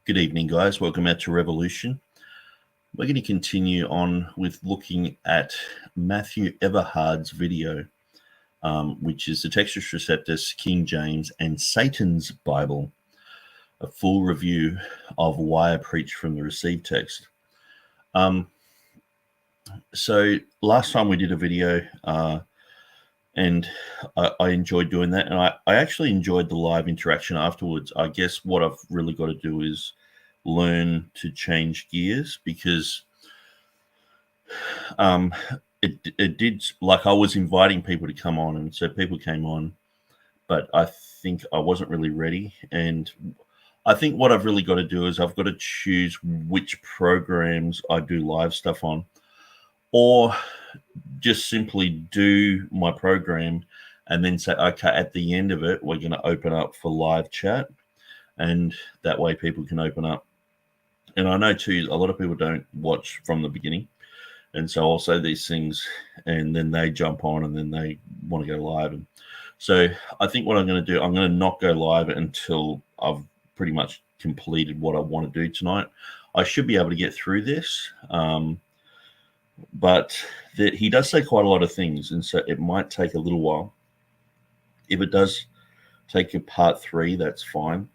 Good evening, guys. Welcome out to Revolution. We're going to continue on with looking at Matthew Everhard's video, which is the Textus Receptus, King James, and Satan's Bible, a full review of why I preach from the received text. So last time we did a video, and I enjoyed doing that, and I actually enjoyed the live interaction afterwards. I guess what I've really got to do is learn to change gears, because it did, like, I was inviting people to come on, and so people came on, but I think I wasn't really ready. And I think what I've really got to do is I've got to choose which programs I do live stuff on, or just simply do my program and then say, okay, at the end of it, we're going to open up for live chat, and that way people can open up. And I know too, a lot of people don't watch from the beginning, and so I'll say these things and then they jump on and then they want to go live. And so I think what I'm going to do, I'm going to not go live until I've pretty much completed what I want to do tonight. I should be able to get through this, but he does say quite a lot of things, and so it might take a little while. If it does take a part 3, that's fine.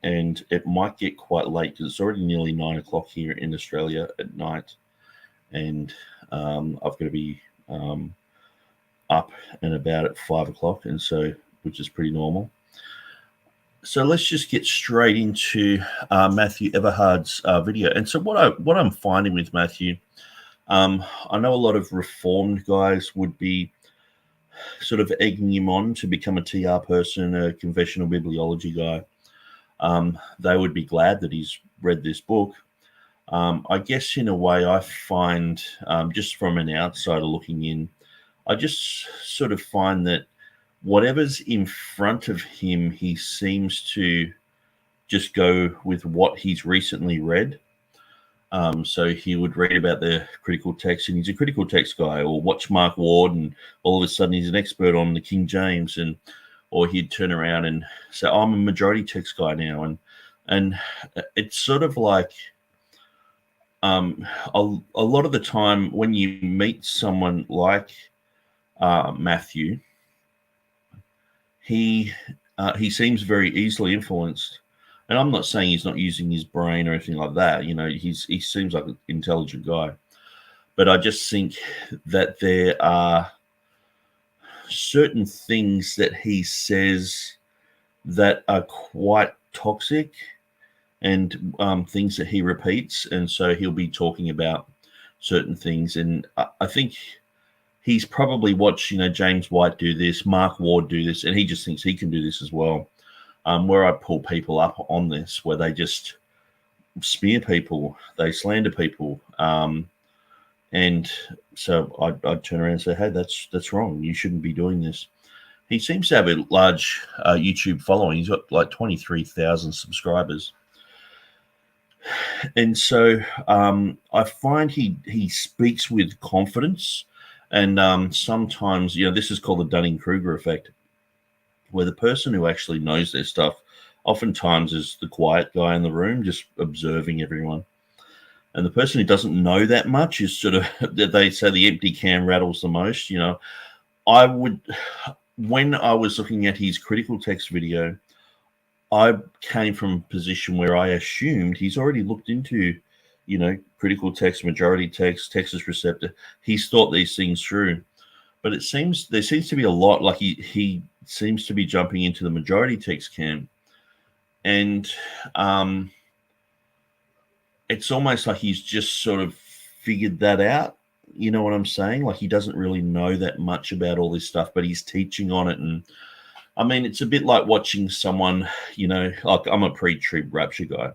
And it might get quite late because it's already nearly 9 o'clock here in Australia at night, and I've got to be up and about at 5 o'clock, and so, which is pretty normal. So let's just get straight into Matthew Everhard's video. And so what I'm finding with Matthew, I know a lot of Reformed guys would be sort of egging him on to become a TR person, a confessional bibliology guy. They would be glad that he's read this book. I guess in a way I find, just from an outsider looking in, I just sort of find that whatever's in front of him, he seems to just go with what he's recently read. So he would read about the critical text, and he's a critical text guy, or watch Mark Ward, and all of a sudden he's an expert on the King James, or he'd turn around and say, oh, I'm a majority text guy now. And it's sort of like a lot of the time when you meet someone like Matthew, he seems very easily influenced. And I'm not saying he's not using his brain or anything like that. You know, he seems like an intelligent guy. But I just think that there are certain things that he says that are quite toxic, and things that he repeats. And so he'll be talking about certain things. And I think he's probably watched, James White do this, Mark Ward do this, and he just thinks he can do this as well. Where I pull people up on this, where they just smear people, they slander people. And so I'd turn around and say, hey, that's wrong. You shouldn't be doing this. He seems to have a large YouTube following. He's got like 23,000 subscribers. And so I find he speaks with confidence. And sometimes, this is called the Dunning-Kruger effect, where the person who actually knows their stuff oftentimes is the quiet guy in the room, just observing everyone. And the person who doesn't know that much is sort of, they say the empty can rattles the most. When I was looking at his critical text video, I came from a position where I assumed he's already looked into, critical text, majority text, Textus Receptus. He's thought these things through. But there seems to be a lot, like he seems to be jumping into the majority text camp. And it's almost like he's just sort of figured that out. You know what I'm saying? Like, he doesn't really know that much about all this stuff, but he's teaching on it. And I mean, it's a bit like watching someone, like, I'm a pre-trib rapture guy.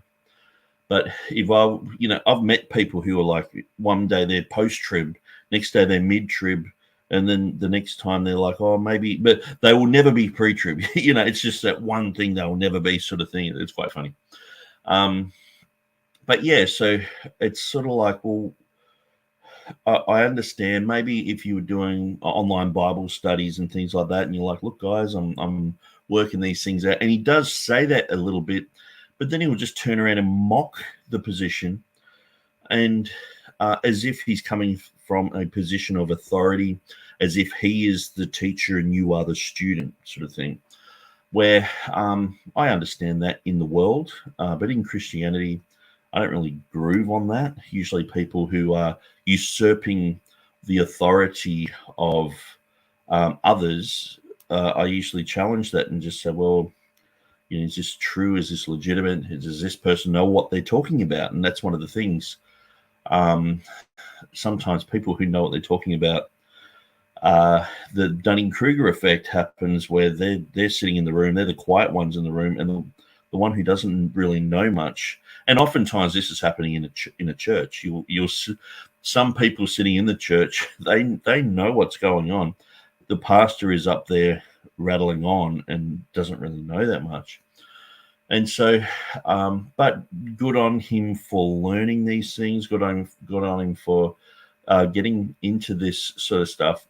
But if I've met people who are like, one day they're post-trib, next day they're mid-trib, and then the next time they're like, oh, maybe, but they will never be pre-trib. It's just that one thing they will never be, sort of thing. It's quite funny. But yeah, so it's sort of like, well, I understand maybe if you were doing online Bible studies and things like that, and you're like, look, guys, I'm working these things out. And he does say that a little bit, but then he will just turn around and mock the position, and as if he's coming from a position of authority, as if he is the teacher and you are the student, sort of thing. Where I understand that in the world, but in Christianity, I don't really groove on that. Usually people who are usurping the authority of others, I usually challenge that and just say, well, is this true? Is this legitimate? Does this person know what they're talking about? And that's one of the things. Sometimes people who know what they're talking about, the Dunning-Kruger effect happens where they're sitting in the room, they're the quiet ones in the room, and the one who doesn't really know much. And oftentimes this is happening in a church. You'll some people sitting in the church, they know what's going on. The pastor is up there rattling on and doesn't really know that much. And so, but good on him for learning these things. Good on him for getting into this sort of stuff.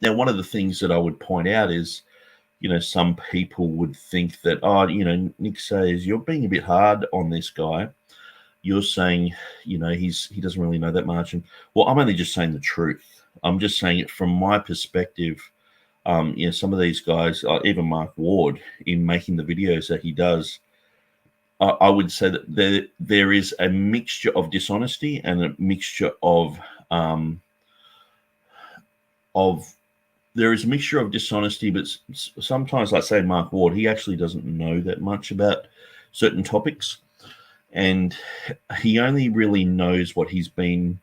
Now, one of the things that I would point out is, some people would think that, Nick says you're being a bit hard on this guy. You're saying, he doesn't really know that much. And well, I'm only just saying the truth. I'm just saying it from my perspective. Some of these guys, even Mark Ward, in making the videos that he does, I would say that there is a mixture of dishonesty and a mixture of there is a mixture of dishonesty, but sometimes, like say Mark Ward, he actually doesn't know that much about certain topics, and he only really knows what he's been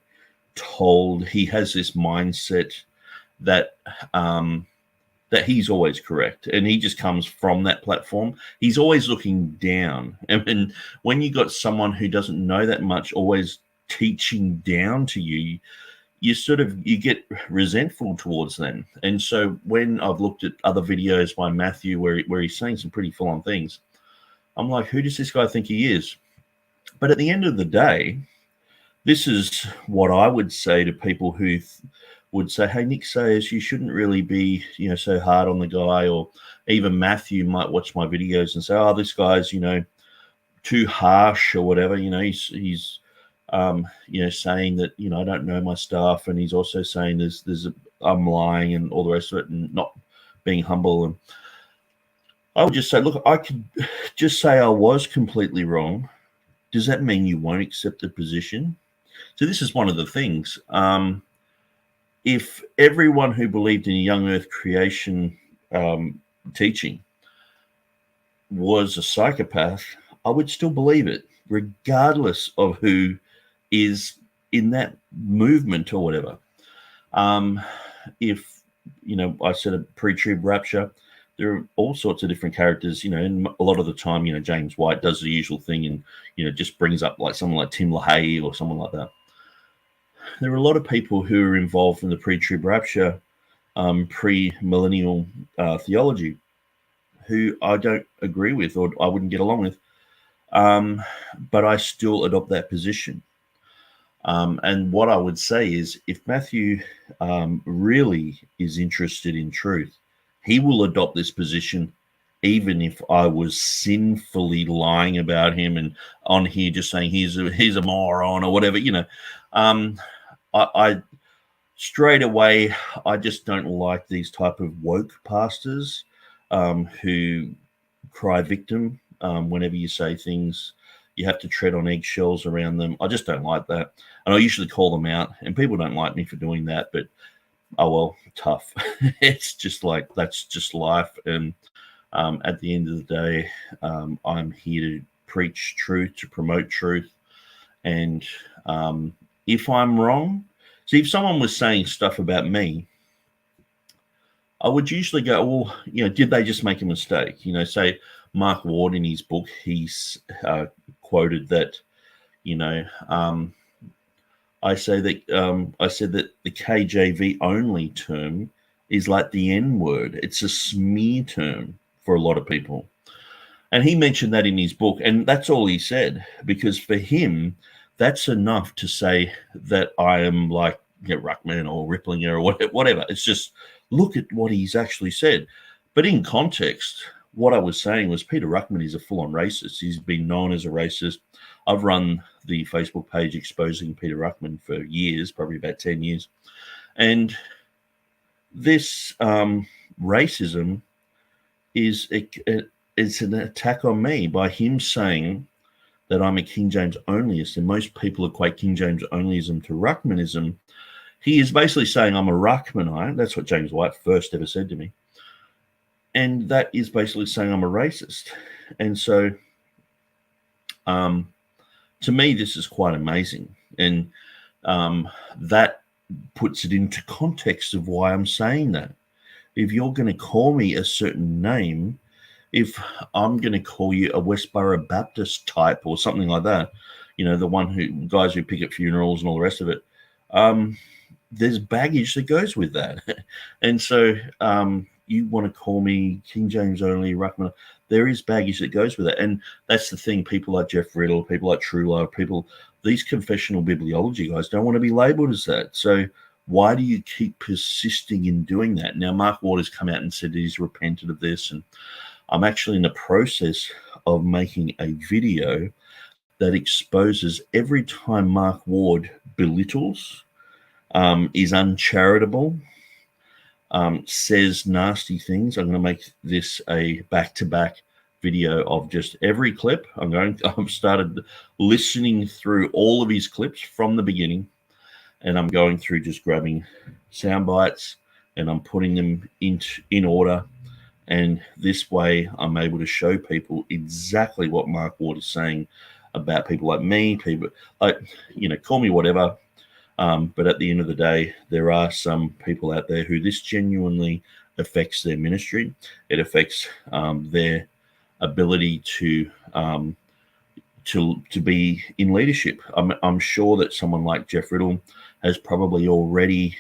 told. He has this mindset that that he's always correct, and he just comes from that platform. He's always looking down, and when you got someone who doesn't know that much always teaching down to you, you get resentful towards them. And so when I've looked at other videos by Matthew where he's saying some pretty full-on things, I'm like, who does this guy think he is? But at the end of the day, this is what I would say to people who would say, hey, Nick says you shouldn't really be, so hard on the guy. Or even Matthew might watch my videos and say, oh, this guy's, too harsh or whatever. He's saying that, I don't know my stuff. And he's also saying I'm lying and all the rest of it and not being humble. And I would just say, look, I could just say I was completely wrong. Does that mean you won't accept the position? So this is one of the things. If everyone who believed in young earth creation teaching was a psychopath, I would still believe it, regardless of who is in that movement or whatever. If, I said a pre-trib rapture, there are all sorts of different characters, and a lot of the time, James White does the usual thing and, just brings up like someone like Tim LaHaye or someone like that. There are a lot of people who are involved in the pre-trib rapture, pre-millennial theology, who I don't agree with or I wouldn't get along with, but I still adopt that position. And what I would say is, if Matthew really is interested in truth, he will adopt this position, even if I was sinfully lying about him and on here just saying he's a moron or whatever, I straight away, I just don't like these type of woke pastors who cry victim whenever you say things. You have to tread on eggshells around them. I just don't like that. And I usually call them out, and people don't like me for doing that, but oh well, tough. It's just like, that's just life. And at the end of the day, I'm here to preach truth, to promote truth. And if I'm wrong, see, if someone was saying stuff about me, I would usually go, well, did they just make a mistake? Say Mark Ward in his book, he's quoted that, I said that the KJV only term is like the N word. It's a smear term for a lot of people. And he mentioned that in his book, and that's all he said, because for him, that's enough to say that I am like Ruckman or Ripplinger or whatever. It's just, look at what he's actually said. But in context, what I was saying was Peter Ruckman is a full-on racist. He's been known as a racist. I've run the Facebook page exposing Peter Ruckman for years, probably about 10 years. And this racism is it's an attack on me by him saying that I'm a King James onlyist, and most people equate King James onlyism to Ruckmanism. He is basically saying I'm a Ruckmanite. That's what James White first ever said to me. And that is basically saying I'm a racist. And so to me, this is quite amazing. And that puts it into context of why I'm saying that. If you're going to call me a certain name, if I'm going to call you a Westboro Baptist type or something like that, the one who guys who pick at funerals and all the rest of it, there's baggage that goes with that. And so you want to call me King James only, Ruckman, there is baggage that goes with it. And that's the thing. People like Jeff Riddle, people like True Love, these confessional bibliology guys don't want to be labeled as that. So why do you keep persisting in doing that? Now, Mark Ward has come out and said he's repented of this. And I'm actually in the process of making a video that exposes every time Mark Ward belittles, is uncharitable, says nasty things. I'm going to make this a back-to-back video of just every clip. I've started listening through all of his clips from the beginning, and I'm going through just grabbing sound bites and I'm putting them in order. And this way I'm able to show people exactly what Mark Ward is saying about people like me, people like, call me whatever. But at the end of the day, there are some people out there who this genuinely affects their ministry. It affects their ability to be in leadership. I'm sure that someone like Jeff Riddle has probably already,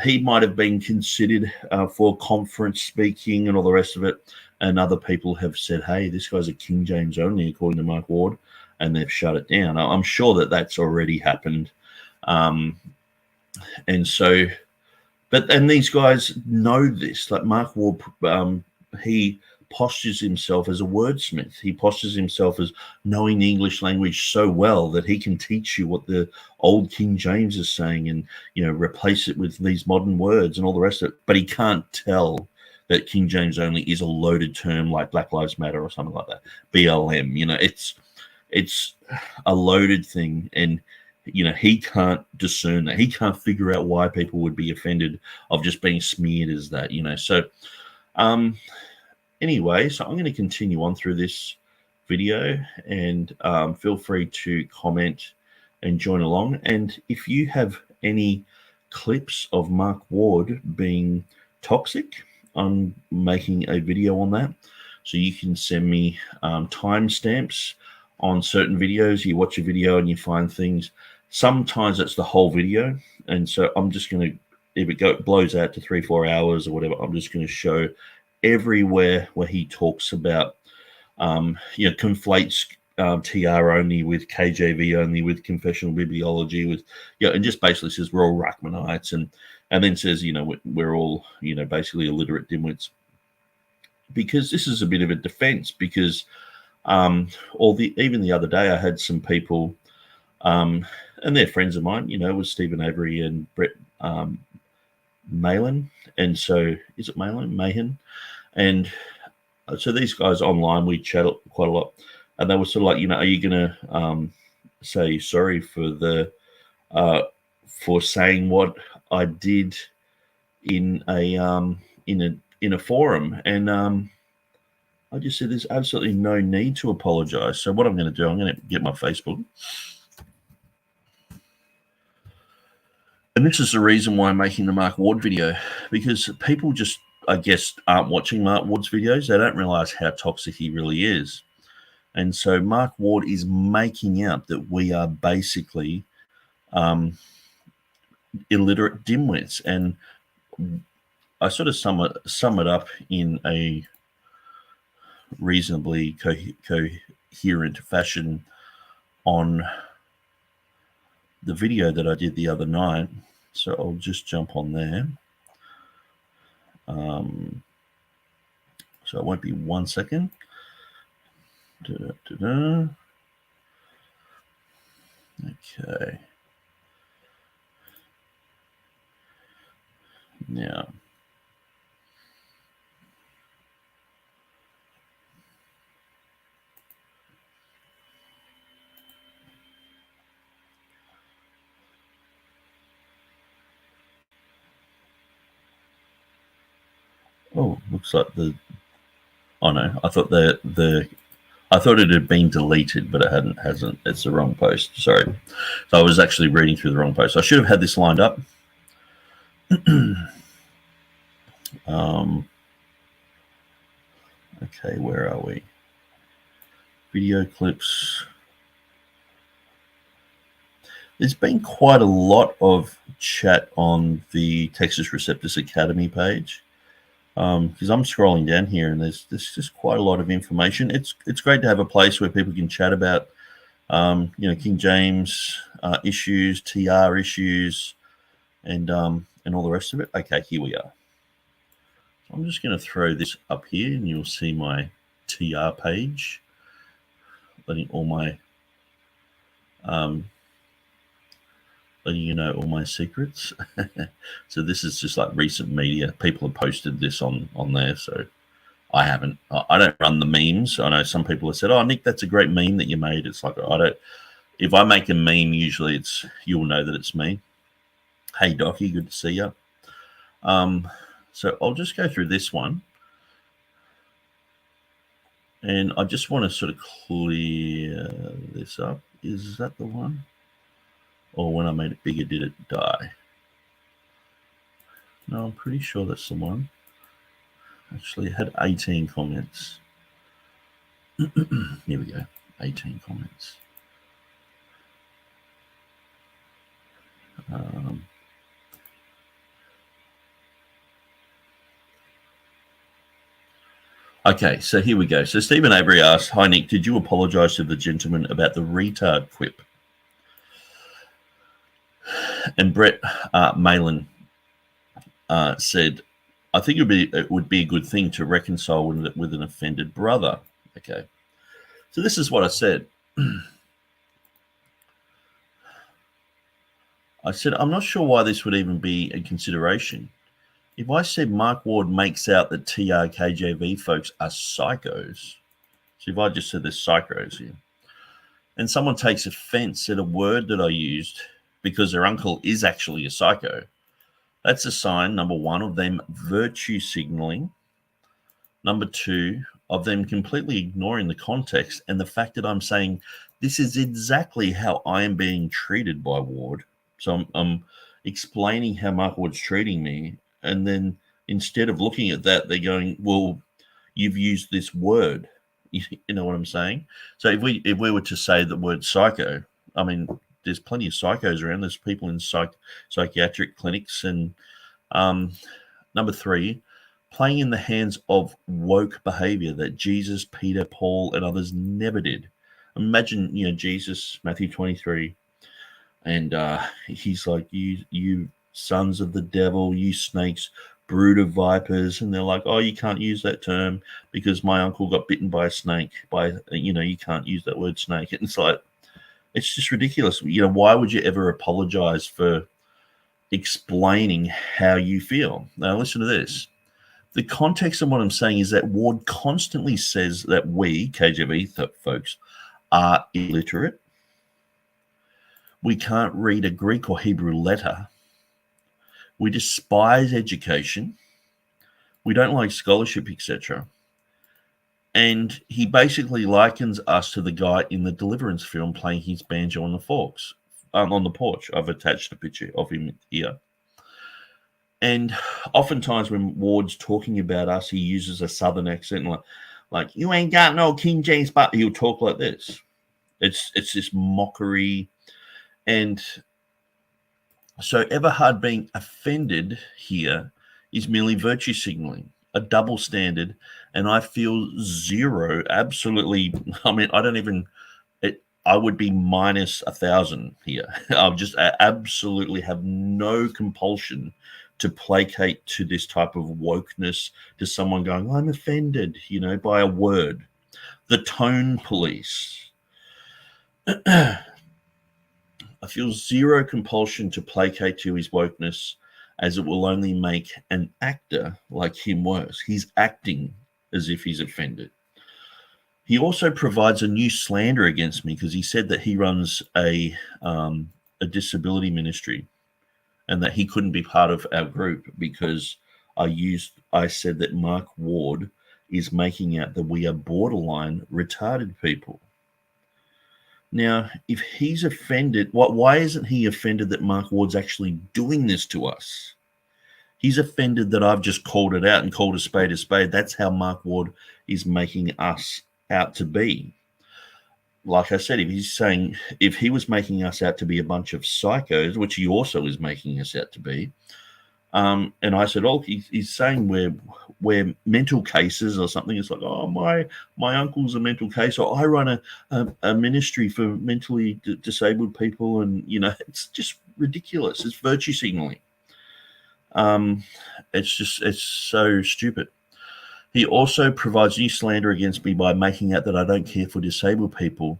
he might have been considered for conference speaking and all the rest of it. And other people have said, hey, this guy's a King James only, according to Mark Ward, and they've shut it down. I'm sure that that's already happened. And these guys know this. Like Mark Ward, he postures himself as a wordsmith. He postures himself as knowing the English language so well that he can teach you what the old King James is saying and, replace it with these modern words and all the rest of it. But he can't tell that King James only is a loaded term like Black Lives Matter or something like that. BLM, it's a loaded thing. And, he can't discern that. He can't figure out why people would be offended of just being smeared as that, So, anyway, so I'm going to continue on through this video, and feel free to comment and join along. And if you have any clips of Mark Ward being toxic, I'm making a video on that. So you can send me timestamps on certain videos. You watch a video and you find things. Sometimes it's the whole video. And so I'm just going to, if it blows out to 3-4 hours or whatever, I'm just going to show everywhere where he talks about, conflates TR only with KJV only, with confessional bibliology, with, and just basically says we're all Ruckmanites, and then says, we're all, basically illiterate dimwits. Because this is a bit of a defense, because even the other day I had some people, and they're friends of mine, with Stephen Avery and Brett Malin. And so, is it Malin? Mahan? And so these guys online, we chat quite a lot. And they were sort of like, are you going to say sorry for for saying what I did in a forum? And I just said there's absolutely no need to apologize. So what I'm going to do, I'm going to get my Facebook. And this is the reason why I'm making the Mark Ward video, because people just, I guess, aren't watching Mark Ward's videos. They don't realize how toxic he really is. And so Mark Ward is making out that we are basically illiterate dimwits. And I sort of sum it up in a reasonably coherent fashion on the video that I did the other night. So I'll just jump on there. So it won't be 1 second. Da-da-da-da. Okay. Now, oh, looks like oh no, I thought I thought it had been deleted, but it hasn't. It's the wrong post. Sorry. So I was actually reading through the wrong post. I should have had this lined up. Okay, where are we? Video clips. There's been quite a lot of chat on the Textus Receptus Academy page, because I'm scrolling down here and there's just quite a lot of information. It's great to have a place where people can chat about, King James issues, TR issues, and all the rest of it. Okay, here we are. I'm just going to throw this up here, and you'll see my TR page, letting all my letting you know all my secrets. So this is just like recent media. People have posted this on there, so I haven't. I don't run the memes. I know some people have said, "Oh, Nick, that's a great meme that you made." It's like I don't. If I make a meme, usually you'll know that it's me. Hey, Docky, good to see you. So I'll just go through this one. And I just want to sort of clear this up. Is that the one? Or when I made it bigger, did it die? No, I'm pretty sure that's the one. Actually, it had 18 comments. Here we go. 18 comments. Okay, so here we go. So Stephen Avery asked, "Hi Nick, did you apologise to the gentleman about the retard quip?" And Brett Malin said, "I think it would be a good thing to reconcile with an offended brother." Okay, so this is what I said. I said, "I'm not sure why this would even be a consideration. If I said Mark Ward makes out that KJV folks are psychos," so if I just said there's psychos here, and someone takes offense at a word that I used because their uncle is actually a psycho, that's a sign, number one, of them virtue signaling. Number two, of them completely ignoring the context and the fact that I'm saying this is exactly how I am being treated by Ward. So I'm explaining how Mark Ward's treating me. And then instead of looking at that, they're going, "Well, you've used this word." You know what I'm saying? So if we were to say the word psycho, I mean, there's plenty of psychos around. There's people in psychiatric clinics. And number three, playing in the hands of woke behavior that Jesus, Peter, Paul, and others never did. Imagine, Jesus, Matthew 23, and he's like, you sons of the devil, you snakes, brood of vipers. And they're like, "Oh, you can't use that term because my uncle got bitten by a snake. You can't use that word snake." And it's like, it's just ridiculous. Why would you ever apologize for explaining how you feel? Now, listen to this. The context of what I'm saying is that Ward constantly says that we, KJV folks, are illiterate. We can't read a Greek or Hebrew letter. We despise education. We don't like scholarship, etc. And he basically likens us to the guy in the Deliverance film playing his banjo on the porch. I've attached a picture of him here. And oftentimes when Ward's talking about us, he uses a southern accent, like "You ain't got no King James," but he'll talk like this. It's this mockery. And so Everhard being offended here is merely virtue signaling, a double standard. And I feel zero, absolutely. I mean, I would be minus 1,000 here. I absolutely have no compulsion to placate to this type of wokeness, to someone going, I'm offended, by a word. The tone police. I feel zero compulsion to placate to his wokeness, as it will only make an actor like him worse. He's acting as if he's offended. He also provides a new slander against me because he said that he runs a disability ministry and that he couldn't be part of our group because I said that Mark Ward is making out that we are borderline retarded people. Now, if he's offended, why isn't he offended that Mark Ward's actually doing this to us? He's offended that I've just called it out and called a spade a spade. That's how Mark Ward is making us out to be. Like I said, if he was making us out to be a bunch of psychos, which he also is making us out to be, and I said, oh, he's saying we're mental cases or something. It's like, oh, my uncle's a mental case, or I run a ministry for mentally disabled people, and it's just ridiculous. It's virtue signaling. It's so stupid. He also provides new slander against me by making out that I don't care for disabled people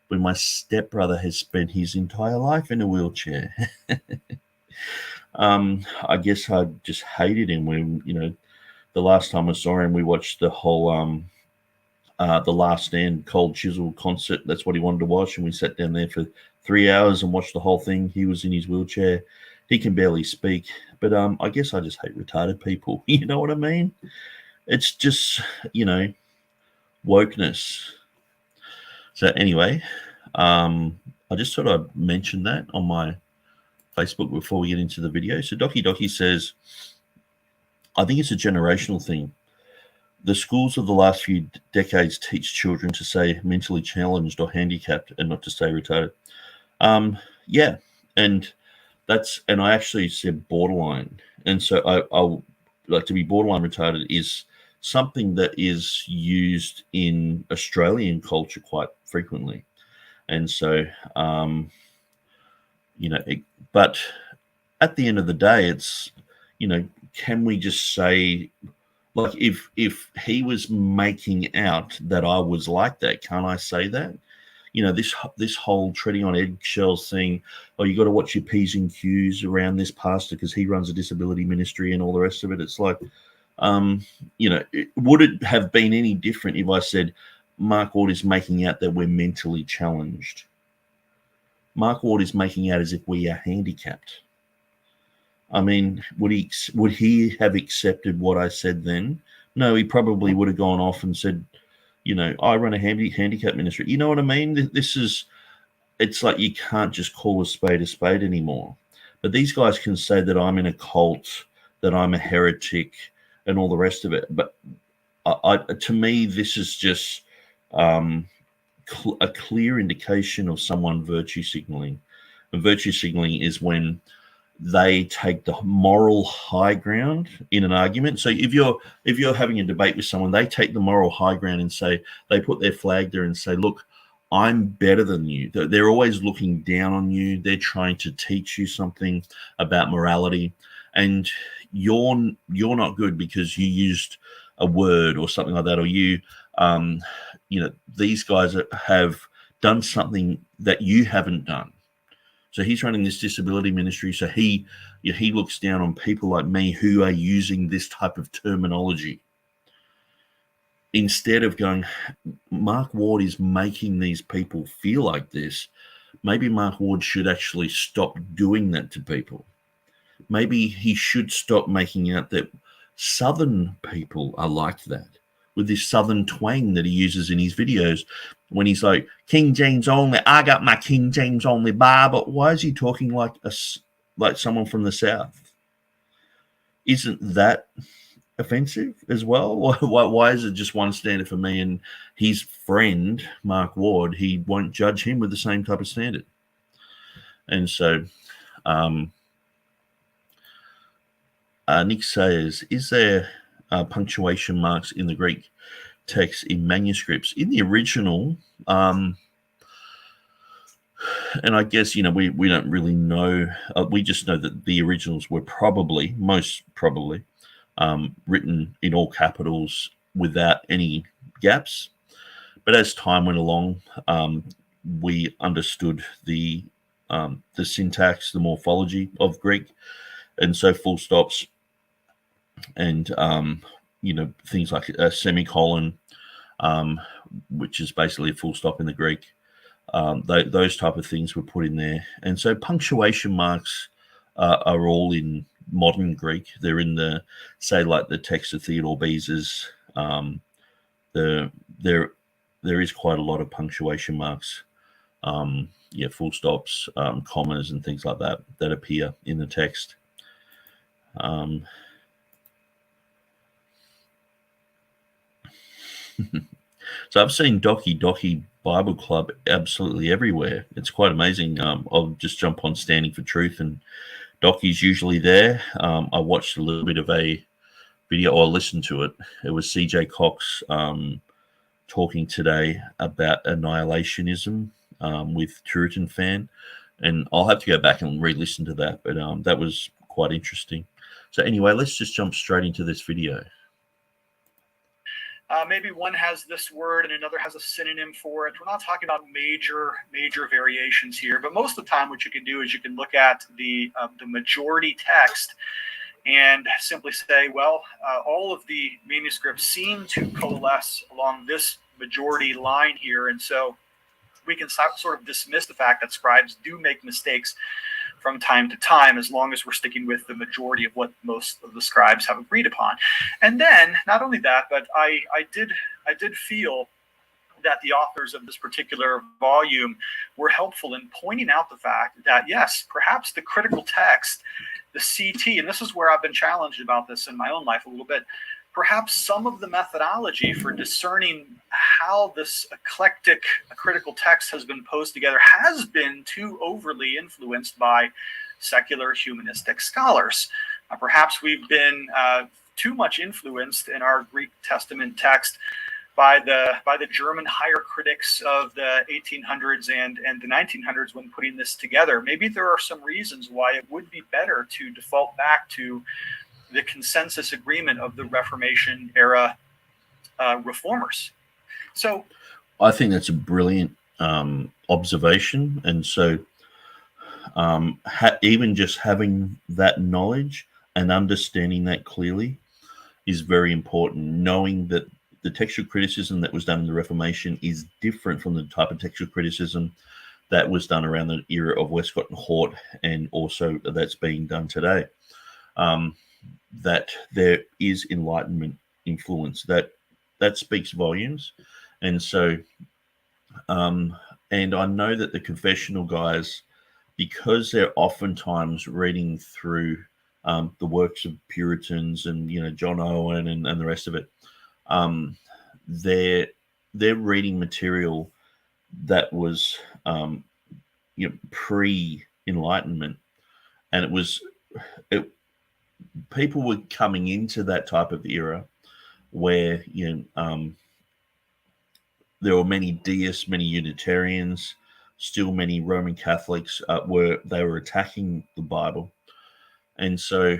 when my stepbrother has spent his entire life in a wheelchair. I guess I just hated him when, the last time I saw him, we watched the whole The Last Stand Cold Chisel concert. That's what he wanted to watch, and we sat down there for 3 hours and watched the whole thing. He was in his wheelchair. He can barely speak, but I guess I just hate retarded people. You know what I mean? It's just, wokeness. So anyway, I just thought I'd mention that on my Facebook before we get into the video. So Doki says, I think it's a generational thing. The schools of the last few decades teach children to say mentally challenged or handicapped and not to say retarded. Yeah, and I actually said borderline. And so I'll like to be borderline retarded is something that is used in Australian culture quite frequently. And so, but at the end of the day, it's, can we just say, like, if he was making out that I was like that, can't I say that? This whole treading on eggshells thing, oh, you got to watch your P's and Q's around this pastor because he runs a disability ministry and all the rest of it. It's like, would it have been any different if I said Mark Ward is making out that we're mentally challenged? Mark Ward is making out as if we are handicapped. I mean, would he have accepted what I said then? No, he probably would have gone off and said, I run a handicap ministry. You know what I mean? It's like you can't just call a spade anymore. But these guys can say that I'm in a cult, that I'm a heretic, and all the rest of it. But to me, this is just a clear indication of someone virtue signaling. And virtue signaling is when they take the moral high ground in an argument. So if you're having a debate with someone, they take the moral high ground and say, they put their flag there and say, look, I'm better than you. They're always looking down on you. They're trying to teach you something about morality, and you're not good because you used a word or something like that, or these guys have done something that you haven't done. So he's running this disability ministry. So he looks down on people like me who are using this type of terminology. Instead of going, Mark Ward is making these people feel like this. Maybe Mark Ward should actually stop doing that to people. Maybe he should stop making out that Southern people are like that, with this Southern twang that he uses in his videos when he's like, King James only, I got my King James only Bible. Why is he talking like someone from the South? Isn't that offensive as well? Why is it just one standard for me, and his friend, Mark Ward, he won't judge him with the same type of standard? And so Nick says, is there punctuation marks in the Greek text in manuscripts? In the original, And I guess, we don't really know. We just know that the originals were most probably, written in all capitals without any gaps. But as time went along, we understood the syntax, the morphology of Greek, and so full stops and things like a semicolon, which is basically a full stop in the Greek. Those type of things were put in there, and so punctuation marks are all in modern Greek. They're in the text of Theodore Beza's. There is quite a lot of punctuation marks, full stops, commas, and things like that appear in the text. So I've seen Doki Bible Club absolutely everywhere. It's quite amazing. I'll just jump on Standing for Truth, and Doki's usually there. I watched a little bit of a video, or listened to it. It was CJ Cox talking today about annihilationism with Puritan Fan, and I'll have to go back and re-listen to that, but that was quite interesting. So anyway, let's just jump straight into this video. Maybe one has this word and another has a synonym for it. We're not talking about major variations here, but most of the time what you can do is you can look at the majority text and simply say, well, all of the manuscripts seem to coalesce along this majority line here, and so we can sort of dismiss the fact that scribes do make mistakes from time to time, as long as we're sticking with the majority of what most of the scribes have agreed upon. And then, not only that, but I did feel that the authors of this particular volume were helpful in pointing out the fact that, yes, perhaps the critical text, the CT, and this is where I've been challenged about this in my own life a little bit, perhaps some of the methodology for discerning how this eclectic critical text has been posed together has been too overly influenced by secular humanistic scholars. Perhaps we've been too much influenced in our Greek Testament text by the German higher critics of the 1800s and the 1900s when putting this together. Maybe there are some reasons why it would be better to default back to the consensus agreement of the Reformation era reformers. So I think that's a brilliant observation. And so even just having that knowledge and understanding that clearly is very important. Knowing that the textual criticism that was done in the Reformation is different from the type of textual criticism that was done around the era of Westcott and Hort, and also that's being done today. That there is Enlightenment influence that speaks volumes. And so and I know that the confessional guys, because they're oftentimes reading through the works of Puritans and John Owen and the rest of it, they're reading material that was pre-Enlightenment, and people were coming into that type of era where there were many deists, many Unitarians, still many Roman Catholics were attacking the Bible, and so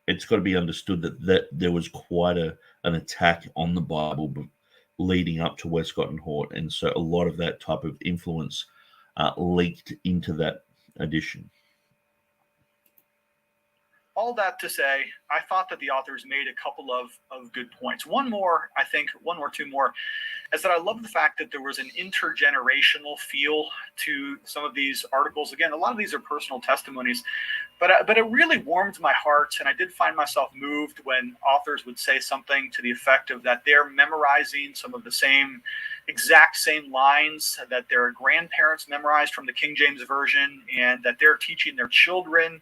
it's got to be understood that there was quite an attack on the Bible leading up to Westcott and Hort, and so a lot of that type of influence leaked into that edition. All that to say, I thought that the authors made a couple of good points. One or two more, is that I love the fact that there was an intergenerational feel to some of these articles. Again, a lot of these are personal testimonies, but it really warmed my heart, and I did find myself moved when authors would say something to the effect of that they're memorizing some of the exact same lines that their grandparents memorized from the King James Version, and that they're teaching their children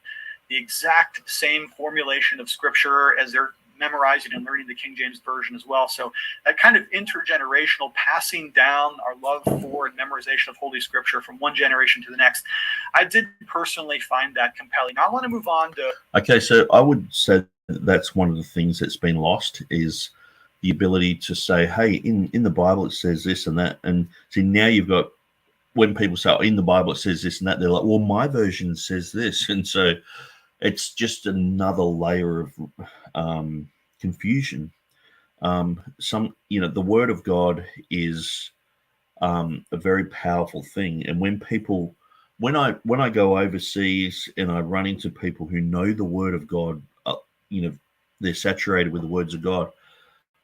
the exact same formulation of scripture as they're memorizing and learning the King James Version as well. So that kind of intergenerational passing down our love for and memorization of Holy Scripture from one generation to the next, I did personally find that compelling. Now I want to move on to... Okay, so I would say that's one of the things that's been lost, is the ability to say, hey, in the Bible it says this and that. And see, now you've got when people say, oh, in the Bible it says this and that, they're like, well, my version says this. And so it's just another layer of confusion. The Word of God is a very powerful thing. And when I go overseas and I run into people who know the Word of God, they're saturated with the words of God,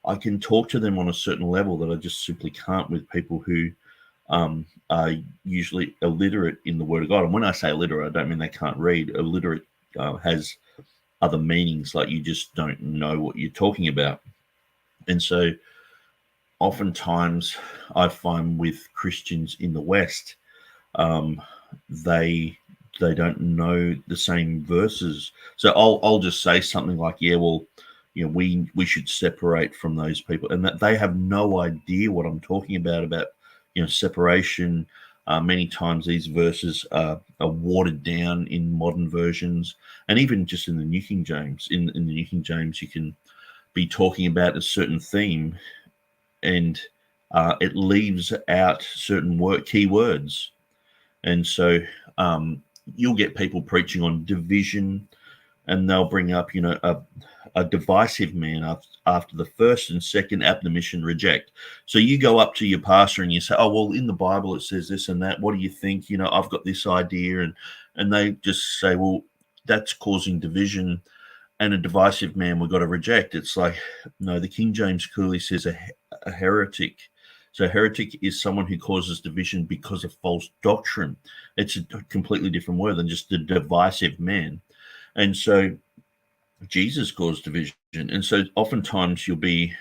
I can talk to them on a certain level that I just simply can't with people who are usually illiterate in the Word of God. And when I say illiterate, I don't mean they can't read. Illiterate has other meanings, like you just don't know what you're talking about. And so oftentimes I find with Christians in the West, they don't know the same verses. So I'll just say something like, yeah, well, we should separate from those people, and that they have no idea what I'm talking about separation. Many times these verses are watered down in modern versions, and even just in the New King James. In the New King James, you can be talking about a certain theme, and it leaves out certain key words. And so you'll get people preaching on division, and they'll bring up, a divisive man after the first and second admonition reject. So you go up to your pastor and you say, oh, well, in the Bible it says this and that. What do you think? I've got this idea. And they just say, well, that's causing division, and a divisive man we've got to reject. It's like, no, the King James clearly says a heretic. So a heretic is someone who causes division because of false doctrine. It's a completely different word than just a divisive man. And so Jesus caused division. And so oftentimes you'll be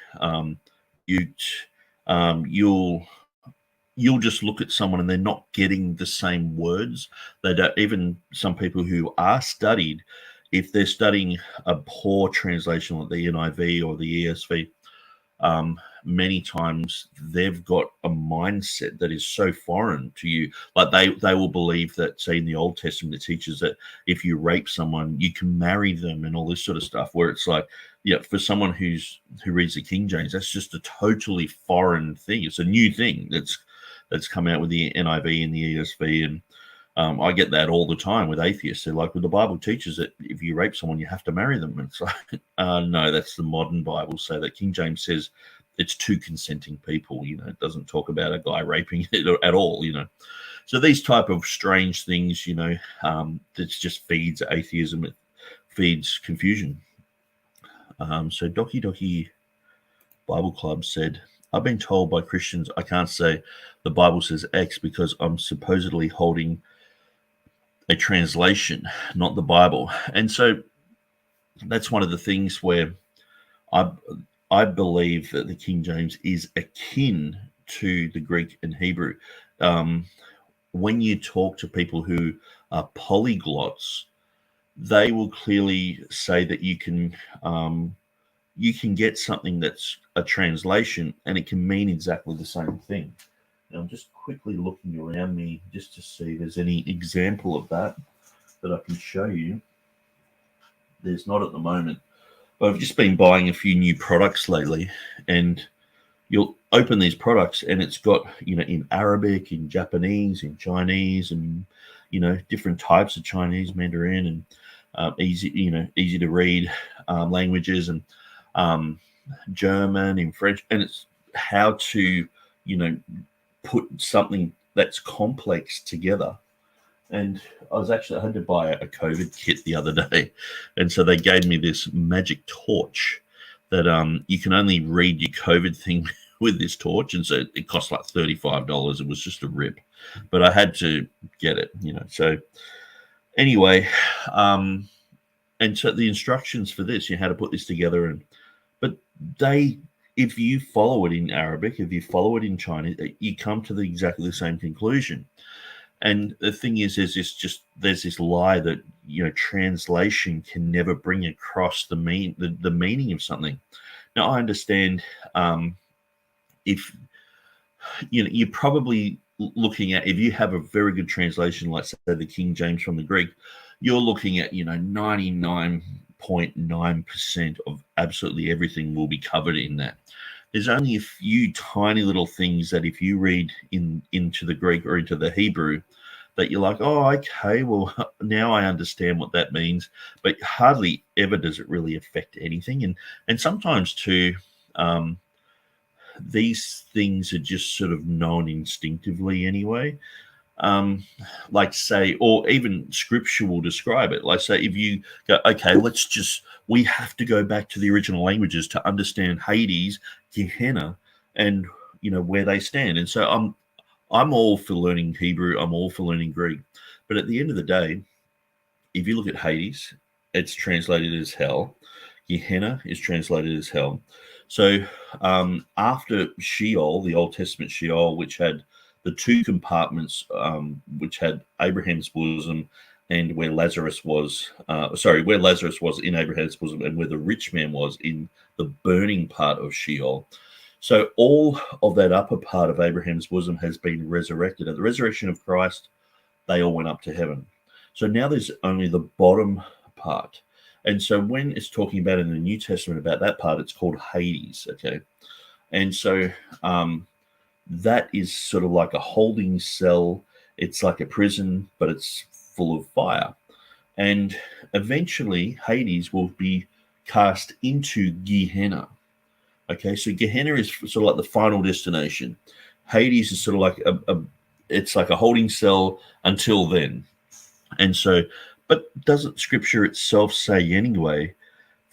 you'll just look at someone and they're not getting the same words. They don't, even some people who are studied, if they're studying a poor translation like the NIV or the ESV, many times they've got a mindset that is so foreign to you. Like they will believe that, say, in the Old Testament, it teaches that if you rape someone, you can marry them and all this sort of stuff, where it's like, for someone who reads the King James, that's just a totally foreign thing. It's a new thing that's come out with the NIV and the ESV. And I get that all the time with atheists. They're like, well, the Bible teaches that if you rape someone, you have to marry them. And it's like, no, that's the modern Bible. So that King James says it's two consenting people. It doesn't talk about a guy raping it at all. So these type of strange things, that just feeds atheism. It feeds confusion. So Doki Doki Bible Club said, I've been told by Christians I can't say the Bible says X because I'm supposedly holding a translation, not the Bible. And so that's one of the things where I believe that the King James is akin to the Greek and Hebrew. When you talk to people who are polyglots, they will clearly say that you can get something that's a translation and it can mean exactly the same thing. Now, I'm just quickly looking around me just to see if there's any example of that I can show you. There's not at the moment. But I've just been buying a few new products lately, and you'll open these products and it's got, in Arabic, in Japanese, in Chinese, and, different types of Chinese, Mandarin, and easy to read languages, and German, in French. And it's how to, put something that's complex together. And I had to buy a COVID kit the other day. And so they gave me this magic torch that you can only read your COVID thing with this torch. And so it cost like $35. It was just a rip. But I had to get it, So anyway, and so the instructions for this, how to put this together. But if you follow it in Arabic, if you follow it in Chinese, you come to exactly the same conclusion. And the thing is there's this lie that, translation can never bring across the meaning of something. Now, I understand if, you're probably looking at, if you have a very good translation, like say the King James from the Greek, you're looking at, 99.9% of absolutely everything will be covered in that. there's only a few tiny little things that if you read into the Greek or into the Hebrew, that you're like, oh, okay, well, now I understand what that means. But hardly ever does it really affect anything. And sometimes too, these things are just sort of known instinctively anyway. Like say, or even scripture will describe it. Like say, if you go, okay, we have to go back to the original languages to understand Hades, Gehenna, and where they stand. And so I'm all for learning Hebrew. I'm all for learning Greek. But at the end of the day, if you look at Hades, it's translated as hell. Gehenna is translated as hell. So after Sheol, the Old Testament Sheol, which had the two compartments, which had Abraham's bosom and where Lazarus was, where Lazarus was in Abraham's bosom and where the rich man was in the burning part of Sheol. So all of that upper part of Abraham's bosom has been resurrected. At the resurrection of Christ, they all went up to heaven. So now there's only the bottom part. And so when it's talking about in the New Testament about that part, it's called Hades, okay? And so that is sort of like a holding cell. It's like a prison, but it's full of fire. And eventually Hades will be cast into Gehenna. Okay, so Gehenna is sort of like the final destination. Hades is sort of like it's like a holding cell until then. And so, but doesn't Scripture itself say anyway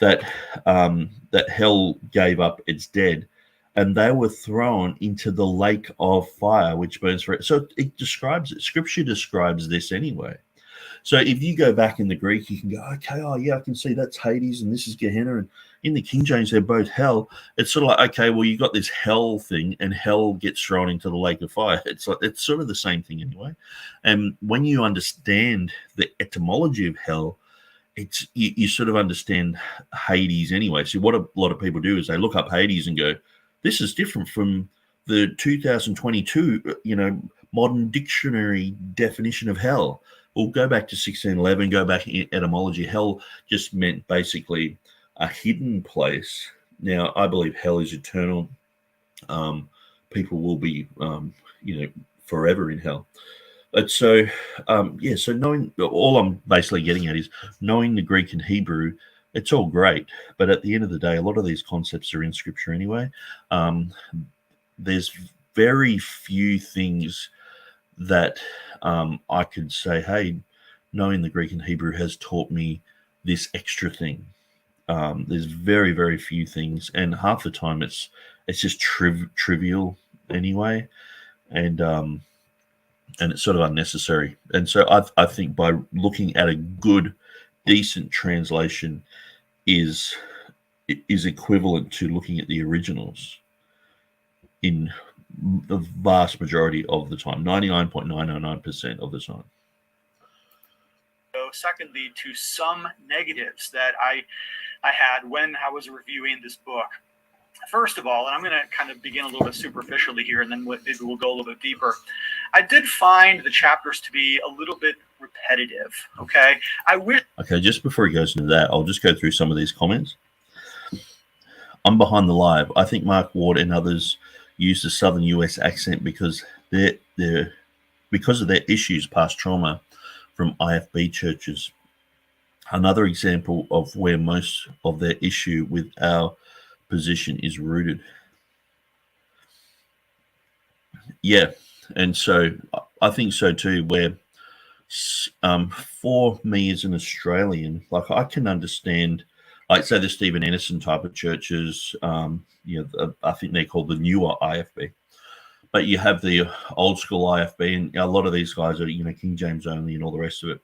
that that hell gave up its dead, and they were thrown into the lake of fire, which burns forever? So it describes it. Scripture describes this anyway. So if you go back in the Greek, you can go, okay, oh yeah, I can see that's Hades and this is Gehenna. And in the King James, they're both hell. It's sort of like, okay, well, you got this hell thing and hell gets thrown into the lake of fire. It's sort of the same thing anyway. And when you understand the etymology of hell, it's you sort of understand Hades anyway. So what a lot of people do is they look up Hades and go, this is different from the 2022, modern dictionary definition of hell. Well, go back to 1611, go back in etymology. Hell just meant basically a hidden place. Now, I believe hell is eternal. People will be, forever in hell. But so, so knowing, all I'm basically getting at is knowing the Greek and Hebrew, it's all great. But at the end of the day, a lot of these concepts are in Scripture anyway. There's very few things that I could say, hey, knowing the Greek and Hebrew has taught me this extra thing. There's very, very few things, and half the time it's just trivial anyway, and it's sort of unnecessary. And so I think by looking at a good, decent translation is equivalent to looking at the originals in the vast majority of the time, 99.999% of the time. So secondly, to some negatives that I had when I was reviewing this book. First of all, and I'm going to kind of begin a little bit superficially here, and then maybe we'll go a little bit deeper. I did find the chapters to be a little bit repetitive, okay? Okay, just before he goes into that, I'll just go through some of these comments. I'm behind the live. I think Mark Ward and others use the Southern US accent because of their issues, past trauma from IFB churches. Another example of where most of their issue with our position is rooted. Yeah, and so I think so too, where for me as an Australian, like I can understand, like say the Stephen Anderson type of churches, I think they're called the newer IFB. But you have the old school IFB, and a lot of these guys are, King James only and all the rest of it.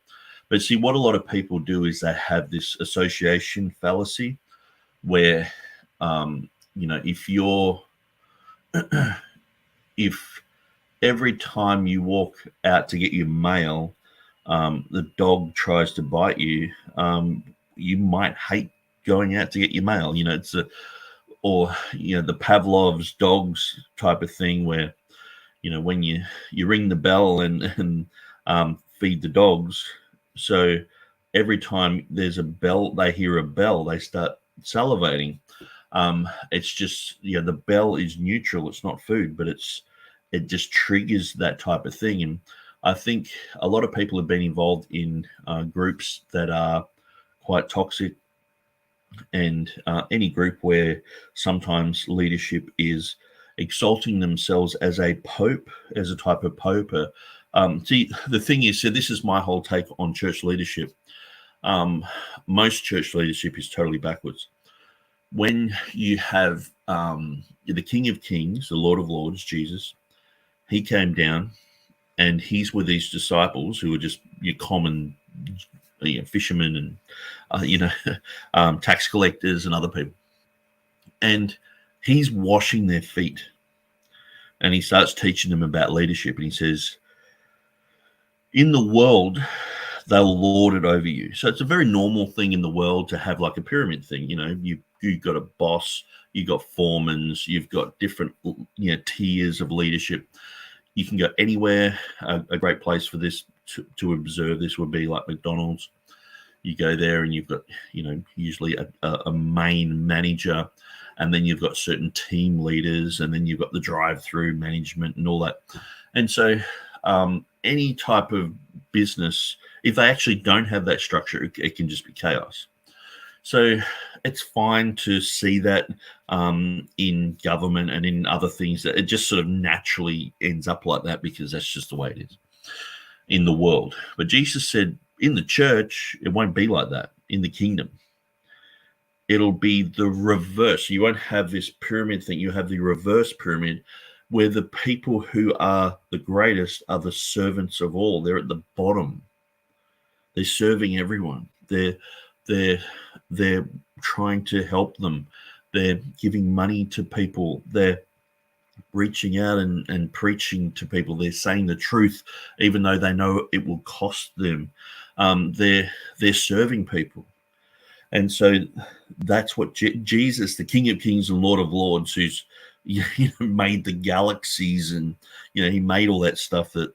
But see, what a lot of people do is they have this association fallacy where, if every time you walk out to get your mail, the dog tries to bite you, you might hate going out to get your mail. It's the Pavlov's dogs type of thing where, when you ring the bell and feed the dogs. So every time there's a bell, they hear a bell, they start salivating. It's just, the bell is neutral. It's not food, but it just triggers that type of thing. And I think a lot of people have been involved in groups that are quite toxic, and any group where sometimes leadership is exalting themselves as a pope, as a type of pope. See, the thing is, so this is my whole take on church leadership. Most church leadership is totally backwards. When you have the King of Kings, the Lord of Lords, Jesus, he came down and he's with these disciples who are just your common fishermen and, tax collectors and other people. And he's washing their feet. And he starts teaching them about leadership. And he says, in the world, they'll lord it over you. So it's a very normal thing in the world to have like a pyramid thing. You've got a boss, you've got foremans, you've got different tiers of leadership. You can go anywhere. A great place for this to observe this would be like McDonald's. You go there and you've got, usually a main manager, and then you've got certain team leaders, and then you've got the drive-through management and all that. And so any type of business, if they actually don't have that structure, it can just be chaos. So it's fine to see that in government and in other things, that it just sort of naturally ends up like that, because that's just the way it is in the world. But Jesus said in the church, it won't be like that. In the kingdom, it'll be the reverse. You won't have this pyramid thing. You have the reverse pyramid, where the people who are the greatest are the servants of all. They're at the bottom. They're serving everyone. They're trying to help them. They're giving money to people. They're reaching out and preaching to people. They're saying the truth, even though they know it will cost them. They're serving people. And so that's what Jesus, the King of Kings and Lord of Lords, who's made the galaxies, and he made all that stuff that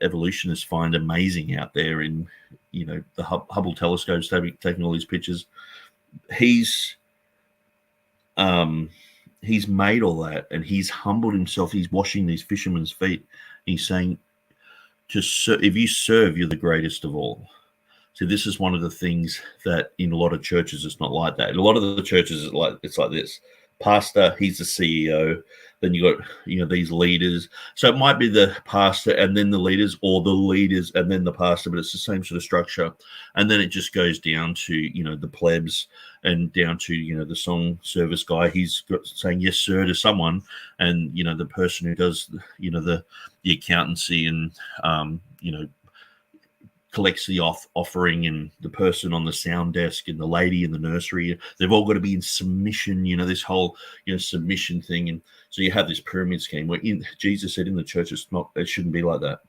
evolutionists find amazing out there in the Hubble telescopes, taking all these pictures. He's made all that, and he's humbled himself. He's washing these fishermen's feet. He's saying, if you serve, you're the greatest of all. So this is one of the things that in a lot of churches, it's not like that. In a lot of the churches, it's like this. Pastor, he's the CEO. Then you got, these leaders. So it might be the pastor and then the leaders, or the leaders and then the pastor, but it's the same sort of structure. And then it just goes down to, the plebs, and down to, the song service guy. He's saying yes, sir, to someone. And, the person who does, the accountancy and, collects the offering, and the person on the sound desk, and the lady in the nursery, they've all got to be in submission, this whole, submission thing. And so you have this pyramid scheme where Jesus said in the church, it shouldn't be like that.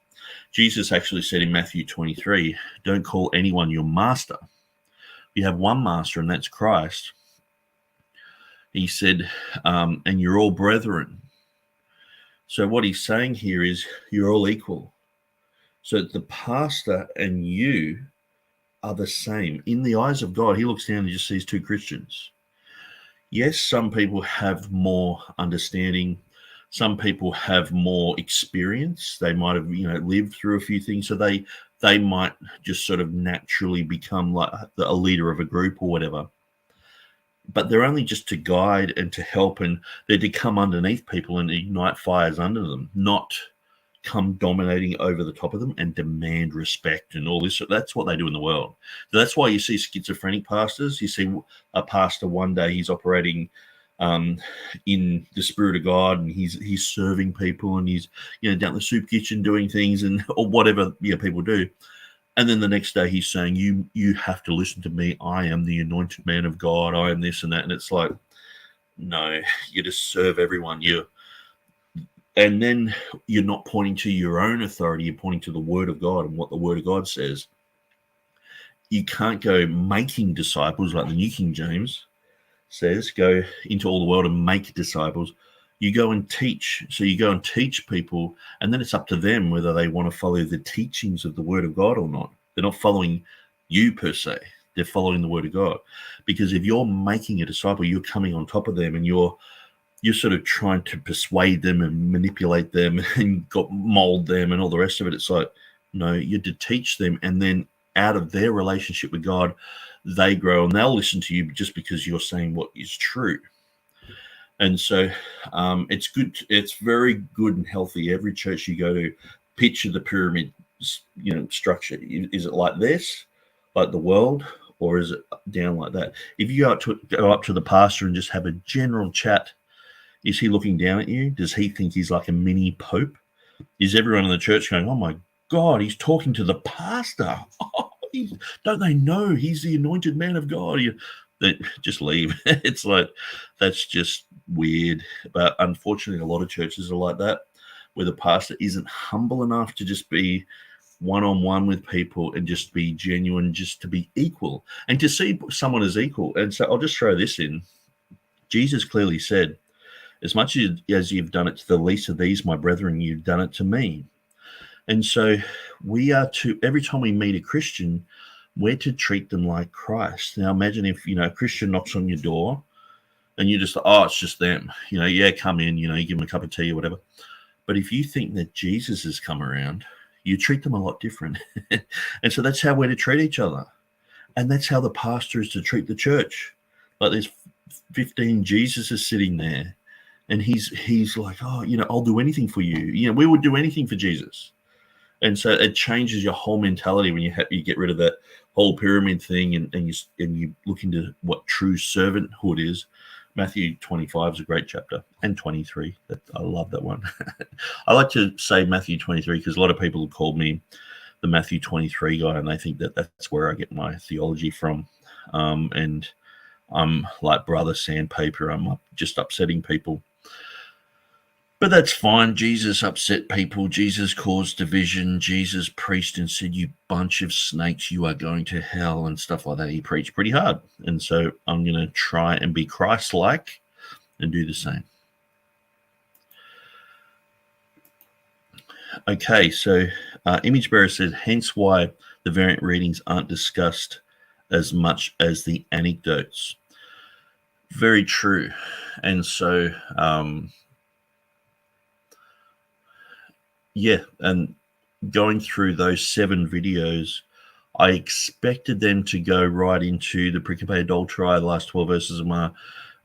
Jesus actually said in Matthew 23, don't call anyone your master. You have one master, and that's Christ. He said, and you're all brethren. So what he's saying here is you're all equal. So the pastor and you are the same. In the eyes of God, he looks down and just sees two Christians. Yes, some people have more understanding. Some people have more experience. They might have, lived through a few things. So they might just sort of naturally become like a leader of a group or whatever. But they're only just to guide and to help, and they're to come underneath people and ignite fires under them, not come dominating over the top of them and demand respect and all this. That's what they do in the world. So that's why you see schizophrenic pastors. You see a pastor one day, he's operating in the Spirit of God, and he's serving people, and he's down the soup kitchen doing things, and or whatever people do. And then the next day he's saying, you have to listen to me. I am the anointed man of God. I am this and that. And it's like, no, you just serve everyone. And then you're not pointing to your own authority. You're pointing to the Word of God and what the Word of God says. You can't go making disciples like the New King James says, go into all the world and make disciples. You go and teach. So you go and teach people, and then it's up to them whether they want to follow the teachings of the Word of God or not. They're not following you per se. they're following the word of God. Because if you're making a disciple, you're coming on top of them, and you're sort of trying to persuade them and manipulate them and mold them and all the rest of it. It's like, no, you're to teach them, and then out of their relationship with God, they grow, and they'll listen to you just because you're saying what is true. And so it's good. It's very good and healthy. Every church you go to, picture the pyramid, structure. Is it like this, like the world, or is it down like that? If you go up to the pastor and just have a general chat, is he looking down at you? Does he think he's like a mini pope? Is everyone in the church going, oh my God, he's talking to the pastor? Oh, don't they know he's the anointed man of God? Just leave. It's like, that's just weird. But unfortunately, a lot of churches are like that, where the pastor isn't humble enough to just be one-on-one with people and just be genuine, just to be equal and to see someone as equal. And so I'll just throw this in. Jesus clearly said, as much as you've done it to the least of these, my brethren, you've done it to me. And so we are to, every time we meet a Christian, we're to treat them like Christ. Now imagine if, a Christian knocks on your door and you just, oh, it's just them. Yeah, come in, you give them a cup of tea or whatever. But if you think that Jesus has come around, you treat them a lot different. And so that's how we're to treat each other. And that's how the pastor is to treat the church. Like there's 15 Jesuses sitting there. And he's like, oh, I'll do anything for you. We would do anything for Jesus. And so it changes your whole mentality when you get rid of that whole pyramid thing and you look into what true servanthood is. Matthew 25 is a great chapter, and 23. I love that one. I like to say Matthew 23 because a lot of people have called me the Matthew 23 guy, and they think that that's where I get my theology from. And I'm like brother sandpaper. I'm just upsetting people. But that's fine. Jesus upset people. Jesus caused division. Jesus preached and said, you bunch of snakes, you are going to hell and stuff like that. He preached pretty hard. And so I'm going to try and be Christ-like and do the same. Okay, so Image Bearer said, hence why the variant readings aren't discussed as much as the anecdotes. Very true. And so... yeah, and going through those 7 videos, I expected them to go right into the Pericope Adulterae, the last 12 verses of the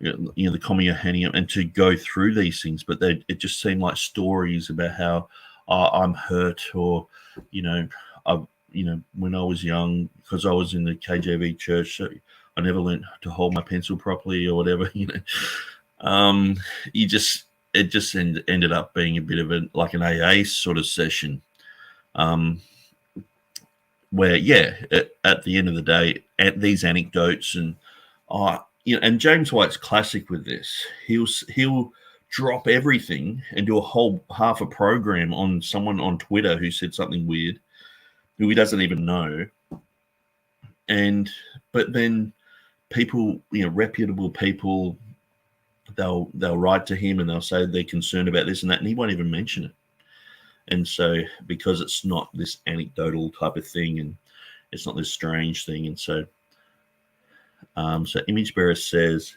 Comia Hanium, and to go through these things, but it just seemed like stories about how I'm hurt, or when I was young, because I was in the KJV church, so I never learned to hold my pencil properly or whatever. It just ended up being a bit of like an AA sort of session, where, at the end of the day, at these anecdotes and and James White's classic with this. He'll drop everything and do a whole half a program on someone on Twitter who said something weird, who he doesn't even know, but then people, reputable people, they'll write to him and they'll say they're concerned about this and that, and he won't even mention it. And so, because it's not this anecdotal type of thing, and it's not this strange thing, and so Image Bearer says,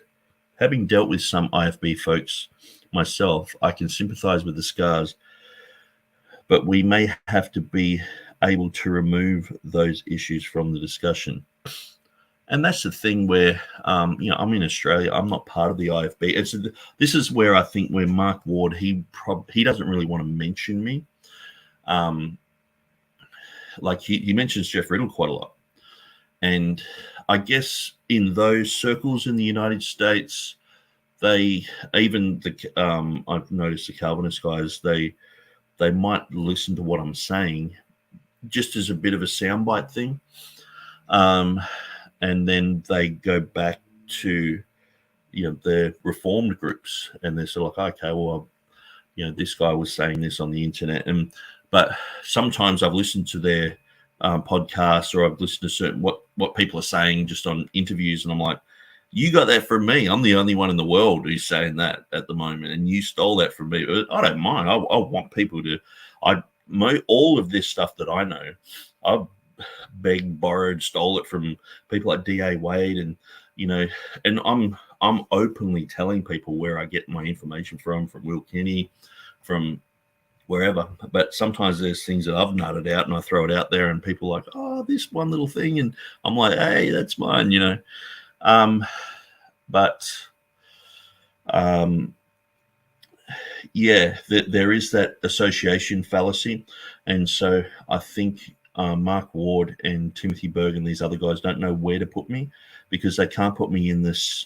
having dealt with some IFB folks myself, I can sympathize with the scars, but we may have to be able to remove those issues from the discussion. And that's the thing where, I'm in Australia. I'm not part of the IFB. This is where I think where Mark Ward, he doesn't really want to mention me. Like he mentions Jeff Riddle quite a lot. And I guess in those circles in the United States, I've noticed the Calvinist guys, they might listen to what I'm saying just as a bit of a soundbite thing. And then they go back to, their reformed groups, and they're sort of like, okay, well, this guy was saying this on the internet. But sometimes I've listened to their podcasts, or I've listened to certain what people are saying just on interviews, and I'm like, you got that from me. I'm the only one in the world who's saying that at the moment, and you stole that from me. I don't mind. I want people to. All of this stuff that I know, I've begged, borrowed, stole it from people like D.A. Wade, and and I'm openly telling people where I get my information from Will Kinney, from wherever. But sometimes there's things that I've nutted out and I throw it out there, and people are like, oh, this one little thing, and I'm like, hey, that's mine, But yeah, there is that association fallacy, and so I think Mark Ward and Timothy Berg and these other guys don't know where to put me, because they can't put me in this,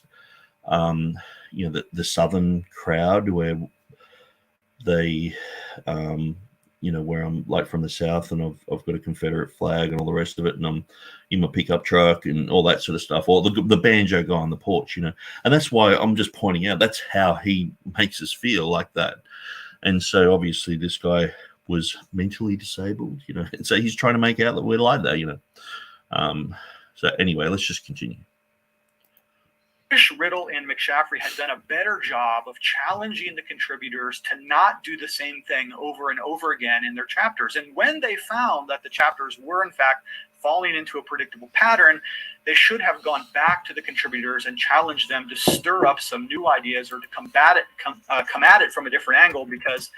the southern crowd where they, where I'm like from the south and I've got a Confederate flag and all the rest of it, and I'm in my pickup truck and all that sort of stuff, or the banjo guy on the porch, and that's why I'm just pointing out that's how he makes us feel like that. And so obviously this guy was mentally disabled, and so he's trying to make out that we're like that, So anyway, let's just continue. Riddle and McShaffrey had done a better job of challenging the contributors to not do the same thing over and over again in their chapters. And when they found that the chapters were, in fact, falling into a predictable pattern, they should have gone back to the contributors and challenged them to stir up some new ideas or to come at it from a different angle. Because,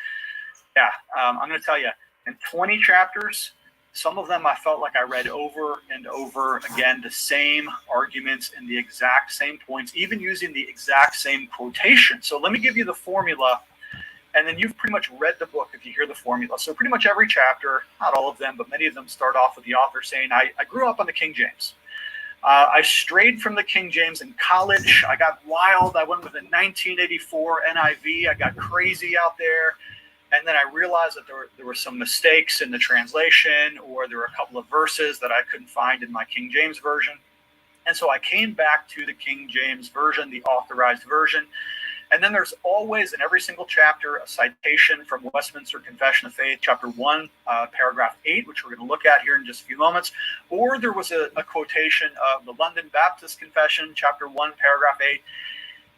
I'm going to tell you, in 20 chapters, some of them I felt like I read over and over again the same arguments and the exact same points, even using the exact same quotation. So let me give you the formula, and then you've pretty much read the book if you hear the formula. So pretty much every chapter, not all of them, but many of them start off with the author saying, I grew up on the King James. I strayed from the King James in college. I got wild. I went with a 1984 NIV. I got crazy out there. And then I realized that there were some mistakes in the translation, or there were a couple of verses that I couldn't find in my King James version. And so I came back to the King James version, the authorized version. And then there's always, in every single chapter, a citation from Westminster Confession of Faith, chapter 1, paragraph 8, which we're going to look at here in just a few moments. Or there was a quotation of the London Baptist Confession, chapter 1, paragraph 8.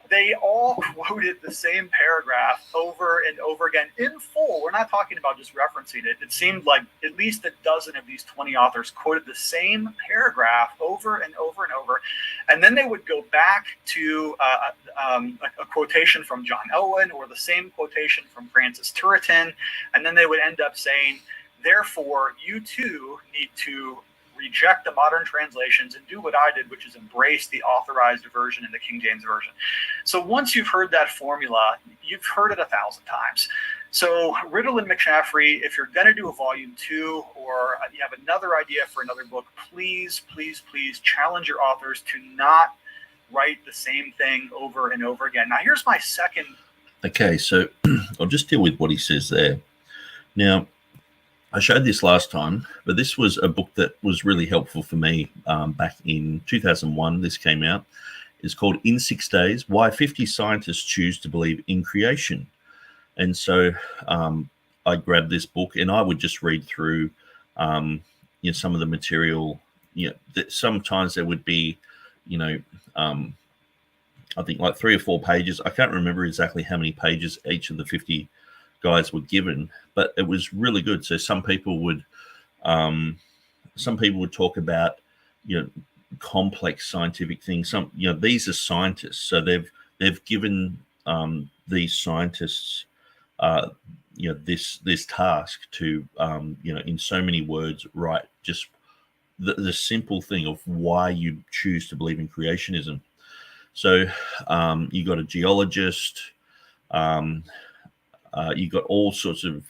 They all quoted the same paragraph over and over again in full. We're not talking about just referencing it. It seemed like at least a dozen of these 20 authors quoted the same paragraph over and over and over. And then they would go back to a quotation from John Owen, or the same quotation from Francis Turretin. And then they would end up saying, therefore, you too need to reject the modern translations and do what I did, which is embrace the authorized version in the King James Version. So once you've heard that formula, you've heard it 1,000 times. So Riddle and McShaffrey, if you're going to do a volume 2, or you have another idea for another book, please, please, please challenge your authors to not write the same thing over and over again. Now, here's my second. Okay, so I'll just deal with what he says there. Now, I showed this last time, but this was a book that was really helpful for me back in 2001. This came out. It's called In 6 Days, Why 50 Scientists Choose to Believe in Creation. And so I grabbed this book, and I would just read through some of the material. That sometimes there would be, I think like 3 or 4 pages. I can't remember exactly how many pages each of the 50 guys were given, but it was really good. So some people would talk about complex scientific things. These are scientists, so they've given these scientists this task to in so many words write just the simple thing of why you choose to believe in creationism. So you got a geologist. You got all sorts of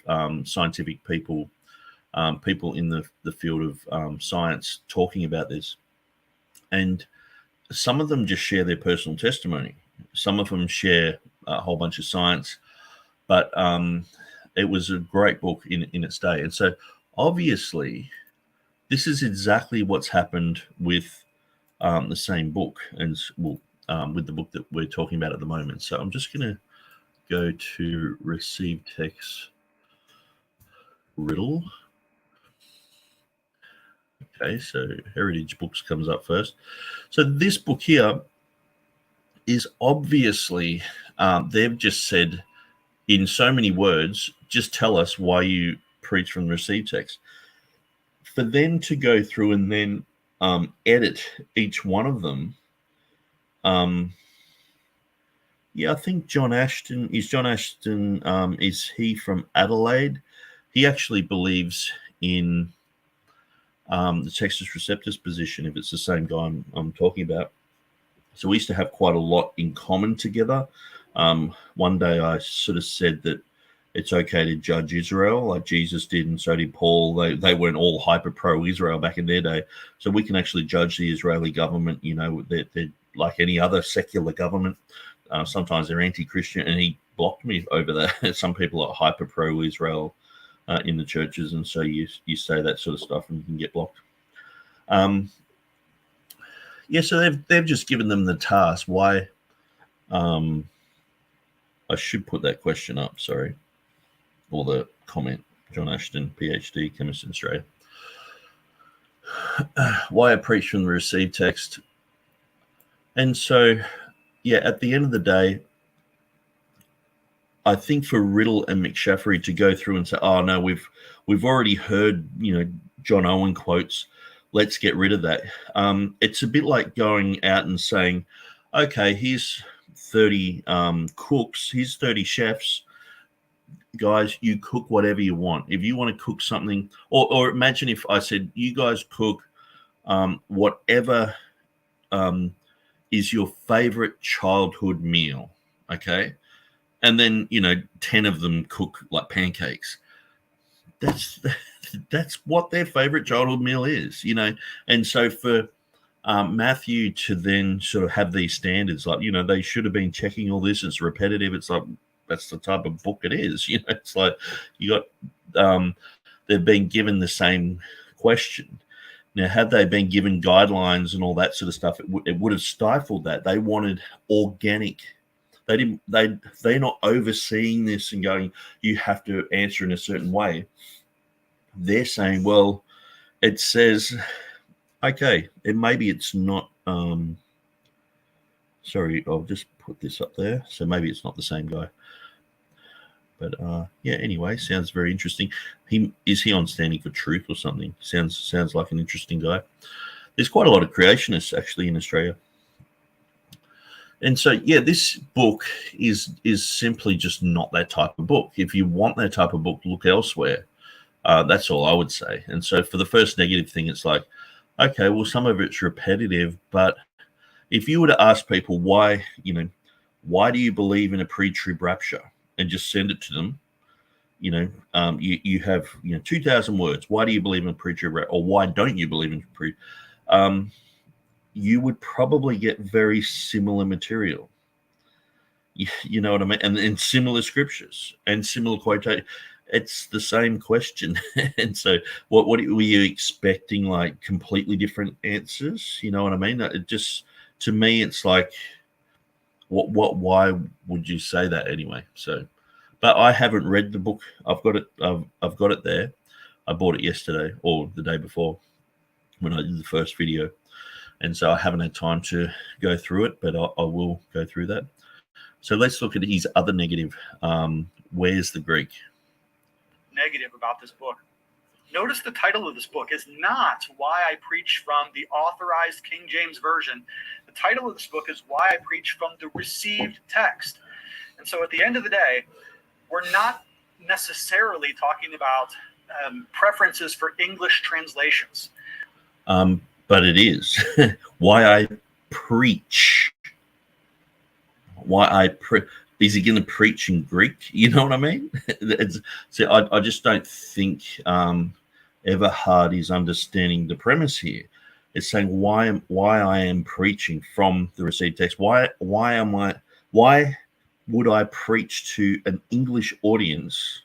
scientific people, people in the field of science talking about this. And some of them just share their personal testimony. Some of them share a whole bunch of science. But it was a great book in its day. And so obviously, this is exactly what's happened with the same book, and with the book that we're talking about at the moment. So I'm just going to go to receive text Riddle. Okay, so Heritage Books comes up first. So this book here is obviously, they've just said in so many words, just tell us why you preach from the received text. for them to go through and then edit each one of them, yeah, I think John Ashton, is he from Adelaide? He actually believes in the Textus Receptus position, if it's the same guy I'm talking about. So we used to have quite a lot in common together. One day I sort of said that it's okay to judge Israel like Jesus did, and so did Paul. They weren't all hyper pro-Israel back in their day. So we can actually judge the Israeli government. They're like any other secular government. Sometimes they're anti-Christian, and he blocked me over that. Some people are hyper pro-Israel in the churches, and so you say that sort of stuff and you can get blocked. Yeah, so they've just given them the task. Why? I should put that question up. Sorry, or the comment. John Ashton, PhD, chemist in Australia. Why I preach from the received text, and so. Yeah, at the end of the day, I think for Riddle and McShaffrey to go through and say, "Oh no, we've already heard, John Owen quotes. Let's get rid of that." It's a bit like going out and saying, "Okay, here's 30 cooks, here's 30 chefs. Guys, you cook whatever you want. If you want to cook something, or imagine if I said, you guys cook whatever." Is your favorite childhood meal, okay? And then 10 of them cook like pancakes. That's what their favorite childhood meal is, And so for Matthew to then sort of have these standards, like they should have been checking all this. It's repetitive. It's like that's the type of book it is. It's like you got they've been given the same question. Now, had they been given guidelines and all that sort of stuff, it would have stifled that. They wanted organic. They're not overseeing this and going, you have to answer in a certain way. They're saying, well, it says, okay, and maybe it's not. Sorry, I'll just put this up there. So maybe it's not the same guy. But yeah, anyway, sounds very interesting. Is he on Standing for Truth or something? Sounds like an interesting guy. There's quite a lot of creationists actually in Australia. And so, yeah, this book is simply just not that type of book. If you want that type of book, look elsewhere. That's all I would say. And so for the first negative thing, it's like, okay, well, some of it's repetitive, but if you were to ask people why do you believe in a pre-trib rapture? And just send it to them, you have 2,000 words. Why do you believe in pre-trib, or why don't you believe in pre? You would probably get very similar material. You know what I mean? And similar scriptures and similar quotation. It's the same question. And so, what were you expecting? Like completely different answers? You know what I mean? It just, to me, it's like. Why would you say that anyway? So, but I haven't read the book. I've got it there. I bought it yesterday or the day before when I did the first video, and so I haven't had time to go through it, but I will go through that. So let's look at his other negative. Where's the Greek? Negative about this book. Notice the title of this book is not Why I Preach from the Authorized King James Version. The title of this book is Why I Preach from the Received Text. And so at the end of the day, we're not necessarily talking about preferences for English translations. But it is. Why I preach. Is he going to preach in Greek? You know what I mean? I just don't think Everhard is understanding the premise here. It's saying why I am preaching from the received text. Why would I preach to an English audience?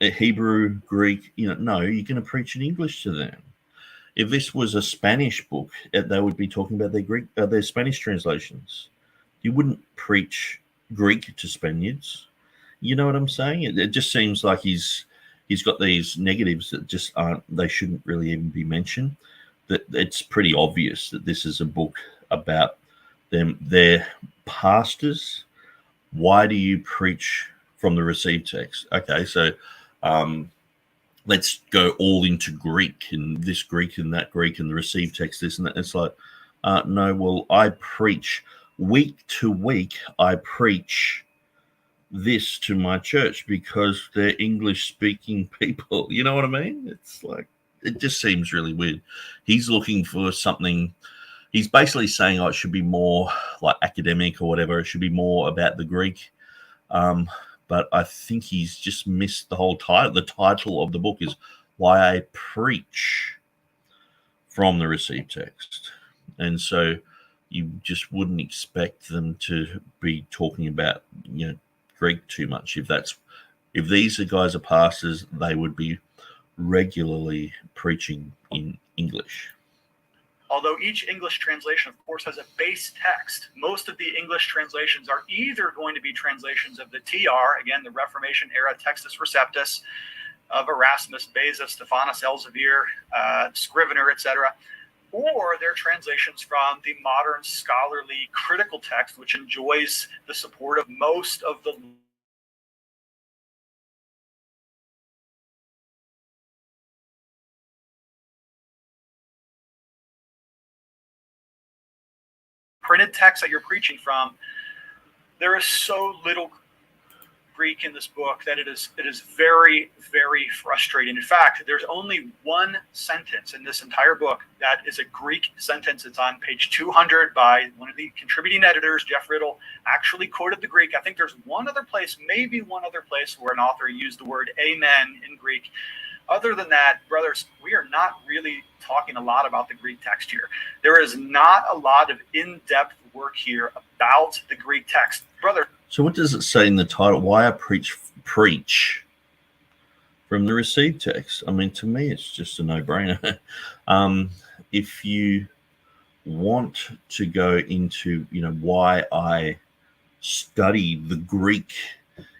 A Hebrew, Greek, no, you're going to preach in English to them. If this was a Spanish book, they would be talking about their Spanish translations. You wouldn't preach Greek to Spaniards. You know what I'm saying? It just seems like he's got these negatives that just they shouldn't really even be mentioned. That it's pretty obvious that this is a book about their pastors. Why do you preach from the received text? Okay, so let's go all into Greek and this Greek and that Greek and the received text, this and that. It's like, no, well, I preach week to week. I preach this to my church because they're English-speaking people. You know what I mean? It's like, it just seems really weird. He's looking for something. He's basically saying, oh, it should be more like academic or whatever. It should be more about the Greek. But I think he's just missed the whole title. The title of the book is Why I Preach from the Received Text. And so you just wouldn't expect them to be talking about, Greek too much. If these guys are pastors, they would be regularly preaching in English. Although each English translation, of course, has a base text, most of the English translations are either going to be translations of the TR, again, the Reformation era Textus Receptus, of Erasmus, Beza, Stephanus, Elzevir, Scrivener, etc., or they're translations from the modern scholarly critical text, which enjoys the support of most of the printed text that you're preaching from. There is so little Greek in this book that it is very, very frustrating. In fact, there's only one sentence in this entire book that is a Greek sentence. It's on page 200 by one of the contributing editors, Jeff Riddle, actually quoted the Greek. I think there's maybe one other place where an author used the word amen in Greek. Other than that, brothers, we are not really talking a lot about the Greek text here. There is not a lot of in-depth work here about the Greek text. Brother. So what does it say in the title? Why I preach from the received text? I mean, to me, it's just a no-brainer. If you want to go into, why I study the Greek,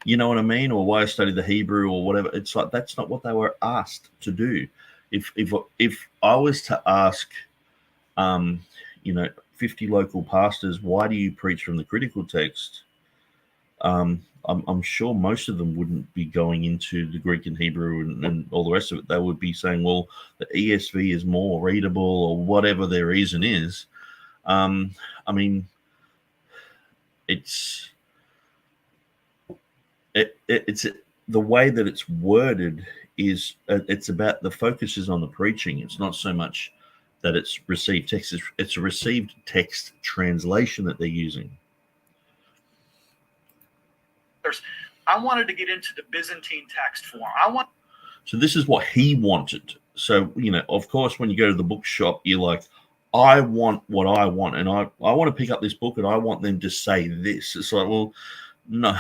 you know what I mean? Or why I study the Hebrew or whatever. It's like, that's not what they were asked to do. If I was to ask, 50 local pastors, why do you preach from the critical text? I'm sure most of them wouldn't be going into the Greek and Hebrew and all the rest of it. They would be saying, well, the ESV is more readable or whatever their reason is. I mean, it's the way that it's worded is it's about the focus is on the preaching. It's not so much that it's received text. It's a received text translation that they're using. I wanted to get into the Byzantine text form. So this is what he wanted. So, of course, when you go to the bookshop, you're like, I want what I want. And I want to pick up this book and I want them to say this. It's like, well, no,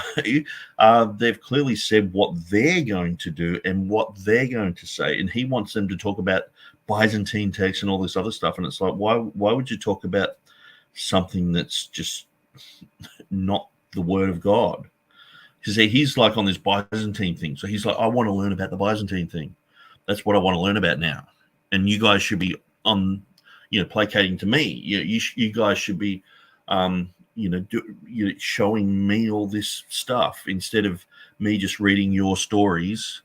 they've clearly said what they're going to do and what they're going to say. And he wants them to talk about Byzantine text and all this other stuff. And it's like, why would you talk about something that's just not the word of God? Because he's like on this Byzantine thing. So he's like, I want to learn about the Byzantine thing. That's what I want to learn about now. And you guys should be on, placating to me. You guys should be, showing me all this stuff instead of me just reading your stories.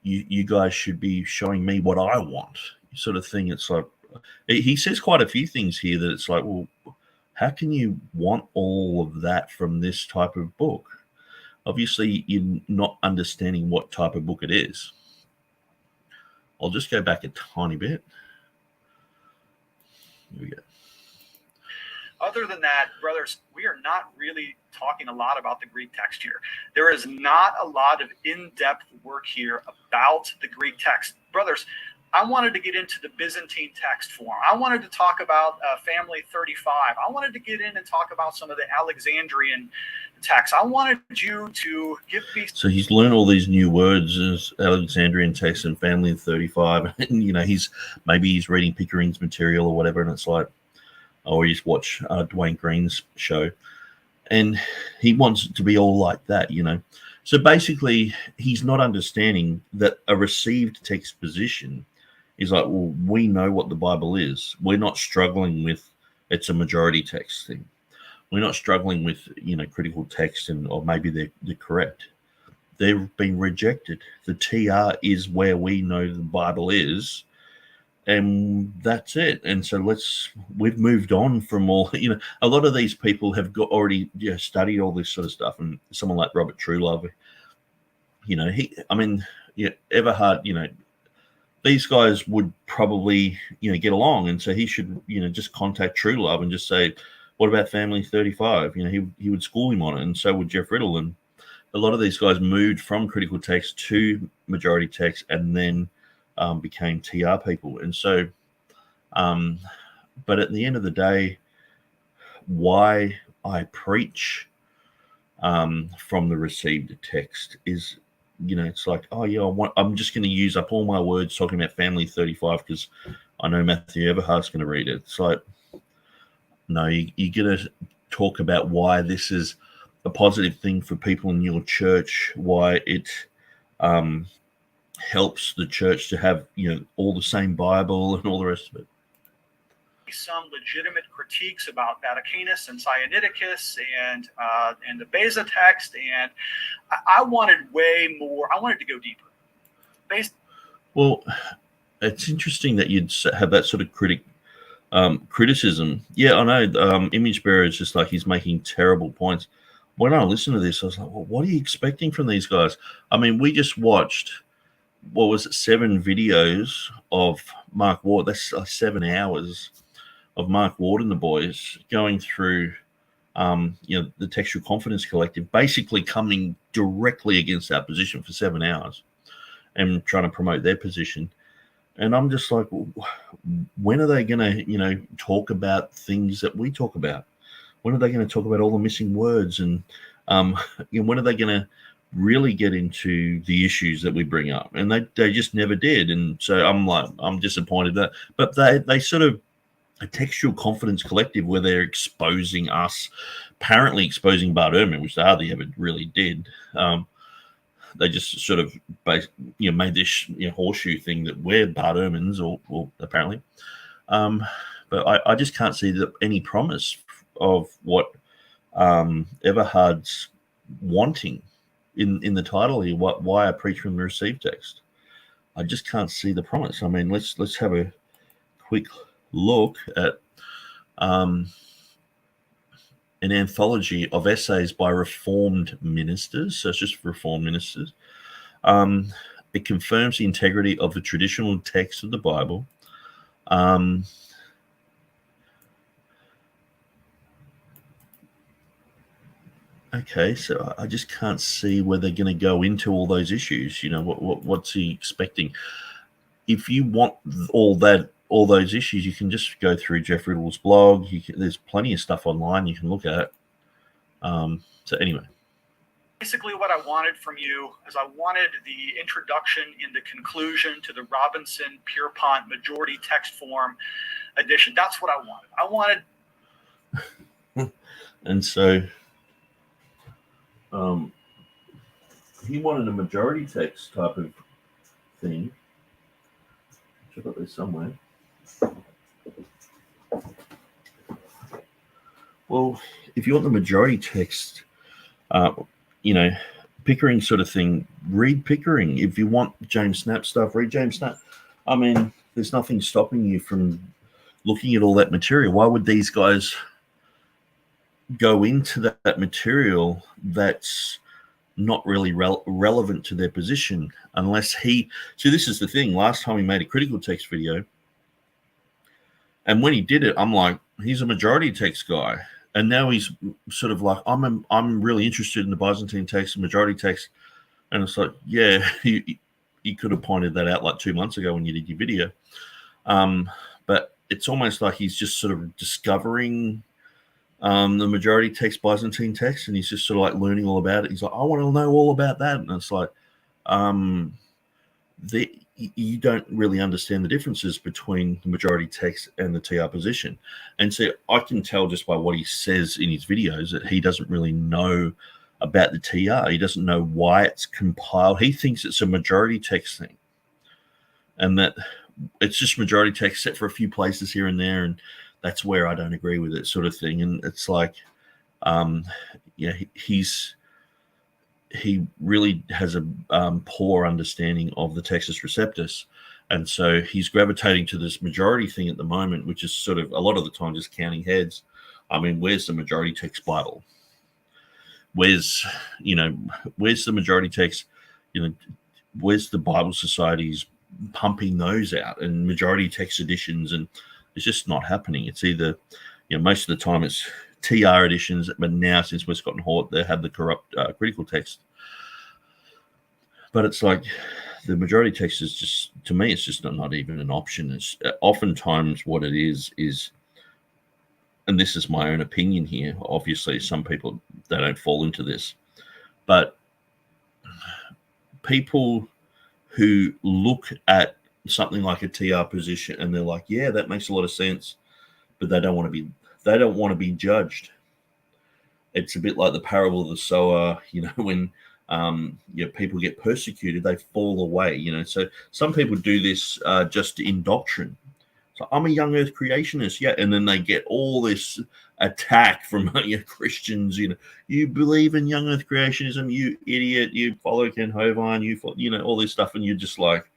You guys should be showing me what I want, sort of thing. It's like, he says quite a few things here that it's like, well, how can you want all of that from this type of book? Obviously, you're not understanding what type of book it is. I'll just go back a tiny bit. Here we go. Other than that, brothers, we are not really talking a lot about the Greek text here. There is not a lot of in-depth work here about the Greek text. Brothers, I wanted to get into the Byzantine text form. I wanted to talk about Family 35. I wanted to get in and talk about some of the Alexandrian text. I wanted you to give me. So he's learned all these new words as Alexandrian text and Family 35. And, he's reading Pickering's material or whatever. And it's like, or you just watch Dwayne Green's show. And he wants it to be all like that, So basically, he's not understanding that a received text position is like, well, we know what the Bible is. We're not struggling with it's a majority text thing. We're not struggling with, critical text or maybe they're correct. they've been rejected. The TR is where we know the Bible is, and that's it. And so we've moved on from all, a lot of these people have already studied all this sort of stuff. And someone like Robert Truelove, Everhard, these guys would probably, get along. And so he should, just contact Truelove and just say, what about Family 35? He would school him on it. And so would Jeff Riddle. And a lot of these guys moved from critical text to majority text and then became TR people. And so, but at the end of the day, why I preach from the received text is, it's like, oh yeah, I'm just going to use up all my words talking about Family 35 because I know Matthew Everhard's going to read it. It's like, no, you're going to talk about why this is a positive thing for people in your church, why it helps the church to have, all the same Bible and all the rest of it. Some legitimate critiques about Vaticanus and Sinaiticus and the Beza text, and I wanted way more. I wanted to go deeper. Well, it's interesting that you'd have that sort of criticism. Yeah, I know. Image Bearer is just like he's making terrible points. When I listened to this, I was like, well, what are you expecting from these guys? I mean, we just watched, 7 videos of Mark Ward. That's 7 hours of Mark Ward and the boys going through, the Textual Confidence Collective, basically coming directly against our position for 7 hours and trying to promote their position. And I'm just like, when are they going to, talk about things that we talk about? When are they going to talk about all the missing words? And when are they going to really get into the issues that we bring up? And they just never did. And so I'm disappointed that. But they sort of, a Textual Confidence Collective where they're exposing us, apparently exposing Bart Ehrman, which they hardly ever really did. They just sort of made this horseshoe thing that we're Bart Ehrmans, or apparently. But I just can't see any promise of what Everhard's wanting in the title here. Why I preach from the received text. I just can't see the promise. I mean, let's have a quick look at an anthology of essays by Reformed ministers. So it's just Reformed ministers. It confirms the integrity of the traditional text of the Bible. Okay, so I just can't see where they're going to go into all those issues. What's he expecting? If you want all those issues, you can just go through Jeff Riddle's blog. There's plenty of stuff online you can look at. So anyway. Basically what I wanted from you is I wanted the introduction and the conclusion to the Robinson Pierpont majority text form edition. That's what I wanted. And so he wanted a majority text type of thing. I've got this somewhere. Well, if you want the majority text, Pickering sort of thing, read Pickering. If you want James Snapp stuff, read James Snapp. I mean, there's nothing stopping you from looking at all that material. Why would these guys go into that material that's not really relevant to their position unless see, this is the thing. Last time he made a critical text video, and when he did it, I'm like, he's a majority text guy. And now he's sort of like, I'm really interested in the Byzantine text and majority text. And it's like, yeah, you could have pointed that out like 2 months ago when you did your video. But it's almost like he's just sort of discovering the majority text, Byzantine text, and he's just sort of like learning all about it. He's like, I want to know all about that. And it's like, you don't really understand the differences between the majority text and the TR position. And so I can tell just by what he says in his videos that he doesn't really know about the TR. He doesn't know why it's compiled. He thinks it's a majority text thing and that it's just majority text set for a few places here and there. And that's where I don't agree with it, sort of thing. And it's like, he's he really has a poor understanding of the Textus Receptus. And so he's gravitating to this majority thing at the moment, which is sort of a lot of the time just counting heads. I mean, where's the majority text Bible? Where's the majority text? Where's the Bible societies pumping those out and majority text editions? And it's just not happening. It's either, most of the time it's TR editions, but now since Westcott and Hort, they have the corrupt critical text. But it's like the majority text is just, to me, it's just not even an option. It's oftentimes what it is, and this is my own opinion here. Obviously, some people, they don't fall into this, but people who look at something like a TR position and they're like, yeah, that makes a lot of sense, but they don't want to be judged. It's a bit like the parable of the sower, when people get persecuted, they fall away, so some people do this just in doctrine. So I'm a young earth creationist, yeah, and then they get all this attack from Christians, you believe in young earth creationism, you idiot, you follow Ken Hovind, all this stuff, and you're just like,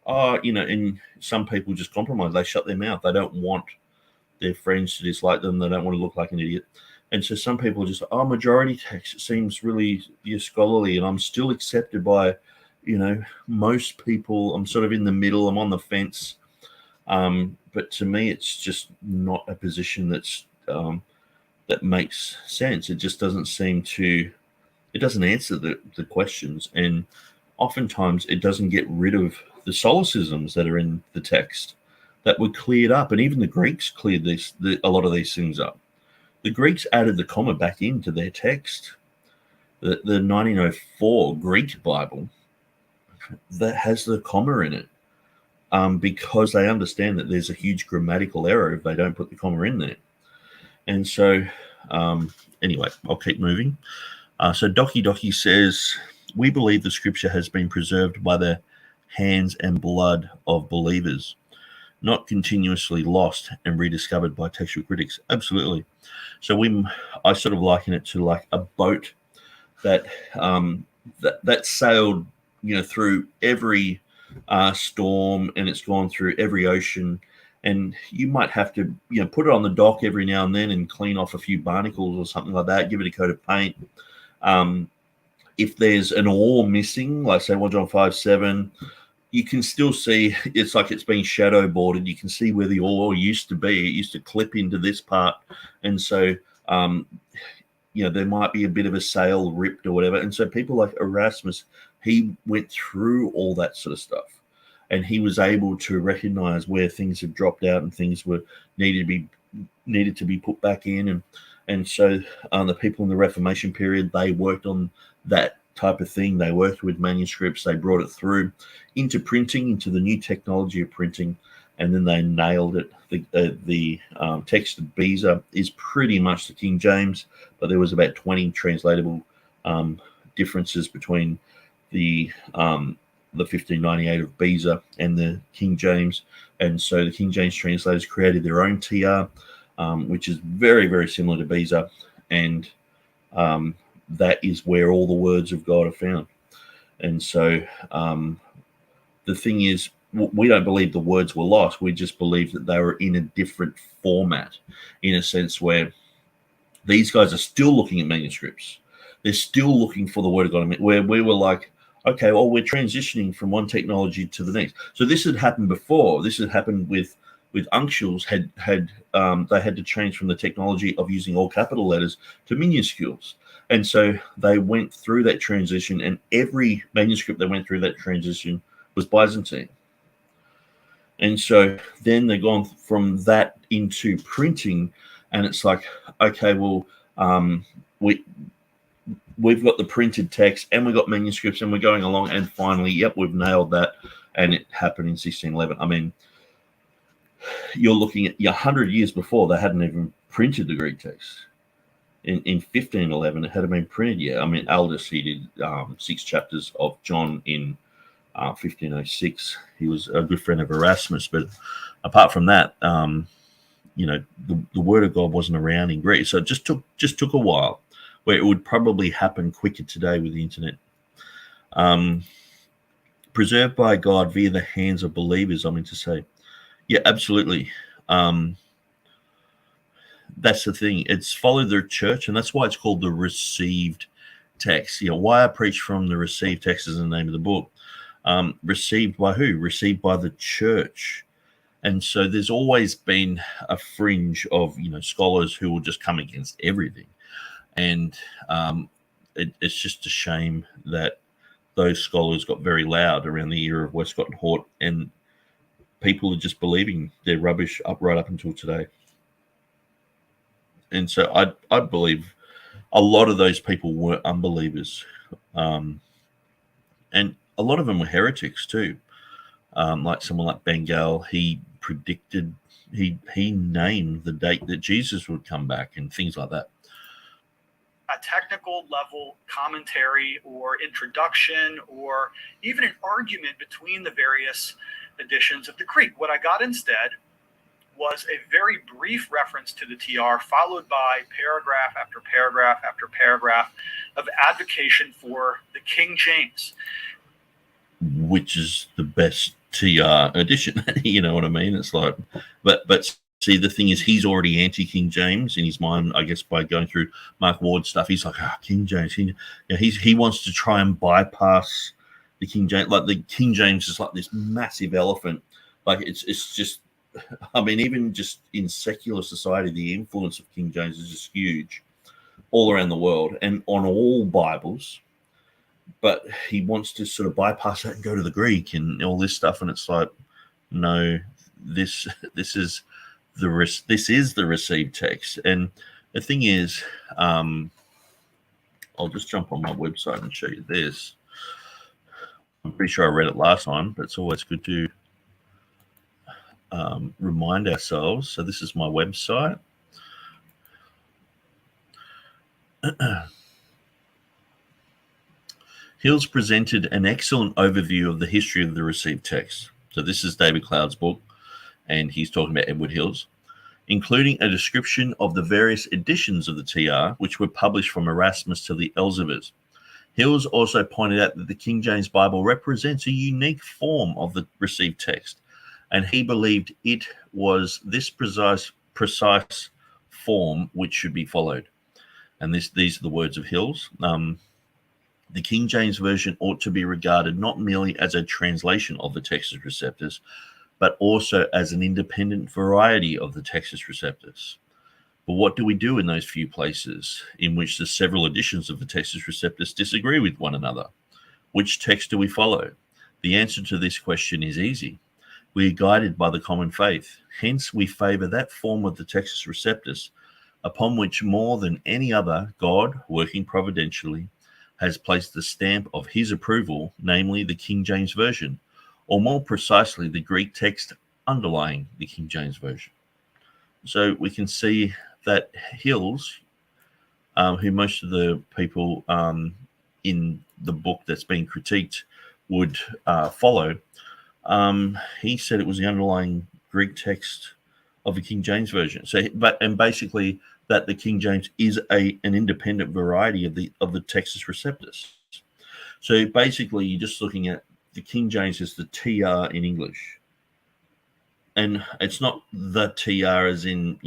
and some people just compromise, they shut their mouth, they don't want their friends to dislike them, they don't want to look like an idiot. And so some people are just, majority text seems really scholarly, and I'm still accepted by, most people. I'm sort of in the middle. I'm on the fence. But to me, it's just not a position that's that makes sense. It just doesn't it doesn't answer the questions. And oftentimes it doesn't get rid of the solecisms that are in the text that were cleared up. And even the Greeks cleared a lot of these things up. The Greeks added the comma back into their text. The 1904 Greek Bible that has the comma in it, because they understand that there's a huge grammatical error if they don't put the comma in there. And so, anyway, I'll keep moving. So Doki says, we believe the scripture has been preserved by the hands and blood of believers, not continuously lost and rediscovered by textual critics. Absolutely. So I sort of liken it to like a boat that sailed, through every storm, and it's gone through every ocean. And you might have to, put it on the dock every now and then and clean off a few barnacles or something like that, give it a coat of paint. If there's an oar missing, like say 1 John 5:7, you can still see it's like it's been shadow boarded. You can see where the oar used to be. It used to clip into this part. And so, there might be a bit of a sail ripped or whatever. And so people like Erasmus, he went through all that sort of stuff. And he was able to recognize where things had dropped out and things needed to be put back in. And so the people in the Reformation period, they worked on that type of thing. They worked with manuscripts. They brought it through into printing, into the new technology of printing, and then they nailed it. The text of Beza is pretty much the King James, but there was about 20 translatable differences between the 1598 of Beza and the King James. And so the King James translators created their own TR, which is very, very similar to Beza. And that is where all the words of God are found. And so the thing is, we don't believe the words were lost. We just believe that they were in a different format, in a sense where these guys are still looking at manuscripts. They're still looking for the word of God. Where we were like, okay, well, we're transitioning from one technology to the next. So this had happened before. This had happened with unctuals. They had to change from the technology of using all capital letters to minuscules. And so they went through that transition, and every manuscript that went through that transition was Byzantine. And so then they've gone from that into printing, and it's like, okay, well, we've got the printed text and we've got manuscripts and we're going along, and finally, yep, we've nailed that. And it happened in 1611. I mean, you're looking at 100 years before, they hadn't even printed the Greek text. In 1511, it hadn't been printed yet. I mean, Aldous, he did 6 chapters of John in 1506. He was a good friend of Erasmus, but apart from that, the word of God wasn't around in Greece. So it just took a while, where it would probably happen quicker today with the internet. Preserved by God via the hands of believers, I mean to say. Yeah, absolutely. That's the thing. It's followed the church, and that's why it's called the received text. Why I preach from the received text is the name of the book. Received by who? Received by the church. And so there's always been a fringe of, scholars who will just come against everything. And it's just a shame that those scholars got very loud around the era of Westcott and Hort, and people are just believing their rubbish right up until today. And so I believe a lot of those people were unbelievers. And a lot of them were heretics too. Like someone like Bengal, he predicted, he named the date that Jesus would come back and things like that. A technical level commentary or introduction or even an argument between the various editions of the Greek. What I got instead was a very brief reference to the TR, followed by paragraph after paragraph after paragraph of advocation for the King James, which is the best TR edition. You know what I mean? It's like, but see, the thing is, he's already anti-King James in his mind, I guess, by going through Mark Ward stuff. He's like, King James. He wants to try and bypass the King James. Like the King James is like this massive elephant. Like it's just, I mean, even just in secular society, the influence of King James is just huge all around the world and on all Bibles. But he wants to sort of bypass that and go to the Greek and all this stuff. And it's like, no, this is the received text. And the thing is, I'll just jump on my website and show you this. I'm pretty sure I read it last time, but it's always good to remind ourselves. So this is my website. Hills presented an excellent overview of the history of the received text. So this is David Cloud's book, and he's talking about Edward Hills, including a description of the various editions of the TR, which were published from Erasmus to the Elzevirs. Hills also pointed out that the King James Bible represents a unique form of the received text, and he believed it was this precise form which should be followed. And these are the words of Hills. The King James Version ought to be regarded not merely as a translation of the Textus Receptus, but also as an independent variety of the Textus Receptus. But what do we do in those few places in which the several editions of the Textus Receptus disagree with one another? Which text do we follow? The answer to this question is easy. We are guided by the common faith. Hence, we favor that form of the Textus Receptus upon which more than any other God, working providentially, has placed the stamp of his approval, namely the King James Version, or more precisely, the Greek text underlying the King James Version. So we can see that Hills, who most of the people in the book that's being critiqued would follow, he said it was the underlying Greek text of the King James Version. So, and basically that the King James is an independent variety of the Textus Receptus. So basically, you're just looking at the King James as the TR in English, and it's not the TR as in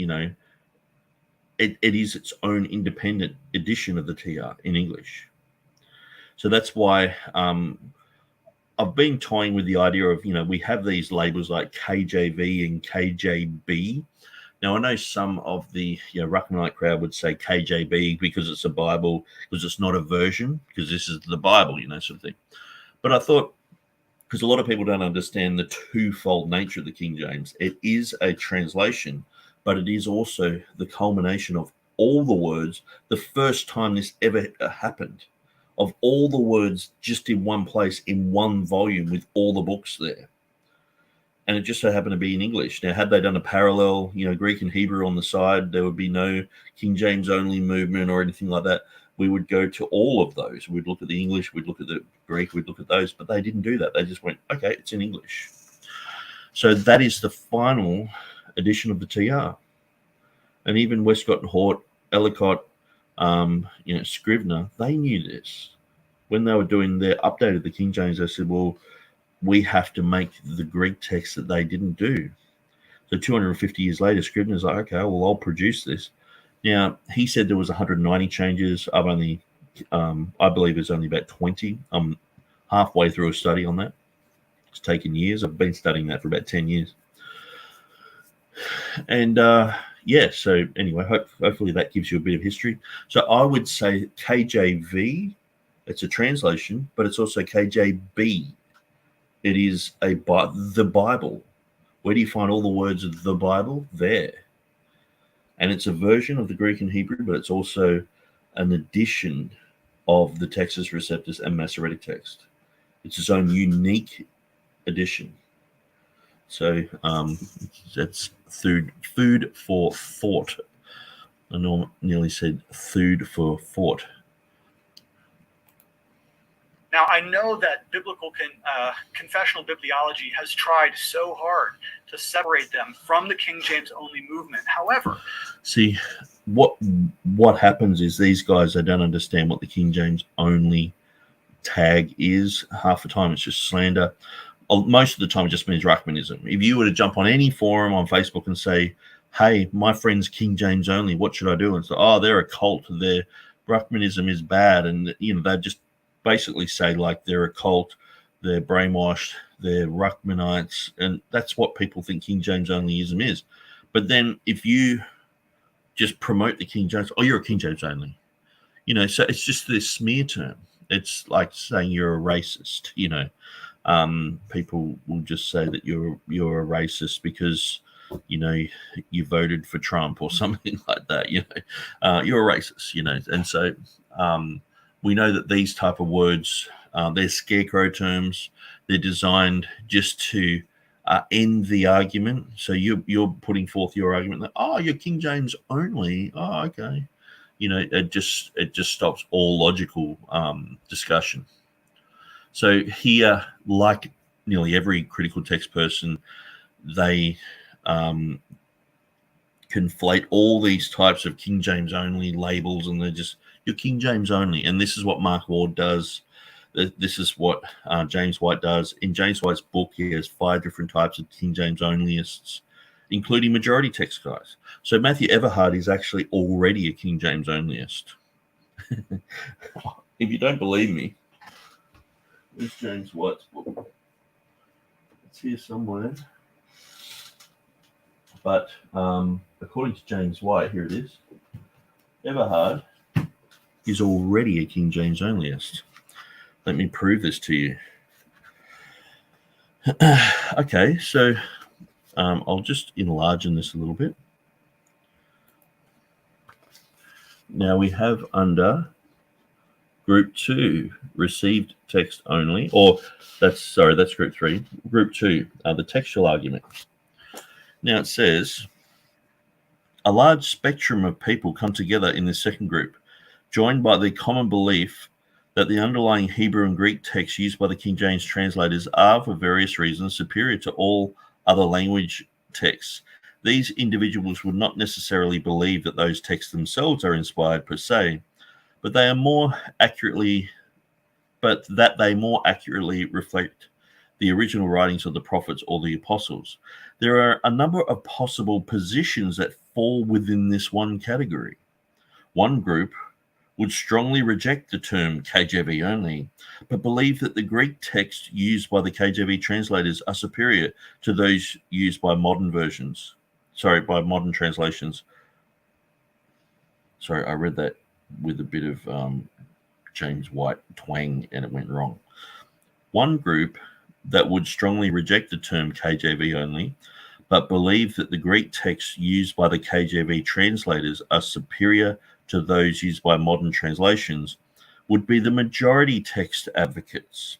it is its own independent edition of the TR in English. So that's why I've been toying with the idea of we have these labels like KJV and KJB. Now, I know some of the Ruckmanite crowd would say KJB because it's a Bible, because it's not a version, because this is the Bible, sort of thing. But I thought, because a lot of people don't understand the twofold nature of the King James, it is a translation, but it is also the culmination of all the words, the first time this ever happened, of all the words just in one place, in one volume with all the books there. And it just so happened to be in English. Now, had they done a parallel, Greek and Hebrew on the side, there would be no King James only movement or anything like that. We would go to all of those. We'd look at the English, we'd look at the Greek, we'd look at those, but they didn't do that. They just went, okay, it's in English. So that is the final edition of the TR. And even Westcott and Hort, Ellicott, Scrivener, they knew this. when they were doing their update of the King James, they said, well, we have to make the Greek text that they didn't do. So 250 years later, Scrivener's like, okay, well, I'll produce this. Now, he said there was 190 changes. I've only, I believe it's only about 20. I'm halfway through a study on that. It's taken years. I've been studying that for about 10 years. And yeah, so anyway, hopefully that gives you a bit of history. So I would say KJV, it's a translation, but it's also KJB. It is the Bible. Where do you find all the words of the Bible? There. And it's a version of the Greek and Hebrew, but it's also an edition of the Textus Receptus and Masoretic text. It's its own unique edition. So that's food for thought. I nearly said food for thought. Now, I know that biblical confessional bibliology has tried so hard to separate them from the King James only movement. However, see, what happens is these guys, they don't understand what the King James only tag is. Half the time it's just slander. Most of the time it just means Ruckmanism. If you were to jump on any forum on Facebook and say, hey, my friend's King James only, what should I do? And say, oh, they're a cult. Their Ruckmanism is bad. And, they just basically say like they're a cult, they're brainwashed, they're Ruckmanites, and that's what people think King James onlyism is. But then if you just promote the King James, oh, you're a King James only, so it's just this smear term. It's like saying you're a racist. People will just say that you're a racist because you voted for Trump or something like that. You're a racist. And so we know that these type of words, they're scarecrow terms. They're designed just to end the argument. So you're putting forth your argument that, oh, you're King James only. Oh, okay. It just stops all logical discussion. So here, like nearly every critical text person, they conflate all these types of King James only labels, and they're just, you're King James only. And this is what Mark Ward does. This is what James White does. In James White's book, he has 5 different types of King James onlyists, including majority text guys. So Matthew Everhard is actually already a King James onlyist. If you don't believe me, there's James White's book. It's here somewhere. But according to James White, here it is. Everhard is already a King James onlyist. Let me prove this to you. Okay, so I'll just enlarge in this a little bit. Now we have under Group 2, received text only, or that's Group 3. Group 2, the textual argument. Now it says, a large spectrum of people come together in this second group, joined by the common belief that the underlying Hebrew and Greek texts used by the King James translators are, for various reasons, superior to all other language texts. These individuals would not necessarily believe that those texts themselves are inspired per se, but they more accurately reflect the original writings of the prophets or the apostles. There are a number of possible positions that fall within this one category. One group would strongly reject the term KJV only, but believe that the Greek texts used by the KJV translators are superior to those used by modern translations. Sorry, I read that with a bit of James White twang and it went wrong. One group that would strongly reject the term KJV only, but believe that the Greek texts used by the KJV translators are superior to those used by modern translations, would be the majority text advocates.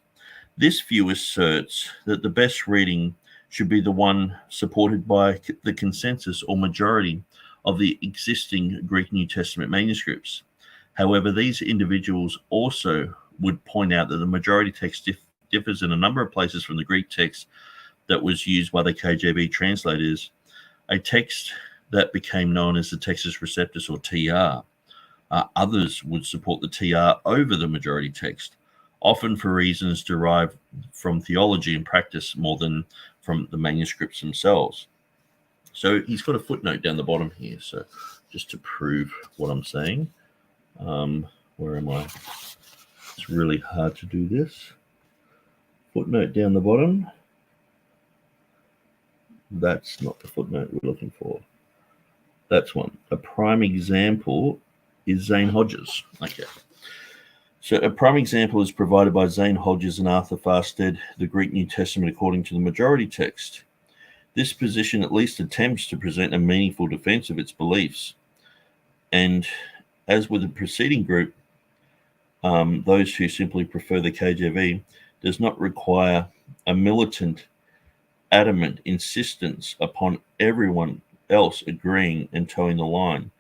This view asserts that the best reading should be the one supported by the consensus or majority of the existing Greek New Testament manuscripts. However, these individuals also would point out that the majority text differs in a number of places from the Greek text that was used by the KJV translators, a text that became known as the Textus Receptus or TR. Others would support the TR over the majority text. often for reasons derived from theology and practice more than from the manuscripts themselves. So he's got a footnote down the bottom here. So just to prove what I'm saying, where am I? It's really hard to do this. Footnote down the bottom. That's not the footnote we're looking for. That's one. A prime example is Zane Hodges. Okay. So a prime example is provided by Zane Hodges and Arthur Farstead, the Greek New Testament according to the majority text. This position at least attempts to present a meaningful defense of its beliefs. And as with the preceding group, those who simply prefer the KJV does not require a militant, adamant insistence upon everyone else agreeing and towing the line.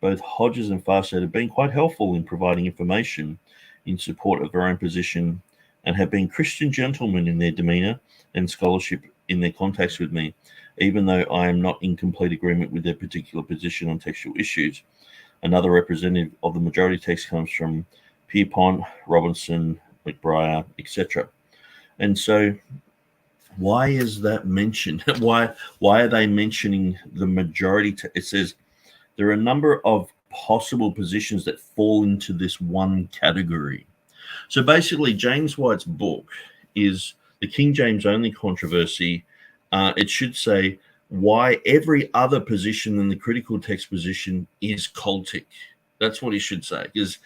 Both Hodges and Farstead have been quite helpful in providing information in support of their own position and have been Christian gentlemen in their demeanor and scholarship in their contacts with me, even though I am not in complete agreement with their particular position on textual issues. Another representative of the majority text comes from Pierpont, Robinson, McBriar, etc. And so why is that mentioned? Why are they mentioning the majority? It says there are a number of possible positions that fall into this one category. So basically, James White's book is the King James only controversy. It should say why every other position than the critical text position is cultic. That's what he should say. Because,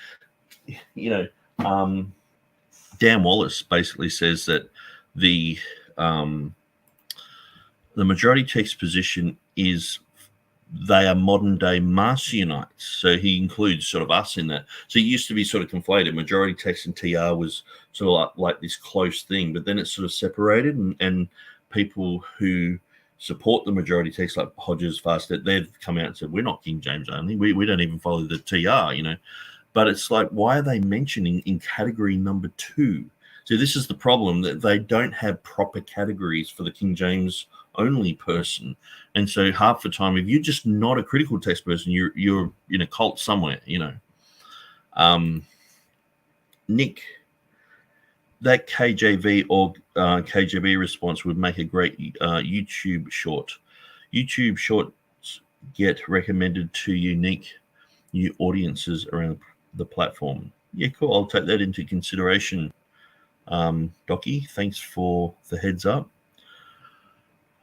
Dan Wallace basically says that the majority text position is they are modern day Marcionites. So he includes sort of us in that. So it used to be sort of conflated. Majority text and TR was sort of like this close thing, but then it's sort of separated, and people who support the majority text, like Hodges, Farstead, they've come out and said, we're not King James only. We don't even follow the TR, But it's like, why are they mentioning in category number 2? So this is the problem, that they don't have proper categories for the King James only person. And so half the time, if you're just not a critical text person, you're in a cult somewhere, Nick, that KJV or KJV response would make a great YouTube short. YouTube shorts get recommended to unique new audiences around the platform. Yeah, cool. I'll take that into consideration. Docky, thanks for the heads up.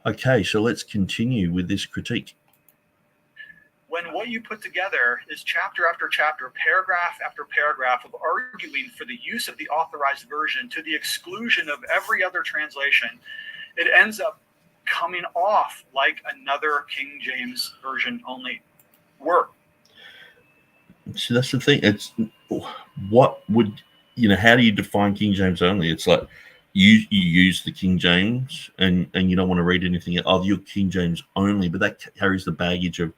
Okay, so let's continue with this critique. When what you put together is chapter after chapter, paragraph after paragraph of arguing for the use of the authorized version to the exclusion of every other translation, it ends up coming off like another King James version only work. So that's the thing. It's what would, how do you define King James only? It's like you use the King James and you don't want to read anything else. Oh, you're King James only, but that carries the baggage of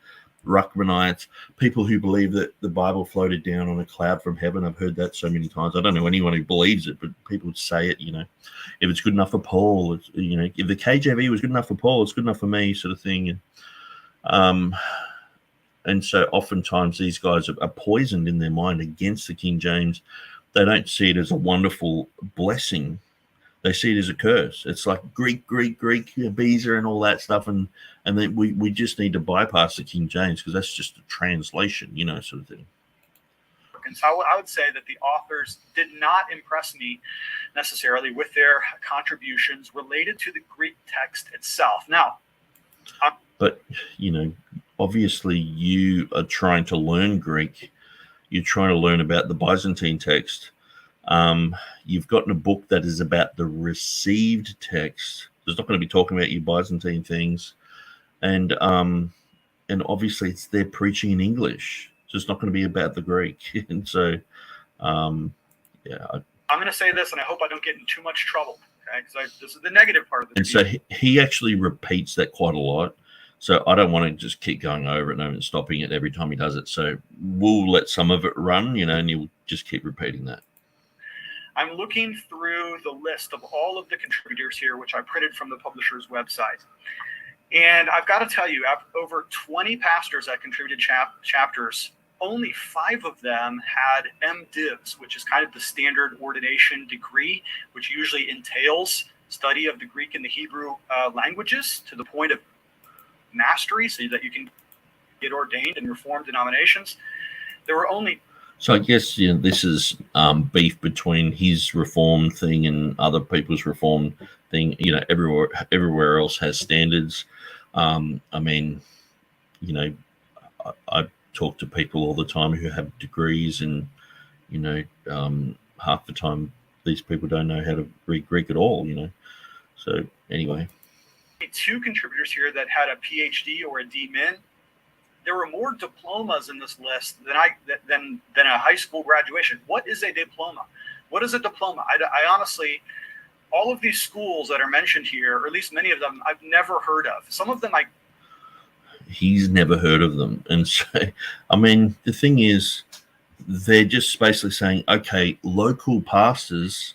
Ruckmanites, people who believe that the Bible floated down on a cloud from heaven. I've heard that so many times. I don't know anyone who believes it, but people say it, if it's good enough for Paul, it's, if the KJV was good enough for Paul, it's good enough for me, sort of thing. And so oftentimes these guys are poisoned in their mind against the King James. They don't see it as a wonderful blessing. They see it as a curse. It's like Greek, Beezer and all that stuff. And then we just need to bypass the King James because that's just a translation, sort of thing. And so I would say that the authors did not impress me necessarily with their contributions related to the Greek text itself. Now, but, obviously you are trying to learn Greek. You're trying to learn about the Byzantine text. You've gotten a book that is about the received text. It's not going to be talking about your Byzantine things. And obviously they're preaching in English. So it's not going to be about the Greek. And so, I'm going to say this, and I hope I don't get in too much trouble. Okay, because this is the negative part of the video. So he actually repeats that quite a lot. So I don't want to just keep going over it and stopping it every time he does it. So we'll let some of it run, and you'll just keep repeating that. I'm looking through the list of all of the contributors here, which I printed from the publisher's website. And I've got to tell you, over 20 pastors that contributed chapters only 5 of them had MDivs, which is kind of the standard ordination degree, which usually entails study of the Greek and the Hebrew languages to the point of mastery so that you can get ordained in Reformed denominations. There were only... So I guess this is beef between his Reformed thing and other people's Reformed thing. Everywhere else has standards. I mean, I talk to people all the time who have degrees, and half the time these people don't know how to read Greek at all. So anyway, 2 contributors here that had a PhD or a D-Min. There were more diplomas in this list than a high school graduation. What is a diploma? What is a diploma? I honestly, all of these schools that are mentioned here, or at least many of them, I've never heard of. Some of them he's never heard of them. And so, I mean, the thing is, they're just basically saying, okay, local pastors,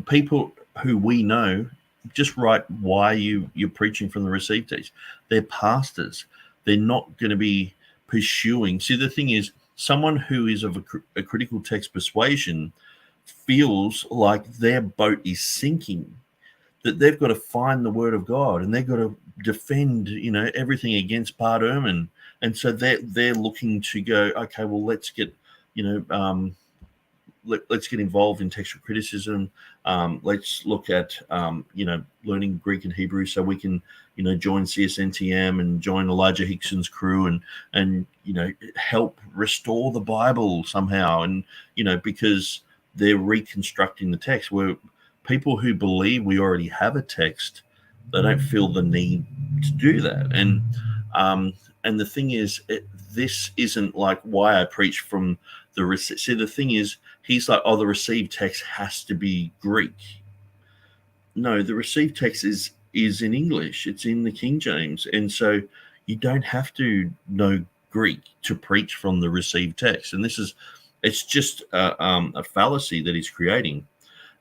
people who we know, just write why you're preaching from the received text. They're pastors. They're not going to be pursuing. See, the thing is, someone who is of a critical text persuasion feels like their boat is sinking, that they've got to find the word of God, and they've got to defend, everything against Bart Ehrman. And so they're looking to go, okay, well, let's get, let's get involved in textual criticism. Let's look at, learning Greek and Hebrew so we can, join CSNTM and join Elijah Hixson's crew and help restore the Bible somehow. And, because they're reconstructing the text, where people who believe we already have a text, they don't feel the need to do that. And the thing is, this isn't like why I preach from the... See, the thing is, he's like, the received text has to be Greek. No, the received text is in English. It's in the King James. And so you don't have to know Greek to preach from the received text. And it's just a fallacy that he's creating.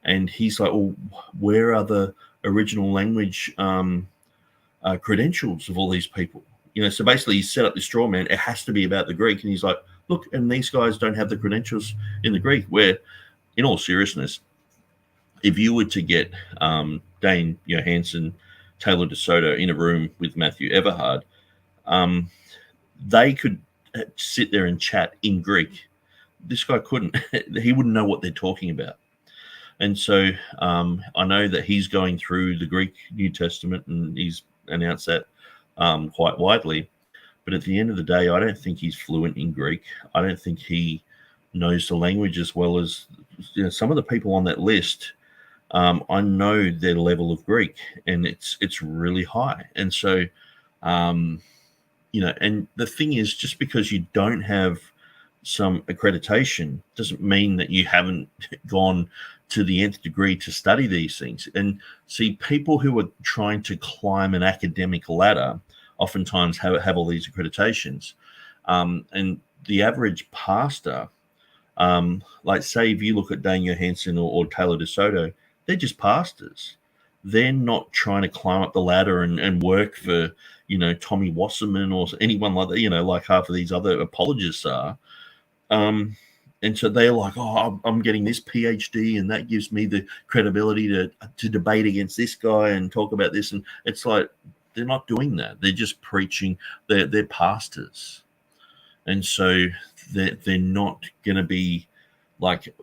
And he's like, well, where are the original language credentials of all these people? So basically he set up this straw man. It has to be about the Greek. And he's like, look, and these guys don't have the credentials in the Greek, where, in all seriousness, if you were to get Dane Johansen, Taylor DeSoto in a room with Matthew Everhard, they could sit there and chat in Greek. This guy couldn't. He wouldn't know what they're talking about. And so I know that he's going through the Greek New Testament, and he's announced that quite widely. But at the end of the day, I don't think he's fluent in Greek. I don't think he knows the language as well as some of the people on that list. I know their level of Greek, and it's really high. And so, and the thing is, just because you don't have some accreditation doesn't mean that you haven't gone to the nth degree to study these things. And see, people who are trying to climb an academic ladder oftentimes have all these accreditations. And the average pastor, like say if you look at Dane Johansen or Taylor DeSoto, they're just pastors. They're not trying to climb up the ladder and work for, Tommy Wasserman or anyone like that, like half of these other apologists are. And so they're like, I'm getting this PhD, and that gives me the credibility to debate against this guy and talk about this. And it's like, they're not doing that. They're just preaching. They're pastors. And so they're not going to be like,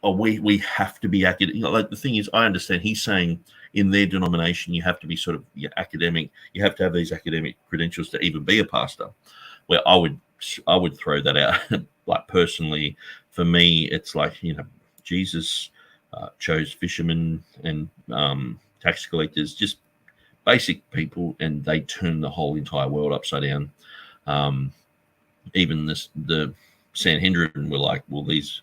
we have to be academic. Like the thing is, I understand he's saying in their denomination, you have to be sort of academic. You have to have these academic credentials to even be a pastor. Where I would throw that out. Like personally, for me, it's like, Jesus chose fishermen and tax collectors, just basic people, and they turned the whole entire world upside down. Even the Sanhedrin were like, well, these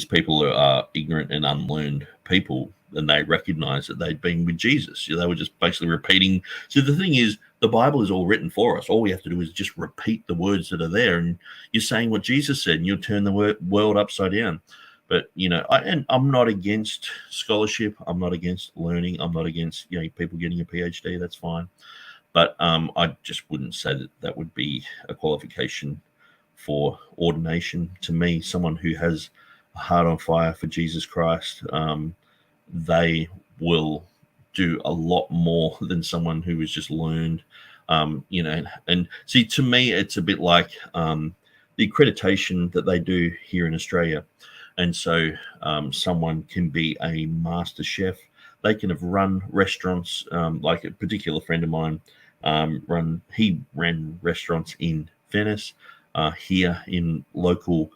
people are ignorant and unlearned people, and they recognized that they'd been with Jesus. They were just basically repeating. So the thing is, the Bible is all written for us. All we have to do is just repeat the words that are there, and you're saying what Jesus said, and you'll turn the world upside down. But, I'm not against scholarship. I'm not against learning. I'm not against, people getting a PhD. That's fine. But I just wouldn't say that would be a qualification for ordination. To me, someone who has a heart on fire for Jesus Christ, they will do a lot more than someone who is just learned. And see, to me, it's a bit like the accreditation that they do here in Australia. And so someone can be a master chef. They can have run restaurants, like a particular friend of mine ran restaurants in Venice, here in local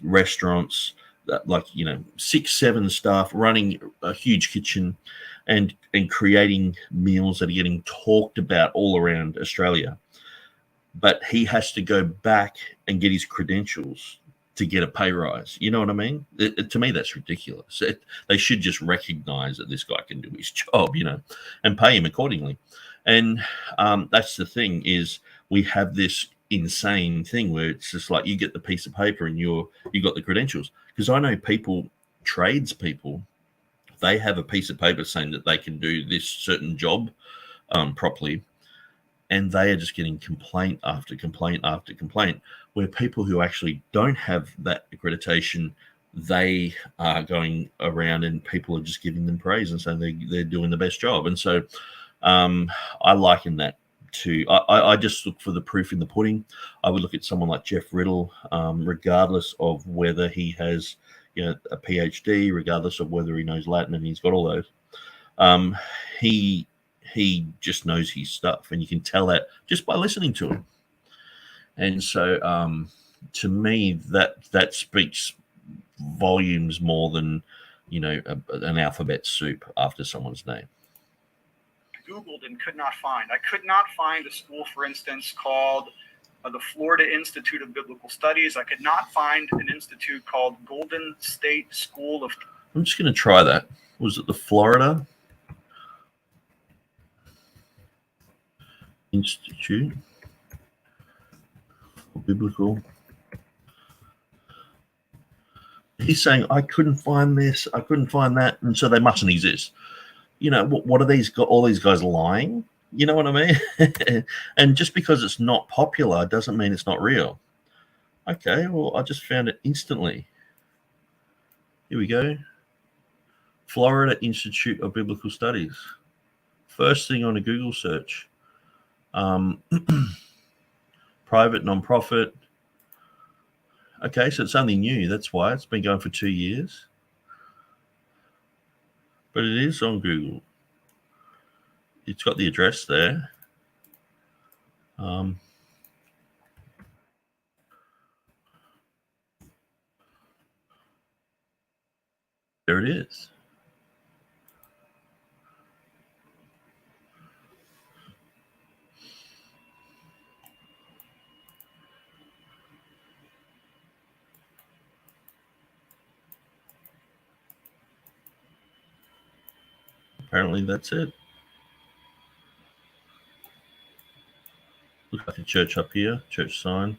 restaurants, like 6-7 staff running a huge kitchen and creating meals that are getting talked about all around Australia. But he has to go back and get his credentials to get a pay rise. You know what I mean? To me, that's ridiculous. They should just recognize that this guy can do his job, and pay him accordingly. And that's the thing, is we have this insane thing where it's just like you get the piece of paper and you got the credentials. Because I know tradespeople, they have a piece of paper saying that they can do this certain job properly, and they are just getting complaint after complaint after complaint, where people who actually don't have that accreditation, they are going around and people are just giving them praise and saying they're doing the best job. And so I liken that to, I just look for the proof in the pudding. I would look at someone like Jeff Riddle, regardless of whether he has a PhD, regardless of whether he knows Latin, and he's got all those. He just knows his stuff, and you can tell that just by listening to him. And so to me, that speaks volumes more than an alphabet soup after someone's name. Googled and could not find. I could not find a school, for instance, called the Florida Institute of Biblical Studies. I could not find an institute called Golden State School of... I'm just going to try that. Was it the Florida Institute for Biblical? He's saying, I couldn't find this, I couldn't find that, and so they mustn't exist. What are all these guys lying? You know what I mean? And just because it's not popular doesn't mean it's not real. Okay, well, I just found it instantly. Here we go. Florida Institute of Biblical Studies. First thing on a Google search. Private, non-profit. Okay, so it's only new. That's why it's been going for 2 years. But it is on Google. It's got the address there. There it is. Apparently that's it. Looks like a church up here, church sign.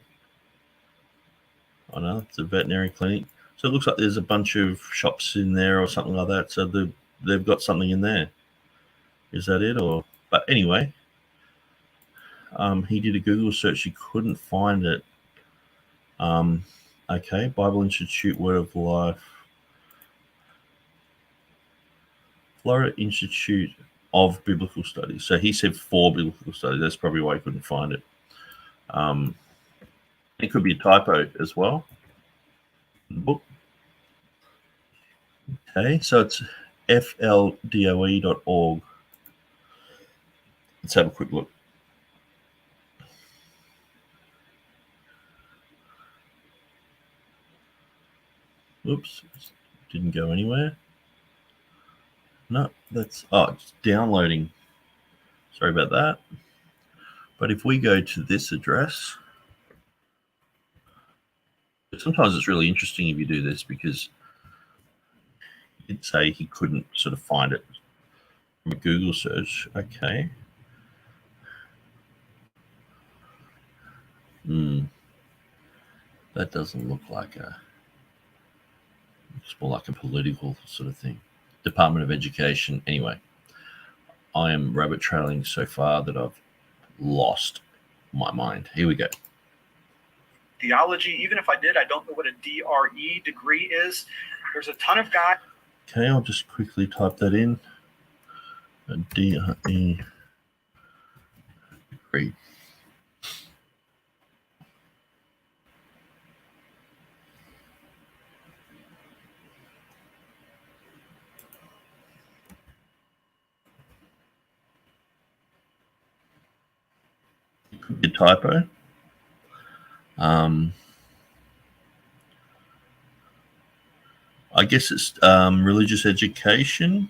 Oh no, it's a veterinary clinic. So it looks like there's a bunch of shops in there or something like that. So they've got something in there. Is that it? But anyway, he did a Google search. He couldn't find it. Okay, Bible Institute, Word of Life. Florida Institute of Biblical Studies. So he said for biblical studies. That's probably why he couldn't find it. It could be a typo as well. Book. Okay, so it's fldoe.org. Let's have a quick look. Oops, didn't go anywhere. No, it's downloading. Sorry about that. But if we go to this address, sometimes it's really interesting if you do this, because it'd say he couldn't sort of find it from a Google search. Okay. That doesn't look like it's more like a political sort of thing. Department of Education. Anyway, I am rabbit trailing so far that I've lost my mind. Here we go. theology. Even if I did, I don't know what a DRE degree is. There's a ton of guys. Okay, I'll just quickly type that in. A DRE degree. Could be a typo. I guess it's religious education,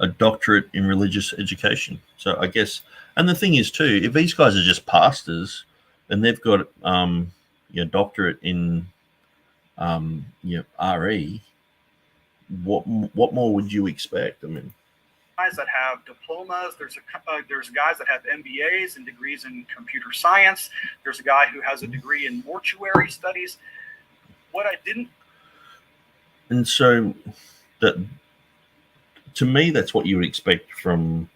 a doctorate in religious education. So I guess, and the thing is too, if these guys are just pastors and they've got doctorate in RE, what more would you expect? I mean, guys that have diplomas. There's guys that have MBAs and degrees in computer science. There's a guy who has a degree in mortuary studies. What I didn't. And so that, to me, that's what you would expect from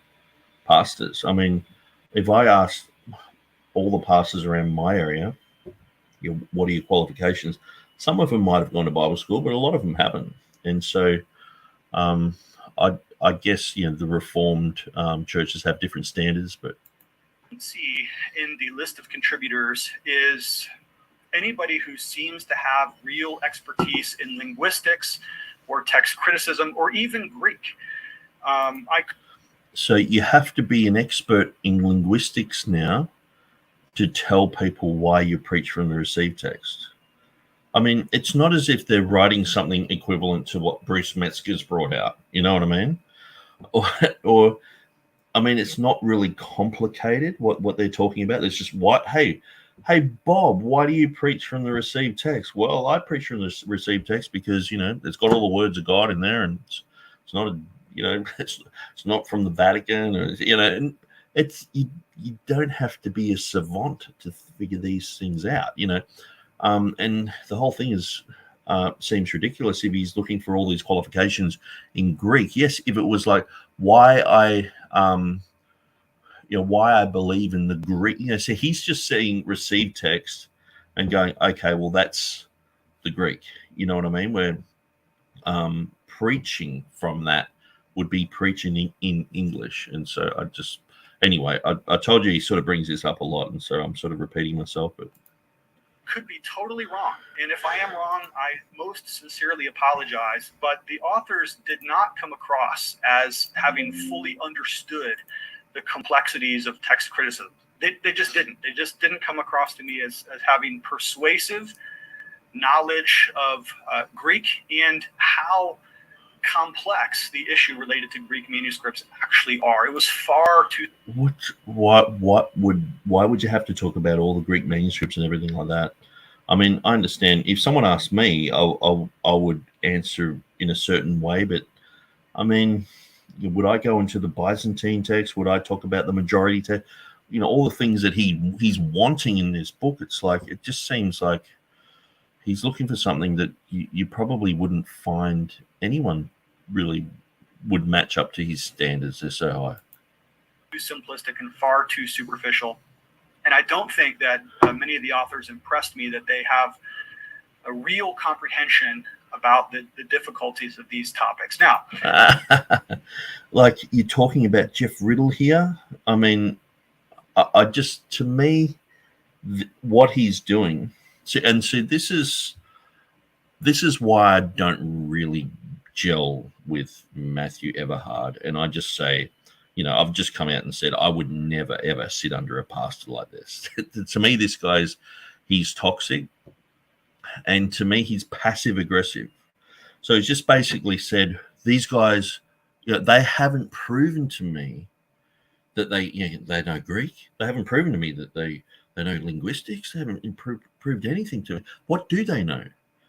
pastors. I mean, if I asked all the pastors around my area, what are your qualifications? Some of them might have gone to Bible school, but a lot of them haven't. And so I guess, the Reformed churches have different standards, but see in the list of contributors is anybody who seems to have real expertise in linguistics or text criticism or even Greek. So you have to be an expert in linguistics now to tell people why you preach from the received text. I mean, it's not as if they're writing something equivalent to what Bruce Metzger's brought out. You know what I mean? Or I mean, it's not really complicated what they're talking about. It's just hey, Bob, why do you preach from the received text? Well, I preach from the received text because, it's got all the words of God in there, and it's not it's not from the Vatican, or, and it's you don't have to be a savant to figure these things out, and the whole thing seems ridiculous if he's looking for all these qualifications in Greek. Yes, if it was like why I believe in the Greek, so he's just saying received text and going, okay, well, that's the Greek. You know what I mean? Where preaching from that would be preaching in English. And so I told you he sort of brings this up a lot, and so I'm sort of repeating myself, but could be totally wrong. And if I am wrong, I most sincerely apologize. But the authors did not come across as having fully understood the complexities of text criticism. They just didn't. They just didn't come across to me as having persuasive knowledge of Greek and how complex the issue related to Greek manuscripts actually are. It was far too. Why would you have to talk about all the Greek manuscripts and everything like that? I mean, I understand if someone asked me, I would answer in a certain way, but I mean, would I go into the Byzantine text? Would I talk about the majority text? All the things that he's wanting in this book. It's like, it just seems like he's looking for something that you probably wouldn't find anyone really would match up to his standards. They're so high. Too simplistic and far too superficial. And I don't think that many of the authors impressed me that they have a real comprehension about the difficulties of these topics. Now, like you're talking about Jeff Riddle here. I mean, I just, to me, what he's doing. So this is why I don't really gel with Matthew Everhard, and I just say, I've just come out and said I would never ever sit under a pastor like this. To me, this guy's he's toxic, and to me, he's passive aggressive. So he's just basically said these guys, they haven't proven to me that they know Greek. They haven't proven to me that they know linguistics. They haven't proved anything to me. What do they know?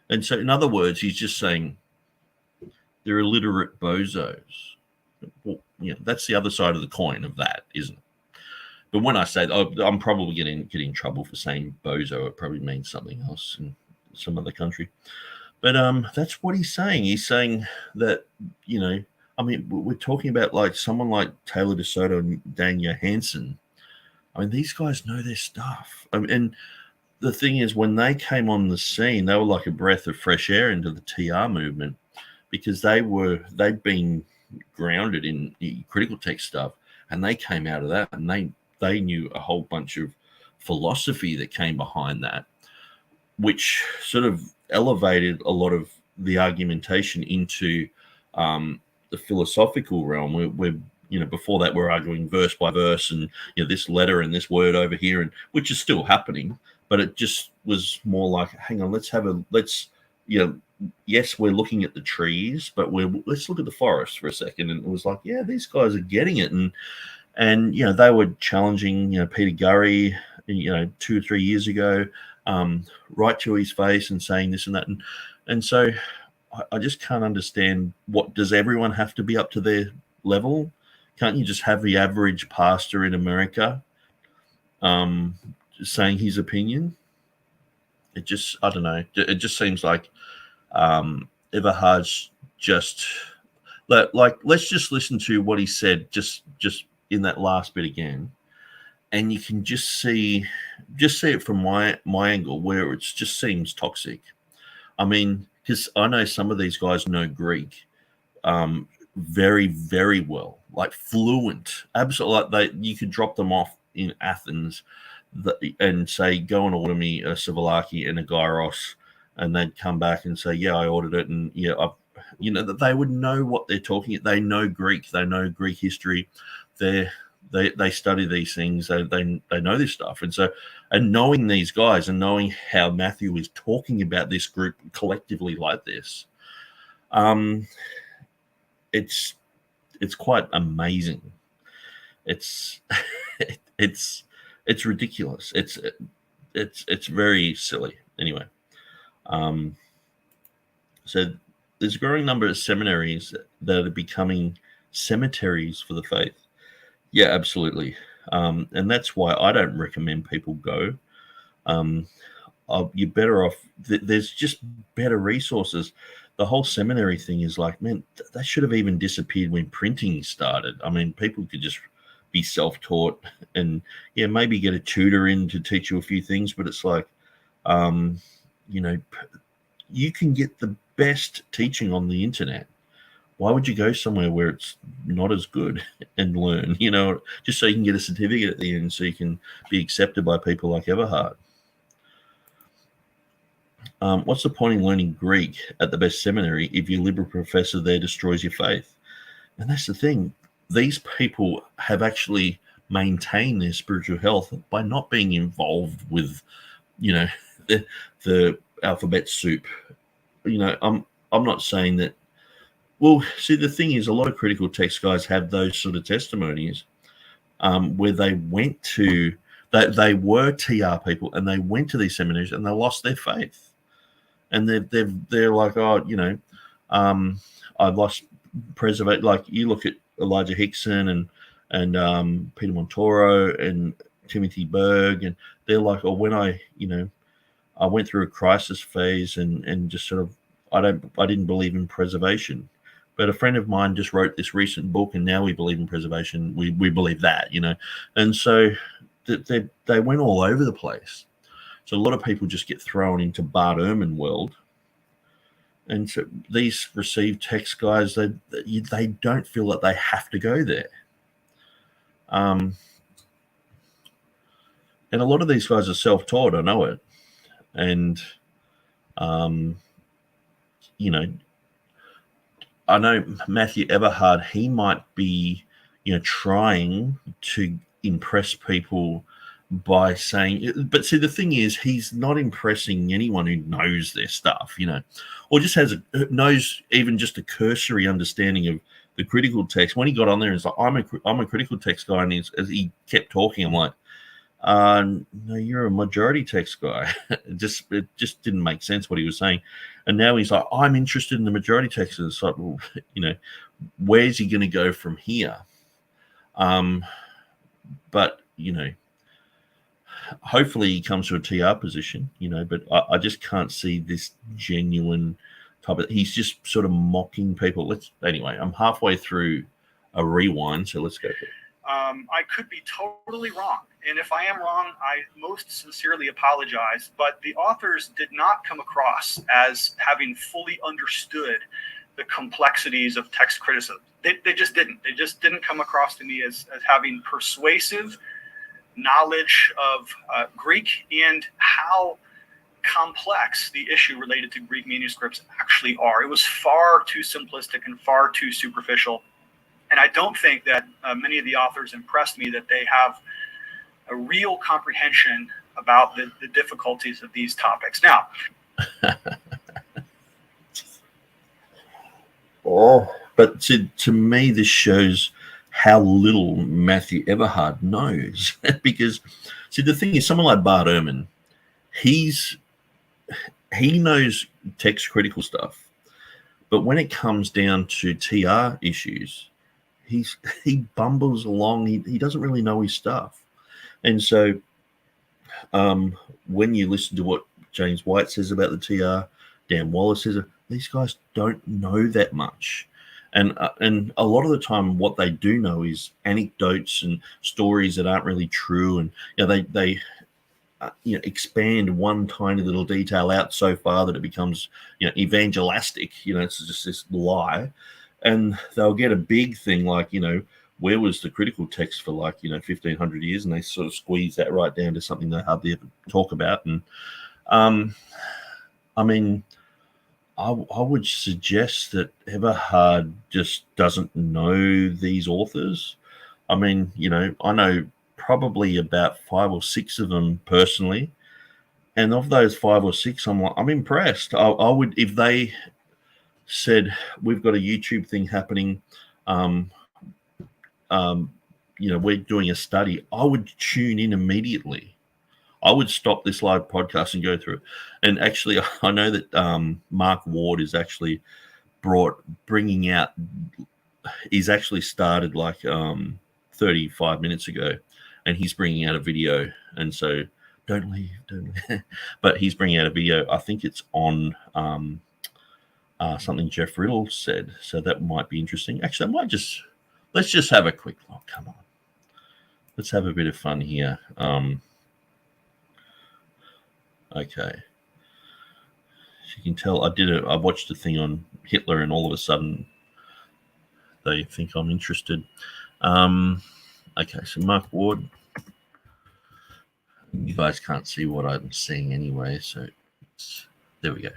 And so, in other words, he's just saying they're illiterate bozos. Well, that's the other side of the coin of that, isn't it? But when I say, I'm probably getting in trouble for saying bozo. It probably means something else in some other country. But that's what he's saying. He's saying that, I mean, we're talking about like someone like Taylor DeSoto and Dan Johansson. I mean, these guys know their stuff. And the thing is, when they came on the scene, they were like a breath of fresh air into the TR movement, because they'd been grounded in critical text stuff, and they came out of that, and they knew a whole bunch of philosophy that came behind that, which sort of elevated a lot of the argumentation into the philosophical realm. We're before that we're arguing verse by verse, and this letter and this word over here, and which is still happening, but it just was more like, hang on, yes, we're looking at the trees, but let's look at the forest for a second. And it was like, yeah, these guys are getting it, and they were challenging Peter Gurry 2 or 3 years ago, right to his face, and saying this and that, and so I just can't understand, what does everyone have to be up to their level? Can't you just have the average pastor in America saying his opinion? It just, I don't know. It just seems like Everhard's just like, let's just listen to what he said just in that last bit again, and you can just see it from my angle, where it just seems toxic. I mean, because I know some of these guys know Greek very, very well, like fluent, absolutely. Like you could drop them off in Athens and say, go and order me a Souvlaki and a gyros, and they'd come back and say, yeah, I ordered it, and that they would know what they're talking about. They know Greek, they know Greek history, they study these things, they know this stuff, and knowing these guys and knowing how Matthew is talking about this group collectively like this, it's quite amazing. It's ridiculous. It's very silly. Anyway, so there's a growing number of seminaries that are becoming cemeteries for the faith. Yeah, absolutely. And that's why I don't recommend people go. You're better off. There's just better resources. The whole seminary thing is like, man, that should have even disappeared when printing started. I mean, people could just be self-taught and maybe get a tutor in to teach you a few things, but it's like, you can get the best teaching on the internet. Why would you go somewhere where it's not as good and learn, just so you can get a certificate at the end, so you can be accepted by people like Everhard? What's the point in learning Greek at the best seminary if your liberal professor there destroys your faith? And that's the thing. These people have actually maintained their spiritual health by not being involved with, the alphabet soup. I'm not saying that. Well, see, the thing is, a lot of critical text guys have those sort of testimonies where they went to, they were TR people, and they went to these seminaries and they lost their faith. And they're like, I lost preservate. Like, you look at Elijah Hixson and Peter Montoro and Timothy Berg, and they're like, when I went through a crisis phase and just sort of, I didn't believe in preservation. But a friend of mine just wrote this recent book, and now we believe in preservation. We believe that, And so they went all over the place. So a lot of people just get thrown into Bart Ehrman world. And so these received text guys, they don't feel that they have to go there. And a lot of these guys are self-taught, I know it. And, I know Matthew Everhard, he might be, trying to impress people by saying, but see, the thing is, he's not impressing anyone who knows their stuff, or just knows even just a cursory understanding of the critical text. When he got on there, it's like, I'm a critical text guy, and as he kept talking, I'm like, no, you're a majority text guy. It just didn't make sense what he was saying. And now he's like, I'm interested in the majority text. It's like, well, where's he going to go from here? But hopefully he comes to a TR position, but I just can't see this genuine type of, he's just sort of mocking people. Anyway, I'm halfway through a rewind, so let's go for it. I could be totally wrong. And if I am wrong, I most sincerely apologize. But the authors did not come across as having fully understood the complexities of text criticism. They just didn't. They just didn't come across to me as having persuasive knowledge of Greek and how complex the issue related to Greek manuscripts actually are. It was far too simplistic and far too superficial. And I don't think that many of the authors impressed me that they have a real comprehension about the difficulties of these topics. Now, but to me, this shows how little Matthew Everhard knows. Because, see, the thing is, someone like Bart Ehrman, he knows text critical stuff, but when it comes down to TR issues, he bumbles along. He doesn't really know his stuff. And so when you listen to what James White says about the TR, Dan Wallace says, these guys don't know that much. And a lot of the time what they do know is anecdotes and stories that aren't really true. And they expand one tiny little detail out so far that it becomes evangelistic. It's just this lie. And they'll get a big thing like, where was the critical text for 1,500 years? And they sort of squeeze that right down to something they hardly ever talk about. And I would suggest that Everhard just doesn't know these authors. I know probably about 5 or 6 of them personally. And of those 5 or 6, I'm impressed. I would, if they said, we've got a YouTube thing happening, we're doing a study, I would tune in immediately. I would stop this live podcast and go through it. And actually, I know that Mark Ward is actually bringing out, he's actually started 35 minutes ago, and he's bringing out a video. And so don't leave. But he's bringing out a video. I think it's on something Jeff Riddle said. So that might be interesting. Actually, let's just have a quick look. Come on. Let's have a bit of fun here. Okay. As you can tell, I watched a thing on Hitler, and all of a sudden they think I'm interested. Okay, so Mark Ward. You guys can't see what I'm seeing anyway, so there we go.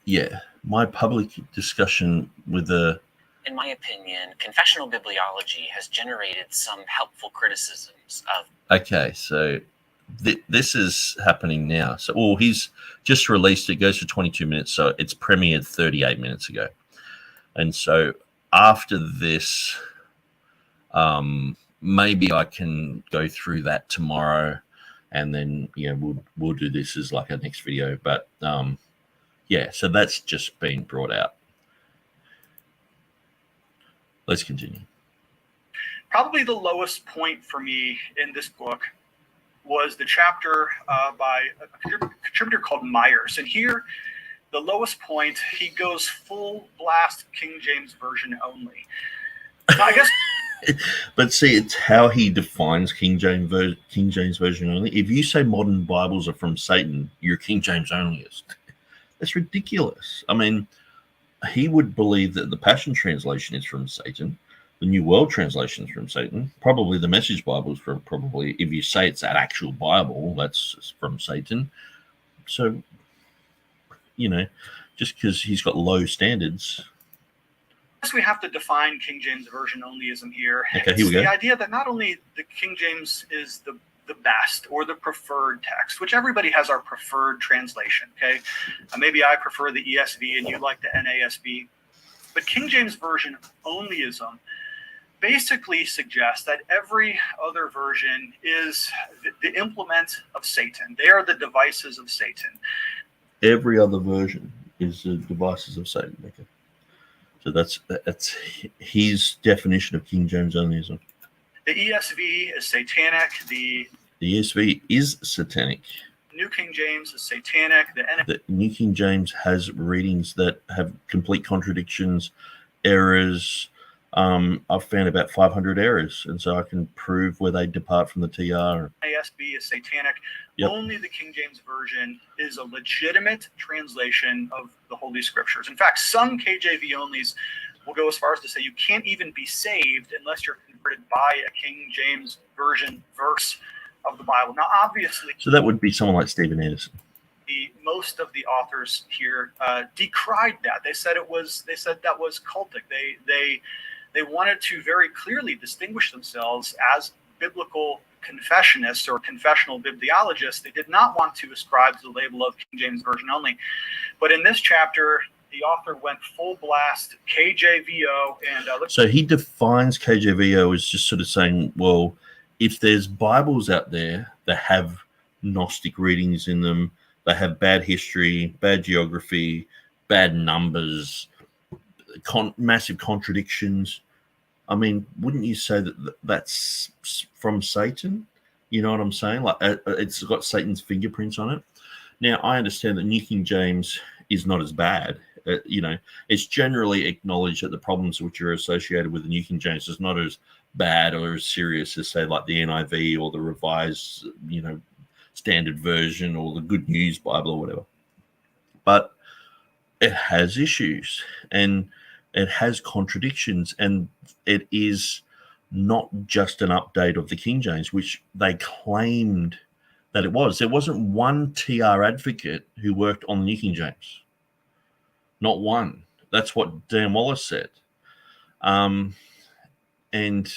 Yeah, my public discussion with the... In my opinion, confessional bibliology has generated some helpful criticisms of... Okay, so this is happening now. So, he's just released it. It goes for 22 minutes, so it's premiered 38 minutes ago. And so after this, maybe I can go through that tomorrow, and then we'll do this as like a next video. But so that's just been brought out. Let's continue. Probably the lowest point for me in this book was the chapter by a contributor called Myers. And here, the lowest point, he goes full blast King James Version only. Now, I guess... But see, it's how he defines King James Version only. If you say modern Bibles are from Satan, you're King James onlyist. That's ridiculous. I mean, he would believe that the Passion Translation is from Satan, the New World Translation is from Satan, probably the Message Bible is from, probably, if you say it's that actual Bible, that's from Satan. So, just because he's got low standards. I guess we have to define King James Version onlyism here. Okay, here we go. The idea that not only the King James is the best or the preferred text, which everybody has our preferred translation, okay? Maybe I prefer the ESV and you like the NASB. But King James Version onlyism basically suggests that every other version is the implement of Satan. They are the devices of Satan. Every other version is the devices of Satan. Okay. So that's his definition of King James onlyism. The ESV is satanic. The ESV is satanic. New King James is satanic. The New King James has readings that have complete contradictions, errors. I've found about 500 errors, and so I can prove where they depart from the TR. ASB is satanic. Yep. Only the King James Version is a legitimate translation of the Holy Scriptures. In fact, some KJV onlys will go as far as to say you can't even be saved unless you're converted by a King James Version verse of the Bible. Now, obviously, So that would be someone like Stephen Anderson. Most of the authors here decried that. They said that was cultic. They wanted to very clearly distinguish themselves as biblical confessionists or confessional bibliologists. They did not want to ascribe to the label of King James Version only. But in this chapter, the author went full blast KJVO. And so he defines KJVO as just sort of saying, well, if there's Bibles out there that have Gnostic readings in them, they have bad history, bad geography, bad numbers, massive contradictions. I mean, wouldn't you say that that's from Satan? You know what I'm saying? Like, it's got Satan's fingerprints on it. Now, I understand that New King James is not as bad. It's generally acknowledged that the problems which are associated with the New King James is not as bad or as serious as, say, like the NIV or the Revised, Standard Version or the Good News Bible or whatever. But it has issues and it has contradictions, and it is not just an update of the King James, which they claimed that it was. There wasn't one TR advocate who worked on the New King James. Not one. That's what Dan Wallace said. And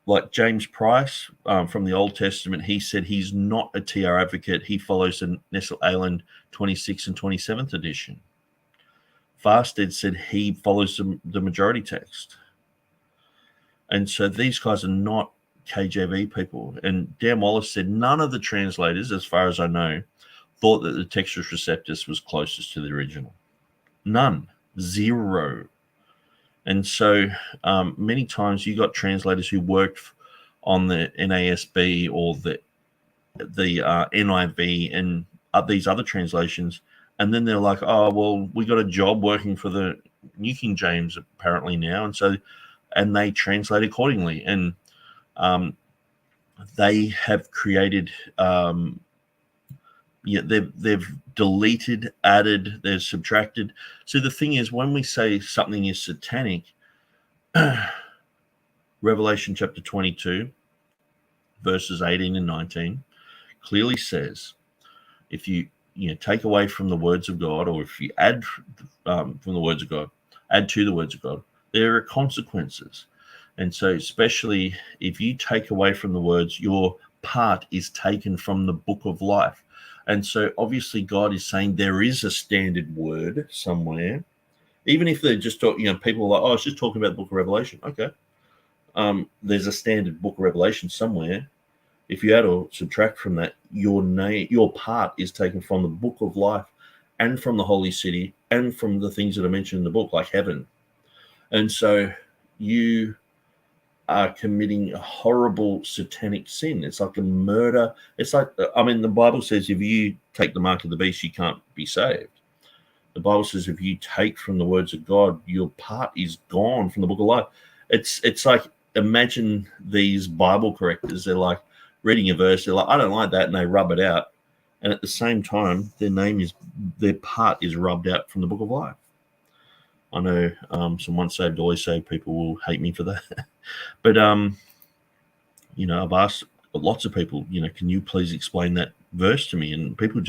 like James Price from the Old Testament, he said he's not a TR advocate. He follows the Nestle Aland 26th and 27th edition. Fasted said he follows the majority text. And so these guys are not KJV people. And Dan Wallace said none of the translators, as far as I know, thought that the Textus Receptus was closest to the original. None. Zero. And so many times you got translators who worked on the NASB or the NIV and these other translations, and then they're like, oh, well, we got a job working for the New King James apparently now, and they translate accordingly. And they have created, they've deleted, added, they've subtracted. So the thing is, when we say something is satanic, Revelation chapter 22, verses 18 and 19, clearly says, if you take away from the words of God, or if you add from the words of God, add to the words of God, there are consequences. And so especially if you take away from the words, your part is taken from the book of life. And so obviously God is saying there is a standard word somewhere, even if they're just talking, people are like, oh, it's just talking about the book of Revelation. Okay. There's a standard book of Revelation somewhere. If you add or subtract from that, your part is taken from the book of life and from the holy city and from the things that are mentioned in the book, like heaven. And so you are committing a horrible satanic sin. It's like a murder. It's like, the Bible says if you take the mark of the beast, you can't be saved. The Bible says if you take from the words of God, your part is gone from the book of life. It's like, imagine these Bible correctors. They're like reading a verse. They're like, I don't like that. And they rub it out. And at the same time, their part is rubbed out from the book of life. I know some once saved, always saved people will hate me for that. But, I've asked lots of people, can you please explain that verse to me? And people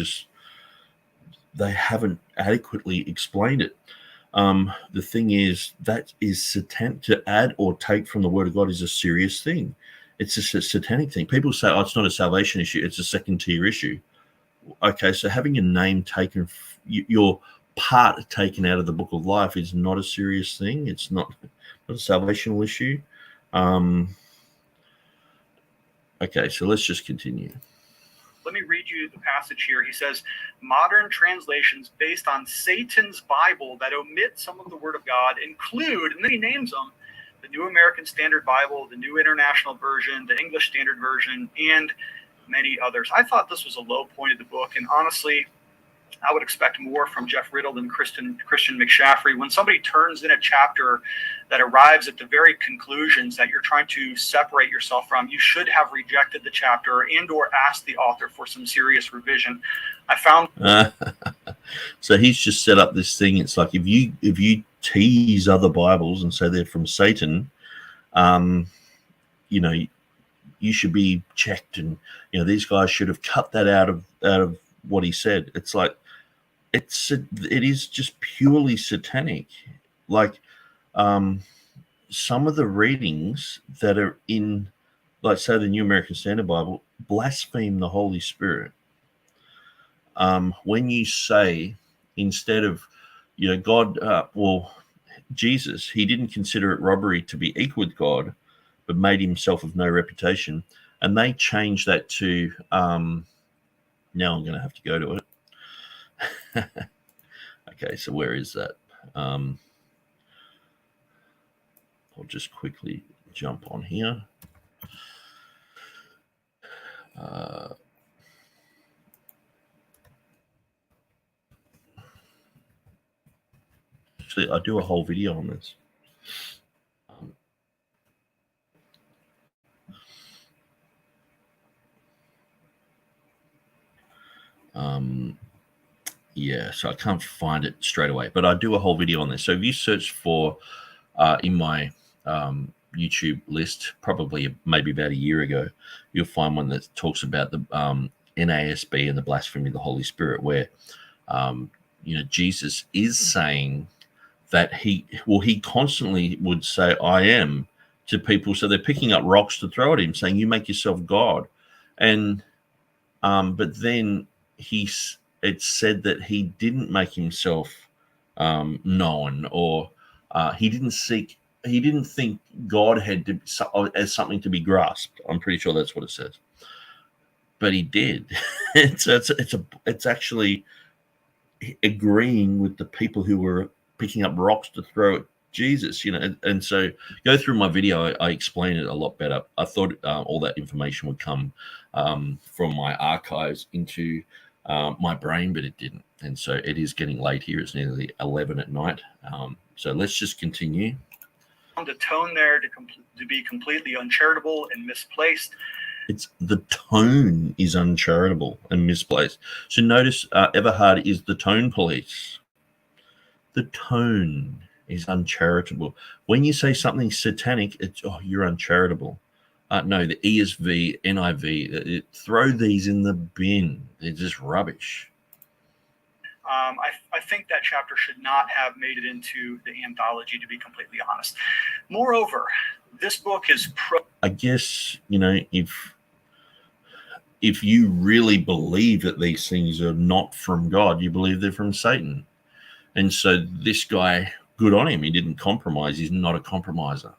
they haven't adequately explained it. The thing is, that is satanic. To add or take from the word of God is a serious thing. It's a satanic thing. People say, oh, it's not a salvation issue. It's a second tier issue. Okay, so having your name taken, your part taken out of the book of life is not a serious thing. It's not a salvational issue. Okay, so let's just continue. Let me read you the passage here. He says, modern translations based on Satan's Bible that omit some of the Word of God include, and then he names them, the New American Standard Bible, the New International Version, the English Standard Version, and many others. I thought this was a low point of the book, and honestly, I would expect more from Jeff Riddle than Christian McShaffrey. When somebody turns in a chapter that arrives at the very conclusions that you're trying to separate yourself from, you should have rejected the chapter and or asked the author for some serious revision. I found so he's just set up this thing. It's like if you tease other Bibles and say they're from Satan, you know, you should be checked, and you know these guys should have cut that out of what he said. It's like it is just purely satanic. Like some of the readings that are in, like say the New American Standard Bible, blaspheme the Holy Spirit. When you say, instead of, you know, God, Jesus, he didn't consider it robbery to be equal with God, but made himself of no reputation. And they changed that to, now I'm going to have to go to it. Okay, so where is that? I'll just quickly jump on here. Actually, I do a whole video on this. Yeah, so I can't find it straight away, but I do a whole video on this. So if you search for in my YouTube list, probably maybe about a year ago, you'll find one that talks about the NASB and the blasphemy of the Holy Spirit, where you know, Jesus is saying that he constantly would say I am to people, so they're picking up rocks to throw at him, saying you make yourself God. And but then it's said that he didn't make himself known, or he didn't think God had to as something to be grasped. I'm pretty sure that's what it says, but he did. It's actually agreeing with the people who were picking up rocks to throw at Jesus, you know. And so go through my video, I explain it a lot better. I thought all that information would come from my archives into my brain, but it didn't. And so it is getting late here. It's nearly 11 at night. So let's just continue. The tone there to be completely uncharitable and misplaced. It's the tone is uncharitable and misplaced. So notice Everhard is the tone police. The tone is uncharitable. When you say something satanic, it's, oh, you're uncharitable. No, the ESV, NIV, throw these in the bin. They're just rubbish. I think that chapter should not have made it into the anthology, to be completely honest. Moreover, this book is I guess, you know, if you really believe that these things are not from God, you believe they're from Satan. And so this guy, good on him. He didn't compromise. He's not a compromiser,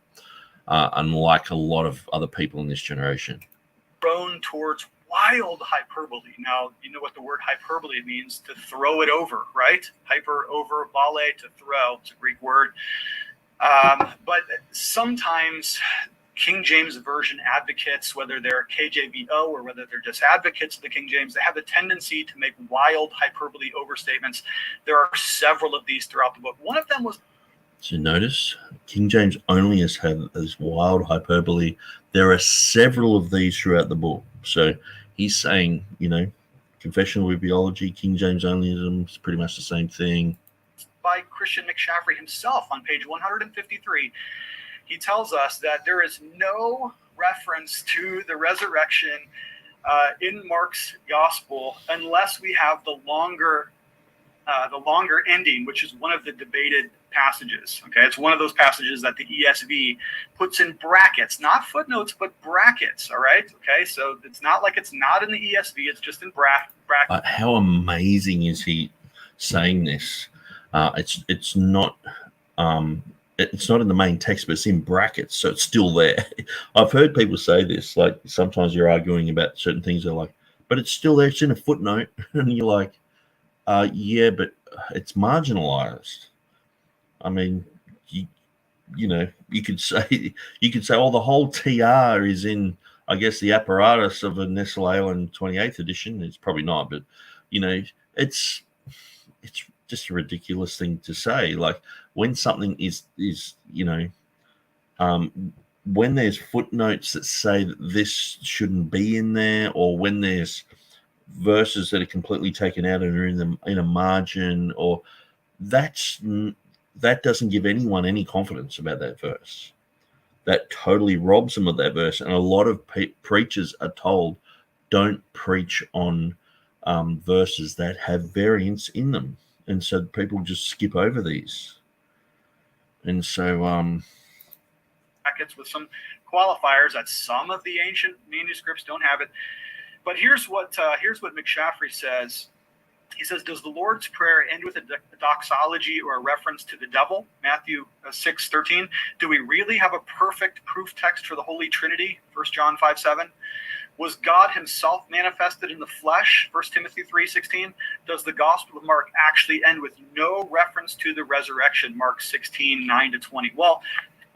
unlike a lot of other people in this generation. Prone towards wild hyperbole. Now, you know what the word hyperbole means: to throw it over, right? Hyper, over, vale, to throw. It's a Greek word. But sometimes King James Version advocates, whether they're KJVO or whether they're just advocates of the King James, they have a tendency to make wild hyperbole overstatements. There are several of these throughout the book. One of them was... So notice, King James only has had this wild hyperbole. There are several of these throughout the book. So he's saying, you know, confessional bibliology, King James onlyism is pretty much the same thing. By Christian McShaffrey himself on page 153. He tells us that there is no reference to the resurrection in Mark's gospel unless we have the longer ending, which is one of the debated passages. Okay, it's one of those passages that the ESV puts in brackets, not footnotes, but brackets. All right. Okay, so it's not like it's not in the ESV; it's just in brackets. How amazing is he saying this? It's not. It's not in the main text, but it's in brackets, so it's still there. I've heard people say this, like sometimes you're arguing about certain things, they're like, but it's still there, it's in a footnote. And you're like, yeah, but it's marginalized. I mean, you know, you could say, oh, the whole TR is in, I guess, the apparatus of a Nestle Island 28th edition. It's probably not, but, you know, it's it's just a ridiculous thing to say. Like, when something is when there's footnotes that say that this shouldn't be in there, or when there's verses that are completely taken out and are in a margin, or that doesn't give anyone any confidence about that verse. That totally robs them of that verse. And a lot of preachers are told, don't preach on verses that have variants in them. And so people just skip over these. And so brackets with some qualifiers that some of the ancient manuscripts don't have it. But here's what McShaffrey says. He says, does the Lord's Prayer end with a doxology or a reference to the devil? Matthew 6:13. Do we really have a perfect proof text for the Holy Trinity? 1 John 5:7. Was God himself manifested in the flesh? 1 Timothy 3:16. Does the Gospel of Mark actually end with no reference to the resurrection? Mark 16:9-20. Well,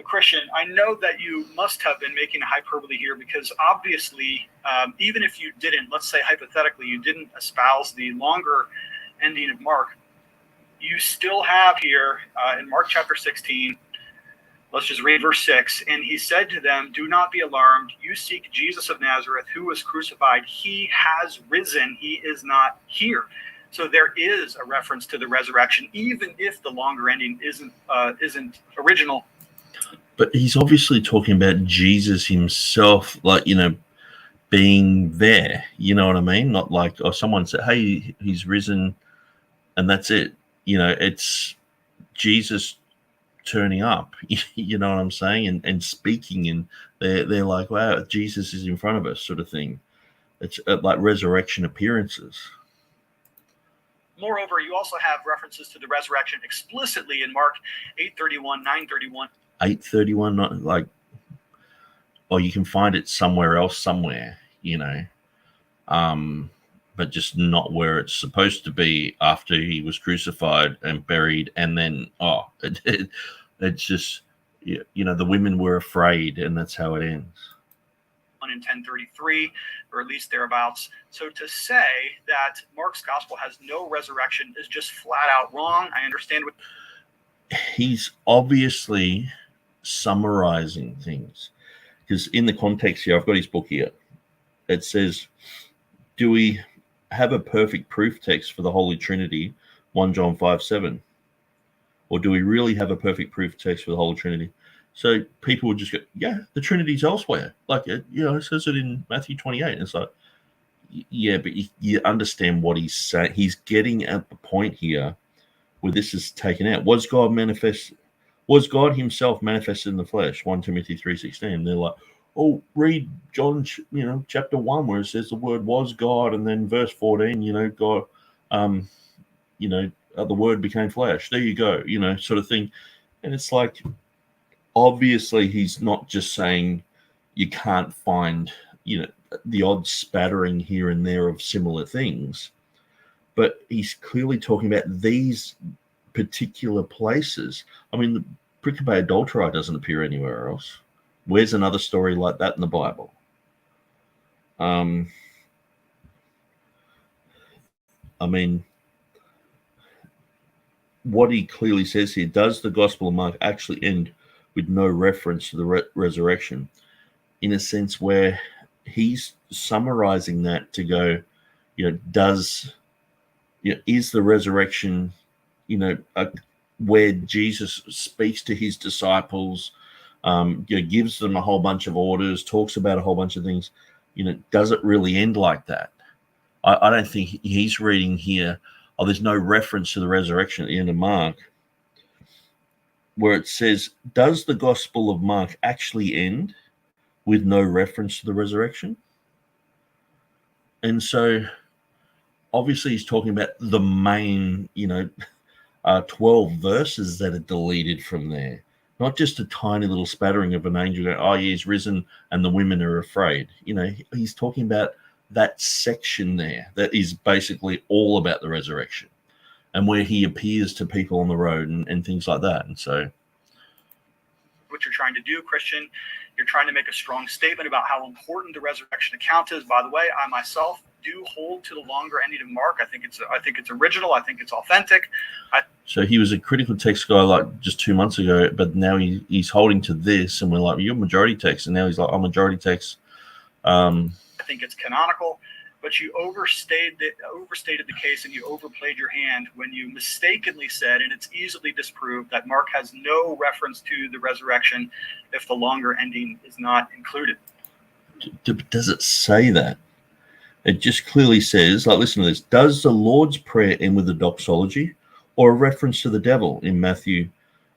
Christian, I know that you must have been making a hyperbole here, because obviously, even if you didn't, let's say hypothetically, you didn't espouse the longer ending of Mark, you still have here in Mark chapter 16, let's just read verse 6. And he said to them, do not be alarmed. You seek Jesus of Nazareth, who was crucified. He has risen. He is not here. So there is a reference to the resurrection, even if the longer ending isn't original. But he's obviously talking about Jesus himself, like, being there. You know what I mean? Not like, someone said, hey, he's risen, and that's it. It's Jesus turning up. You know what I'm saying? And speaking, and they're like, wow, Jesus is in front of us, sort of thing. It's like resurrection appearances. Moreover, you also have references to the resurrection explicitly in Mark 8:31, 9:31. 8:31, not like, or you can find it somewhere else, somewhere, but just not where it's supposed to be after he was crucified and buried, and then it's just, the women were afraid, and that's how it ends. In 1033, or at least thereabouts. So to say that Mark's gospel has no resurrection is just flat out wrong. I understand what he's obviously summarizing things, because in the context here, I've got his book here. It says, do we have a perfect proof text for the Holy Trinity? 1 John 5:7. Or do we really have a perfect proof text for the Holy Trinity? So people would just go, yeah, the Trinity's elsewhere. Like, it says it in Matthew 28. And it's like, yeah, but you understand what he's saying. He's getting at the point here where this is taken out. Was God himself manifested in the flesh? 1 Timothy 3:16. They're like, oh, read John, chapter 1, where it says the word was God, and then verse 14, God, the word became flesh. There you go, sort of thing. And it's like, obviously, he's not just saying you can't find, the odd spattering here and there of similar things, but he's clearly talking about these particular places. I mean, the Pericope Adulterae doesn't appear anywhere else. Where's another story like that in the Bible? I mean, what he clearly says here, does the Gospel of Mark actually end with no reference to the resurrection, in a sense where he's summarizing that to go, is the resurrection, where Jesus speaks to his disciples, gives them a whole bunch of orders, talks about a whole bunch of things, does it really end like that? I don't think he's reading here, there's no reference to the resurrection at the end of Mark, where it says, does the Gospel of Mark actually end with no reference to the resurrection? And so obviously he's talking about the main, 12 verses that are deleted from there, not just a tiny little spattering of an angel going, oh, yeah, he's risen and the women are afraid. He's talking about that section there that is basically all about the resurrection, and where he appears to people on the road and things like that. And so what you're trying to do, Christian, you're trying to make a strong statement about how important the resurrection account is. By the way, I myself do hold to the longer ending of Mark. I think it's original. I think it's authentic. So he was a critical text guy like just 2 months ago, but now he's holding to this, and we're like, you're majority text, and now he's like, I'm majority text. I think it's canonical, but you overstated the case, and you overplayed your hand when you mistakenly said, and it's easily disproved, that Mark has no reference to the resurrection if the longer ending is not included. Does it say that? It just clearly says, like, listen to this. Does the Lord's Prayer end with a doxology or a reference to the devil in Matthew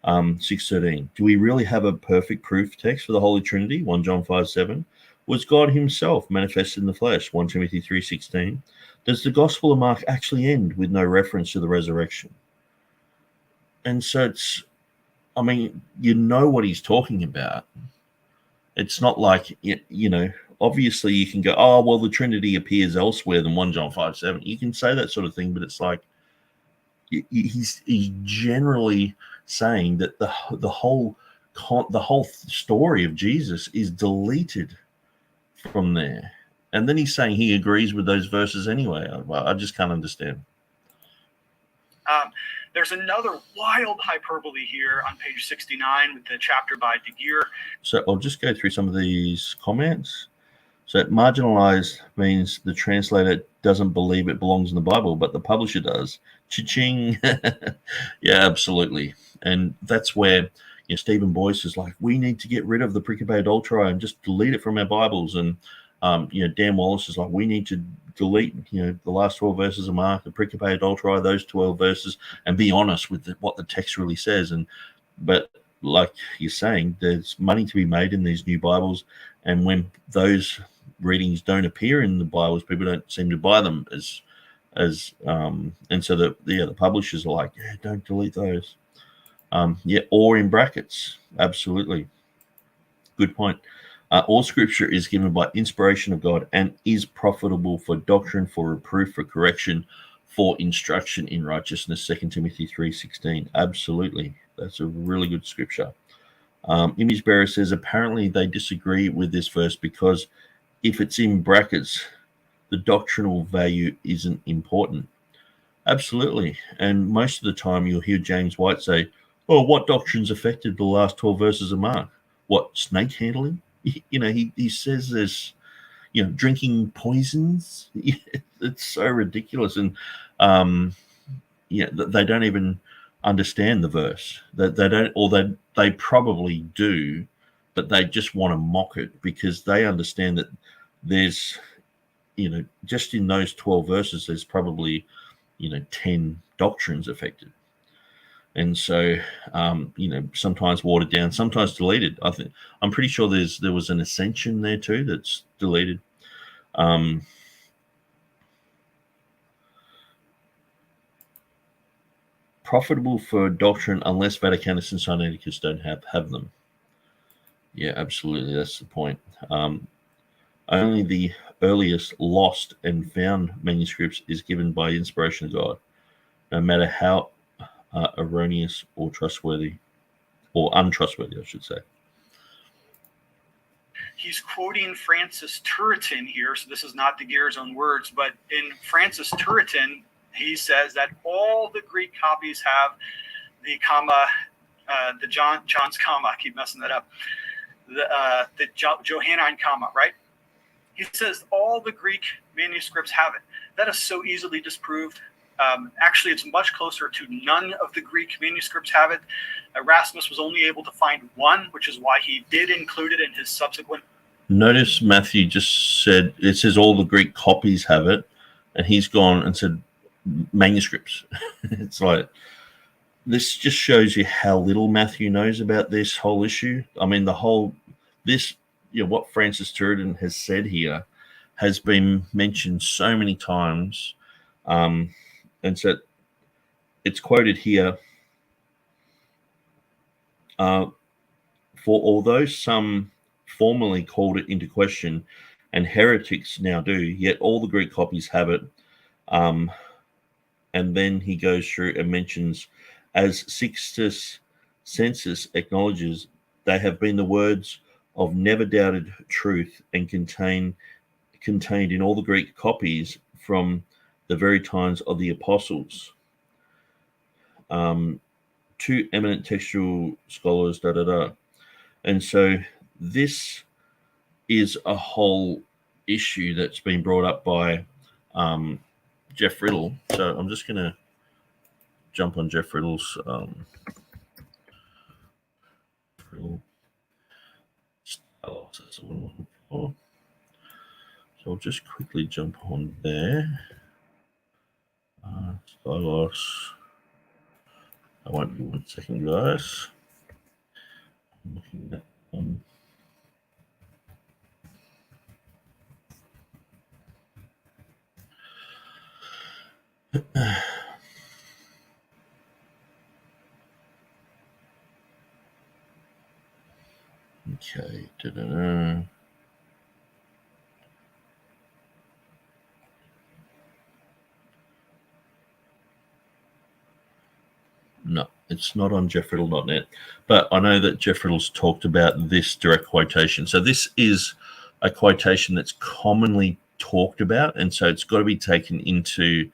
6:13? Do we really have a perfect proof text for the Holy Trinity? 1 John 5:7. Was God himself manifested in the flesh? 1 Timothy 3:16. Does the Gospel of Mark actually end with no reference to the resurrection? And so it's, I mean, you know what he's talking about. It's not like, you know, obviously you can go, oh, well, the Trinity appears elsewhere than 1 John 5:7. You can say that sort of thing, but it's like he's generally saying that the whole story of Jesus is deleted from there. And then he's saying he agrees with those verses anyway. I just can't understand. There's another wild hyperbole here on page 69 with the chapter by De Geer. So I'll just go through some of these comments. So marginalized means the translator doesn't believe it belongs in the Bible, but the publisher does. Cha-ching. Yeah, absolutely. And that's where Stephen Boyce is like, we need to get rid of the pericope adulterae and just delete it from our Bibles. And Dan Wallace is like, we need to delete the last 12 verses of Mark, the pericope adulterae, those 12 verses, and be honest with what the text really says. But like you're saying, there's money to be made in these new Bibles, and when those readings don't appear in the Bibles, people don't seem to buy them and so the publishers are like, yeah, don't delete those. Or in brackets. Absolutely. Good point. All scripture is given by inspiration of God and is profitable for doctrine, for reproof, for correction, for instruction in righteousness. 2 Timothy 3:16. Absolutely. That's a really good scripture. Image Bearer says, apparently they disagree with this verse because if it's in brackets, the doctrinal value isn't important. Absolutely. And most of the time you'll hear James White say, oh, what doctrines affected the last 12 verses of Mark? What, snake handling? He says there's, drinking poisons. It's so ridiculous. And, they don't even understand the verse. They don't, or they probably do, but they just want to mock it because they understand that there's, just in those 12 verses, there's probably, 10 doctrines affected. And so, sometimes watered down, sometimes deleted. I'm pretty sure there was an ascension there too that's deleted. Profitable for doctrine unless Vaticanus and Sinaiticus don't have them. Yeah, absolutely. That's the point. Only the earliest lost and found manuscripts is given by inspiration of God, no matter how erroneous or trustworthy, or untrustworthy, I should say. He's quoting Francis Turretin here, so this is not De Geer's own words, but in Francis Turretin, he says that all the Greek copies have the comma, the John's comma. I keep messing that up. The Johannine comma, right? He says all the Greek manuscripts have it. That is so easily disproved. Actually, it's much closer to none of the Greek manuscripts have it. Erasmus was only able to find one, which is why he did include it in his subsequent. Notice Matthew just said, it says all the Greek copies have it, and he's gone and said manuscripts. It's like, this just shows you how little Matthew knows about this whole issue. I mean, what Francis Turretin has said here has been mentioned so many times. And so it's quoted here, for although some formerly called it into question, and heretics now do, yet all the Greek copies have it. And then he goes through and mentions, as Sixtus Census acknowledges, they have been the words of never doubted truth and contain contained in all the Greek copies from the very times of the apostles. Two eminent textual scholars, And so this is a whole issue that's been brought up by Jeff Riddle. So I'm just going to jump on Jeff Riddle's so I'll just quickly jump on there. Stylos. I won't be 1 second, guys. I'm looking at okay. No, it's not on jeffriddle.net, but I know that Jeff Riddle's talked about this direct quotation. So this is a quotation that's commonly talked about, and so it's got to be taken into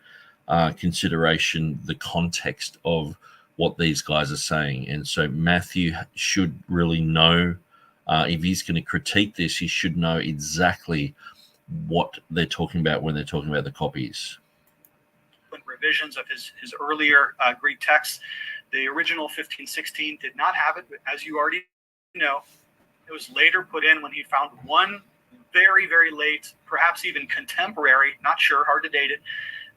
consideration the context of what these guys are saying. And so Matthew should really know, if he's going to critique this, he should know exactly what they're talking about when they're talking about the copies. Revisions of his earlier Greek texts. The original 1516 did not have it, but as you already know, it was later put in when he found one very, very late, perhaps even contemporary, not sure, hard to date it,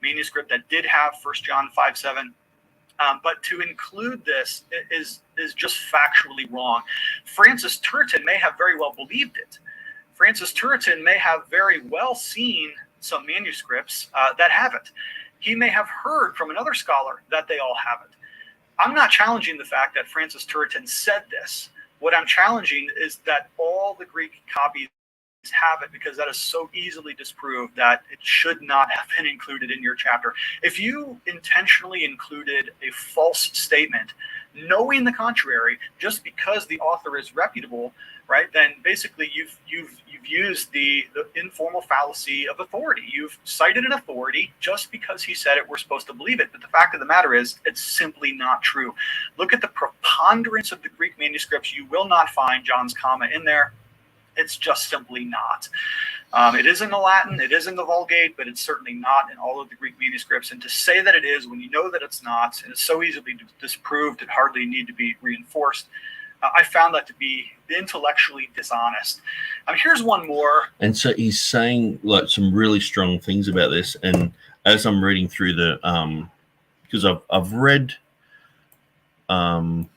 manuscript that did have 1 John 5:7. But to include this is just factually wrong. Francis Turretin may have very well believed it. Francis Turretin may have very well seen some manuscripts that have it. He may have heard from another scholar that they all have it. I'm not challenging the fact that Francis Turretin said this. What I'm challenging is that all the Greek copies have it, because that is so easily disproved that it should not have been included in your chapter. If you intentionally included a false statement, knowing the contrary, just because the author is reputable, right, then basically you've used the informal fallacy of authority. You've cited an authority just because he said it, we're supposed to believe it. But the fact of the matter is, it's simply not true. Look at the preponderance of the Greek manuscripts. You will not find John's comma in there. It's just simply not. It is in the Latin, it is in the Vulgate, but it's certainly not in all of the Greek manuscripts. And to say that it is when you know that it's not, and it's so easily disproved, it hardly need to be reinforced. I found that to be intellectually dishonest. Here's one more. And so he's saying like some really strong things about this. And as I'm reading through the, because I've read,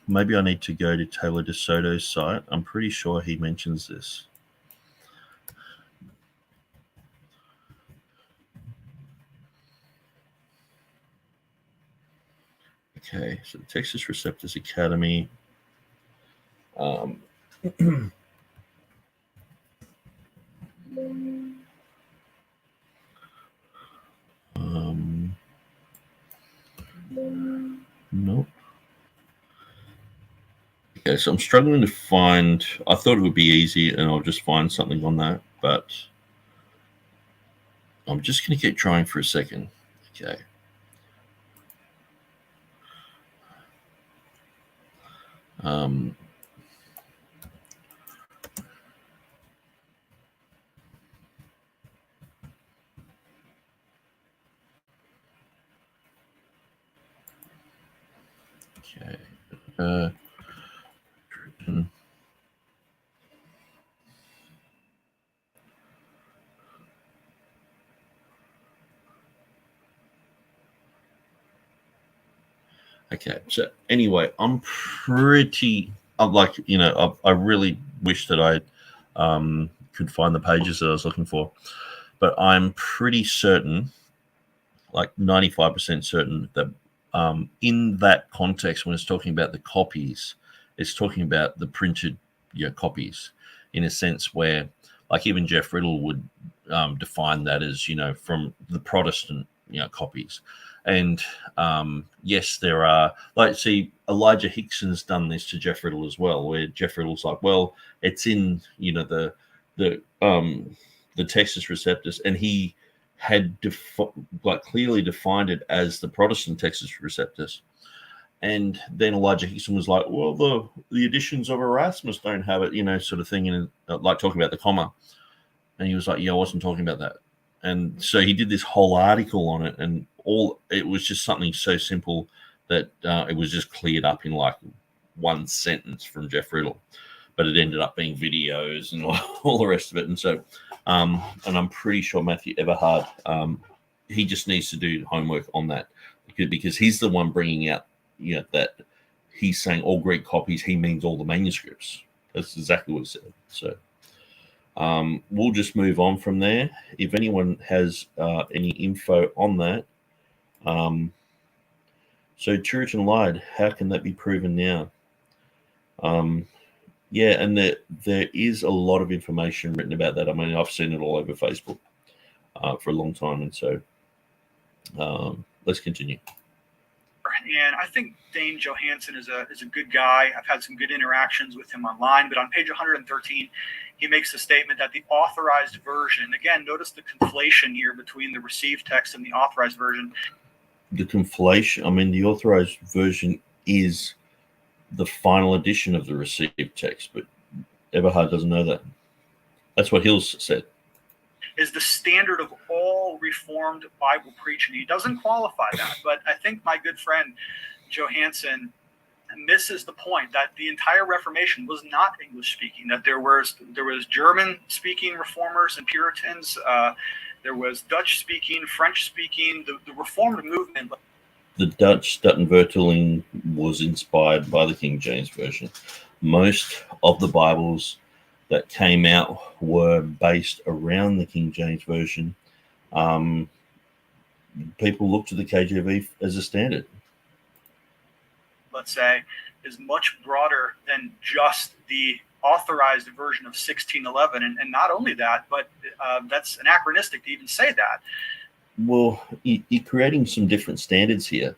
maybe I need to go to Taylor de Soto's site. I'm pretty sure he mentions this. Okay, so the Textus Receptus Academy. Nope. Okay, so I'm struggling to find. I thought it would be easy, and I'll just find something on that, but I'm just going to keep trying for a second. Okay. Okay. Okay, so anyway, I'm pretty, like, you know, I really wish that I could find the pages that I was looking for, but I'm pretty certain, like 95% certain, that in that context, when it's talking about the copies, it's talking about the printed copies, in a sense where, like, even Jeff Riddle would define that as, you know, from the Protestant copies. And yes, there are, like, see, Elijah Hixson's done this to Jeff Riddle as well, where Jeff Riddle's like, well, it's in, you know, the the Textus Receptus, and he had clearly defined it as the Protestant Textus Receptus. And then Elijah Hixson was like, well, the editions of Erasmus don't have it, sort of thing, and like talking about the comma. And he was like, yeah, I wasn't talking about that. And so he did this whole article on it, and it was just something so simple that it was just cleared up in like one sentence from Jeff Riddle. But it ended up being videos and all the rest of it. And so, and I'm pretty sure Matthew Everhard, he just needs to do homework on that, because he's the one bringing out, that he's saying all Greek copies, he means all the manuscripts. That's exactly what he said. So we'll just move on from there. If anyone has any info on that. So Puritan lied. How can that be proven now? Yeah, and there is a lot of information written about that. I mean, I've seen it all over Facebook for a long time. And so let's continue. And I think Dane Johansen is a good guy. I've had some good interactions with him online. But on page 113, he makes the statement that the authorized version, again, notice the conflation here between the received text and the authorized version. The conflation, I mean, the authorized version is the final edition of the received text, but Everhard doesn't know that. That's what Hills said. Is the standard of all Reformed Bible preaching. He doesn't qualify that, but I think my good friend Johansen misses the point that the entire Reformation was not English speaking, that there was German speaking Reformers and Puritans, there was Dutch speaking, French speaking, the Reformed movement. The Dutch Stuttenvertaling was inspired by the King James Version. Most of the Bibles that came out were based around the King James Version. People look to the KJV as a standard. Let's say, is much broader than just the authorized version of 1611. And not only that, but that's anachronistic to even say that. Well, you're creating some different standards here.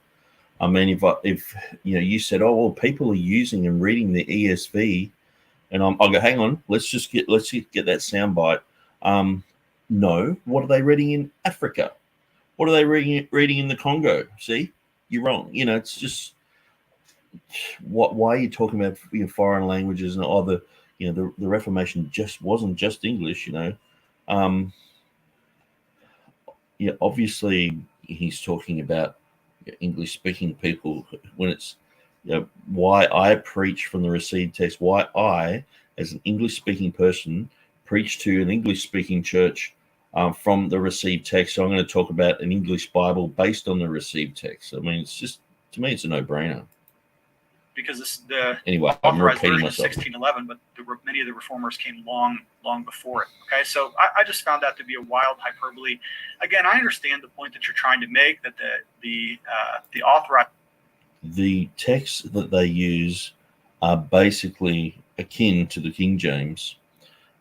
I mean, if you said, oh, well, people are using and reading the ESV, and I'll go, hang on, let's get that soundbite. No, what are they reading in Africa? What are they reading in the Congo? See, you're wrong. It's just why are you talking about foreign languages and the Reformation just wasn't just English. Obviously he's talking about English speaking people when it's why I preach from the received text, why I, as an English-speaking person, preach to an English-speaking church from the received text. So I'm going to talk about an English Bible based on the received text. I mean, it's just, to me, it's a no-brainer. Because anyway, I'm repeating myself. 1611, but many of the reformers came long before it. Okay, so I just found that to be a wild hyperbole. Again, I understand the point that you're trying to make, that the authorized. The texts that they use are basically akin to the King James.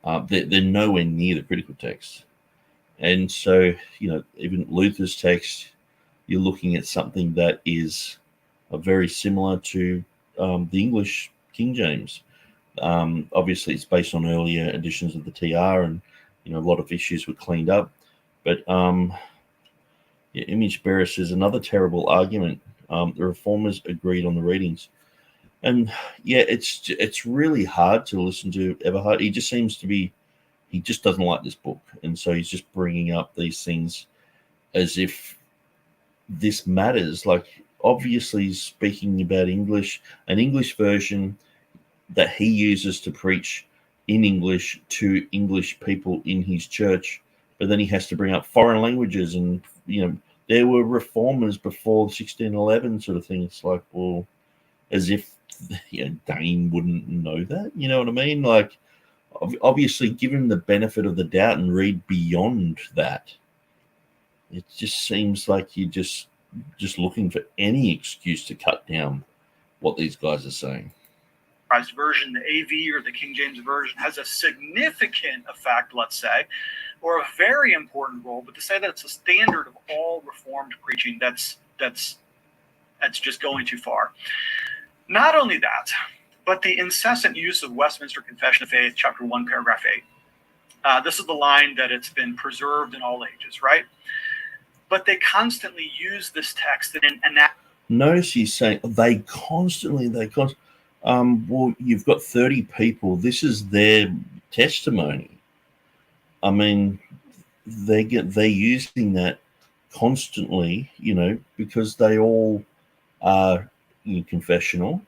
They're nowhere near the critical text. And so, even Luther's text, you're looking at something that is very similar to the English King James. Obviously, it's based on earlier editions of the TR, and a lot of issues were cleaned up. But Image Bearer says another terrible argument. The reformers agreed on the readings, and it's really hard to listen to Everhard. He just seems to be, he just doesn't like this book, and so he's just bringing up these things as if this matters. Like, obviously he's speaking about English, an English version that he uses to preach in English to English people in his church, but then he has to bring up foreign languages, and there were reformers before 1611 sort of thing. It's like, well, as if Dane wouldn't know that. You know what I mean? Like, obviously give him the benefit of the doubt and read beyond that. It just seems like you're just looking for any excuse to cut down what these guys are saying. Version, the AV or the King James Version, has a significant effect, let's say, or a very important role, but to say that it's a standard of all Reformed preaching, that's just going too far. Not only that, but the incessant use of Westminster Confession of Faith, chapter 1, paragraph 8. This is the line that it's been preserved in all ages, right? But they constantly use this text in an Notice he's saying they constantly. Well, you've got 30 people. This is their testimony. I mean, they're using that constantly, because they all are confessional,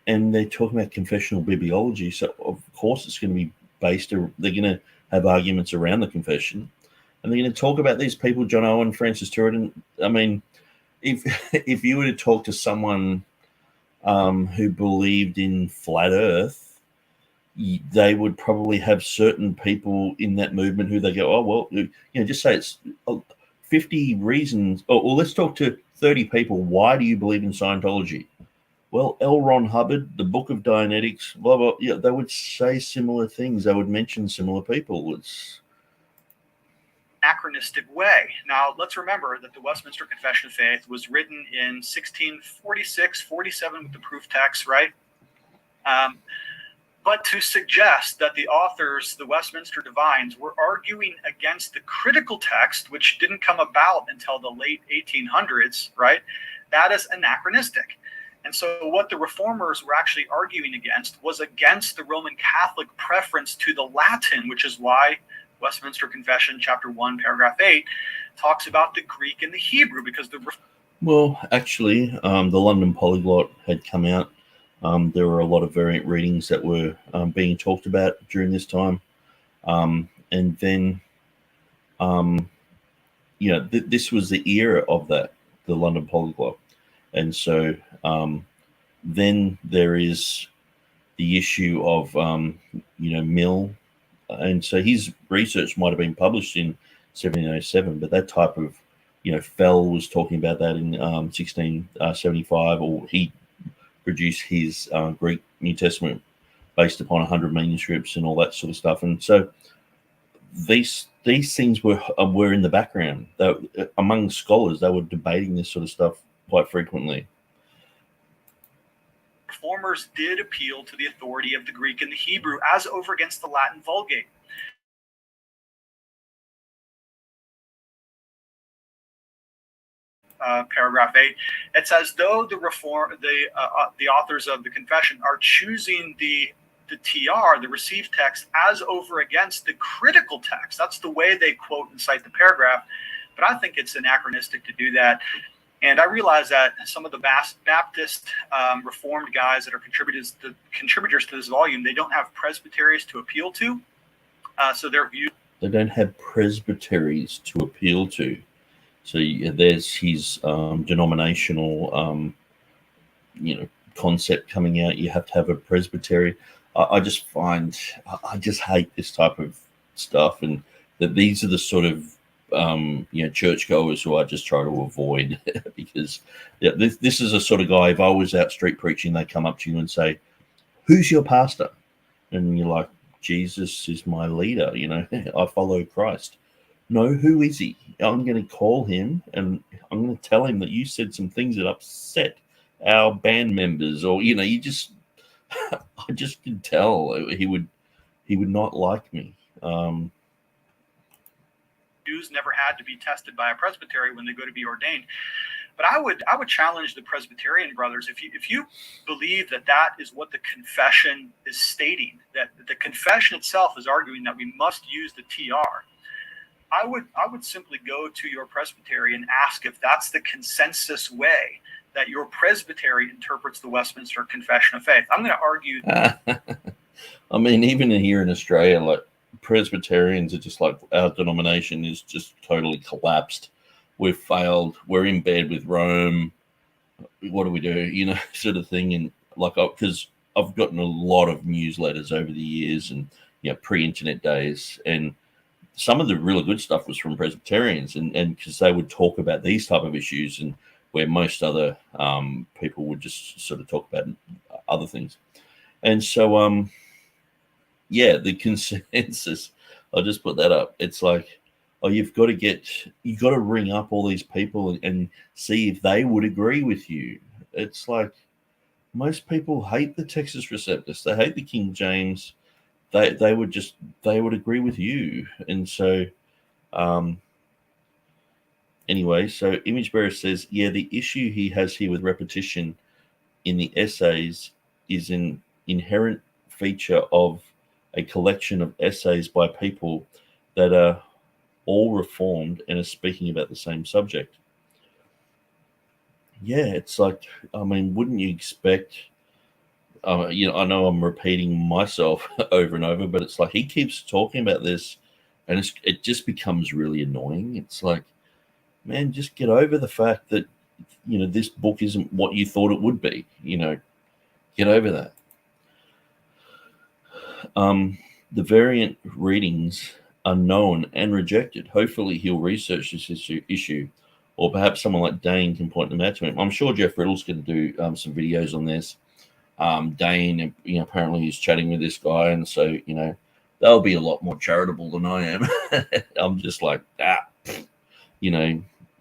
and they're talking about confessional bibliology. So of course it's going to be based. They're going to have arguments around the confession, and they're going to talk about these people, John Owen, Francis Turretin. I mean, if you were to talk to someone who believed in flat Earth, they would probably have certain people in that movement who they go, oh, well, just say it's 50 reasons. Or let's talk to 30 people. Why do you believe in Scientology? Well, L. Ron Hubbard, the Book of Dianetics, blah, blah. Yeah, they would say similar things. They would mention similar people. It's anachronistic way. Now, let's remember that the Westminster Confession of Faith was written in 1646, 47 with the proof text, right? But to suggest that the authors, the Westminster Divines, were arguing against the critical text, which didn't come about until the late 1800s, right? That is anachronistic. And so what the reformers were actually arguing against was against the Roman Catholic preference to the Latin, which is why Westminster Confession, chapter 1, paragraph 8, talks about the Greek and the Hebrew, because Well, actually, the London Polyglot had come out. There were a lot of variant readings that were being talked about during this time. And then, this was the era of that, the London Polyglot. And so then there is the issue of, Mill. And so his research might have been published in 1707, but that type of, Fell was talking about that in 1675, or he produced his Greek New Testament based upon 100 manuscripts and all that sort of stuff. And so these things were in the background. Among scholars, they were debating this sort of stuff quite frequently. Reformers did appeal to the authority of the Greek and the Hebrew as over against the Latin Vulgate. Paragraph 8, it's as though the authors of the confession are choosing the TR, the received text, as over against the critical text. That's the way they quote and cite the paragraph. But I think it's anachronistic to do that. And I realize that some of the Baptist Reformed guys that are contributors to this volume, they don't have presbyteries to appeal to. So their view. They don't have presbyteries to appeal to. So there's his denominational, concept coming out. You have to have a presbytery. I just hate this type of stuff, and that these are the sort of churchgoers who I just try to avoid because this is a sort of guy. If I was out street preaching, they come up to you and say, "Who's your pastor?" And you're like, "Jesus is my leader. I follow Christ." No, who is he? I'm going to call him and I'm going to tell him that you said some things that upset our band members, or you just, I just could tell he would not like me. Jews never had to be tested by a presbytery when they go to be ordained. But I would challenge the Presbyterian brothers, if you believe that is what the confession is stating, that the confession itself is arguing that we must use the TR. I would simply go to your presbytery and ask if that's the consensus way that your presbytery interprets the Westminster Confession of Faith. I'm going to argue. I mean, even here in Australia, like Presbyterians are just like, our denomination is just totally collapsed. We've failed. We're in bed with Rome. What do we do? Sort of thing. And like, because I've gotten a lot of newsletters over the years and pre-internet days, and some of the really good stuff was from Presbyterians, and because they would talk about these type of issues, and where most other people would just sort of talk about other things. And so, the consensus, I'll just put that up. It's like, you've got to ring up all these people and see if they would agree with you. It's like most people hate the Textus Receptus. They hate the King James. they would agree with you. And so anyway, so Image Bearer says, yeah, the issue he has here with repetition in the essays is an inherent feature of a collection of essays by people that are all reformed and are speaking about the same subject. Yeah, it's like, I mean, wouldn't you expect, I know I'm repeating myself over and over, but it's like he keeps talking about this and it just becomes really annoying. It's like, man, just get over the fact that, this book isn't what you thought it would be, get over that. The variant readings are known and rejected. Hopefully he'll research this issue, or perhaps someone like Dane can point them out to him. I'm sure Jeff Riddle's going to do some videos on this. Dane, apparently he's chatting with this guy, and so, they'll be a lot more charitable than I am. I'm just like,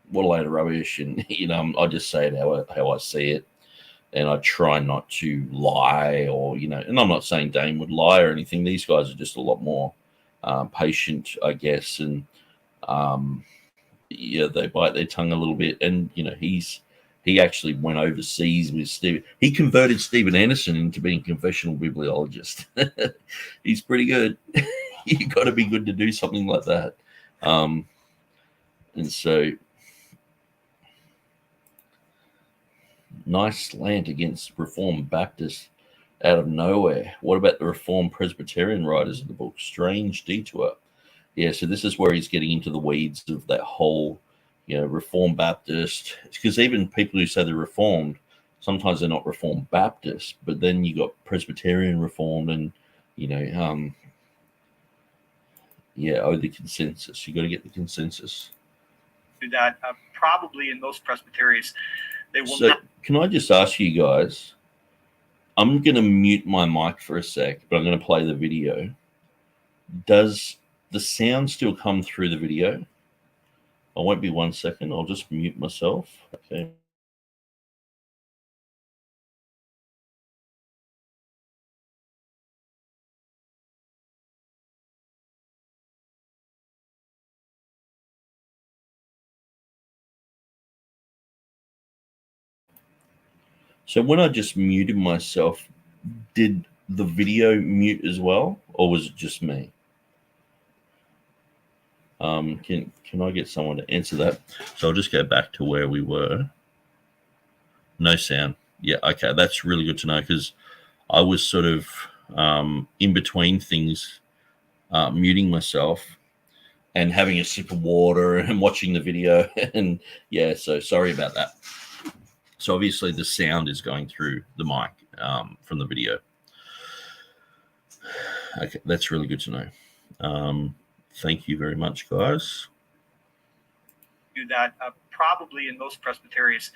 what a load of rubbish, and I just say it how I see it, and I try not to lie, or and I'm not saying Dane would lie or anything. These guys are just a lot more patient, I guess, and they bite their tongue a little bit, and he actually went overseas with Stephen. He converted Stephen Anderson into being a confessional bibliologist. He's pretty good. You got to be good to do something like that, and so. Nice slant against Reformed Baptists out of nowhere. What about the Reformed Presbyterian writers of the book? Strange detour. Yeah, so this is where he's getting into the weeds of that whole, Reformed Baptist. Because even people who say they're Reformed, sometimes they're not Reformed Baptist, but then you got Presbyterian Reformed and, the consensus. You got to get the consensus. That probably in most presbyteries, they will so not. Can I just ask you guys, I'm going to mute my mic for a sec, but I'm going to play the video. Does the sound still come through the video? I won't be 1 second. I'll just mute myself. Okay. So when I just muted myself, did the video mute as well, or was it just me? Can I get someone to answer that? So I'll just go back to where we were. No sound. Yeah, okay, that's really good to know, because I was sort of in between things, muting myself and having a sip of water and watching the video. And yeah, so sorry about that. So obviously the sound is going through the mic from the video. Okay, that's really good to know. Thank you very much, guys. Do that probably in most presbyteries,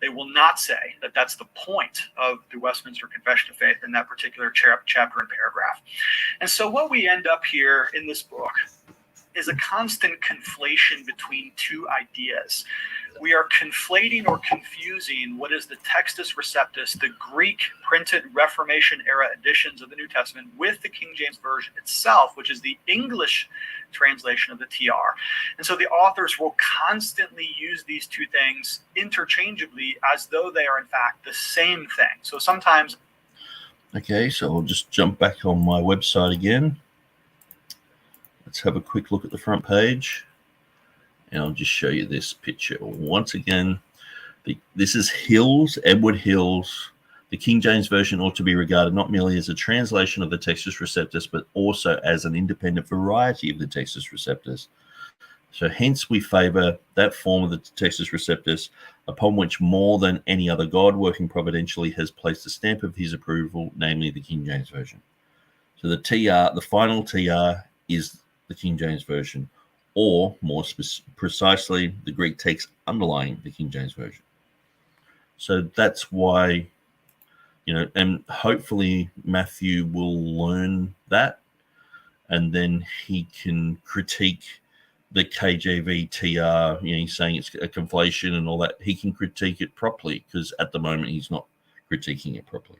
they will not say that that's the point of the Westminster Confession of Faith in that particular chapter and paragraph. And so what we end up here in this book is a constant conflation between two ideas. We are conflating or confusing what is the Textus Receptus, the Greek printed Reformation era editions of the New Testament, with the King James Version itself, which is the English translation of the TR. And so the authors will constantly use these two things interchangeably as though they are in fact the same thing. So sometimes. Okay, so I'll just jump back on my website again. Let's have a quick look at the front page. And I'll just show you this picture once again. This is Hills, Edward Hills. The King James Version ought to be regarded not merely as a translation of the Textus Receptus, but also as an independent variety of the Textus Receptus. So hence we favor that form of the Textus Receptus, upon which more than any other God working providentially has placed the stamp of his approval, namely the King James Version. So the TR, the final TR, is the King James Version, or more precisely, the Greek text underlying the King James Version. So that's why, and hopefully Matthew will learn that, and then he can critique the KJV TR. He's saying it's a conflation and all that. He can critique it properly, because at the moment he's not critiquing it properly.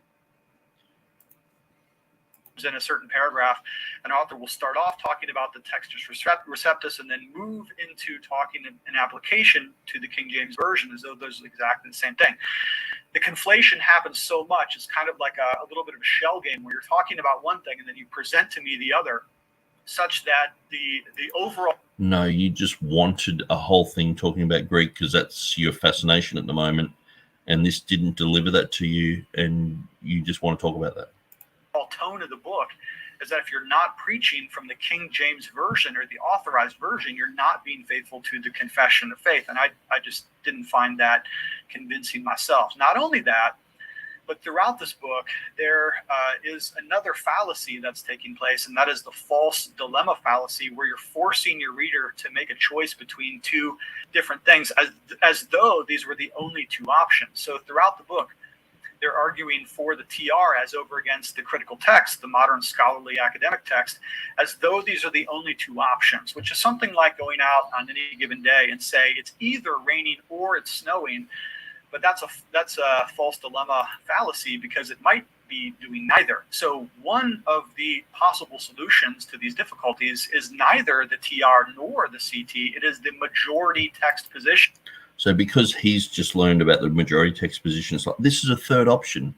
in a certain paragraph, an author will start off talking about the Textus Receptus and then move into talking an application to the King James Version as though those are exactly the same thing. The conflation happens so much, it's kind of like a little bit of a shell game where you're talking about one thing and then you present to me the other, such that the overall... No, you just wanted a whole thing talking about Greek because that's your fascination at the moment, and this didn't deliver that to you, and you just want to talk about that. Tone of the book is that if you're not preaching from the King James Version or the authorized version, you're not being faithful to the confession of faith. And I just didn't find that convincing myself. Not only that, but throughout this book, there is another fallacy that's taking place, and that is the false dilemma fallacy, where you're forcing your reader to make a choice between two different things, as though these were the only two options. So throughout the book, they're arguing for the TR as over against the critical text, the modern scholarly academic text, as though these are the only two options, which is something like going out on any given day and say it's either raining or it's snowing. But that's a false dilemma fallacy, because it might be doing neither. So one of the possible solutions to these difficulties is neither the TR nor the CT. It is the majority text position. So because he's just learned about the majority text position, it's like, this is a third option.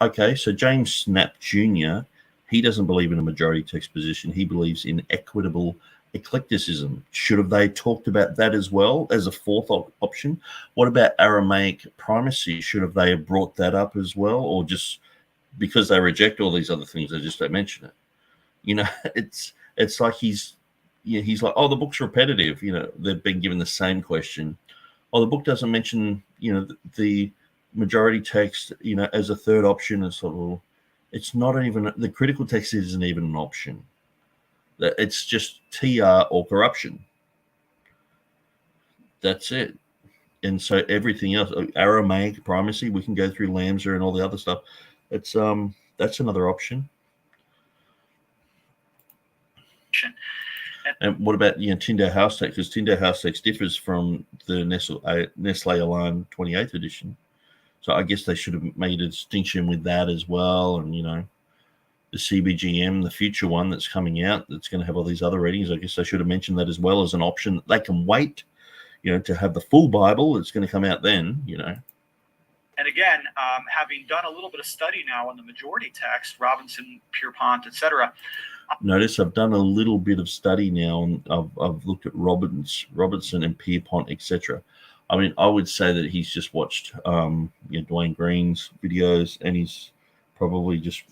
Okay, so James Snap Jr., he doesn't believe in a majority text position. He believes in equitable eclecticism. Should have they talked about that as well as a fourth option? What about Aramaic primacy? Should have they have brought that up as well? Or just because they reject all these other things, they just don't mention it? You know, it's like he's like, oh, the book's repetitive. You know, they've been given the same question. Oh, the book doesn't mention, you know, the majority text, you know, as a third option. And sort of, it's not even, the critical text isn't even an option. It's just TR or corruption. That's it. And so everything else, Aramaic primacy, we can go through Lambda and all the other stuff. It's that's another option. And what about, you know, Tyndale House text? Because Tyndale House text differs from the Nestle Alarm 28th edition. So I guess they should have made a distinction with that as well. And, you know, the CBGM, the future one that's coming out, that's going to have all these other readings, I guess they should have mentioned that as well as an option. They can wait, you know, to have the full Bible that's going to come out then, you know. And again, having done a little bit of study now on the majority text, Robinson, Pierpont, etc. Notice I've done a little bit of study now, and I've looked at Robertson and Pierpont, etc. I mean, I would say that he's just watched you know, Dwayne Green's videos, and he's probably just,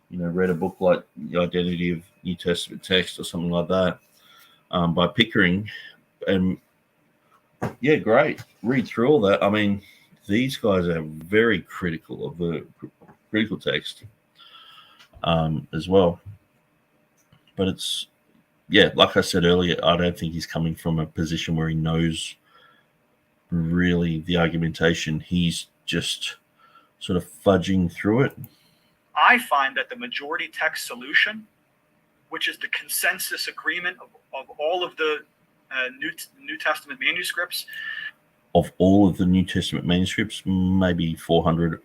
you know, read a book like The Identity of New Testament Text or something like that by Pickering. And yeah, great. Read through all that. I mean, these guys are very critical of the critical text as well. But it's, yeah, like I said earlier, I don't think he's coming from a position where he knows really the argumentation. He's just sort of fudging through it. I find that the majority text solution, which is the consensus agreement of all of the New Testament manuscripts. Of all of the New Testament manuscripts, maybe 400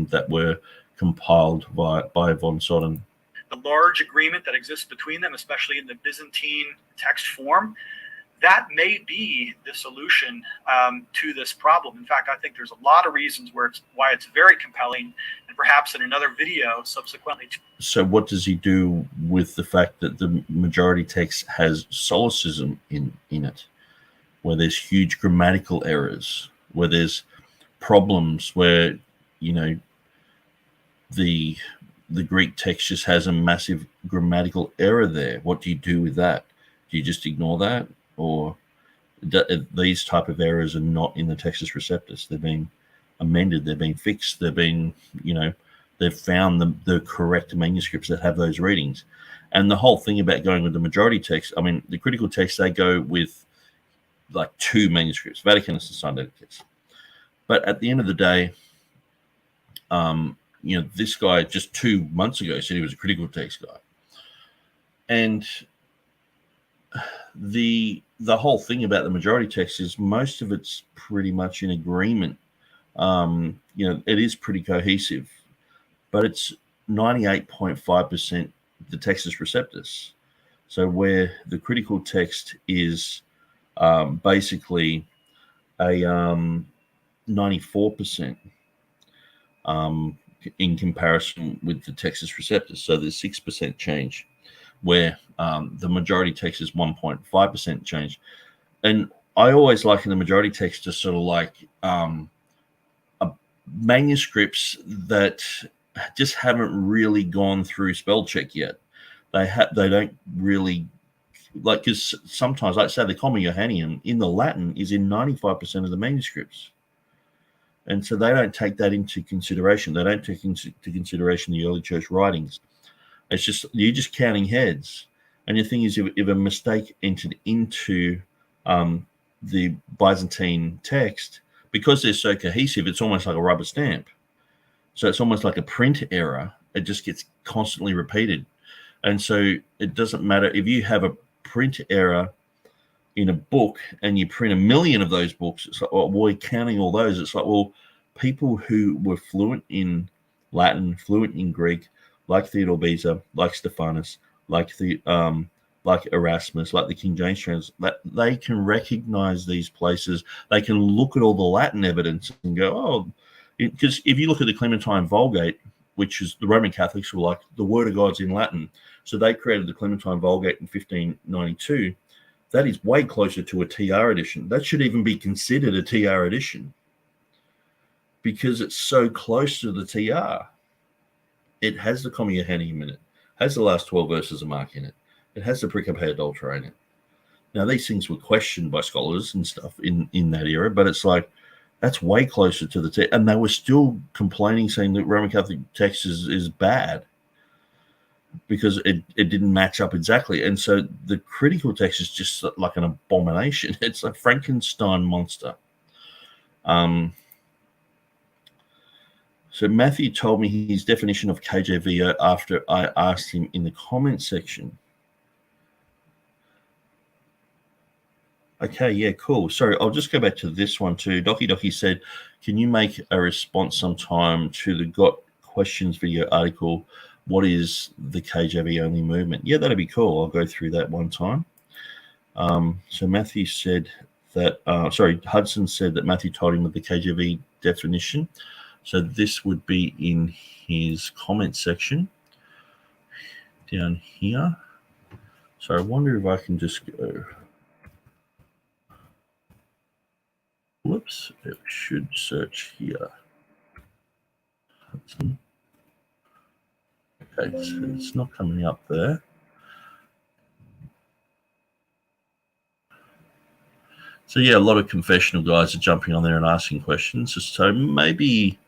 that were compiled by von Soden. The large agreement that exists between them, especially in the Byzantine text form, that may be the solution to this problem. In fact, I think there's a lot of reasons why it's very compelling, and perhaps in another video subsequently. So what does he do with the fact that the majority text has solecism in it, where there's huge grammatical errors, where there's problems where, you know, the Greek text just has a massive grammatical error there? What do you do with that? Do you just ignore that? Or these type of errors are not in the Textus Receptus. They've been amended. They've been fixed. They've been, you know, they've found the correct manuscripts that have those readings. And the whole thing about going with the majority text, I mean, the critical text, they go with like two manuscripts, Vaticanus and Sinaiticus. But at the end of the day, you know, this guy just 2 months ago said he was a critical text guy. And the whole thing about the majority text is most of it's pretty much in agreement. You know, it is pretty cohesive, but it's 98.5% the Textus Receptus. So where the critical text is basically a 94% in comparison with the Textus Receptus. So there's 6% change, where the majority text is 1.5% change. And I always liken the majority text to sort of like manuscripts that just haven't really gone through spell check yet. They don't really, like, because sometimes, like say, the Comma Johanneum in the Latin is in 95% of the manuscripts. And so they don't take that into consideration. They don't take into consideration the early church writings. It's just, you're just counting heads. And the thing is, if a mistake entered into the Byzantine text, because they're so cohesive, it's almost like a rubber stamp. So it's almost like a print error. It just gets constantly repeated. And so it doesn't matter if you have a print error in a book and you print 1 million of those books. It's like, well, we're counting all those. It's like, well, people who were fluent in Latin, fluent in Greek, like Theodore Beza, like Stephanus, like Erasmus, like the King James trans, that they can recognize these places. They can look at all the Latin evidence and go, oh, because if you look at the Clementine Vulgate, which is the Roman Catholics were like, the Word of God's in Latin. So they created the Clementine Vulgate in 1592. That is way closer to a TR edition. That should even be considered a TR edition because it's so close to the TR. It has the Comma Johanneum in it, has the last 12 verses of Mark in it. It has the Pericope Adultera in it. Now, these things were questioned by scholars and stuff in that era, but it's like, that's way closer to the text. And they were still complaining, saying that Roman Catholic text is bad because it didn't match up exactly. And so the critical text is just like an abomination. It's a Frankenstein monster. So Matthew told me his definition of KJVO after I asked him in the comment section. Okay, yeah, cool. Sorry, I'll just go back to this one too. Doki said, can you make a response sometime to the Got Questions video article? What is the KJV only movement? Yeah, that'd be cool. I'll go through that one time. So Matthew said that, Hudson said that Matthew told him of the KJV definition. So this would be in his comment section down here. So I wonder if I can just go. Whoops, it should search here. Hudson. Okay, so it's not coming up there. So yeah, a lot of confessional guys are jumping on there and asking questions. So maybe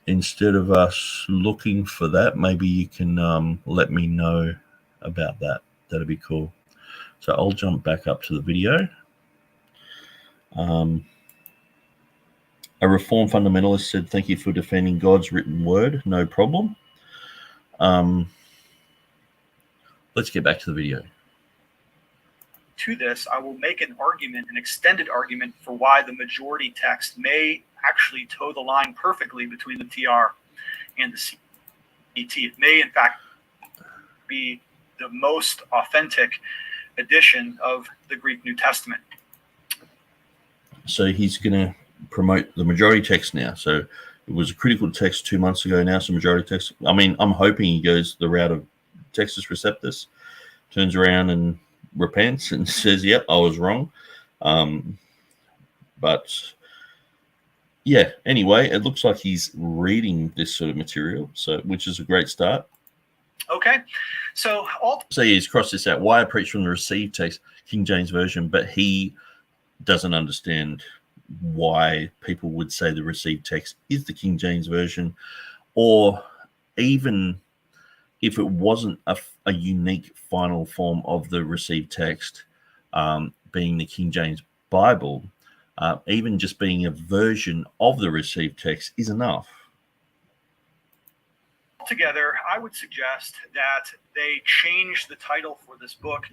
instead of us looking for that, maybe you can let me know about that. That'd be cool. So I'll jump back up to the video. A Reformed fundamentalist said, thank you for defending God's written word. No problem. Let's get back to the video. To this, I will make an argument, an extended argument, for why the majority text may actually toe the line perfectly between the TR and the CET. It may, in fact, be the most authentic edition of the Greek New Testament. So he's going to promote the majority text now. So it was a critical text 2 months ago. Now it's a majority text. I mean, I'm hoping he goes the route of Textus Receptus, turns around and repents and says, yep, I was wrong. But yeah, anyway, it looks like he's reading this sort of material, so which is a great start. Okay, so he's crossed this out. Why I preach from the received text, King James Version, but he doesn't understand why people would say the received text is the King James Version, or even if it wasn't a unique final form of the received text, being the King James Bible, even just being a version of the received text is enough. Altogether, I would suggest that they change the title for this book.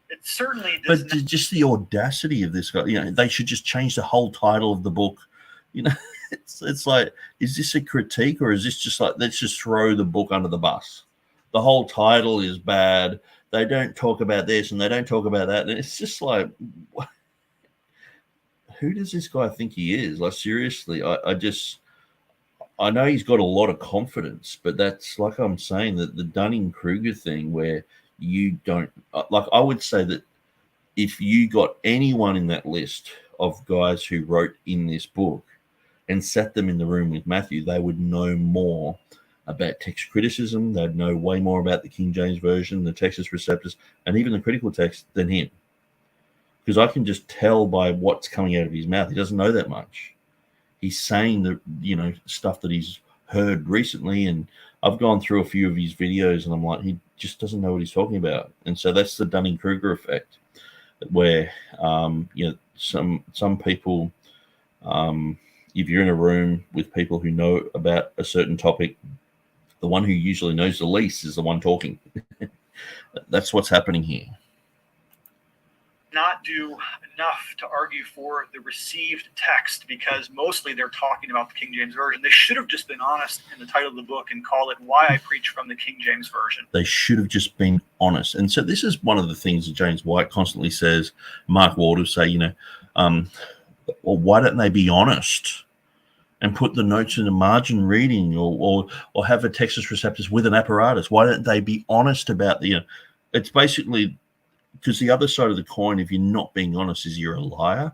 It certainly does. But just the audacity of this guy, they should just change the whole title of the book. it's like, is this a critique, or is this just like, let's just throw the book under the bus? The whole title is bad. They don't talk about this and they don't talk about that. And it's just like, what? Who does this guy think he is? Like, seriously, I know he's got a lot of confidence, but that's like I'm saying, that the Dunning-Kruger thing where you don't, like, I would say that if you got anyone in that list of guys who wrote in this book and sat them in the room with Matthew, they would know more about text criticism. They'd know way more about the King James Version, the Textus Receptus, and even the critical text than him. Because I can just tell by what's coming out of his mouth. He doesn't know that much. He's saying the, stuff that he's heard recently, and I've gone through a few of his videos, and I'm like, he just doesn't know what he's talking about. And so that's the Dunning-Kruger effect, where some people, if you're in a room with people who know about a certain topic, the one who usually knows the least is the one talking. That's what's happening here. Not do enough to argue for the received text, because mostly they're talking about the King James Version. They should have just been honest in the title of the book and call it "Why I Preach from the King James Version." They should have just been honest. And so this is one of the things that James White constantly says. Mark Ward will say, well, why don't they be honest and put the notes in the margin reading, or have a Textus Receptus with an apparatus? Why don't they be honest about it's basically, because the other side of the coin, if you're not being honest, is you're a liar.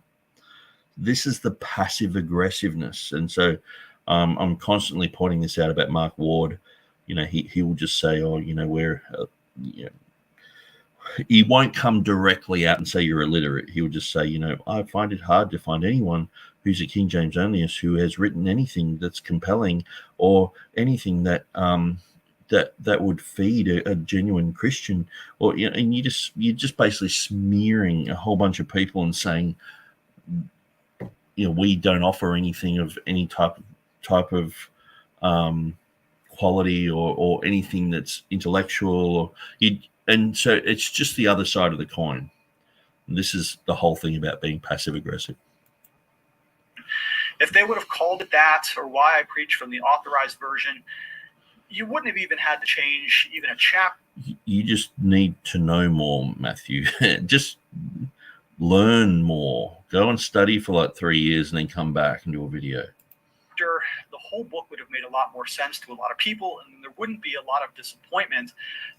This is the passive aggressiveness. And so I'm constantly pointing this out about Mark Ward. He will just say, he won't come directly out and say you're illiterate. He will just say, I find it hard to find anyone who's a King James onlyist who has written anything that's compelling, or anything that that would feed a genuine Christian. Or and you're just basically smearing a whole bunch of people and saying, we don't offer anything of any type of quality or anything that's intellectual, and so it's just the other side of the coin. And this is the whole thing about being passive aggressive. If they would have called it that, or "Why I Preach from the Authorized Version," you wouldn't have even had to change even a chapter. You just need to know more, Matthew. Just learn more. Go and study for like 3 years and then come back and do a video. The whole book would have made a lot more sense to a lot of people, and there wouldn't be a lot of disappointment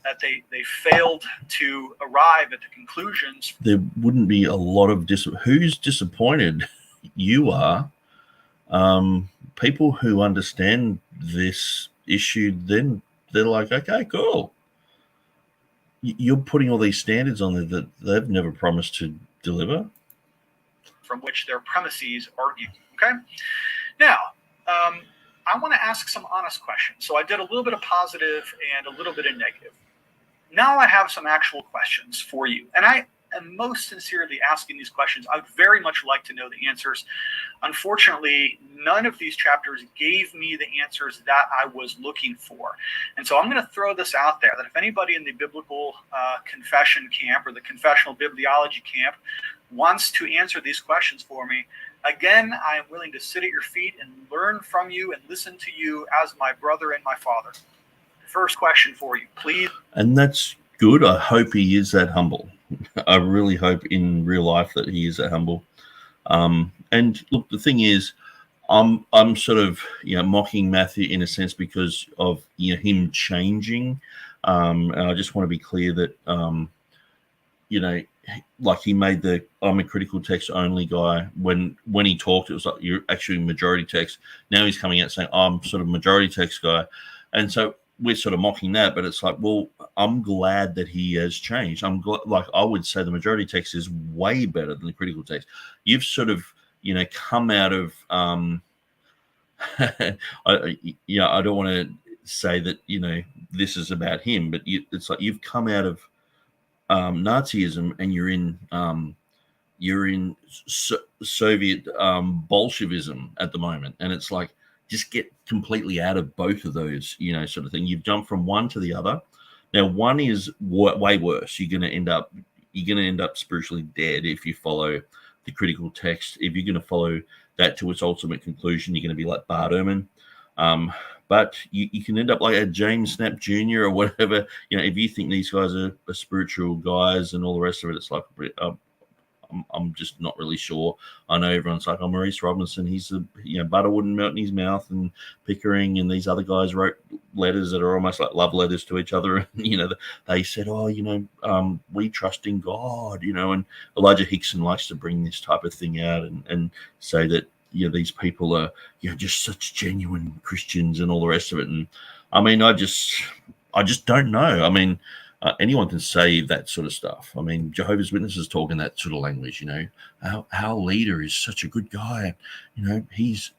that they failed to arrive at the conclusions. There wouldn't be a lot of who's disappointed? You are. People who understand this issue, then they're like, okay, cool. You're putting all these standards on there that they've never promised to deliver, from which their premises argue. Okay, now I want to ask some honest questions. So I did a little bit of positive and a little bit of negative. Now I have some actual questions for you, and I am most sincerely asking these questions. I'd very much like to know the answers. Unfortunately, none of these chapters gave me the answers that I was looking for. And so I'm going to throw this out there, that if anybody in the biblical confession camp or the confessional bibliology camp wants to answer these questions for me, again, I am willing to sit at your feet and learn from you and listen to you as my brother and my father. First question for you, please. And that's good. I hope he is that humble. I really hope in real life that he is that humble. And look, the thing is, I'm sort of mocking Matthew in a sense because of him changing. And I just want to be clear that like he made the "I'm a critical text only" guy when he talked. It was like, you're actually majority text. Now he's coming out saying I'm sort of majority text guy, and so we're sort of mocking that. But it's like, well, I'm glad that he has changed. I'm like, I would say the majority text is way better than the critical text. You've sort of come out of I don't want to say that this is about him, but it's like you've come out of Nazism and you're in Soviet Bolshevism at the moment, and it's like, just get completely out of both of those, sort of thing. You've jumped from one to the other. Now, one is way worse. You're going to end up spiritually dead if you follow the critical text. If you're going to follow that to its ultimate conclusion, you're going to be like Bart Ehrman. But you can end up like a James Snap Jr. or whatever. If you think these guys are spiritual guys and all the rest of it, it's like I'm just not really sure. I know everyone's like, Maurice Robinson, he's butter wouldn't melt in his mouth, and Pickering and these other guys wrote letters that are almost like love letters to each other. And, they said, we trust in God, and Elijah Hixson likes to bring this type of thing out and say that, these people are, just such genuine Christians and all the rest of it. And I mean, I just don't know. I mean, anyone can say that sort of stuff. I mean, Jehovah's Witnesses talk in that sort of language, our leader is such a good guy. He's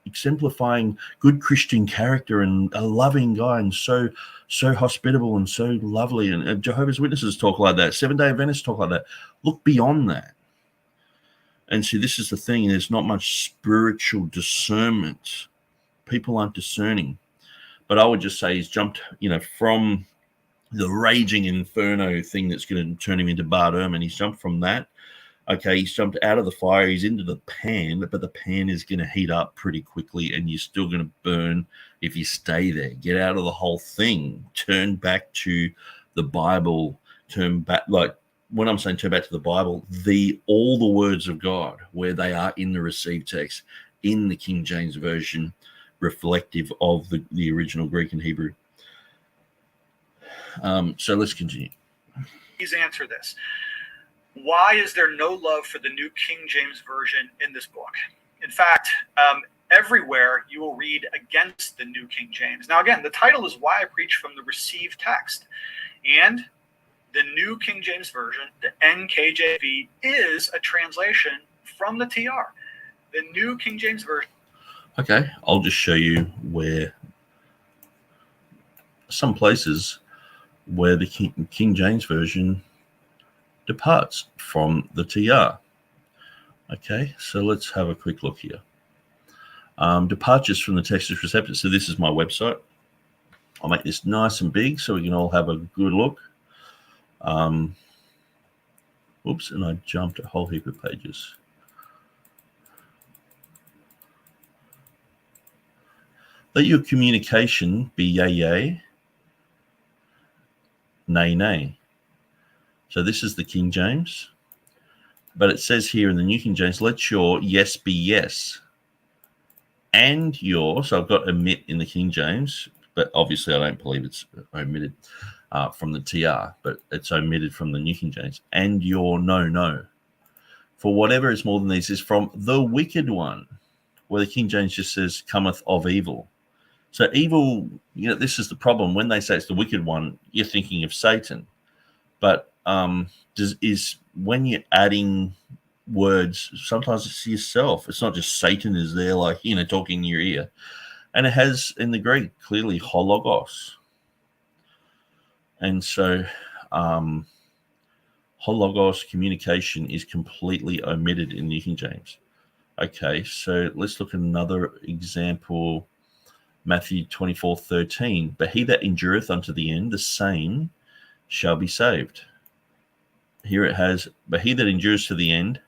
exemplifying good Christian character and a loving guy and so hospitable and so lovely. And Jehovah's Witnesses talk like that. Seventh-day Adventists talk like that. Look beyond that. And see, this is the thing. There's not much spiritual discernment. People aren't discerning. But I would just say he's jumped, from the raging inferno thing that's going to turn him into Bart Ehrman. He's jumped from that. Okay, he's jumped out of the fire. He's into the pan, but the pan is going to heat up pretty quickly, and you're still going to burn if you stay there. Get out of the whole thing. Turn back to the Bible. Turn back, like when I'm saying turn back to the Bible, all the words of God, where they are in the received text, in the King James Version, reflective of the original Greek and Hebrew. So let's continue. Please answer this. Why is there no love for the New King James Version in this book? In fact, everywhere you will read against the New King James. Now, again, the title is Why I Preach from the Received Text. And the New King James Version, the NKJV, is a translation from the TR. The New King James Version. Okay, I'll just show you where some places where the King James Version departs from the TR. Okay, so let's have a quick look here. Departures from the Textus Receptus. So this is my website. I'll make this nice and big so we can all have a good look. Oops, and I jumped a whole heap of pages. Let your communication be yea, yea, nay, nay. So this is the King James. But it says here in the New King James, let your yes be yes. And your, so I've got omit in the King James, but obviously I don't believe it's omitted from the TR, but it's omitted from the New King James. And your no, no. For whatever is more than these is from the wicked one, where the King James just says cometh of evil. So evil, this is the problem. When they say it's the wicked one, you're thinking of Satan. But is when you're adding words, sometimes it's yourself. It's not just Satan is there, like, talking in your ear. And it has, in the Greek, clearly hologos. And so hologos communication is completely omitted in the King James. Okay, so let's look at another example. Matthew 24:13. But he that endureth unto the end, the same shall be saved. Here it has, but he that endures to the end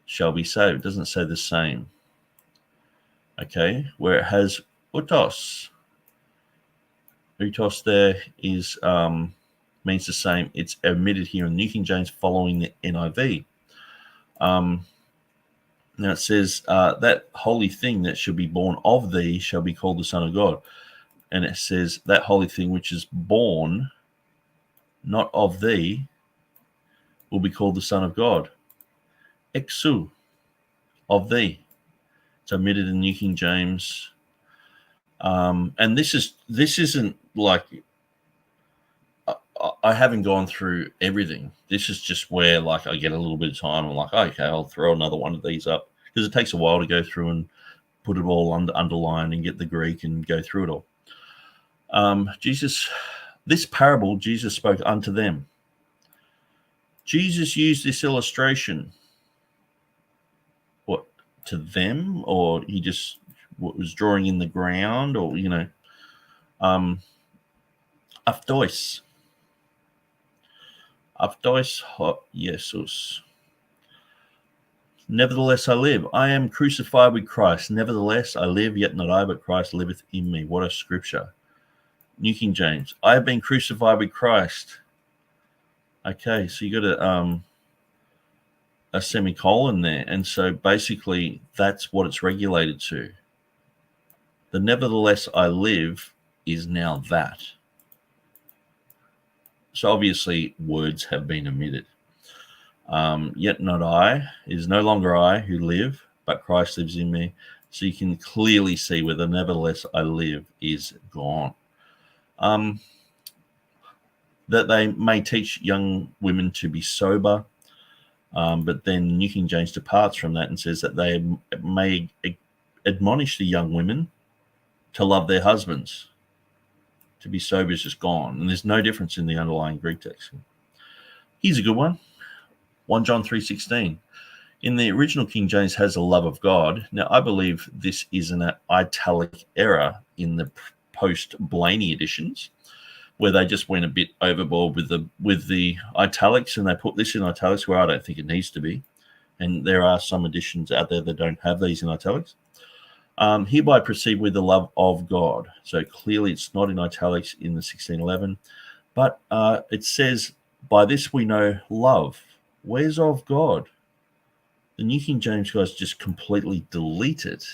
shall be saved. It doesn't say the same. Okay, where it has utos. Utos there is means the same. It's omitted here in New King James following the NIV. Now it says, that holy thing that shall be born of thee shall be called the Son of God. And it says, that holy thing which is born not of thee will be called the Son of God. Exu, of thee. It's omitted in New King James. And this isn't like, I haven't gone through everything. This is just where, like, I get a little bit of time. I'm like, okay, I'll throw another one of these up, because it takes a while to go through and put it all underline and get the Greek and go through it all. This parable Jesus spoke unto them. Jesus used this illustration. What, to them? Or he just was drawing in the ground? Or, Afdois. Afdois hot Jesus. Nevertheless I live. I am crucified with Christ. Nevertheless I live, yet not I, but Christ liveth in me. What a scripture. New King James. I have been crucified with Christ. Okay, so you got a semicolon there. And so basically that's what it's regulated to. The nevertheless I live is now that. So obviously words have been omitted. Yet not I, it is no longer I who live, but Christ lives in me. So you can clearly see where the nevertheless I live is gone. That they may teach young women to be sober, but then New King James departs from that and says that they may admonish the young women to love their husbands. To be sober is just gone, and there's no difference in the underlying Greek text. Here's a good one. 1 John 3:16. In the original King James has a love of God. Now, I believe this is an italic error in the post-Blaney editions, where they just went a bit overboard with the italics, and they put this in italics where I don't think it needs to be. And there are some editions out there that don't have these in italics. Hereby proceed with the love of God. So clearly it's not in italics in the 1611, but it says, by this we know love. Where's of God? The New King James guys just completely delete it.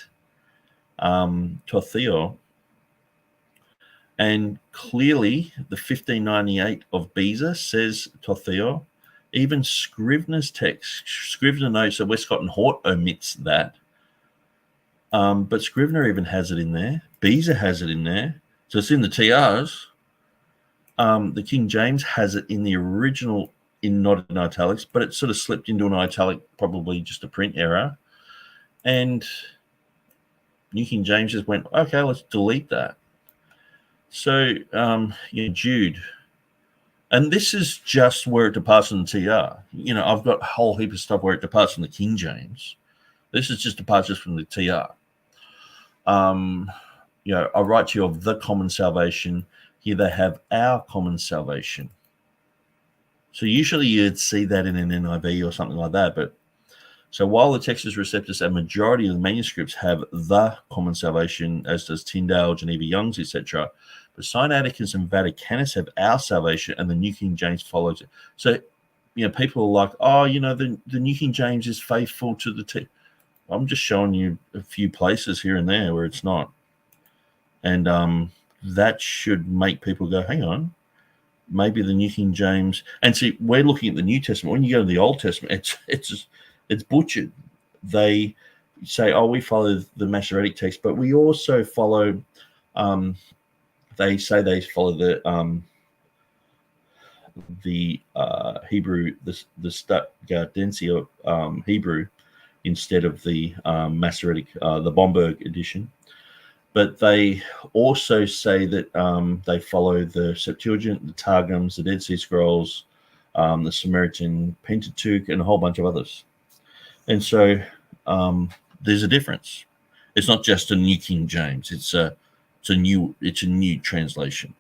To Theo. And clearly the 1598 of Beza says to Theo. Even Scrivener's text, Scrivener notes that Westcott and Hort omits that. But Scrivener even has it in there. Beza has it in there. So it's in the TRs. The King James has it in the original, not in italics, but it sort of slipped into an italic, probably just a print error. And New King James just went, okay, let's delete that. So, Jude. And this is just where it departs from the TR. I've got a whole heap of stuff where it departs from the King James. This is just departures from the TR. I write to you of the common salvation. Here they have our common salvation. So usually you'd see that in an NIV or something like that. But so while the Textus Receptus and majority of the manuscripts have the common salvation, as does Tyndale, Geneva Young's, etc., but Sinaiticus and Vaticanus have our salvation, and the New King James follows it. So, people are like, the New King James is faithful to the text. I'm just showing you a few places here and there where it's not. And that should make people go, hang on, maybe the New King James. And see, we're looking at the New Testament. When you go to the Old Testament, it's butchered. They say, we follow the Masoretic text, but we also follow, they say they follow the Hebrew, the Stuttgartenser Hebrew, instead of the Masoretic, the Bomberg edition. But they also say that they follow the Septuagint, the Targums, the Dead Sea Scrolls, the Samaritan Pentateuch, and a whole bunch of others. And so there's a difference. It's not just a New King James. It's a new translation.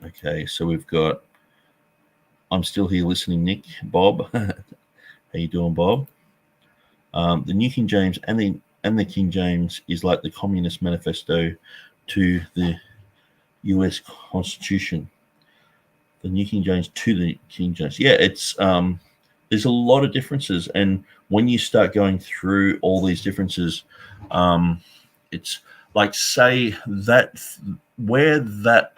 Okay, so we've got. I'm still here listening, Nick, Bob. How you doing, Bob? The New King James and the King James is like the Communist Manifesto to the U.S. Constitution. The New King James to the King James. Yeah, it's there's a lot of differences, and when you start going through all these differences, it's like, say that where that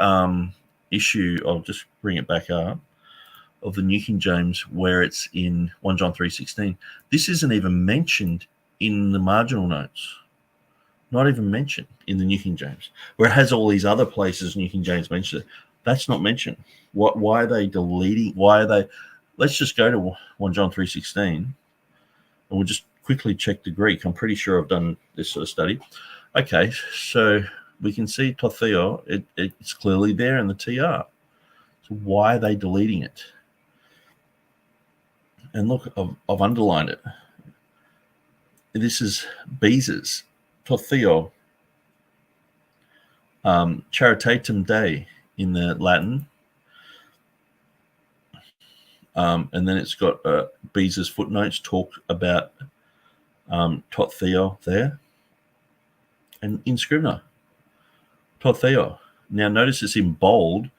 issue, I'll just bring it back up, of the New King James, where it's in 1 John 3:16. This isn't even mentioned in the marginal notes. Not even mentioned in the New King James, where it has all these other places New King James mentioned it. That's not mentioned. Why are they deleting? Why are they? Let's just go to 1 John 3:16, and we'll just quickly check the Greek. I'm pretty sure I've done this sort of study. Okay, so we can see Totheo. It's clearly there in the TR. So why are they deleting it? And look, I've underlined it. This is Beza's Totheo. Charitatum Dei in the Latin. And then it's got Beza's footnotes talk about tot theo there. And in Scrivener, tot theo. Now notice it's in bold.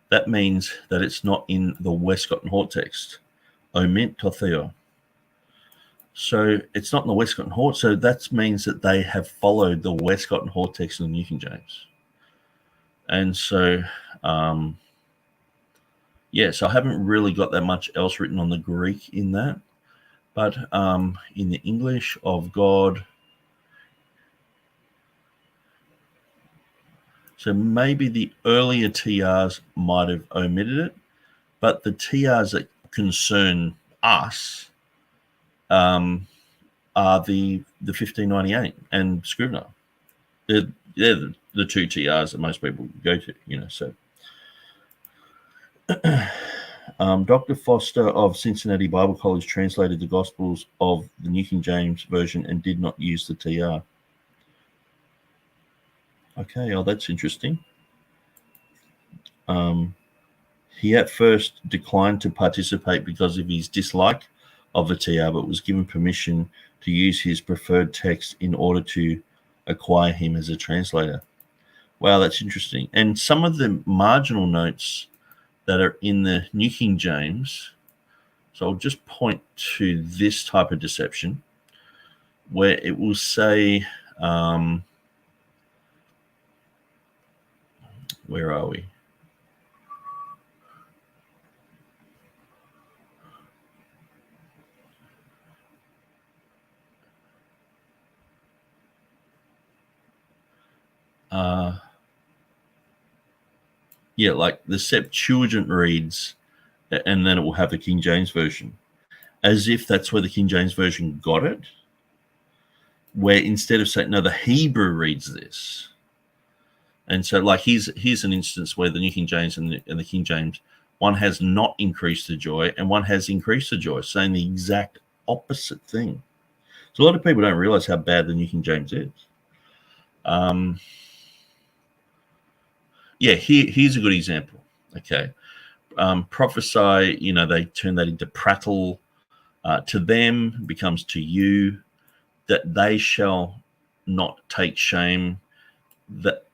That means that it's not in the Westcott and Hort text. Omit tot theo. So it's not in the Westcott and Hort. So that means that they have followed the Westcott and Hort text in the New King James. And so, so I haven't really got that much else written on the Greek in that. But in the English of God, so maybe the earlier TRs might have omitted it, but the TRs that concern us are the 1598 and Scrivener. They're the two TRs that most people go to, so. Dr. Foster of Cincinnati Bible College translated the Gospels of the New King James Version and did not use the TR. Okay, that's interesting. He at first declined to participate because of his dislike of the TR, but was given permission to use his preferred text in order to acquire him as a translator. Wow, that's interesting. And some of the marginal notes that are in the New King James, so I'll just point to this type of deception, where it will say, where are we? Like the Septuagint reads, and then it will have the King James Version, as if that's where the King James Version got it, where instead of saying, no, the Hebrew reads this. And so, like, here's an instance where the New King James and the King James, one has not increased the joy and one has increased the joy, saying the exact opposite thing. So a lot of people don't realize how bad the New King James is. Here's a good example. Okay. Prophesy, they turn that into prattle. To them becomes to you, that they shall not take shame, that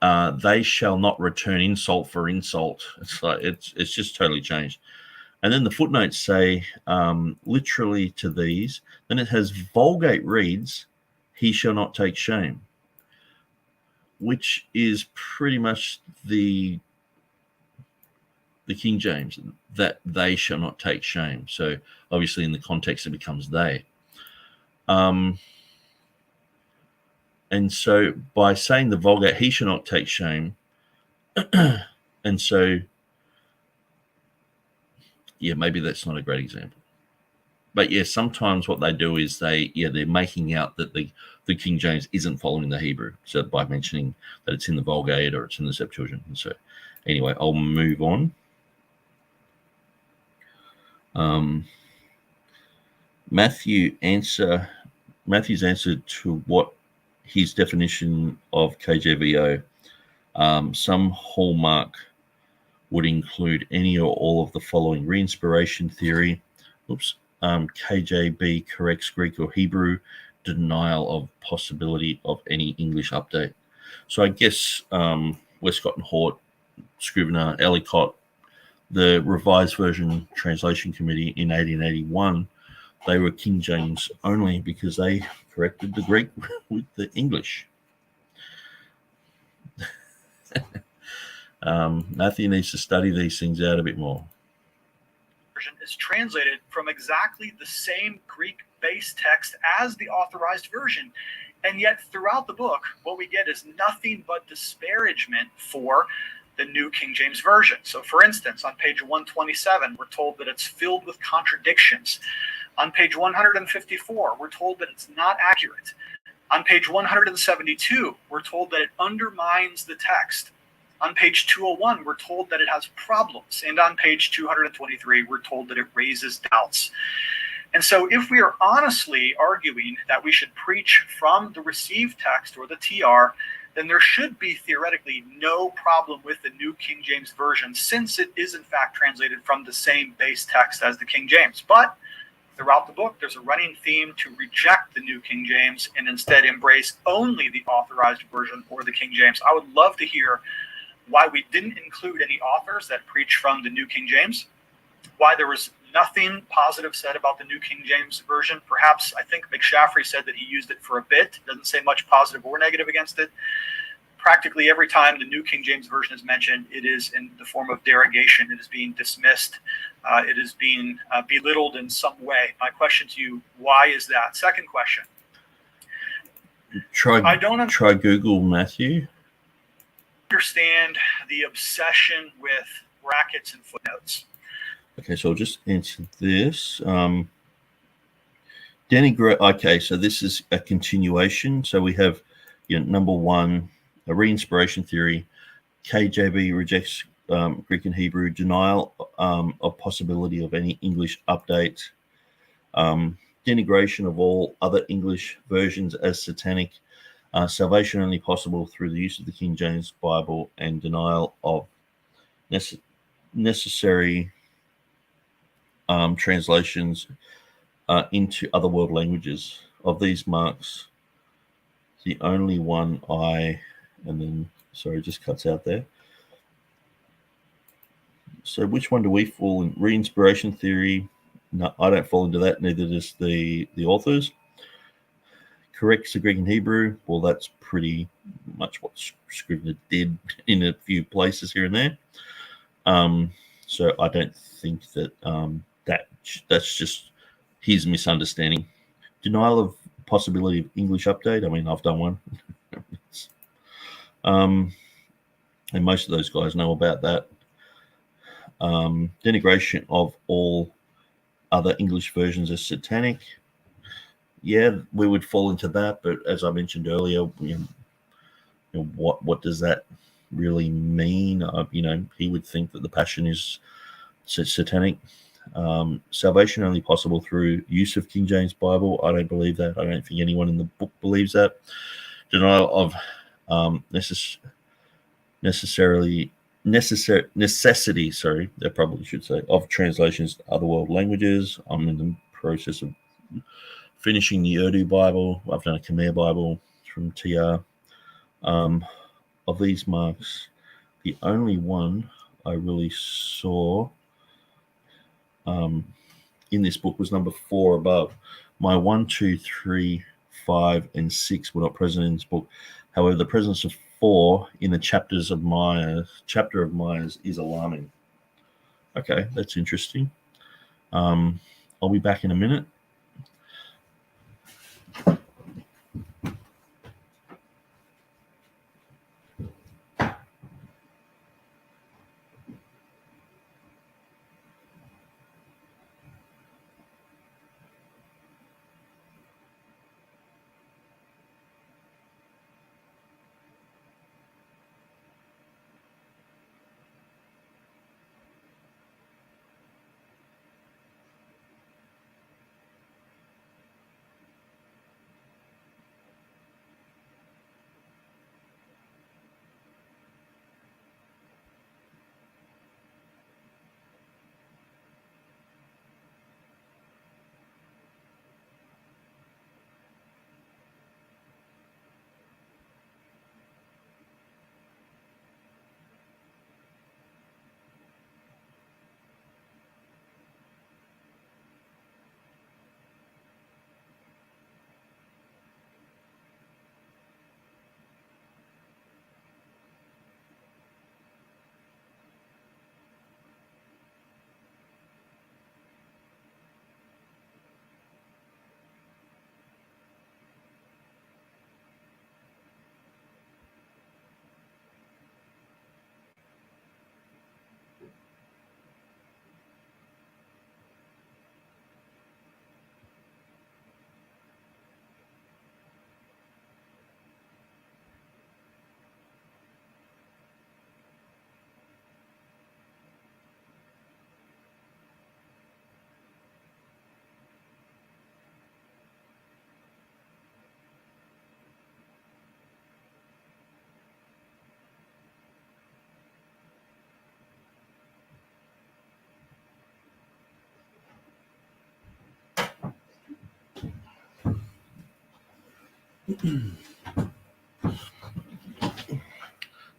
they shall not return insult for insult. It's like it's just totally changed. And then the footnotes say literally to these. Then it has Vulgate reads, he shall not take shame, which is pretty much the King James, that they shall not take shame. So obviously in the context it becomes they. And so by saying the Vulgate, he shall not take shame, and so maybe that's not a great example. But sometimes what they do is they're making out that the King James isn't following the Hebrew. So by mentioning that it's in the Vulgate or it's in the Septuagint. And so anyway, I'll move on. Matthew's answer to what his definition of KJVO, some hallmark would include any or all of the following: reinspiration theory, KJB corrects Greek or Hebrew, denial of possibility of any English update. So I guess Westcott and Hort, Scrivener, Ellicott, the Revised Version Translation Committee in 1881, they were King James only because they corrected the Greek with the English. Matthew needs to study these things out a bit more. Is translated from exactly the same Greek-based text as the authorized version. And yet throughout the book, what we get is nothing but disparagement for the New King James Version. So for instance, on page 127, we're told that it's filled with contradictions. On page 154, we're told that it's not accurate. On page 172, we're told that it undermines the text. On page 201, we're told that it has problems. And on page 223, we're told that it raises doubts. And so if we are honestly arguing that we should preach from the received text or the TR, then there should be theoretically no problem with the New King James Version, since it is in fact translated from the same base text as the King James. But throughout the book, there's a running theme to reject the New King James and instead embrace only the authorized version or the King James. I would love to hear why we didn't include any authors that preach from the New King James, why there was nothing positive said about the New King James Version. Perhaps, I think McShaffrey said that he used it for a bit. Doesn't say much positive or negative against it. Practically every time the New King James Version is mentioned, it is in the form of derogation. It is being dismissed. It is being belittled in some way. My question to you, why is that? Second question. Try Google, Matthew. Understand the obsession with brackets and footnotes. Okay, so I'll just answer this. Okay, so this is a continuation. So we have, number one, a re-inspiration theory. KJV rejects Greek and Hebrew, denial of possibility of any English update, denigration of all other English versions as satanic, salvation only possible through the use of the King James Bible, and denial of necessary translations into other world languages. Of these marks, the only one just cuts out there. So which one do we fall in? Re-inspiration theory? No, I don't fall into that. Neither does the authors. Corrects the Greek and Hebrew. Well, that's pretty much what Scrivener did in a few places here and there. So I don't think that that's just his misunderstanding. Denial of possibility of English update. I mean, I've done one. And most of those guys know about that. Denigration of all other English versions as satanic. Yeah, we would fall into that, but as I mentioned earlier, what does that really mean? He would think that the Passion is satanic. Salvation only possible through use of King James Bible. I don't believe that. I don't think anyone in the book believes that. Denial of necessity, sorry, I probably should say, of translations to other world languages. I'm in the process of finishing the Urdu Bible. I've done a Khmer Bible from TR. Of these marks, the only one I really saw in this book was number 4 above. My 1, 2, 3, 5, and 6 were not present in this book. However, the presence of 4 in the chapter of Myers is alarming. Okay, that's interesting. I'll be back in a minute.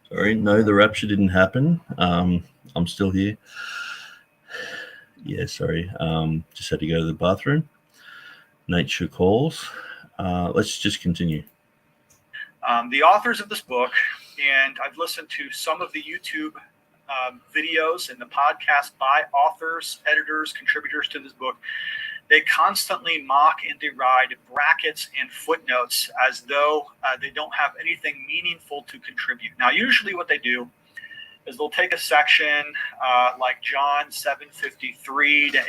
Sorry, no, the rapture didn't happen. I'm still here. Yeah, sorry. Just had to go to the bathroom. Nature calls. Let's just continue. The authors of this book, and I've listened to some of the YouTube videos and the podcast by authors, editors, contributors to this book. They constantly mock and deride brackets and footnotes as though they don't have anything meaningful to contribute. Now, usually what they do is they'll take a section like John 7:53 to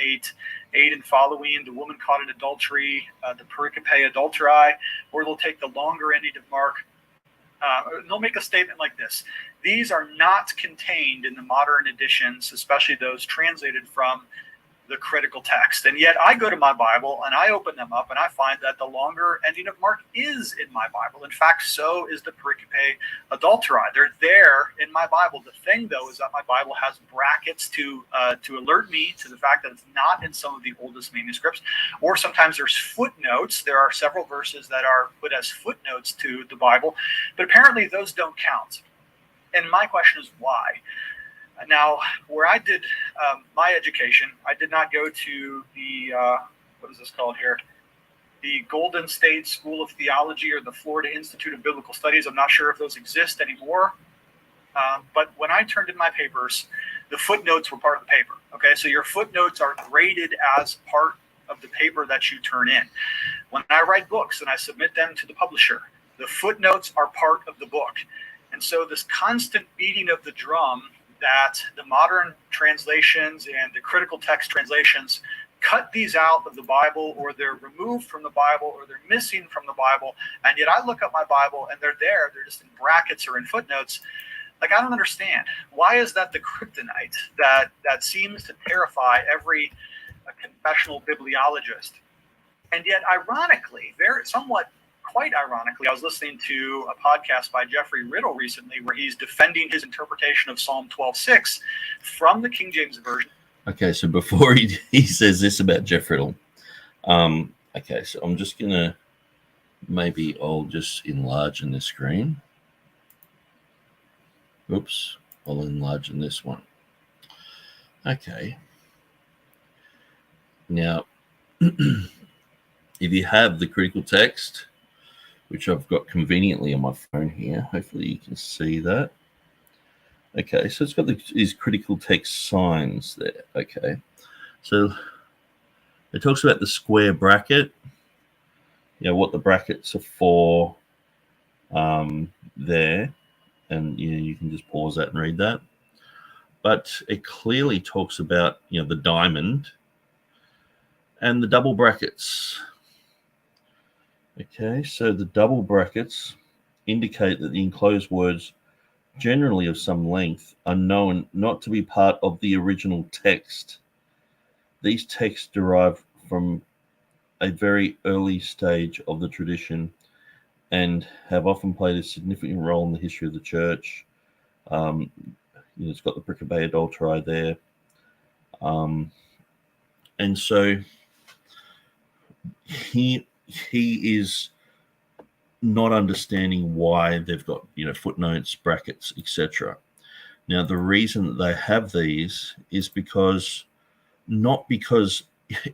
8 and following, the woman caught in adultery, the pericope adulteri, or they'll take the longer ending of Mark. They'll make a statement like this: these are not contained in the modern editions, especially those translated from the critical text. And yet I go to my Bible and I open them up and I find that the longer ending of Mark is in my Bible. In fact, so is the pericope adulteri. They're there in my Bible. The thing, though, is that my Bible has brackets to alert me to the fact that it's not in some of the oldest manuscripts. Or sometimes there's footnotes. There are several verses that are put as footnotes to the Bible, but apparently those don't count. And my question is why? Now, where I did my education, I did not go to the, what is this called here? The Golden State School of Theology or the Florida Institute of Biblical Studies. I'm not sure if those exist anymore. But when I turned in my papers, the footnotes were part of the paper. Okay, so your footnotes are graded as part of the paper that you turn in. When I write books and I submit them to the publisher, the footnotes are part of the book. And so this constant beating of the drum that the modern translations and the critical text translations cut these out of the Bible, or they're removed from the Bible, or they're missing from the Bible, and yet I look up my Bible and they're there, they're just in brackets or in footnotes. Like, I don't understand. Why is that the kryptonite that seems to terrify every confessional bibliologist? And yet, ironically, quite ironically, I was listening to a podcast by Jeffrey Riddle recently where he's defending his interpretation of Psalm 12:6 from the King James Version. Okay, so before he says this about Jeff Riddle, okay, so I'm just going to, maybe I'll just enlarge in the screen. Oops, I'll enlarge in this one. Okay. Now, if you have the critical text, which I've got conveniently on my phone here. Hopefully you can see that. Okay, so it's got these critical text signs there. Okay, so it talks about the square bracket, what the brackets are for there. And you can just pause that and read that. But it clearly talks about, the diamond and the double brackets. Okay, so the double brackets indicate that the enclosed words, generally of some length, are known not to be part of the original text. These texts derive from a very early stage of the tradition and have often played a significant role in the history of the church. It's got the pericope adulteri there. And so he is not understanding why they've got footnotes, brackets, etc. Now, the reason that they have these is not because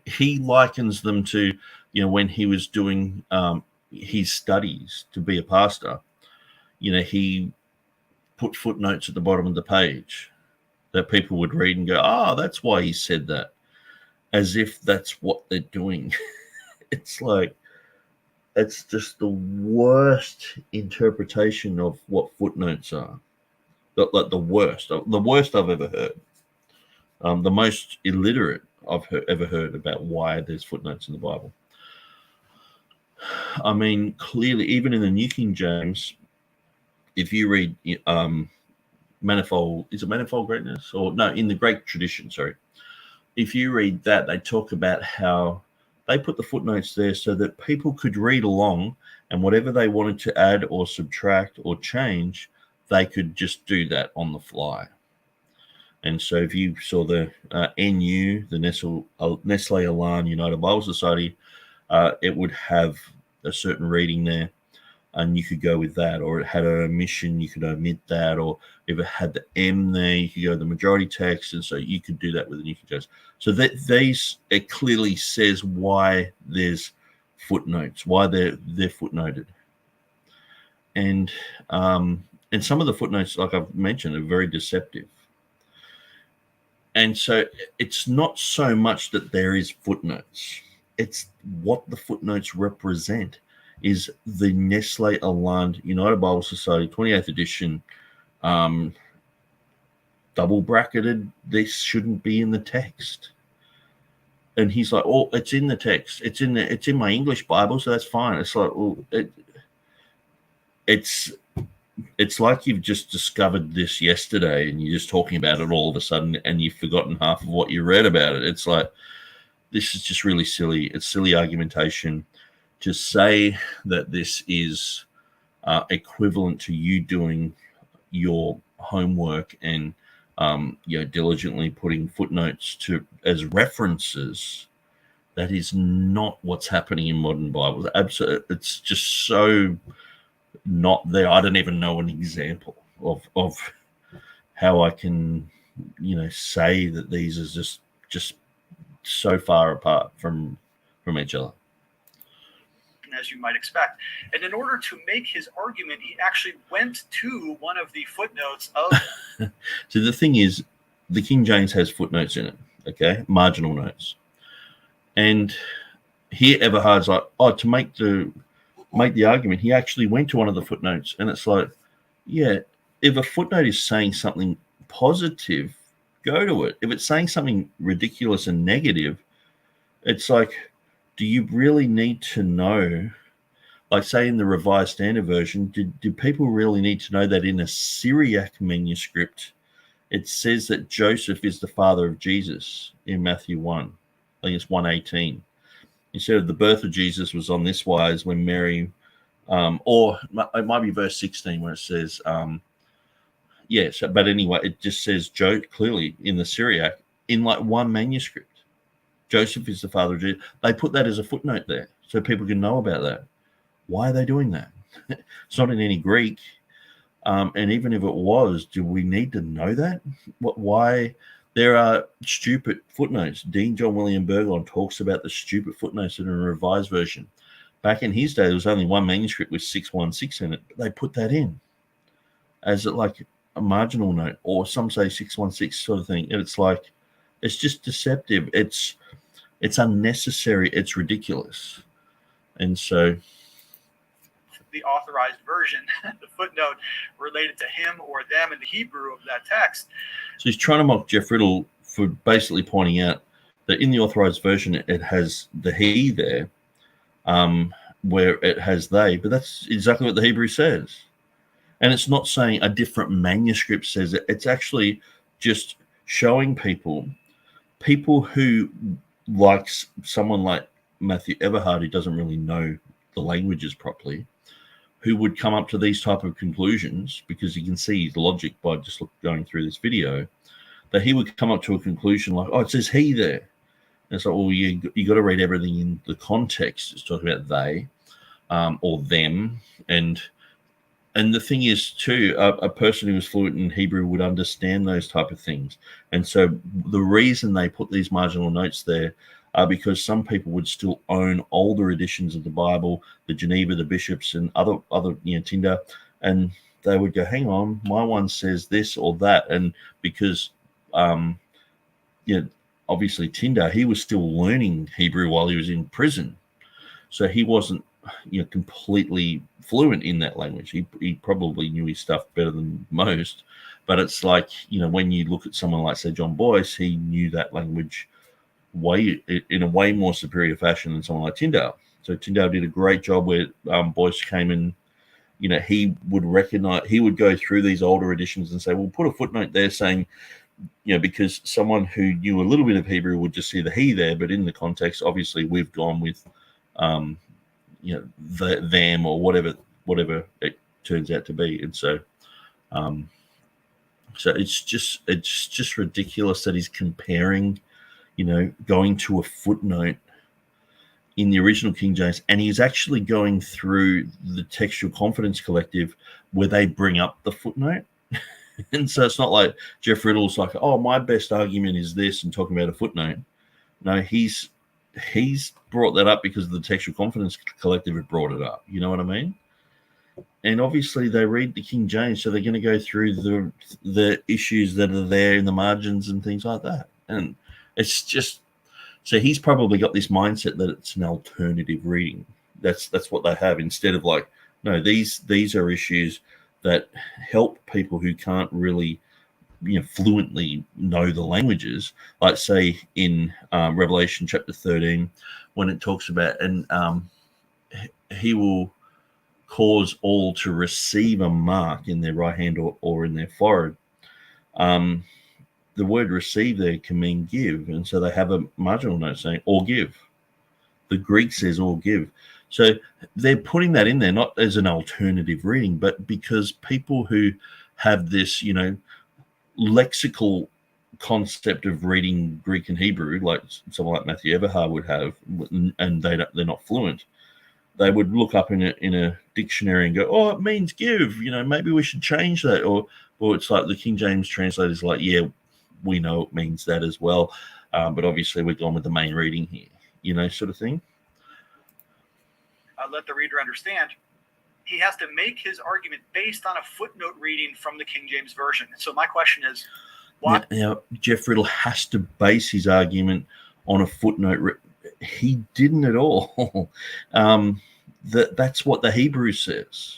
he likens them to when he was doing his studies to be a pastor. He put footnotes at the bottom of the page that people would read and go, that's why he said that, as if that's what they're doing. It's like, it's just the worst interpretation of what footnotes are. Like the worst I've ever heard. The most illiterate I've ever heard about why there's footnotes in the Bible. I mean, clearly, even in the New King James, if you read manifold greatness? Or no, in the Great Tradition, sorry. If you read that, they talk about how they put the footnotes there so that people could read along, and whatever they wanted to add or subtract or change, they could just do that on the fly. And so if you saw the NU, the Nestle Aland United Bible Society, it would have a certain reading there. and you could go with that, or it had an omission, you could omit that, or if it had the M there, you could go to the majority text, and so you could do that with an NKJV. So that it clearly says why there's footnotes, why they're footnoted, and some of the footnotes, like I've mentioned, are very deceptive. And so it's not so much that there is footnotes; it's what the footnotes represent. Is the Nestle Aland United Bible Society 28th edition double bracketed? This shouldn't be in the text. And he's like, "Oh, it's in the text. It's in my English Bible, so that's fine." It's like, well, it's like you've just discovered this yesterday, and you're just talking about it all of a sudden, and you've forgotten half of what you read about it. It's like, this is just really silly. It's silly argumentation. To say that this is equivalent to you doing your homework and diligently putting footnotes as references, that is not what's happening in modern Bibles. Absolutely, it's just so not there. I don't even know an example of how I can say that these are just so far apart from each other, as you might expect. And in order to make his argument, he actually went to one of the footnotes of... So the thing is, the King James has footnotes in it, okay? Marginal notes. And here Everhard's like, to make the argument, he actually went to one of the footnotes, and it's like, yeah, if a footnote is saying something positive, go to it. If it's saying something ridiculous and negative, it's like, do you really need to know, like say in the Revised Standard Version, do people really need to know that in a Syriac manuscript, it says that Joseph is the father of Jesus in Matthew 1. I think it's 1:18. Instead of the birth of Jesus was on this wise when Mary, or it might be verse 16 where it says, but anyway, it just says clearly in the Syriac, in like one manuscript, Joseph is the father of Jesus. They put that as a footnote there so people can know about that. Why are they doing that? It's not in any Greek. And even if it was, do we need to know that? Why? There are stupid footnotes. Dean John William Burgon talks about the stupid footnotes in a Revised Version. Back in his day, there was only one manuscript with 616 in it, but they put that in as like a marginal note, or some say 616 sort of thing. And it's like, it's just deceptive. It's unnecessary. It's ridiculous. And so the authorized version, the footnote related to him or them in the Hebrew of that text. So he's trying to mock Jeff Riddle for basically pointing out that in the authorized version, it has the he there, where it has they, but that's exactly what the Hebrew says. And it's not saying a different manuscript says it. It's actually just showing people who, like someone like Matthew Everhard, who doesn't really know the languages properly, who would come up to these type of conclusions, because you can see his logic by just going through this video, that he would come up to a conclusion like, it says he there. And it's like, well, you got to read everything in the context. It's talking about they or them. And the thing is, too, a person who is fluent in Hebrew would understand those type of things. And so the reason they put these marginal notes there are because some people would still own older editions of the Bible, the Geneva, the Bishops, and other Tyndale, and they would go, hang on, my one says this or that. And because, obviously Tyndale, he was still learning Hebrew while he was in prison. So he wasn't, completely fluent in that language. He probably knew his stuff better than most. But it's like, when you look at someone like, say, John Boyce, he knew that language in a way more superior fashion than someone like Tyndale. So Tyndale did a great job where Boyce came in, he would go through these older editions and say, well, put a footnote there saying, because someone who knew a little bit of Hebrew would just see the he there, but in the context, obviously we've gone with, them or whatever it turns out to be. And so, it's just ridiculous that he's comparing, going to a footnote in the original King James, and he's actually going through the Textual Confidence Collective where they bring up the footnote. And so it's not like Jeff Riddle's like, oh, my best argument is this, and talking about a footnote. No, he's brought that up because the Textual Confidence Collective had brought it up. You know what I mean? And obviously they read the King James, so they're going to go through the issues that are there in the margins and things like that. And it's just, so he's probably got this mindset that it's an alternative reading. That's what they have, instead of like, no, these are issues that help people who can't really, fluently know the languages. Like say in Revelation chapter 13, when it talks about, and he will cause all to receive a mark in their right hand or in their forehead. The word receive there can mean give, and so they have a marginal note saying or give. The Greek says or give. So they're putting that in there not as an alternative reading, but because people who have this, lexical concept of reading Greek and Hebrew, like someone like Matthew Everhard would have, and they're not fluent, they would look up in a dictionary and go, oh, it means give. Maybe we should change that. Or it's like the King James translators like, yeah, we know it means that as well, but obviously we're gone with the main reading here, sort of thing. Let the reader understand, he has to make his argument based on a footnote reading from the King James Version. So my question is, why? Now, Jeff Riddle has to base his argument on a footnote. He didn't at all. That's what the Hebrew says.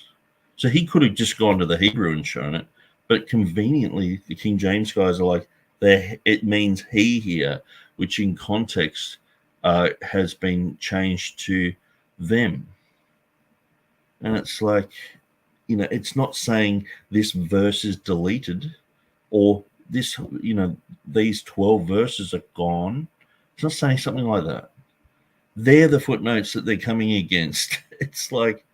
So he could have just gone to the Hebrew and shown it, but conveniently the King James guys are like, it means he here, which in context has been changed to them. And it's like, it's not saying this verse is deleted or this, these 12 verses are gone. It's not saying something like that. They're the footnotes that they're coming against. It's like,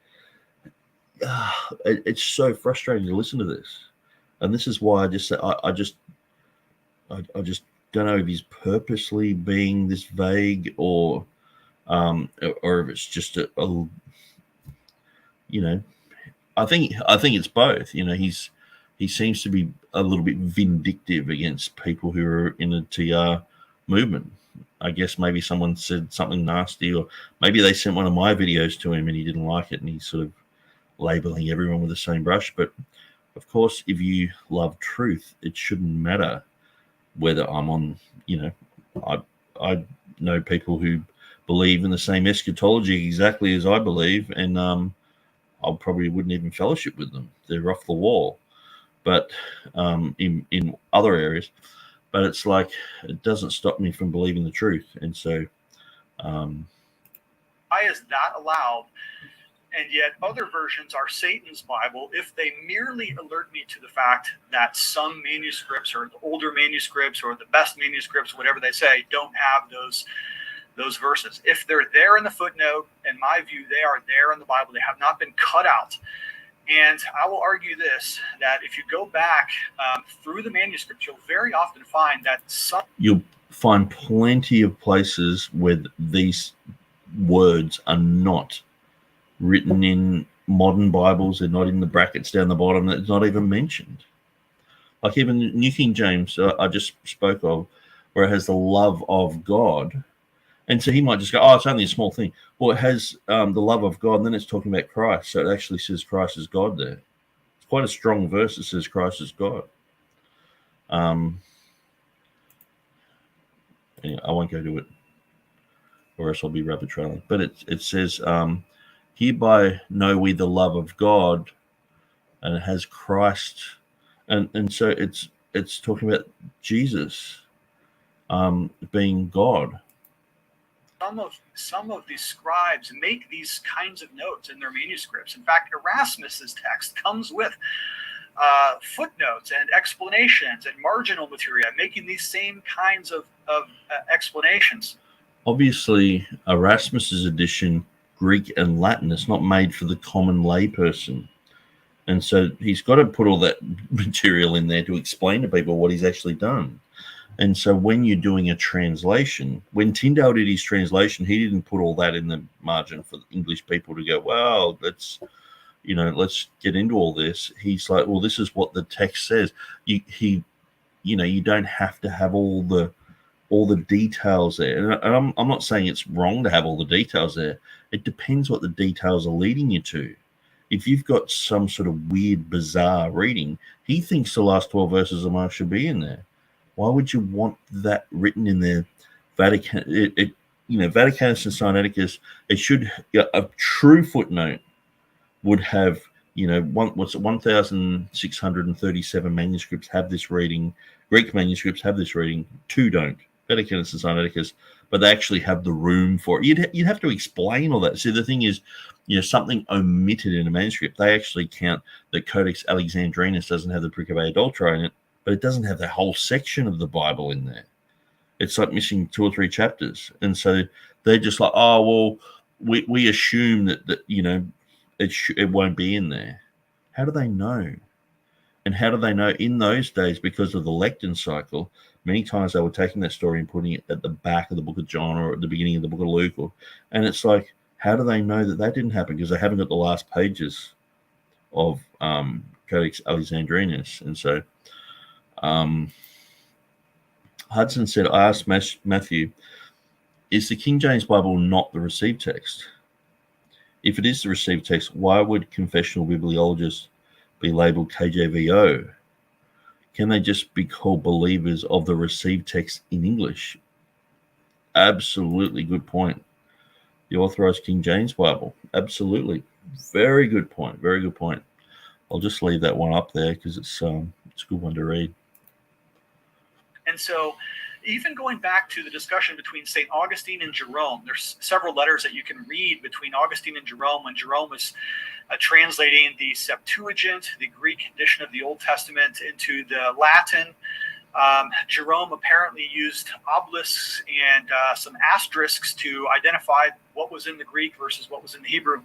it's so frustrating to listen to this. And this is why I just say, I just don't know if he's purposely being this vague or if it's just I think it's both. He seems to be a little bit vindictive against people who are in the TR movement. I guess maybe someone said something nasty, or maybe they sent one of my videos to him and he didn't like it, and he's sort of labeling everyone with the same brush. But of course, if you love truth, it shouldn't matter whether I'm on, I know people who believe in the same eschatology exactly as I believe, and I probably wouldn't even fellowship with them. They're off the wall. But in other areas, but it's like, it doesn't stop me from believing the truth. And so why is that allowed? And yet other versions are Satan's Bible if they merely alert me to the fact that some manuscripts or the older manuscripts or the best manuscripts, whatever they say, don't have those verses. If they're there in the footnote, in my view, they are there in the Bible. They have not been cut out. And I will argue this, that if you go back through the manuscripts, you'll very often find that you'll find plenty of places where these words are not written in modern Bibles. They're not in the brackets down the bottom. It's not even mentioned. Like even New King James, I just spoke of, where it has the love of God. And so he might just go, oh, it's only a small thing. Well, it has the love of God, and then it's talking about Christ. So it actually says Christ is God there. It's quite a strong verse that says Christ is God. Yeah, I won't go to it, or else I'll be rabbit trailing. But it says, hereby know we the love of God, and it has Christ. And so it's talking about Jesus being God. Some of these scribes make these kinds of notes in their manuscripts. In fact, Erasmus's text comes with footnotes and explanations and marginal material, making these same kinds of explanations. Obviously, Erasmus's edition, Greek and Latin, is not made for the common layperson. And so he's got to put all that material in there to explain to people what he's actually done. And so when you're doing a translation, when Tyndale did his translation, he didn't put all that in the margin for English people to go, well, let's get into all this. He's like, well, this is what the text says. You don't have to have all the details there. And I'm not saying it's wrong to have all the details there. It depends what the details are leading you to. If you've got some sort of weird, bizarre reading, he thinks the last 12 verses of Mark should be in there. Why would you want that written in there? Vaticanus and Sinaiticus, it should, a true footnote would have, 1,637 manuscripts have this reading. Greek manuscripts have this reading. 2 don't. Vaticanus and Sinaiticus, but they actually have the room for it. You'd have to explain all that. See, the thing is, something omitted in a manuscript, they actually count that Codex Alexandrinus doesn't have the Pericope Adultera in it, but it doesn't have the whole section of the Bible in there. It's like missing 2 or 3 chapters. And so they're just like, oh, well, we assume that it won't be in there. How do they know? And how do they know in those days, because of the Lecton cycle, many times they were taking that story and putting it at the back of the book of John or at the beginning of the book of Luke. And it's like, how do they know that didn't happen? Because they haven't got the last pages of Codex Alexandrinus. And so Hudson said, I asked Matthew, is the King James Bible not the received text? If it is the received text, why would confessional bibliologists be labeled KJVO? Can they just be called believers of the received text in English? Absolutely good point. The Authorized King James Bible. Absolutely. Very good point. Very good point. I'll just leave that one up there because it's a good one to read. And so even going back to the discussion between St. Augustine and Jerome, there's several letters that you can read between Augustine and Jerome when Jerome was translating the Septuagint, the Greek edition of the Old Testament, into the Latin. Jerome apparently used obelisks and some asterisks to identify what was in the Greek versus what was in the Hebrew.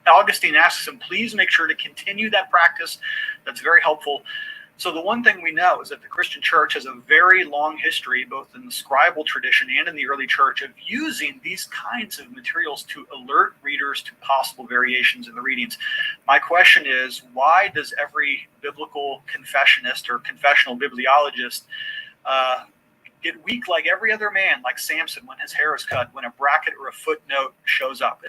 Augustine asks him, please make sure to continue that practice. That's very helpful. So the one thing we know is that the Christian church has a very long history, both in the scribal tradition and in the early church, of using these kinds of materials to alert readers to possible variations in the readings. My question is, why does every biblical confessionist or confessional bibliologist get weak like every other man, like Samson when his hair is cut, when a bracket or a footnote shows up?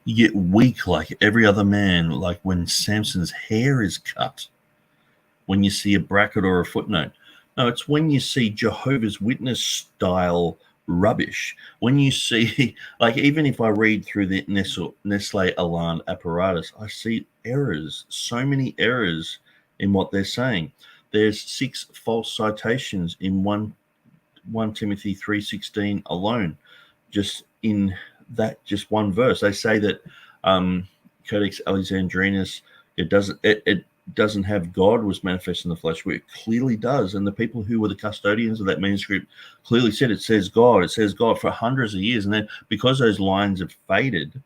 You get weak like every other man, like when Samson's hair is cut. When you see a bracket or a footnote. No, it's when you see Jehovah's Witness style rubbish. When you see, like, even if I read through the Nestle Aland apparatus, I see errors, so many errors in what they're saying. There's 6 false citations in 1 Timothy 3:16 alone, just in that just one verse. They say that Codex Alexandrinus, it doesn't have God was manifest in the flesh, where it clearly does. And the people who were the custodians of that manuscript clearly said it says God for hundreds of years. And then because those lines have faded,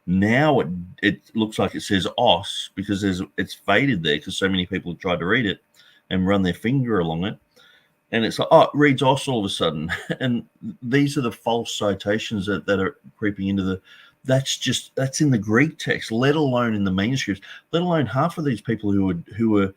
now it looks like it says os, because it's faded there because so many people have tried to read it and run their finger along it. And it's like, oh, it reads os all of a sudden. And these are the false citations that are creeping into that's in the Greek text, let alone in the manuscripts, let alone half of these people who were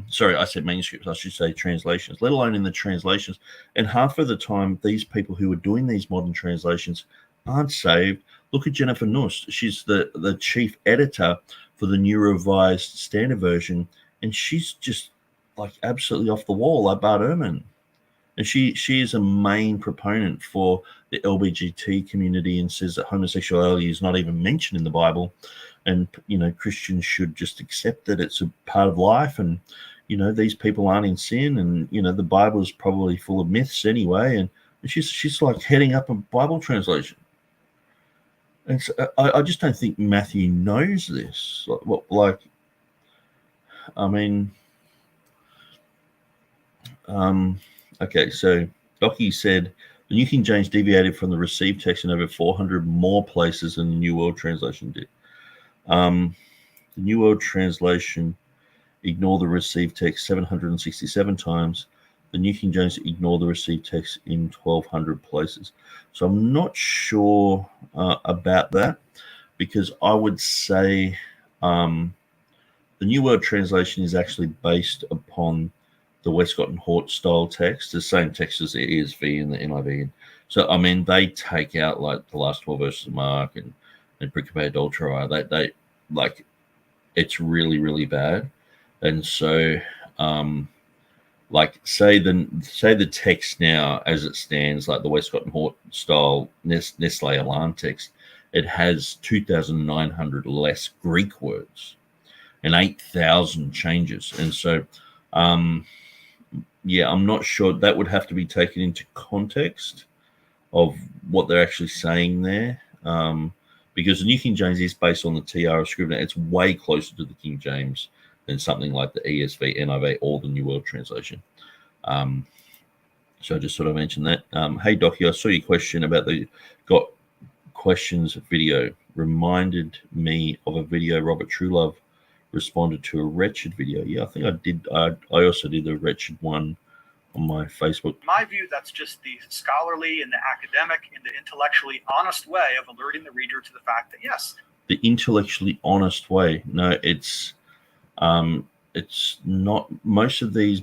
sorry, I said manuscripts, I should say translations, let alone in the translations. And half of the time, these people who are doing these modern translations aren't saved. Look at Jennifer Nuss. She's the chief editor for the New Revised Standard Version, and she's just like absolutely off the wall, like Bart Ehrman. And she is a main proponent for the LBGT community and says that homosexuality is not even mentioned in the Bible. And, Christians should just accept that it's a part of life. And, these people aren't in sin. And, the Bible is probably full of myths anyway. And she's like heading up a Bible translation. And so I just don't think Matthew knows this. Okay, so Docky said the New King James deviated from the received text in over 400 more places than the New World Translation did. The New World Translation ignored the received text 767 times. The New King James ignore the received text in 1200 places. So I'm not sure about that, because I would say the New World Translation is actually based upon the Westcott and Hort style text, the same text as the ESV and the NIV. So, I mean, they take out like the last 12 verses of Mark and Pericope Adultera. They like, it's really, really bad. And so, like, say the text now as it stands, like the Westcott and Hort style Nestle Alarm text, it has 2,900 less Greek words and 8,000 changes. And so, yeah, I'm not sure. That would have to be taken into context of what they're actually saying there, because the New King James is based on the TR of Scrivener. It's way closer to the King James than something like the ESV, NIV, or the New World Translation. So I just sort of mentioned that. Hey, Docky, I saw your question about the Got Questions video. Reminded me of a video Robert Truelove responded to a wretched video. Yeah, I think I did. I also did the wretched one on my Facebook. In my view, that's just the scholarly and the academic and the intellectually honest way of alerting the reader to the fact that, yes. The intellectually honest way. No, it's not. Most of these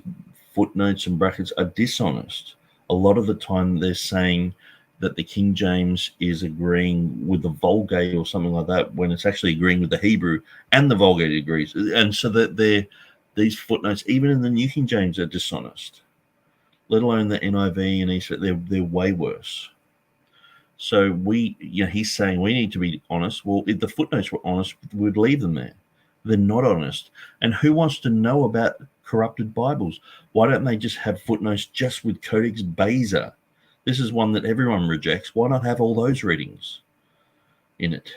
footnotes and brackets are dishonest. A lot of the time they're saying that the King James is agreeing with the Vulgate or something like that, when it's actually agreeing with the Hebrew, and the Vulgate agrees. And so that these footnotes, even in the New King James, are dishonest, let alone the NIV and ESV. They're way worse. So he's saying we need to be honest. Well, if the footnotes were honest, we'd leave them there. They're not honest. And who wants to know about corrupted Bibles? Why don't they just have footnotes just with Codex Beza? This is one that everyone rejects. Why not have all those readings in it?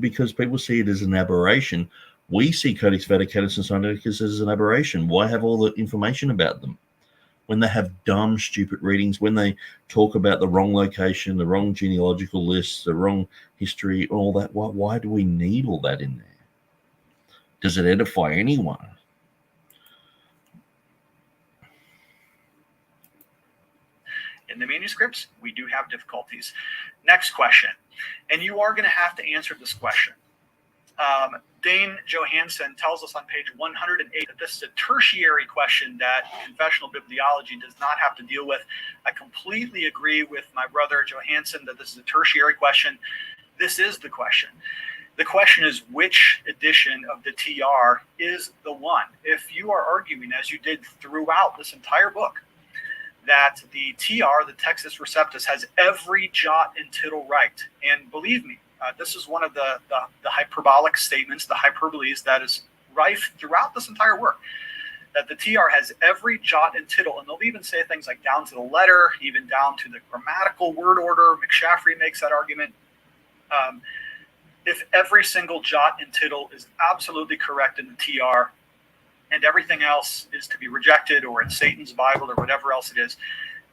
Because people see it as an aberration. We see Codex Vaticanus and Sinaiticus as an aberration. Why have all the information about them when they have dumb, stupid readings, when they talk about the wrong location, the wrong genealogical lists, the wrong history, all that? Why do we need all that in there? Does it edify anyone? In the manuscripts, we do have difficulties. Next question, and you are going to have to answer this question. Dane Johansson tells us on page 108 that this is a tertiary question that confessional bibliology does not have to deal with. I completely agree with my brother Johansson that this is a tertiary question. This is the question. The question is, which edition of the TR is the one? If you are arguing, as you did throughout this entire book, that the TR, the Textus Receptus, has every jot and tittle right. And believe me, this is one of the hyperbolic statements, the hyperboles that is rife throughout this entire work, that the TR has every jot and tittle. And they'll even say things like down to the letter, even down to the grammatical word order. McShaffrey makes that argument. If every single jot and tittle is absolutely correct in the TR, and everything else is to be rejected, or in Satan's Bible, or whatever else it is,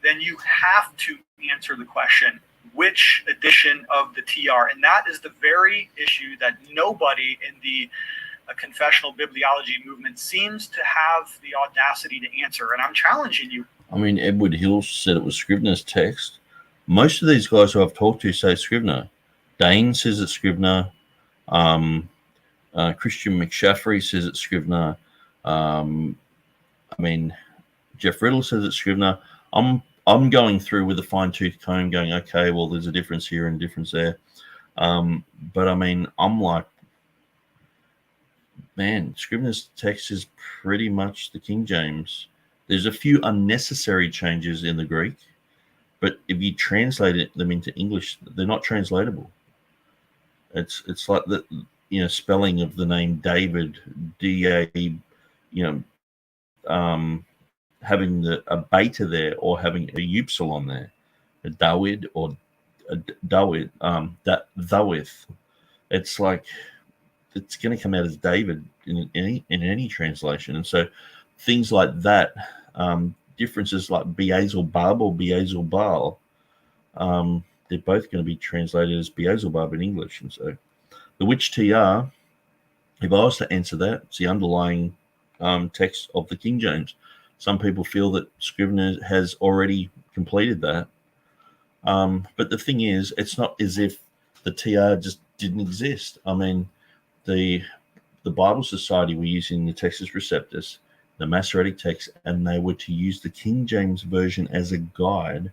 then you have to answer the question, which edition of the TR? And that is the very issue that nobody in the confessional bibliology movement seems to have the audacity to answer. And I'm challenging you. I mean, Edward Hill said it was Scrivener's text. Most of these guys who I've talked to say Scrivener. Dane says it's Scrivener. Christian McShaffrey says it's Scrivener. I mean, Jeff Riddle says it's Scrivener. I'm going through with a fine-tooth comb going, okay, well, there's a difference here and a difference there. But, I mean, I'm like, man, Scrivener's text is pretty much the King James. There's a few unnecessary changes in the Greek, but if you translate them into English, they're not translatable. It's like the spelling of the name David, D-A, having a beta there, or having a upsilon there, a Dawid or a Dawid, Thawith. It's like it's going to come out as David in any translation, and so things like that, differences like Beelzebub or Beelzebul, they're both going to be translated as Beelzebub in English, and so the which TR, if I was to answer that, it's the underlying text of the King James. Some people feel that Scrivener has already completed that. But the thing is, it's not as if the TR just didn't exist. I mean, the Bible Society were using the Textus Receptus, the Masoretic text, and they were to use the King James Version as a guide.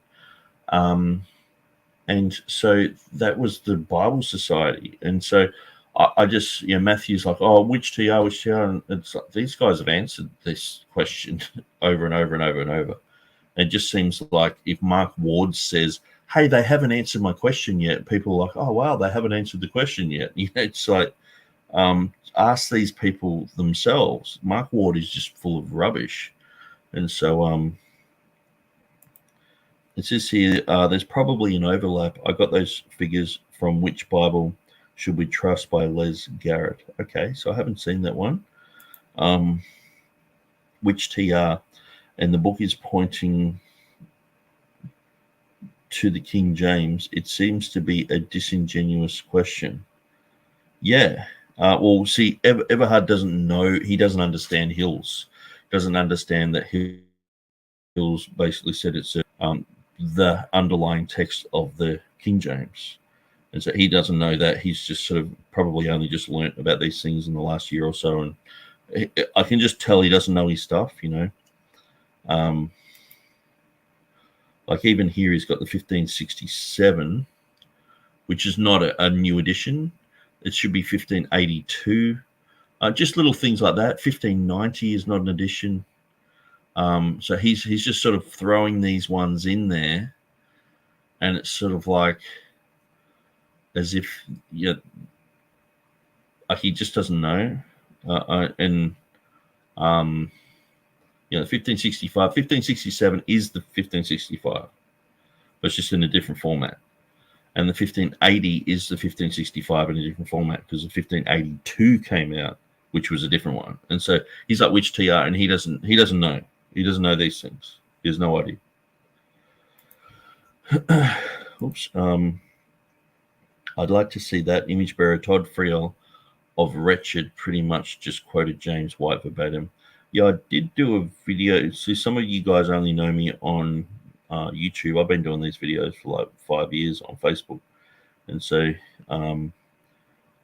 And so that was the Bible Society. And so I just, Matthew's like, oh, which TR, which TR? And it's like, these guys have answered this question over and over and over and over. It just seems like if Mark Ward says, hey, they haven't answered my question yet, people are like, oh, wow, they haven't answered the question yet. It's like, ask these people themselves. Mark Ward is just full of rubbish. And so it says here, there's probably an overlap. I got those figures from Which Bible Should We Trust by Les Garrett. Okay, so I haven't seen that one. Which TR? And the book is pointing to the King James. It seems to be a disingenuous question. Yeah. Well, see, Everhard doesn't know. He doesn't understand Hills. Doesn't understand that Hills basically said it's the underlying text of the King James. And so he doesn't know that. He's just sort of probably only just learnt about these things in the last year or so. And I can just tell he doesn't know his stuff, Like even here, he's got the 1567, which is not a new edition. It should be 1582. Just little things like that. 1590 is not an edition. So he's just sort of throwing these ones in there, and it's sort of like as if he just doesn't know. And 1565, 1567 is the 1565, but it's just in a different format. And the 1580 is the 1565 in a different format because the 1582 came out, which was a different one. And so he's like, which TR? And he doesn't know. He doesn't know these things. He has no idea. Oops. I'd like to see that image bearer Todd Friel of Wretched pretty much just quoted James White verbatim. Yeah, I did do a video. So some of you guys only know me on YouTube. I've been doing these videos for like 5 years on Facebook. And so,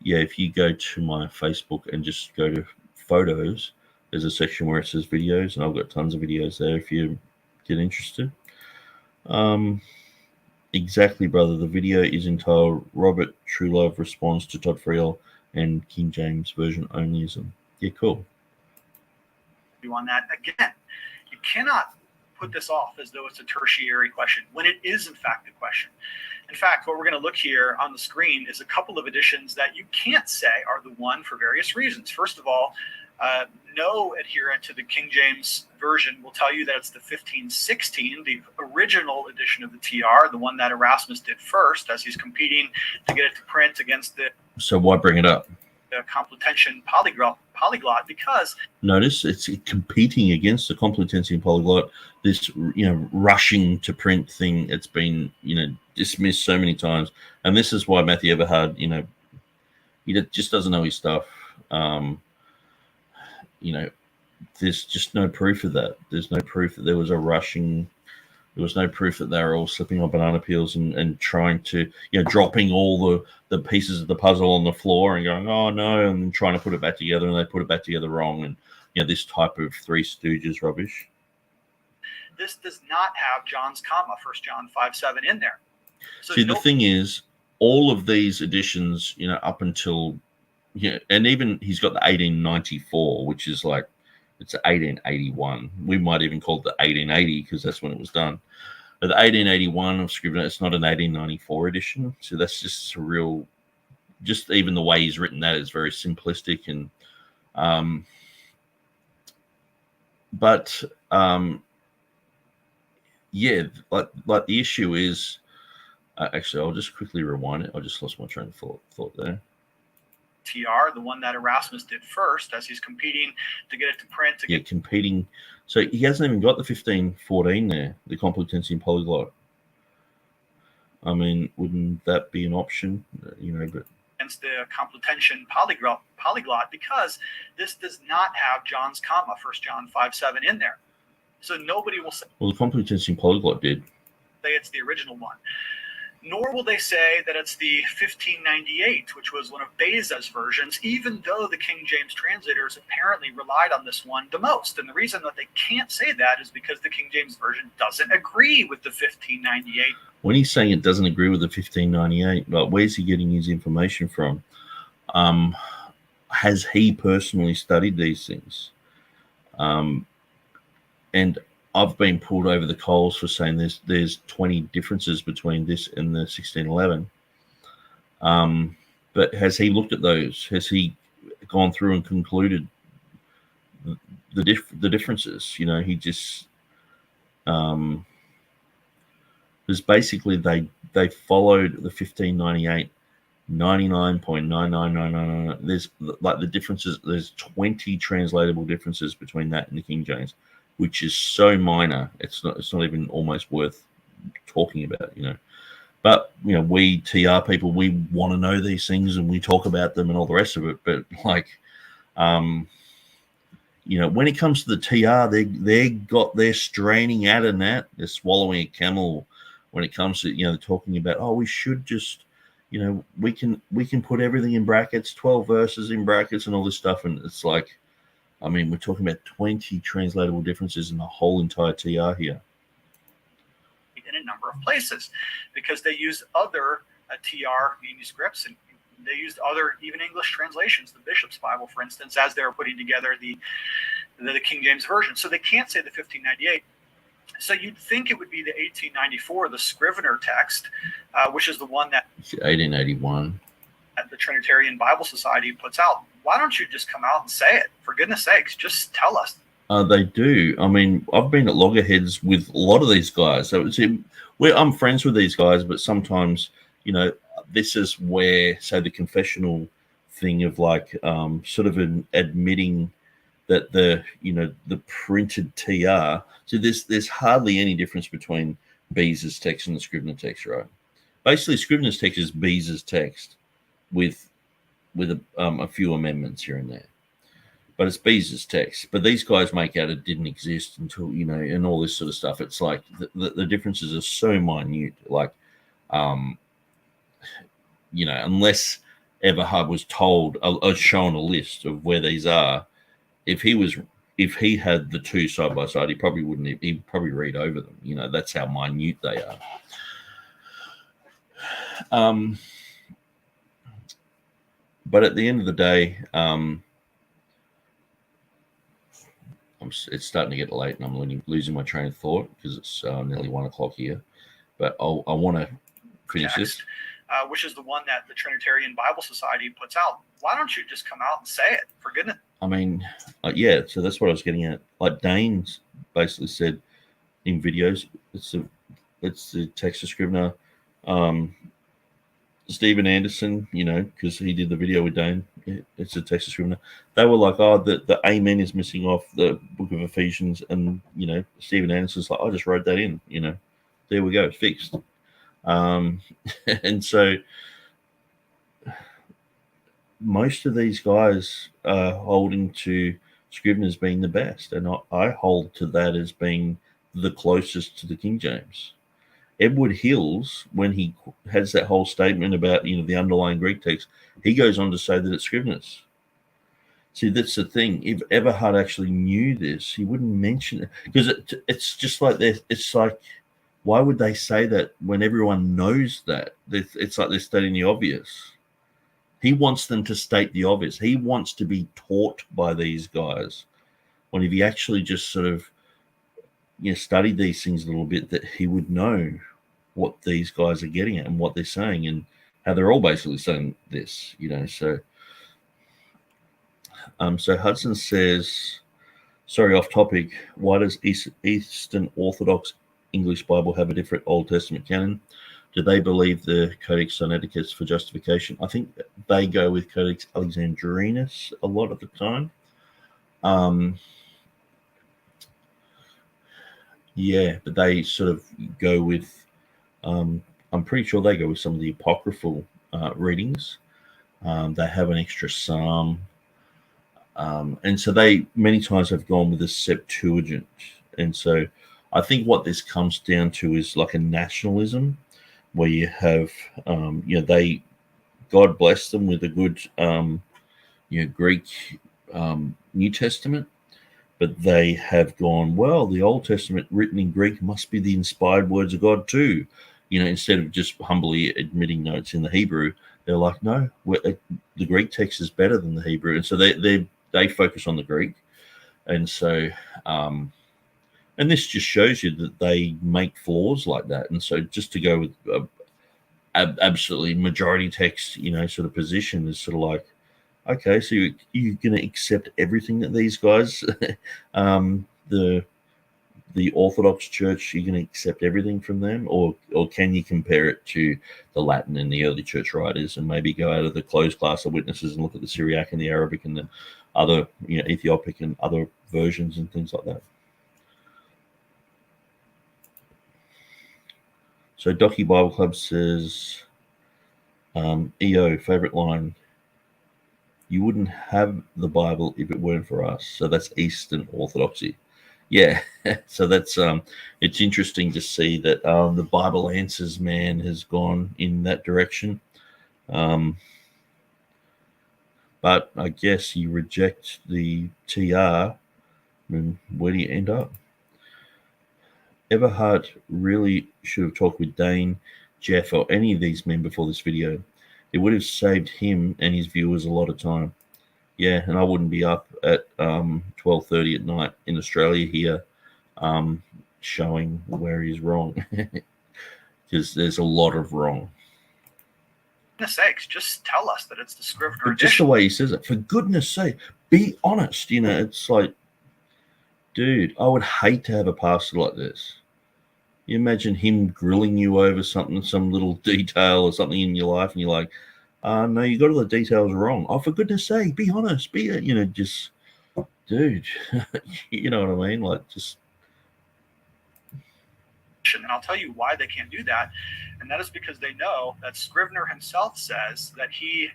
if you go to my Facebook and just go to photos, there's a section where it says videos, and I've got tons of videos there if you get interested. Exactly, brother. The video is entitled Robert Truelove Responds to Todd Friel and King James Version Onlyism. Yeah, cool. On that again, you cannot put this off as though it's a tertiary question when it is in fact a question. In fact, what we're going to look here on the screen is a couple of editions that you can't say are the one for various reasons. First of all, no adherent to the King James Version will tell you that it's the 1516, the original edition of the TR, the one that Erasmus did first, as he's competing to get it to print against the. So why bring it up? The Complutensian polyglot, because notice it's competing against the Complutensian polyglot. This rushing to print thing. It's been dismissed so many times, and this is why Matthew Everhard he just doesn't know his stuff. There's just no proof of that. There's no proof that there was a rushing. There was no proof that they were all slipping on banana peels and trying to, dropping all the pieces of the puzzle on the floor and going, oh no, and then trying to put it back together, and they put it back together wrong, and this type of Three Stooges rubbish. This does not have John's comma, 1 John 5:7 in there. So see, the thing is, all of these editions, up until, and even he's got the 1894, which is like, it's 1881. We might even call it the 1880 because that's when it was done. But the 1881 of Scrivener, it's not an 1894 edition. So that's just a real, just even the way he's written that is very simplistic. And, like the issue is, actually, I'll just quickly rewind it. I just lost my train of thought there. TR, the one that Erasmus did first, as he's competing to get it to print. Competing. So he hasn't even got the 1514 there, the Complutensian polyglot. I mean, wouldn't that be an option? But against the Complutensian polyglot, because this does not have John's comma, 1 John 5:7 in there. So nobody will say Well, the competency polyglot did. it's the original one. Nor will they say that it's the 1598, which was one of Beza's versions, even though the King James translators apparently relied on this one the most. And the reason that they can't say that is because the King James version doesn't agree with the 1598. When he's saying it doesn't agree with the 1598, like, where's he getting his information from? Has he personally studied these things? And I've been pulled over the coals for saying there's 20 differences between this and the 1611. But has he looked at those? Has he gone through and concluded the differences? You know, he just because basically they followed the 1598 99.99999. There's like the differences. There's 20 translatable differences between that and the King James, which is so minor. It's not even almost worth talking about, you know. But, you know, we TR people, we want to know these things and we talk about them and all the rest of it. But like, you know, when it comes to the TR, they're straining at a gnat, they're swallowing a camel. When it comes to, you know, talking about, oh, we should just, you know, we can put everything in brackets, 12 verses in brackets and all this stuff. And it's like, I mean, we're talking about 20 translatable differences in the whole entire TR here. In a number of places, because they used other TR manuscripts, and they used other even English translations, the Bishop's Bible, for instance, as they were putting together the King James version. So they can't say the 1598. So you'd think it would be the 1894, the Scrivener text, which is the one that 1881 the Trinitarian Bible Society puts out. Why don't you just come out and say it? For goodness sakes, just tell us. They do. I mean, I've been at loggerheads with a lot of these guys. So I'm friends with these guys, but sometimes, you know, this is where, say, the confessional thing of like sort of admitting that the printed TR. So there's hardly any difference between Beza's text and the Scrivener text, right? Basically, Scrivener's text is Beza's text with a few amendments here and there. But it's Beza's text. But these guys make out it didn't exist until, you know, and all this sort of stuff. It's like the differences are so minute. Like, you know, unless Everhard was told or shown a list of where these are, if he had the two side by side, he probably wouldn't. He'd probably read over them. You know, that's how minute they are. But at the end of the day, it's starting to get late, and I'm losing my train of thought because it's nearly 1 o'clock here. But I want to finish this. Which is the one that the Trinitarian Bible Society puts out. Why don't you just come out and say it? For goodness. I mean, yeah. So that's what I was getting at. Like Dane's basically said in videos, it's the Textus Scrivener. Stephen Anderson, you know, because he did the video with Dane, it's a Textus Scrivener. They were like, oh, the amen is missing off the book of Ephesians. And, you know, Stephen Anderson's like, I just wrote that in, you know, there we go, it's fixed. And so most of these guys are holding to Scrivener's being the best. And I hold to that as being the closest to the King James. Edward Hills, when he has that whole statement about, you know, the underlying Greek text, he goes on to say that it's Scrivener's. See, that's the thing. If Everhard actually knew this, he wouldn't mention it, because it's just like this. It's like, why would they say that when everyone knows that? It's like they're stating the obvious. He wants them to state the obvious. He wants to be taught by these guys. When if he actually just sort of, you know, studied these things a little bit, that he would know what these guys are getting at and what they're saying and how they're all basically saying this, you know. So Hudson says, sorry, off topic, why does Eastern Orthodox English Bible have a different Old Testament canon? Do they believe the Codex Sinaiticus for justification? I think they go with Codex Alexandrinus a lot of the time. Yeah, but they sort of go with, I'm pretty sure they go with some of the apocryphal readings. They have an extra psalm. And so they many times have gone with the Septuagint And so I think what this comes down to is like a nationalism where you have, God bless them with a good, Greek New Testament, but they have gone, well, the Old Testament written in Greek must be the inspired words of God too. Instead of just humbly admitting, no, it's in the Hebrew, they're like, no, the Greek text is better than the Hebrew. And so they focus on the Greek. And so, and this just shows you that they make flaws like that. And so just to go with absolutely majority text, sort of position is sort of like, okay, so you're going to accept everything that these guys, the Orthodox Church, you're going to accept everything from them, or can you compare it to the Latin and the early church writers, and maybe go out of the closed class of witnesses and look at the Syriac and the Arabic and the other, Ethiopic and other versions and things like that. So Docky Bible Club says, EO, favorite line, you wouldn't have the Bible if it weren't for us. So that's Eastern Orthodoxy. Yeah, so that's it's interesting to see that the Bible Answers man has gone in that direction. But I guess you reject the TR, and where do you end up? Everhard really should have talked with Dane, Jeff, or any of these men before this video. It would have saved him and his viewers a lot of time. Yeah, and I wouldn't be up at 12:30 at night in Australia here showing where he's wrong, because there's a lot of wrong. For goodness sakes, just tell us that it's the Scrivener edition. Just the way he says it. For goodness sake, be honest. It's like, dude, I would hate to have a pastor like this. You imagine him grilling you over something, some little detail or something in your life, and you're like, no, you got all the details wrong. Oh, for goodness sake, be honest. Just, dude, you know what I mean? Like, just. And I'll tell you why they can't do that. And that is because they know that Scrivener himself says that he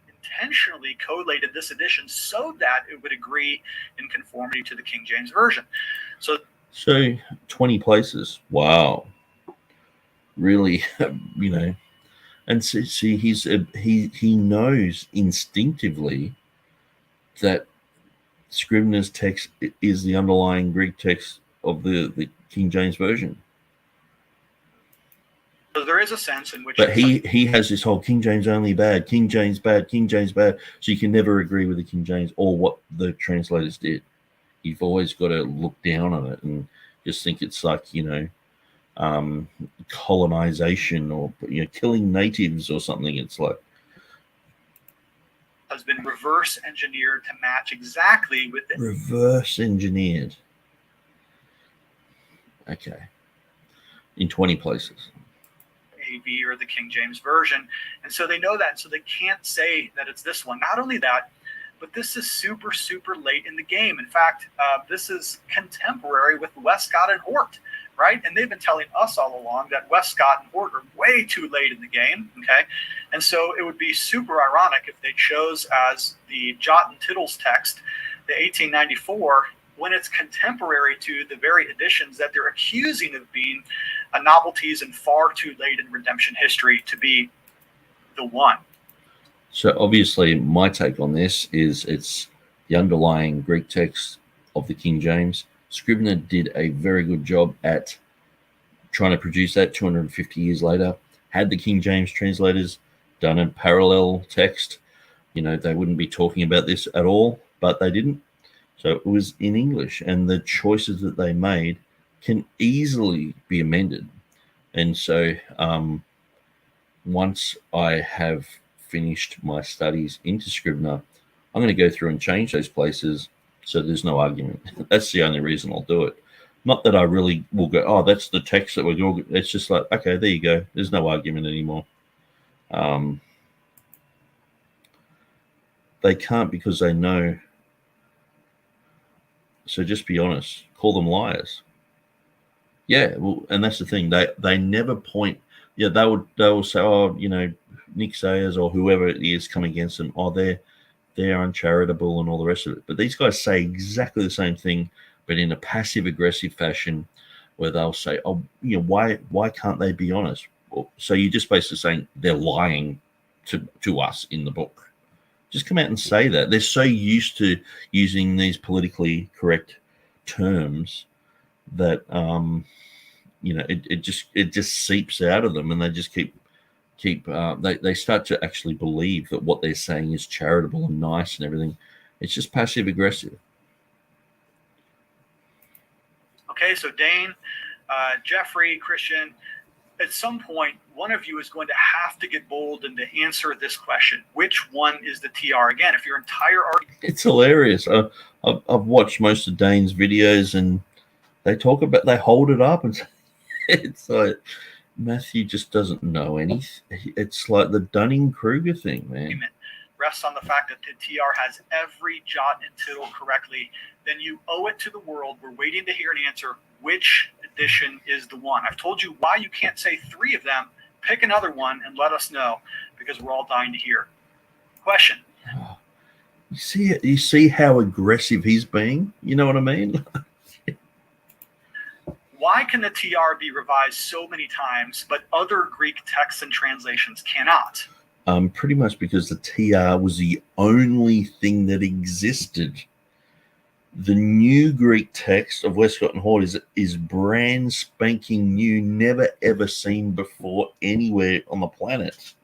intentionally collated this edition so that it would agree in conformity to the King James Version. So 20 places. Wow. Really, And see, he knows instinctively that Scrivener's text is the underlying Greek text of the King James Version. So there is a sense in which... But he has this whole King James only bad, King James bad, King James bad. So you can never agree with the King James or what the translators did. You've always got to look down on it and just think it's like, colonization or killing natives or something. It's like has been reverse engineered to match exactly with it. Reverse engineered. Okay. In 20 places. AV or the King James Version. And so they know that. And so they can't say that it's this one. Not only that, but this is super, super late in the game. In fact, this is contemporary with Westcott and Hort, right? And they've been telling us all along that Westcott and Hort are way too late in the game, okay? And so it would be super ironic if they chose as the Jot and Tittle's text, the 1894, when it's contemporary to the very editions that they're accusing of being novelties and far too late in redemption history to be the one. So obviously my take on this is it's the underlying Greek text of the King James. Scrivener did a very good job at trying to produce that 250 years later. Had the King James translators done a parallel text, they wouldn't be talking about this at all, but they didn't. So it was in English, and the choices that they made can easily be amended. And so once I have finished my studies into Scrivener, I'm going to go through and change those places so there's no argument. That's the only reason I'll do it. Not that I really will go, oh, that's the text that we're going. It's just like, okay, there you go. There's no argument anymore. They can't because they know. So just be honest. Call them liars. Yeah, well, and that's the thing. They never point. Yeah, they will say, oh, Nick Sayers or whoever it is come against them. Oh, they're uncharitable and all the rest of it. But these guys say exactly the same thing but in a passive aggressive fashion, where they'll say, "Oh, why can't they be honest?" Well, so you're just basically saying they're lying to us in the book. Just come out and say that. They're so used to using these politically correct terms that it just seeps out of them, and they just keep they start to actually believe that what they're saying is charitable and nice and everything. It's just passive aggressive. Okay, so Dane, Jeffrey, Christian, at some point, one of you is going to have to get bold and to answer this question. Which one is the TR? Again, if your entire argument... It's hilarious. I've watched most of Dane's videos, and they hold it up, and it's like, Matthew just doesn't know anything. It's like the Dunning-Kruger thing, man. Rests on the fact that the TR has every jot and tittle correctly, then you owe it to the world. We're waiting to hear an answer. Which edition is the one? I've told you why you can't say 3 of them. Pick another one and let us know, because we're all dying to hear. Question. You see how aggressive he's being? You know what I mean? Why can the TR be revised so many times, but other Greek texts and translations cannot? Pretty much because the TR was the only thing that existed. The new Greek text of Westcott and Hort is brand spanking new, never ever seen before anywhere on the planet.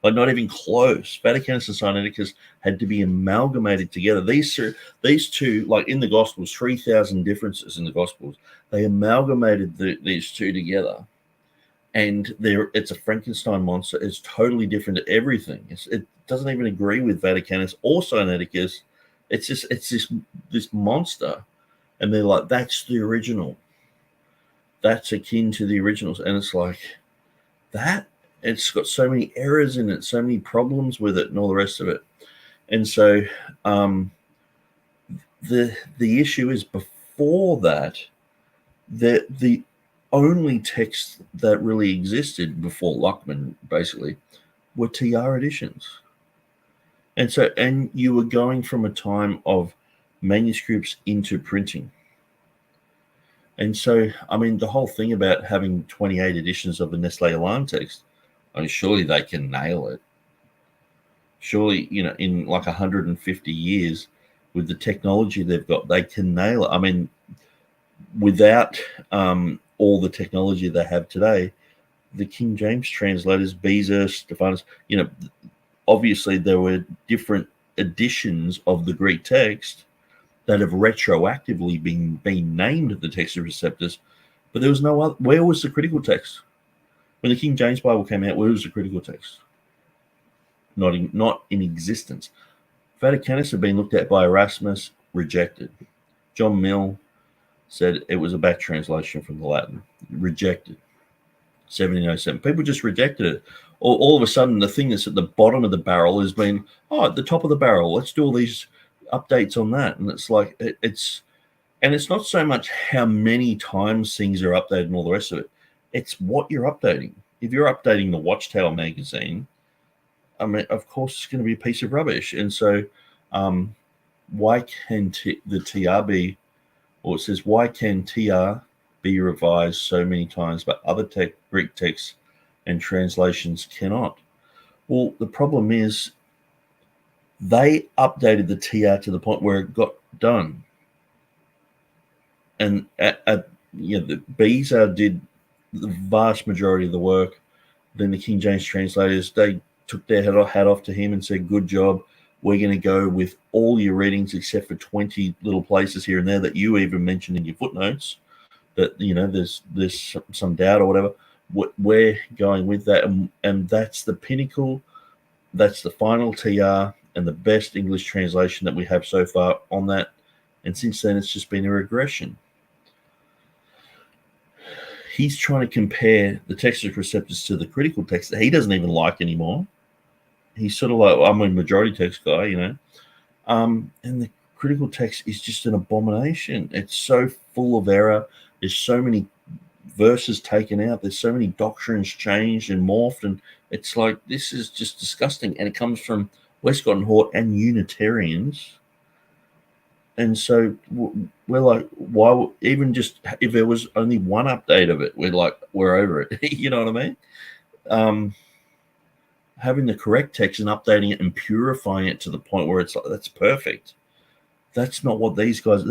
Like, not even close. Vaticanus and Sinaiticus had to be amalgamated together. These two, like in the Gospels, 3,000 differences in the Gospels. They amalgamated these two together, and it's a Frankenstein monster. It's totally different to everything. It doesn't even agree with Vaticanus or Sinaiticus. It's this monster, and they're like, that's the original. That's akin to the originals, and it's like that. It's got so many errors in it, so many problems with it, and all the rest of it. And so, the issue is, before that, the only texts that really existed before Luckman, basically, were TR editions. And you were going from a time of manuscripts into printing. And so, I mean, the whole thing about having 28 editions of the Nestle Alarm text, I mean, surely they can nail it. Surely, in like 150 years, with the technology they've got, they can nail it. I mean, without all the technology they have today, the King James translators, Beza, Stephanus, obviously there were different editions of the Greek text that have retroactively been named the Textus Receptus, but there was no other. Where was the critical text? When the King James Bible came out, where was the critical text? Not in existence. Vaticanus had been looked at by Erasmus, rejected. John Mill said it was a back translation from the Latin, rejected. 1707. People just rejected it. All of a sudden, the thing that's at the bottom of the barrel has been, at the top of the barrel. Let's do all these updates on that. And it's like, it's not so much how many times things are updated and all the rest of it. It's what you're updating. If you're updating the Watchtower magazine, I mean, of course, it's going to be a piece of rubbish. And so, why can the TR be, or it says, why can TR be revised so many times, but other Greek texts and translations cannot? Well, the problem is they updated the TR to the point where it got done. And the Beza did the vast majority of the work. Then the King James translators, they took their hat off to him and said, good job. We're going to go with all your readings except for 20 little places here and there that you even mentioned in your footnotes that, there's some doubt or whatever. We're going with that. And that's the pinnacle. That's the final TR and the best English translation that we have so far on that. And since then, it's just been a regression. He's trying to compare the Textus Receptus to the critical text that he doesn't even like anymore. He's sort of like, I'm a majority text guy, and the critical text is just an abomination. It's so full of error. There's so many verses taken out. There's so many doctrines changed and morphed, and it's like, this is just disgusting. And it comes from Westcott and Hort and Unitarians And so we're like, why? Even just if there was only one update of it, we're over it. You know what I mean? Having the correct text and updating it and purifying it to the point where it's like, that's perfect. That's not what these guys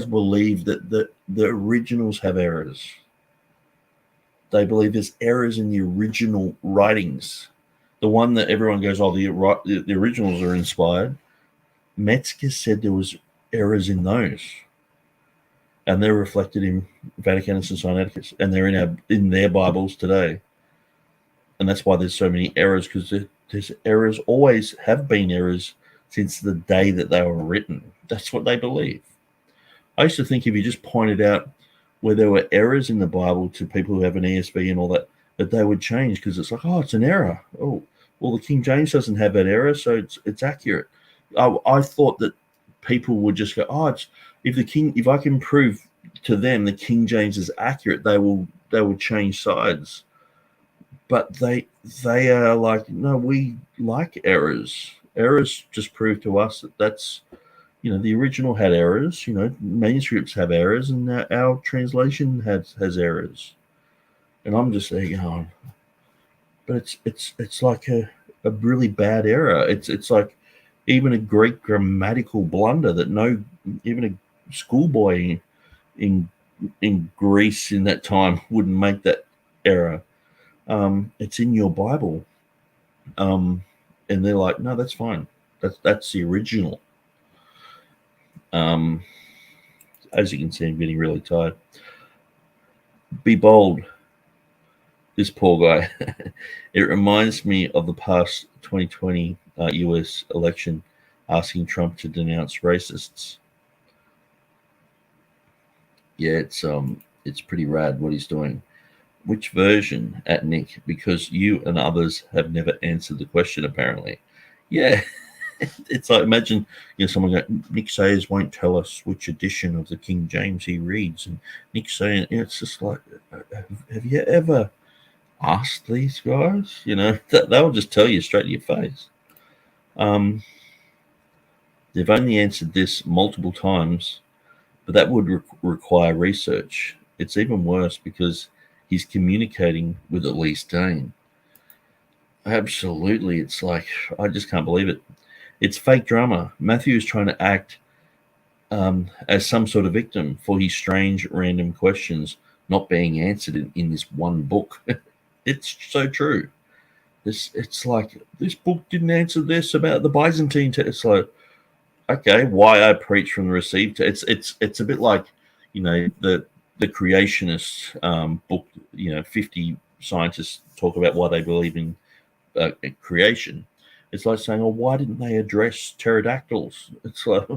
believe, that the originals have errors. They believe there's errors in the original writings. The one that everyone goes, oh, the originals are inspired. Metzger said there was errors in those, and they're reflected in Vaticanus and Sinaiticus, and they're in their Bibles today. And that's why there's so many errors, because there's errors, always have been errors since the day that they were written. That's what they believe. I used to think if you just pointed out where there were errors in the Bible to people who have an ESV and all that they would change, because it's like, oh, it's an error. Oh, well, the King James doesn't have that error, so it's accurate. I thought that people would just go, oh, if I can prove to them the King James is accurate, they will change sides. But they are like, no, we like errors. Errors just prove to us that's, the original had errors. Manuscripts have errors, and our translation has errors. And I'm just there going, but it's like a really bad error. It's like even a great grammatical blunder that even a schoolboy in Greece in that time wouldn't make that error. It's in your Bible, and they're like, no, that's fine. That's the original. As you can see, I'm getting really tired. Be bold. This poor guy. It reminds me of the past 2020 U.S. election, asking Trump to denounce racists. Yeah, it's pretty rad what he's doing. Which version at Nick? Because you and others have never answered the question, apparently. Yeah. It's like, imagine someone going, Nick Sayers won't tell us which edition of the King James he reads, and Nick saying, it's just like, have you ever asked these guys? They'll just tell you straight to your face. They've only answered this multiple times, but that would require research. It's even worse because he's communicating with Elise Dane. Absolutely, it's like, I just can't believe it. It's fake drama. Matthew is trying to act as some sort of victim for his strange, random questions not being answered in this one book. It's so true. It's like, this book didn't answer this about the Byzantine text. It's like, okay, why I preach from the received text. It's a bit like, the creationist book. 50 scientists talk about why they believe in creation. It's like saying, oh, why didn't they address pterodactyls? It's like,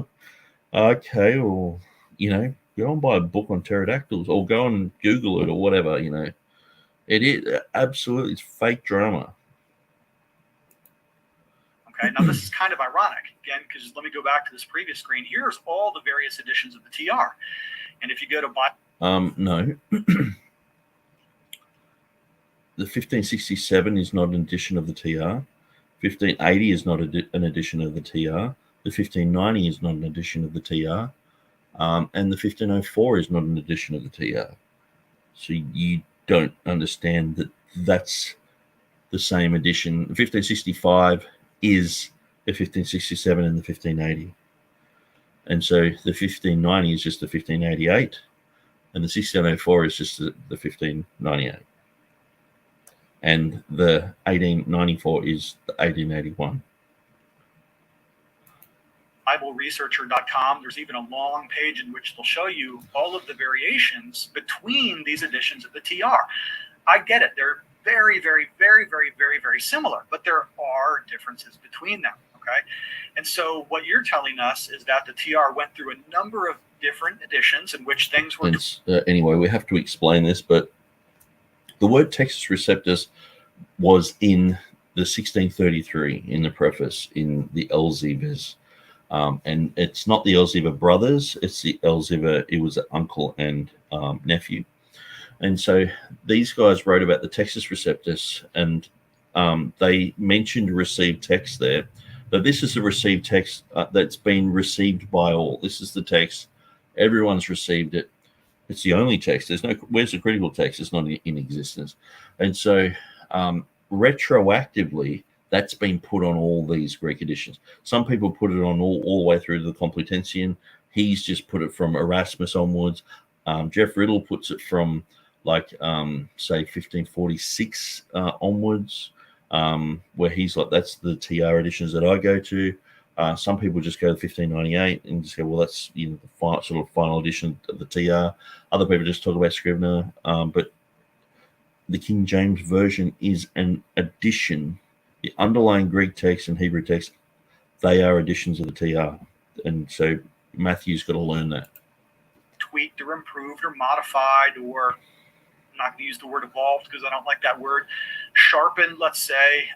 okay, well, go and buy a book on pterodactyls, or go and Google it, or whatever. It is absolutely, it's fake drama. Okay, now this is kind of ironic, again, because let me go back to this previous screen. Here's all the various editions of the TR. And if you go to buy... No. The 1567 is not an edition of the TR. 1580 is not an edition of the TR. The 1590 is not an edition of the TR. And the 1504 is not an edition of the TR. So you don't understand that that's the same edition. The 1565 is the 1567 and the 1580. And so the 1590 is just the 1588. And the 1604 is just the 1598. And the 1894 is the 1881. BibleResearcher.com, there's even a long page in which they'll show you all of the variations between these editions of the TR. I get it. They're very, very, very, very, very, very similar, but there are differences between them, okay? And so what you're telling us is that the TR went through a number of different editions in which things were... Anyway, we have to explain this, but the word Textus Receptus was in the 1633 in the preface in the Elzevirs. And it's not the Elzevier brothers, it's the Elzevier, it was an uncle and nephew. And so these guys wrote about the Textus Receptus, and they mentioned received text there, But this is the received text that's been received by all. This is the text. Everyone's received it. It's the only text. There's no. Where's the critical text? It's not in existence. And so retroactively, that's been put on all these Greek editions. Some people put it on all the way through to the Complutensian. He's just put it from Erasmus onwards. Jeff Riddle puts it from say 1546 onwards, where he's like, that's the TR editions that I go to. Some people just go to 1598 and just go, well, that's the sort of final edition of the TR. Other people just talk about Scrivener, but the King James Version is an addition. The underlying Greek text and Hebrew text, they are additions of the TR. And so Matthew's got to learn that. Tweaked or improved or modified, or I'm not going to use the word evolved because I don't like that word, sharpened, let's say,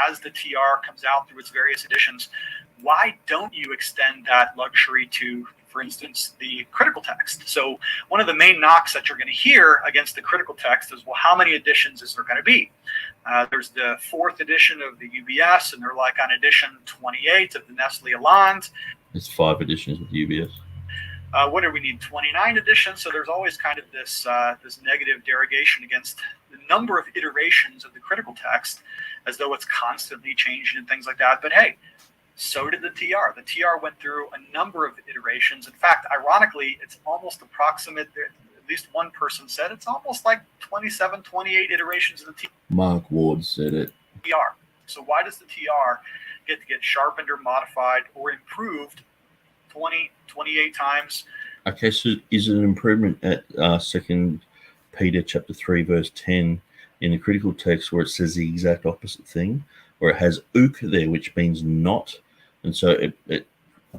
as the TR comes out through its various editions. Why don't you extend that luxury to, for instance, the critical text? So one of the main knocks that you're going to hear against the critical text is, well, how many editions is there going to be? There's the 4th edition of the UBS, and they're like on edition 28 of the Nestle Aland. It's 5 editions of the UBS. What do we need? 29 editions. So there's always kind of this negative derogation against the number of iterations of the critical text, as though it's constantly changing and things like that. But hey, so did the TR. The TR went through a number of iterations. In fact, ironically, it's almost approximate. At least one person said it's almost like 27, 28 iterations of the TR. Mark Ward said it. So why does the TR get to get sharpened or modified or improved 20, 28 times? Okay, so is it an improvement at 2 Peter chapter 3, verse 10 in the critical text where it says the exact opposite thing, where it has ook there, which means not, and so it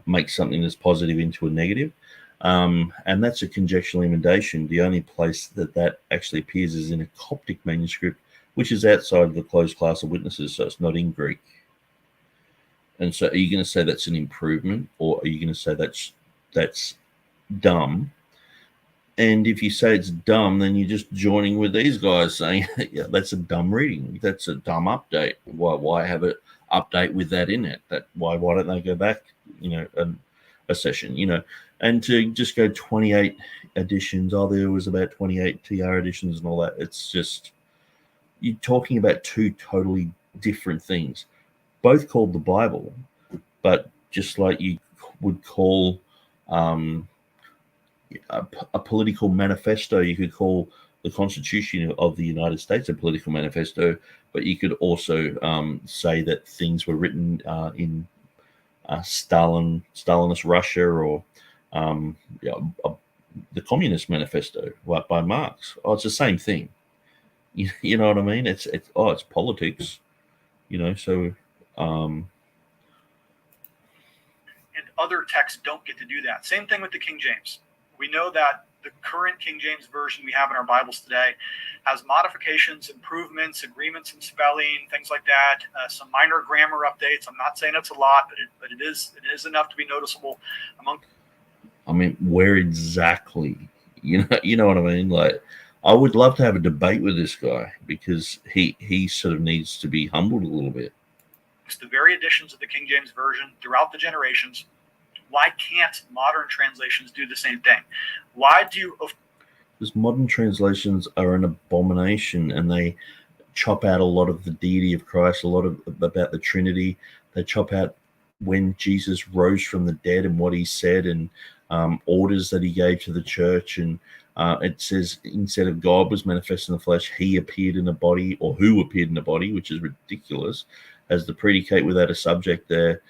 makes something that's positive into a negative, and that's a conjectural emendation. The only place that actually appears is in a Coptic manuscript, which is outside of the closed class of witnesses, so it's not in Greek. And so are you going to say that's an improvement, or are you going to say that's dumb? And if you say it's dumb, then you're just joining with these guys saying, yeah, that's a dumb reading. That's a dumb update. Why have an update with that in it? Why don't they go back, a session, and to just go 28 editions. Oh, there was about 28 TR editions and all that. It's just, you're talking about two totally different things, both called the Bible, but just like you would call a political manifesto, you could call the Constitution of the United States a political manifesto, but you could also say that things were written in Stalinist Russia, or the Communist Manifesto by Marx. Oh, it's the same thing. You know what I mean? It's politics. So. And other texts don't get to do that. Same thing with the King James. We know that the current King James Version we have in our Bibles today has modifications, improvements, agreements in spelling, things like that, some minor grammar updates. I'm not saying it's a lot, but it is enough to be noticeable among. I mean, where exactly? You know what I mean? Like, I would love to have a debate with this guy, because he sort of needs to be humbled a little bit. The very editions of the King James Version throughout the generations. Why can't modern translations do the same thing? Because modern translations are an abomination, and they chop out a lot of the deity of Christ, a lot of about the Trinity. They chop out when Jesus rose from the dead and what he said, and orders that he gave to the church. And it says, instead of God was manifest in the flesh, he appeared in a body, or who appeared in a body, which is ridiculous, as the predicate without a subject there.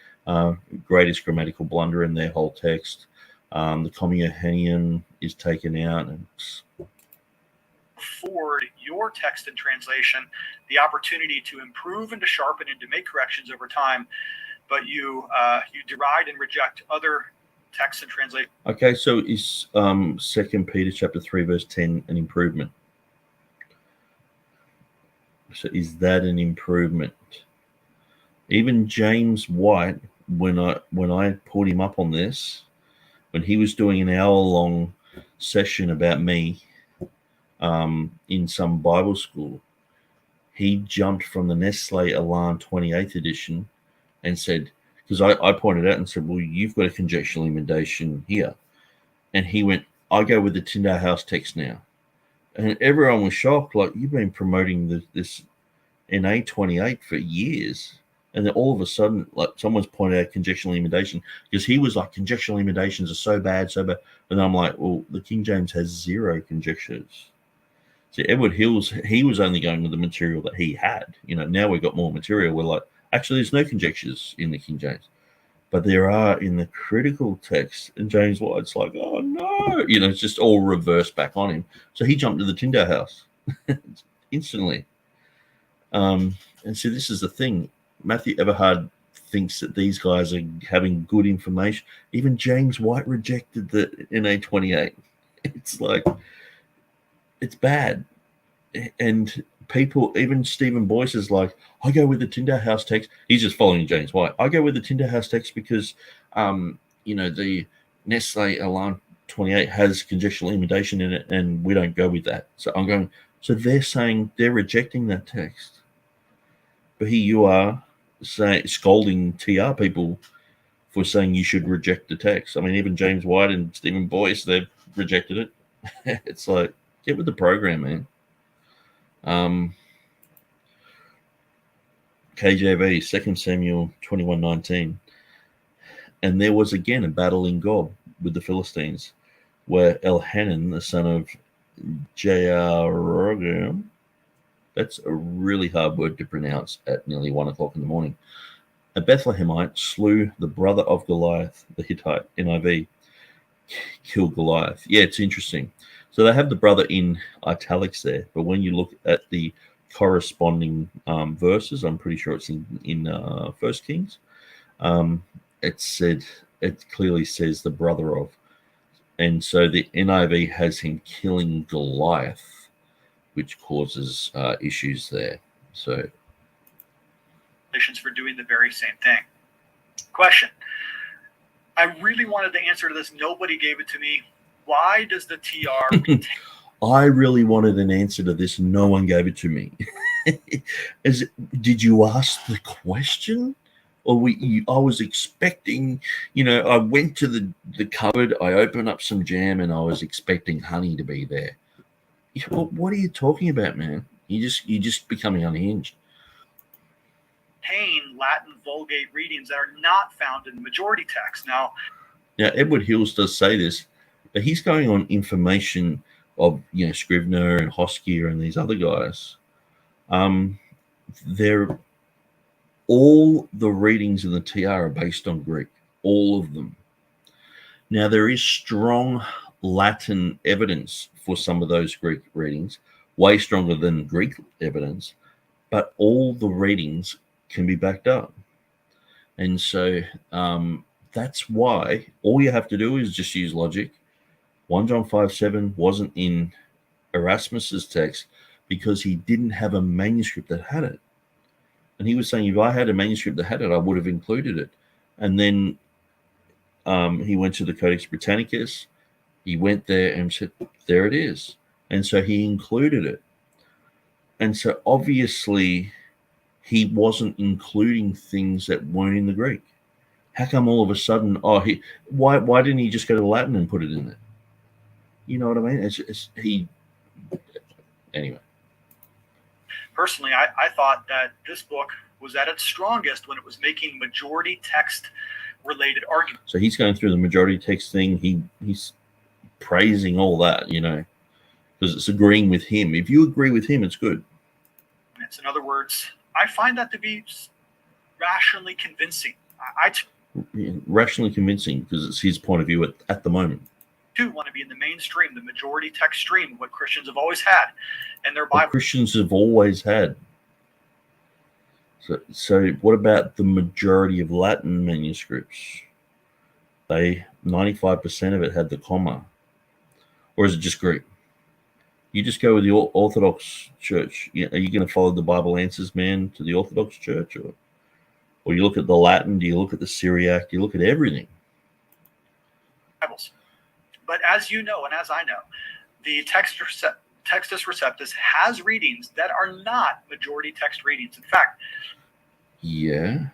Greatest grammatical blunder in their whole text. The Commuhanian is taken out. And afford your text and translation the opportunity to improve and to sharpen and to make corrections over time, but you deride and reject other texts and translations. Okay, so is 2 Peter chapter 3 verse 10 an improvement? So is that an improvement? Even James White, when I put him up on this, when he was doing an hour-long session about me in some Bible school, he jumped from the Nestle Alarm 28th edition and said, because I pointed out and said, well, you've got a conjectural emendation here. And he went, I go with the Tyndale House text now. And everyone was shocked, like, you've been promoting this NA28 for years. And then all of a sudden, like, someone's pointed out conjectural emendation, because he was like, conjectural emendations are so bad, so bad. And I'm like, well, the King James has 0 conjectures. So Edward Hills, he was only going with the material that he had. Now we've got more material. We're like, actually, there's no conjectures in the King James. But there are in the critical text. And James White's like, oh, no. It's just all reversed back on him. So he jumped to the Tyndale House instantly. And so this is the thing. Matthew Everhard thinks that these guys are having good information. Even James White rejected the NA28. It's like, it's bad. And people, even Stephen Boyce is like, I go with the Tyndale House text. He's just following James White. I go with the Tyndale House text because, the Nestle Alarm 28 has conjectural emendation in it, and we don't go with that. So I'm going, so they're saying they're rejecting that text. But here you are scolding TR people for saying you should reject the text. I mean, even James White and Stephen Boyce, they've rejected it. It's like, get with the program, man. KJV, 2 Samuel 21:19. And there was again a battle in Gob with the Philistines, where Elhanan, the son of Jaarogam, that's a really hard word to pronounce at nearly 1 o'clock in the morning, a Bethlehemite slew the brother of Goliath, the Hittite, NIV, killed Goliath. Yeah, it's interesting. So they have the brother in italics there, but when you look at the corresponding verses, I'm pretty sure it's in First Kings, it clearly says the brother of. And so the NIV has him killing Goliath, which causes issues there. So, for doing the very same thing. Question. I really wanted the answer to this. Nobody gave it to me. Why does the TR retain? I really wanted an answer to this. No one gave it to me. Did you ask the question? Or I was expecting, I went to the cupboard, I opened up some jam, and I was expecting honey to be there. What are you talking about, man? You're just becoming unhinged. Latin Vulgate readings that are not found in the majority text. Now, Edward Hills does say this, but he's going on information of Scrivener and Hoskier and these other guys. They're all the readings in the TR are based on Greek, all of them. Now there is strong Latin evidence for some of those Greek readings, way stronger than Greek evidence, but all the readings can be backed up. And so that's why all you have to do is just use logic. 1 John 5:7 wasn't in Erasmus's text because he didn't have a manuscript that had it. And he was saying, if I had a manuscript that had it, I would have included it. And then he went to the Codex Britannicus. He went there and said, there it is. And so he included it. And so obviously he wasn't including things that weren't in the Greek. How come all of a sudden, why didn't he just go to Latin and put it in there? You know what I mean? Anyway. Personally, I thought that this book was at its strongest when it was making majority text related arguments. So he's going through the majority text thing. He's praising all that, because it's agreeing with him. If you agree with him, it's good. In other words, I find that to be rationally convincing. Rationally convincing because it's his point of view at the moment. Do want to be in the mainstream, the majority text stream, what Christians have always had, and their Bible. Christians have always had. So what about the majority of Latin manuscripts? 95% of it had the comma, or is it just Greek? You just go with the Orthodox Church. Are you going to follow the Bible Answers man to the Orthodox Church, or you look at the Latin? Do you look at the Syriac? Do you look at everything? Bibles. But as you know, and as I know, the Textus Receptus has readings that are not majority text readings. In fact, yeah.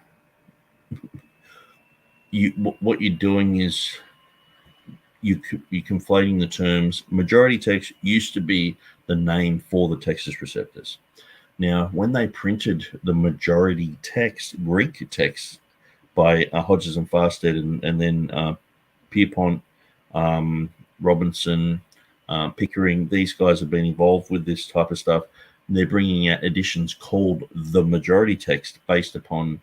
what you're doing is you're conflating the terms. Majority text used to be the name for the Textus Receptus. Now, when they printed the majority text, Greek text, by Hodges and Farstead, and then Pierpont, Robinson, Pickering, these guys have been involved with this type of stuff. And they're bringing out editions called the majority text based upon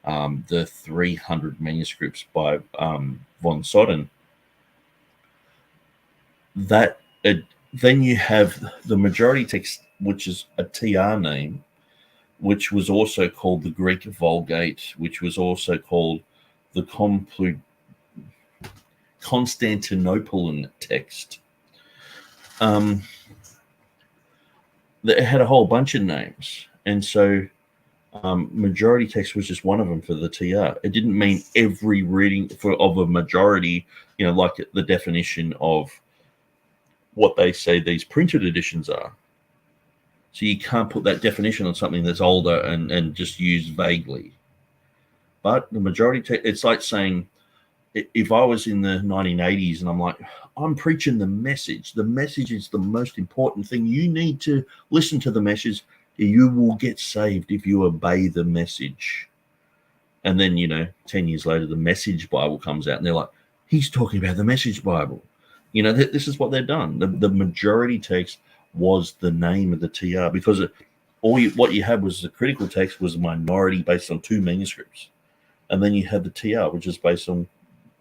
the 300 manuscripts by von Soden. Then you have the majority text, which is a TR name, which was also called the Greek Vulgate, which was also called the Constantinopolitan text. It had a whole bunch of names, and so majority text was just one of them for the TR. It didn't mean every reading of a majority, like the definition of what they say these printed editions are. So you can't put that definition on something that's older and just use vaguely. But the majority text, it's like saying, if I was in the 1980s and I'm like, I'm preaching the message. The message is the most important thing. You need to listen to the message. You will get saved if you obey the message. And then, 10 years later, the Message Bible comes out and they're like, he's talking about the Message Bible. This is what they've done. The majority text was the name of the TR, because what you had was the critical text was a minority based on 2 manuscripts. And then you had the TR, which is based on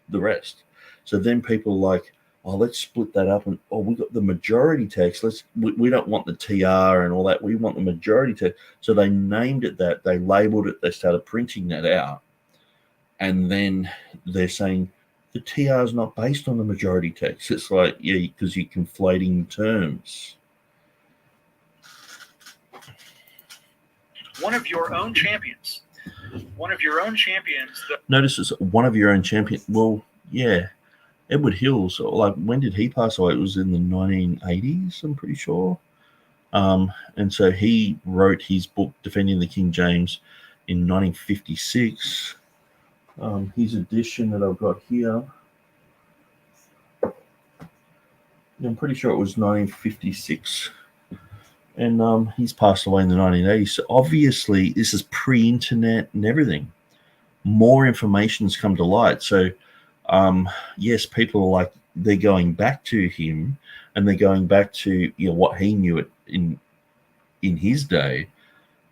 the rest. So then people are like, let's split that up, and we got the majority text. We don't want the TR and all that. We want the majority text. So they named it that. They labeled it. They started printing that out, and then they're saying the TR is not based on the majority text. It's like, because you're conflating terms. One of your own champions. Notice it's one of your own champions. Well, yeah. Edward Hills, when did he pass away? It was in the 1980s, I'm pretty sure. And so he wrote his book, Defending the King James, in 1956. His edition that I've got here, I'm pretty sure it was 1956. And he's passed away in the 1980s. So obviously, this is pre-internet and everything. More information's come to light. So yes, people are like, they're going back to him, and they're going back to what he knew in his day.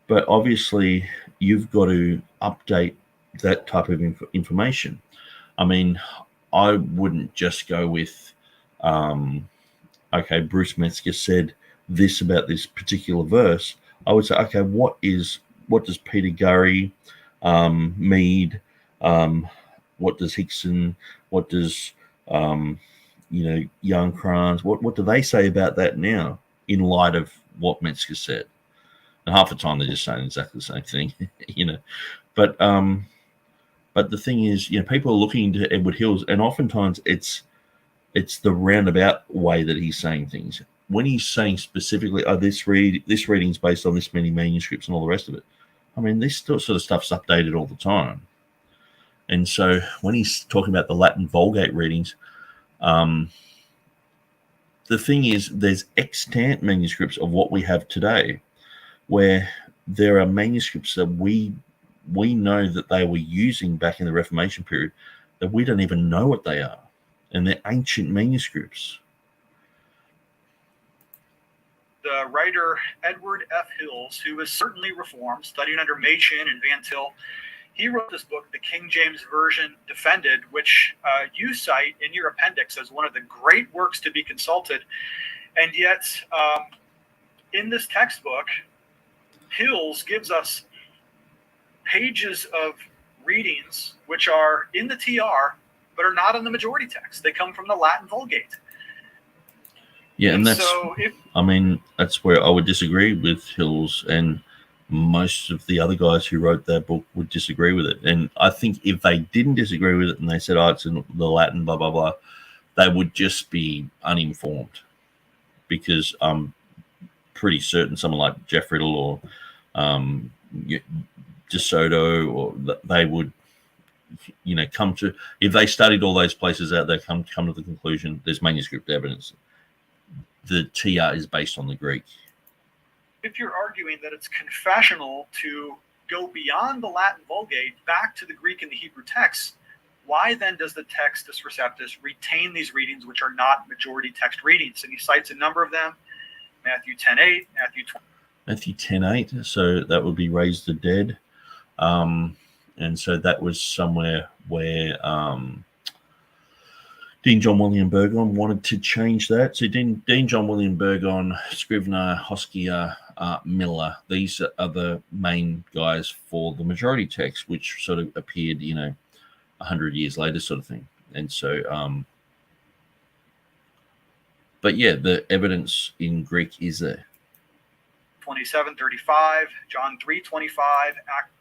But obviously, you've got to update that type of information. I mean, I wouldn't just go with, Bruce Metzger said this about this particular verse. I would say, okay, what does Peter Gurry, Mead, what does Hixson, what does Jan Kranz, what do they say about that now in light of what Metzger said? And half the time they're just saying exactly the same thing, But the thing is, people are looking to Edward Hills, and oftentimes it's the roundabout way that he's saying things. When he's saying specifically, this reading's based on this many manuscripts and all the rest of it. I mean, this sort of stuff's updated all the time. And so when he's talking about the Latin Vulgate readings, the thing is, there's extant manuscripts of what we have today, where there are manuscripts that we know that they were using back in the Reformation period, that we don't even know what they are. And they're ancient manuscripts. The writer Edward F. Hills, who was certainly Reformed, studied under Machen and Van Til, he wrote this book, The King James Version Defended, which you cite in your appendix as one of the great works to be consulted. And yet, in this textbook, Hills gives us pages of readings which are in the TR, but are not in the majority text. They come from the Latin Vulgate. Yeah, and that's where I would disagree with Hills, and most of the other guys who wrote that book would disagree with it. And I think if they didn't disagree with it and they said, it's in the Latin, blah, blah, blah, they would just be uninformed, because I'm pretty certain someone like Jeff Riddle or DeSoto, or they would come to, if they studied all those places out there, come to the conclusion there's manuscript evidence. The TR is based on the Greek. If you're arguing that it's confessional to go beyond the Latin Vulgate back to the Greek and the Hebrew texts, why then does the Textus Receptus retain these readings which are not majority text readings? And he cites a number of them: Matthew 10:8, Matthew 20. Matthew 10:8, so that would be raise the dead. And so that was somewhere where Dean John William Burgon wanted to change that. So Dean John William Burgon, Scrivener, Hoskier, Miller, these are the main guys for the majority text, which sort of appeared, 100 years later, sort of thing. And so, but yeah, the evidence in Greek is there. 27:35, John 3:25, Act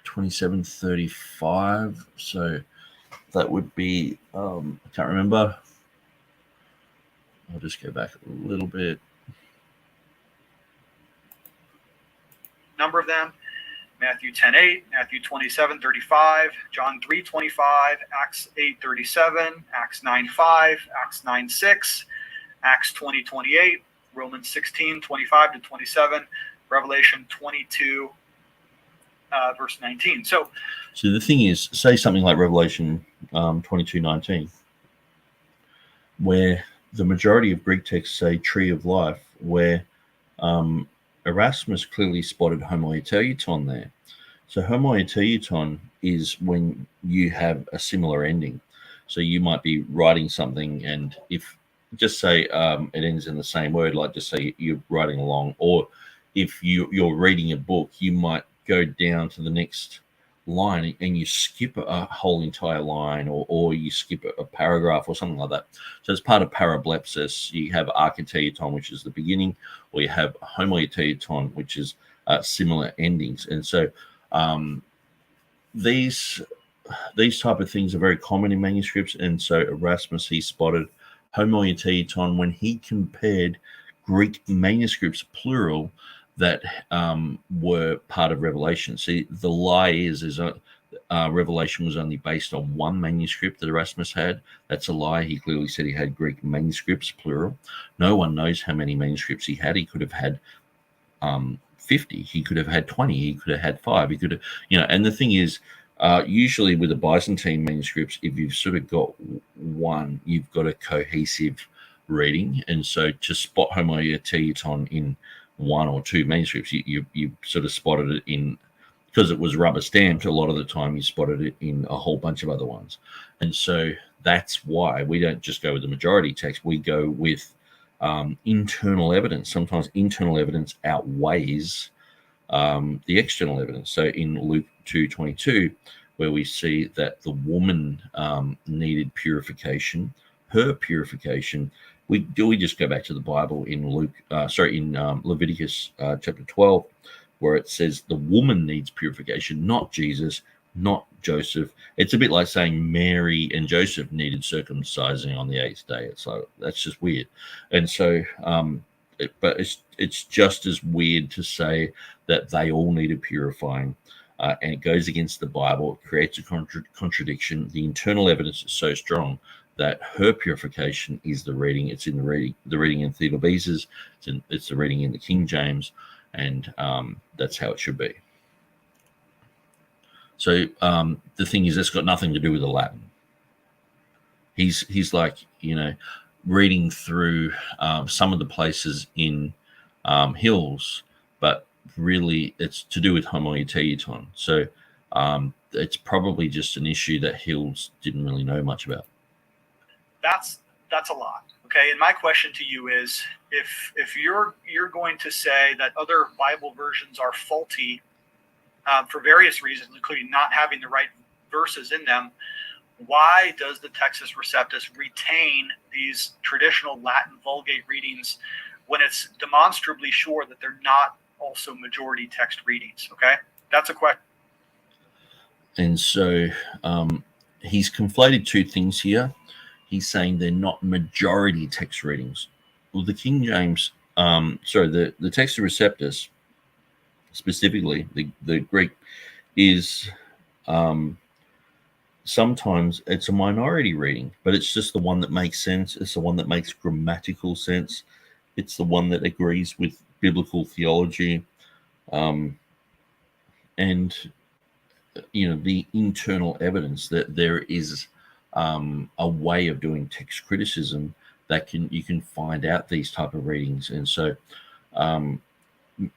27:35. So that would be, I can't remember. I'll just go back a little bit. Number of them: Matthew 10:8, Matthew 27:35, John 3:25, Acts 8:37, Acts 9:5, Acts 9:6, Acts 20:28, Romans 16:25-27, Revelation 22, verse 19. So the thing is, say something like Revelation 22:19, where the majority of Greek texts say tree of life, where Erasmus clearly spotted homoioteuton there. So homoioteuton is when you have a similar ending. So you might be writing something, and if just say it ends in the same word, like just say you're writing along, or if you're reading a book, you might go down to the next line and you skip a whole entire line, or you skip a paragraph or something like that. So as part of parablepsis, you have architeuton, which is the beginning, or you have homoioteuton, which is similar endings. And so these type of things are very common in manuscripts. And so Erasmus, he spotted homoioteuton when he compared Greek manuscripts, plural, that were part of Revelation. See, the lie is Revelation was only based on one manuscript that Erasmus had. That's a lie. He clearly said he had Greek manuscripts, plural. No one knows how many manuscripts he had. He could have had 50. He could have had 20. He could have had 5. He could have, and the thing is, usually with the Byzantine manuscripts, if you've sort of got one, you've got a cohesive reading. And so to spot homoioteuton in one or two manuscripts, you sort of spotted it in, because it was rubber stamped, a lot of the time you spotted it in a whole bunch of other ones. And so that's why we don't just go with the majority text. We go with internal evidence. Sometimes internal evidence outweighs the external evidence. So in Luke 2:22, where we see that the woman needed purification, her purification, we just go back to the Bible in Leviticus chapter 12, where it says the woman needs purification, not Jesus, not Joseph. It's a bit like saying Mary and Joseph needed circumcising on the 8th day. It's like, that's just weird. And so, but it's just as weird to say that they all needed purifying, and it goes against the Bible. It creates a contradiction. The internal evidence is so strong that her purification is the reading. It's in the reading in Theodobieses. It's the reading in the King James, and that's how it should be. So the thing is, that's got nothing to do with the Latin. He's like, reading through some of the places in Hills, but really it's to do with homoioteuton. So it's probably just an issue that Hills didn't really know much about. That's a lot. Okay, and my question to you is, if you're going to say that other Bible versions are faulty for various reasons, including not having the right verses in them, why does the Textus Receptus retain these traditional Latin Vulgate readings when it's demonstrably sure that they're not also majority text readings? Okay, that's a question. And so he's conflated two things here. He's saying they're not majority text readings. Well, the King James, the Textus Receptus, specifically the Greek, is sometimes it's a minority reading, but it's just the one that makes sense. It's the one that makes grammatical sense. It's the one that agrees with biblical theology, and the internal evidence that there is a way of doing text criticism that you can find out these type of readings. And so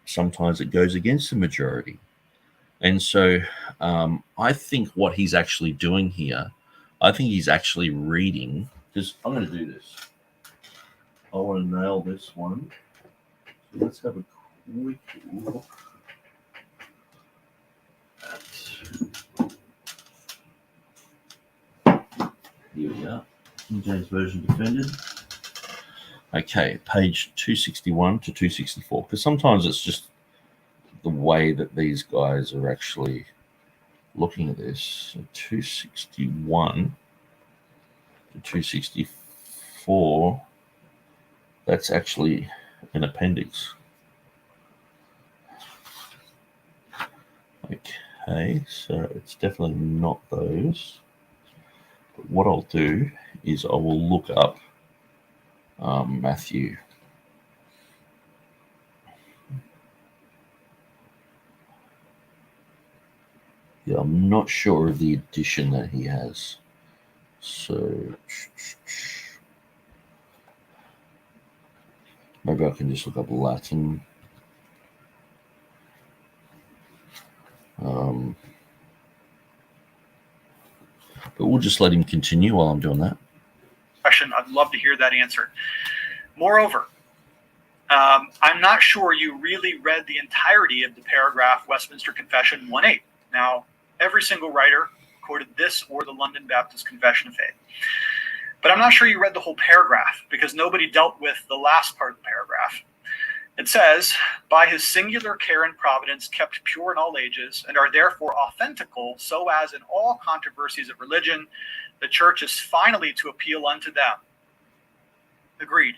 sometimes it goes against the majority. And so I think what he's actually doing here, I think he's actually reading, because I'm going to do this. I want to nail this one. So let's have a quick look at, here we are, King James Version Defended. Okay, page 261 to 264, because sometimes it's just the way that these guys are actually looking at this. So 261 to 264, that's actually an appendix. Okay, so it's definitely not those. But what I'll do is I will look up Matthew. Yeah, I'm not sure of the edition that he has. So maybe I can just look up Latin. But we'll just let him continue while I'm doing that. Question. I'd love to hear that answer. Moreover, I'm not sure you really read the entirety of the paragraph Westminster Confession 1.8. Now, every single writer quoted this or the London Baptist Confession of Faith. But I'm not sure you read the whole paragraph, because nobody dealt with the last part of the paragraph. It says, by his singular care and providence kept pure in all ages, and are therefore authentical, so as in all controversies of religion, the church is finally to appeal unto them. Agreed.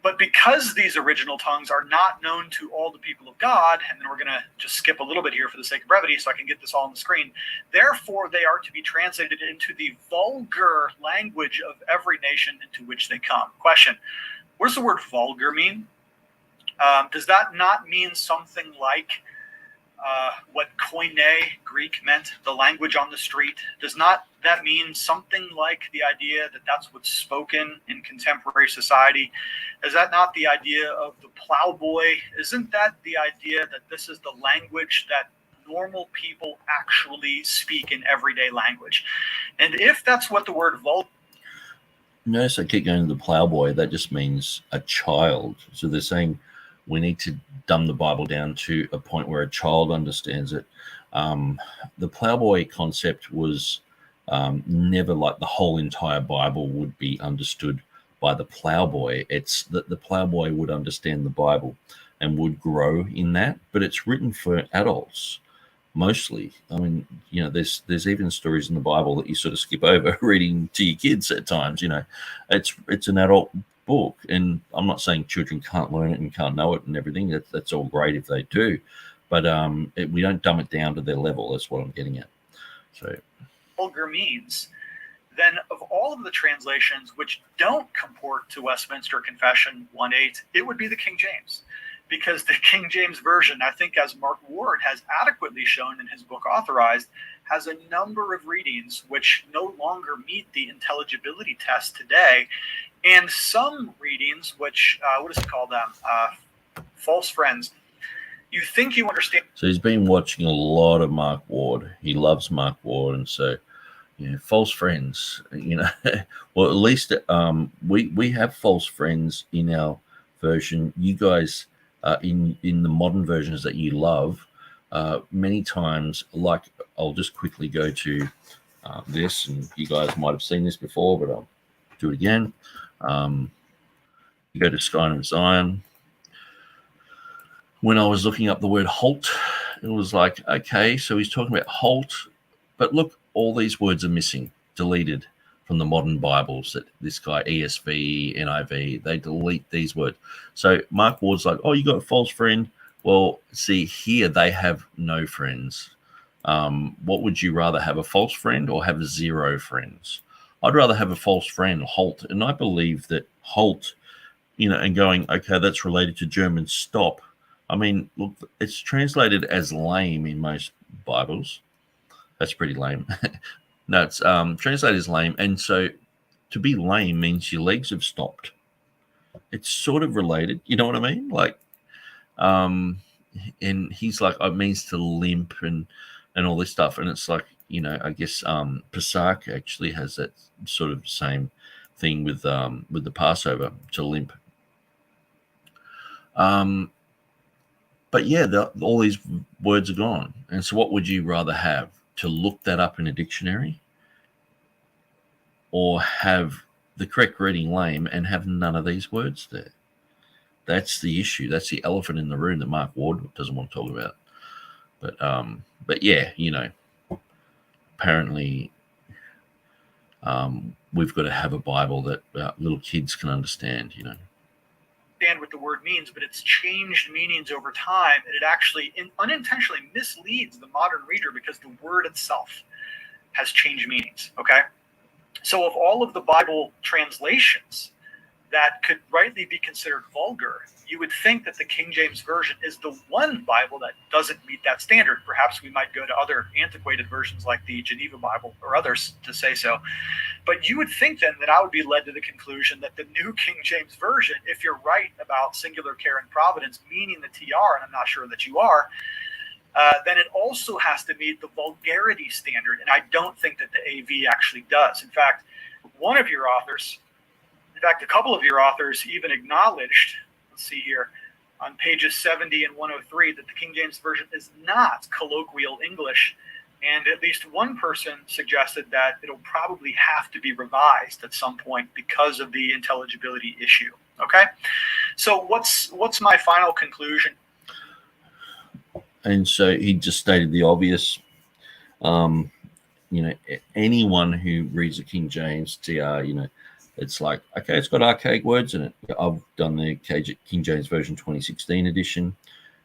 But because these original tongues are not known to all the people of God, and then we're going to just skip a little bit here for the sake of brevity so I can get this all on the screen, therefore they are to be translated into the vulgar language of every nation into which they come. Question, what does the word vulgar mean? Does that not mean something like what koine Greek meant, the language on the street? Does not that mean something like the idea that that's what's spoken in contemporary society? Is that not the idea of the plowboy? Isn't that the idea that this is the language that normal people actually speak in everyday language? And if that's what the word vulgar... Notice I keep going to the plowboy. That just means a child. So they're saying we need to dumb the Bible down to a point where a child understands it. The plowboy concept was never like the whole entire Bible would be understood by the plowboy. It's that the plowboy would understand the Bible and would grow in that, but it's written for adults mostly. I mean, there's even stories in the Bible that you sort of skip over reading to your kids at times. It's an adult book, and I'm not saying children can't learn it and can't know it and everything. That's all great if they do, but we don't dumb it down to their level. That's what I'm getting at. So vulgar means, then of all of the translations which don't comport to Westminster Confession 1.8, it would be the King James, because the King James Version, I think as Mark Ward has adequately shown in his book Authorized, has a number of readings which no longer meet the intelligibility test today, and some readings which, what does he call them? False friends. You think you understand. So he's been watching a lot of Mark Ward. He loves Mark Ward, and so false friends. Well, at least we have false friends in our version. You guys, in the modern versions that you love, many times, like I'll just quickly go to this, and you guys might have seen this before, but I'll do it again. You go to Skyrim of Zion. When I was looking up the word halt, it was like, okay, so he's talking about halt, but look, all these words are missing, deleted from the modern Bibles. That this guy, ESV, NIV, they delete these words. So Mark Ward's like, oh, you got a false friend. Well, see, here they have no friends. What would you rather have, a false friend or have 0 friends? I'd rather have a false friend, halt. And I believe that halt, and going, okay, that's related to German stop. I mean, look, it's translated as lame in most Bibles. That's pretty lame. No, it's translated as lame. And so to be lame means your legs have stopped. It's sort of related. You know what I mean? Like, and he's like, it means to limp and all this stuff. And it's like, I guess Pesach actually has that sort of same thing with the Passover, to limp. But yeah, all these words are gone. And so what would you rather have? To look that up in a dictionary, or have the correct reading lame and have none of these words there? That's the issue. That's the elephant in the room that Mark Ward doesn't want to talk about. But yeah, apparently we've got to have a Bible that little kids can understand, Understand what the word means, but it's changed meanings over time, and it actually unintentionally misleads the modern reader because the word itself has changed meanings. Okay, so of all of the Bible translations that could rightly be considered vulgar, you would think that the King James Version is the one Bible that doesn't meet that standard. Perhaps we might go to other antiquated versions like the Geneva Bible or others to say so. But you would think then that I would be led to the conclusion that the New King James Version, if you're right about singular care and providence, meaning the TR, and I'm not sure that you are, then it also has to meet the vulgarity standard. And I don't think that the AV actually does. In fact, one of your authors, in fact, a couple of your authors even acknowledged, let's see here, on pages 70 and 103, that the King James Version is not colloquial English. And at least one person suggested that it'll probably have to be revised at some point because of the intelligibility issue. Okay? So what's my final conclusion? And so he just stated the obvious. Anyone who reads the King James TR, it's like, okay, it's got archaic words in it. I've done the King James Version 2016 edition,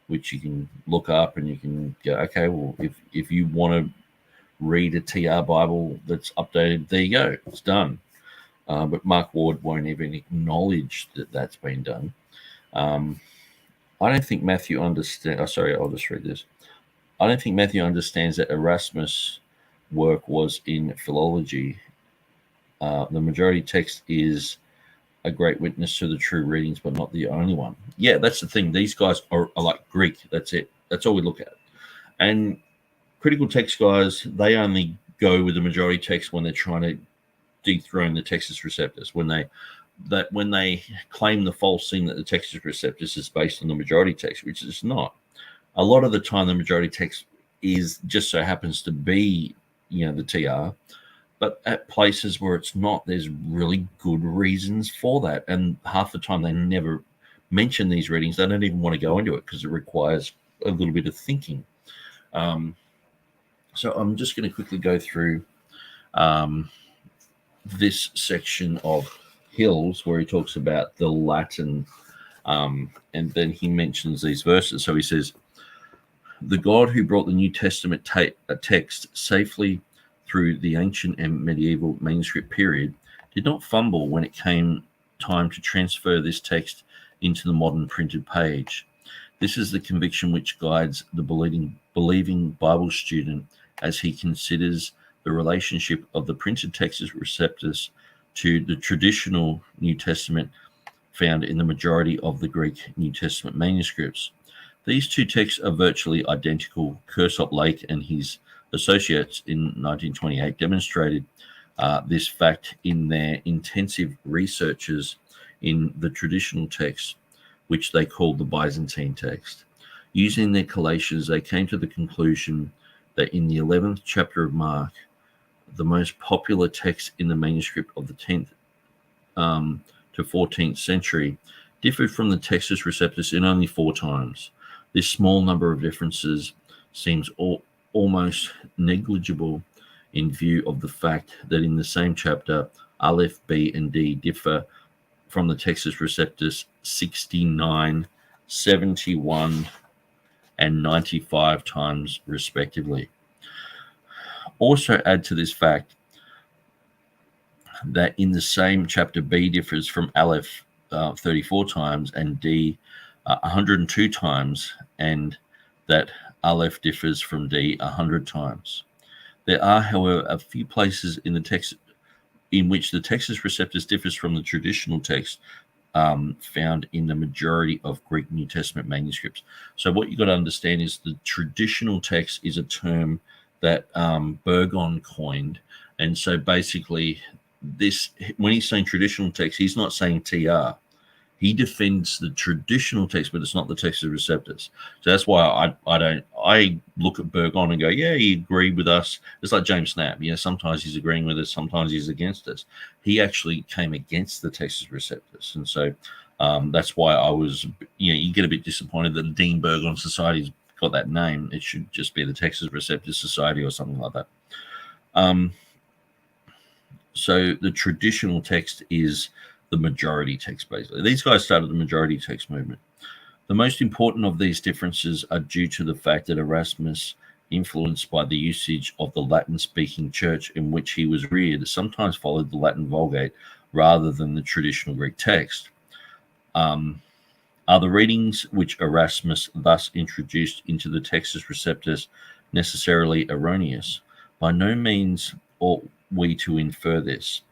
which you can look up and you can go, okay, well, if you want to read a TR Bible that's updated, there you go, it's done. But Mark Ward won't even acknowledge that that's been done. I don't think Matthew understands. Sorry, I'll just read this. I don't think Matthew understands that Erasmus' work was in philology. The majority text is a great witness to the true readings, but not the only one. Yeah, that's the thing. These guys are like Greek. That's it. That's all we look at. And critical text guys, they only go with the majority text when they're trying to dethrone the Textus Receptus. When they claim the false thing that the Textus Receptus is based on the majority text, which it's not. A lot of the time, the majority text is just so happens to be, the TR. But at places where it's not, there's really good reasons for that. And half the time they never mention these readings. They don't even want to go into it because it requires a little bit of thinking. So I'm just going to quickly go through this section of Hills where he talks about the Latin, and then he mentions these verses. So he says, the God who brought the New Testament text safely through the ancient and medieval manuscript period did not fumble when it came time to transfer this text into the modern printed page. This is the conviction which guides the believing Bible student as he considers the relationship of the printed Textus Receptus to the traditional New Testament found in the majority of the Greek New Testament manuscripts. These two texts are virtually identical. Kersop Lake and his associates in 1928 demonstrated this fact in their intensive researches in the traditional text, which they called the Byzantine text. Using their collations, they came to the conclusion that in the 11th chapter of Mark, the most popular text in the manuscript of the 10th to 14th century differed from the Textus Receptus in only 4 times. This small number of differences seems almost negligible in view of the fact that in the same chapter, Aleph, B, and D differ from the Textus Receptus 69, 71, and 95 times respectively. also add to this fact that in the same chapter, B differs from Aleph 34 times and D 102 times, and that Aleph differs from D 100 times. There are, however, a few places in the text in which the Textus Receptus differs from the traditional text found in the majority of Greek New Testament manuscripts. So what you've got to understand is the traditional text is a term that Burgon coined. And so basically this, when he's saying traditional text, he's not saying TR. He defends the traditional text, but it's not the Textus Receptus. So that's why I look at Burgon and go, yeah, he agreed with us. It's like James Snapp. Sometimes he's agreeing with us, sometimes he's against us. He actually came against the Textus Receptus. And so that's why I was, you get a bit disappointed that the Dean Burgon Society's got that name. It should just be the Textus Receptus Society or something like that. So the traditional text is the majority text, basically. These guys started the majority text movement. The most important of these differences are due to the fact that Erasmus, influenced by the usage of the Latin-speaking church in which he was reared, sometimes followed the Latin Vulgate rather than the traditional Greek text. Are the readings which Erasmus thus introduced into the Textus Receptus necessarily erroneous? By no means ought we to infer this,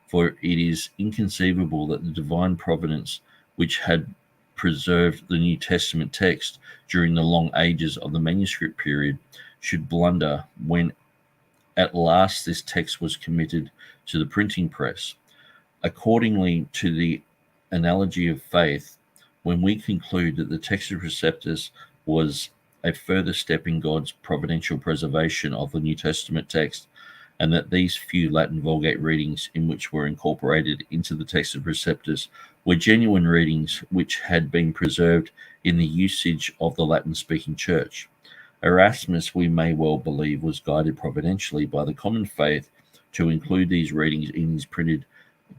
for it is inconceivable that the divine providence which had preserved the New Testament text during the long ages of the manuscript period should blunder when at last this text was committed to the printing press. Accordingly to the analogy of faith, when we conclude that the Textus Receptus was a further step in God's providential preservation of the New Testament text, and that these few Latin Vulgate readings in which were incorporated into the Textus Receptus were genuine readings which had been preserved in the usage of the Latin-speaking church. Erasmus, we may well believe, was guided providentially by the common faith to include these readings in his printed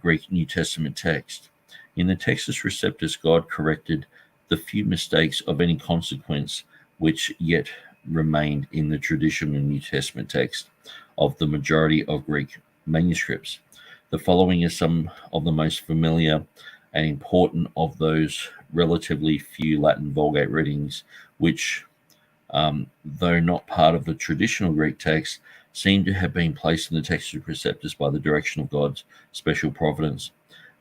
Greek New Testament text. In the Textus Receptus, God corrected the few mistakes of any consequence which yet remained in the traditional New Testament text of the majority of Greek manuscripts. The following are some of the most familiar and important of those relatively few Latin Vulgate readings, which, though not part of the traditional Greek text, seem to have been placed in the Textus Receptus by the direction of God's special providence,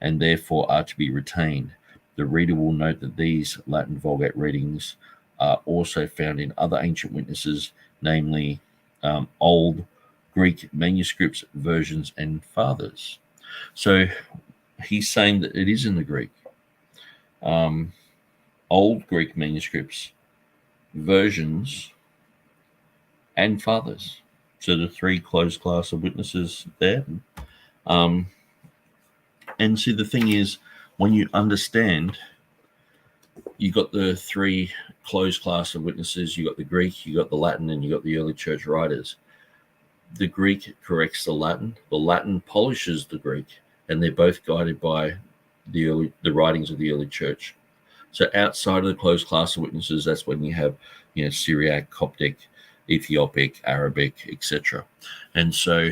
and therefore are to be retained. The reader will note that these Latin Vulgate readings are also found in other ancient witnesses, namely Old Greek manuscripts, versions, and fathers. So he's saying that it is in the Greek. Old Greek manuscripts, versions, and fathers. So the three closed class of witnesses there. And see, the thing is, when you understand, you got the three closed class of witnesses, you got the Greek, you got the Latin, and you got the early church writers. The Greek corrects the Latin polishes the Greek, and they're both guided by the writings of the early church. So outside of the closed class of witnesses, that's when you have, Syriac, Coptic, Ethiopic, Arabic, etc. And so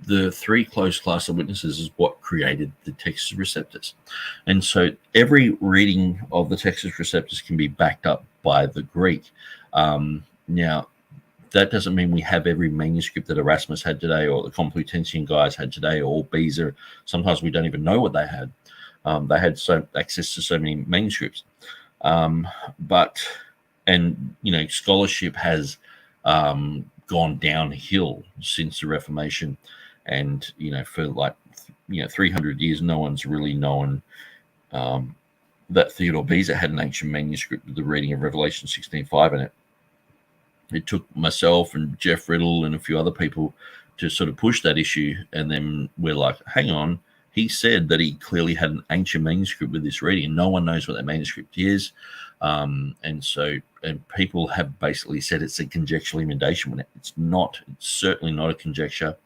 the three closed class of witnesses is what created the Textus Receptus. And so every reading of the Textus Receptus can be backed up by the Greek. Now, that doesn't mean we have every manuscript that Erasmus had today, or the Complutensian guys had today, or Beza. Sometimes we don't even know what they had. They had access to so many manuscripts. Scholarship has gone downhill since the Reformation, and for 300 years, no one's really known that Theodore Beza had an ancient manuscript with the reading of Revelation 16:5 in it. It took myself and Jeff Riddle and a few other people to sort of push that issue. And then we're like, hang on, he said that he clearly had an ancient manuscript with this reading, and no one knows what that manuscript is. And people have basically said it's a conjectural emendation when it's not. It's certainly not a conjecture.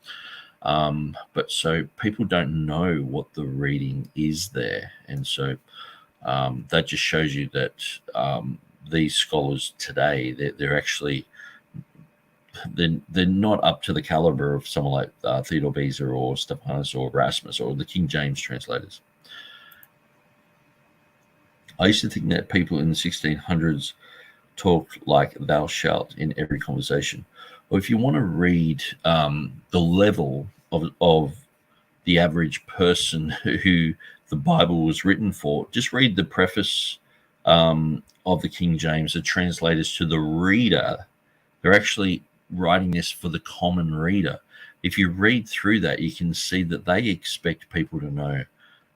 But so people don't know what the reading is there. And so that just shows you that these scholars today, they're actually they're not up to the caliber of someone like Theodore Beza or Stephanus or Erasmus or the King James translators. I used to think that people in the 1600s talked like thou shalt in every conversation. Or if you want to read the level of the average person who the Bible was written for, just read the preface of the King James, the translators to the reader. They're actually writing this for the common reader. If you read through that, you can see that they expect people to know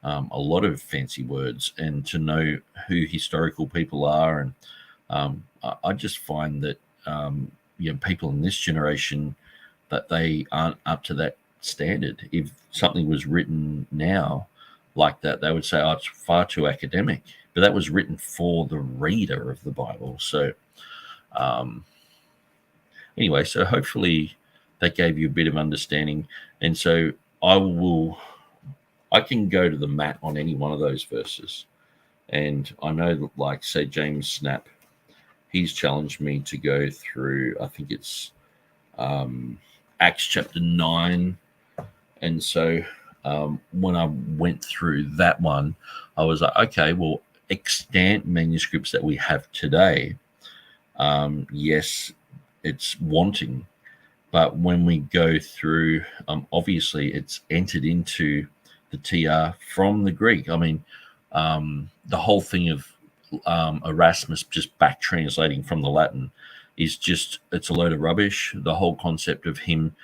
a lot of fancy words and to know who historical people are. And I just find that people in this generation, that they aren't up to that standard. If something was written now like that, they would say, oh, it's far too academic. But that was written for the reader of the Bible. So anyway, so hopefully that gave you a bit of understanding. And so I can go to the mat on any one of those verses. And I know that, like, say, James Snap, he's challenged me to go through, I think it's Acts chapter 9. And so when I went through that one, I was like, okay, well, extant manuscripts that we have today, yes, it's wanting. But when we go through, obviously it's entered into the TR from the Greek. I mean, the whole thing of Erasmus just back translating from the Latin is just, it's a load of rubbish. The whole concept of him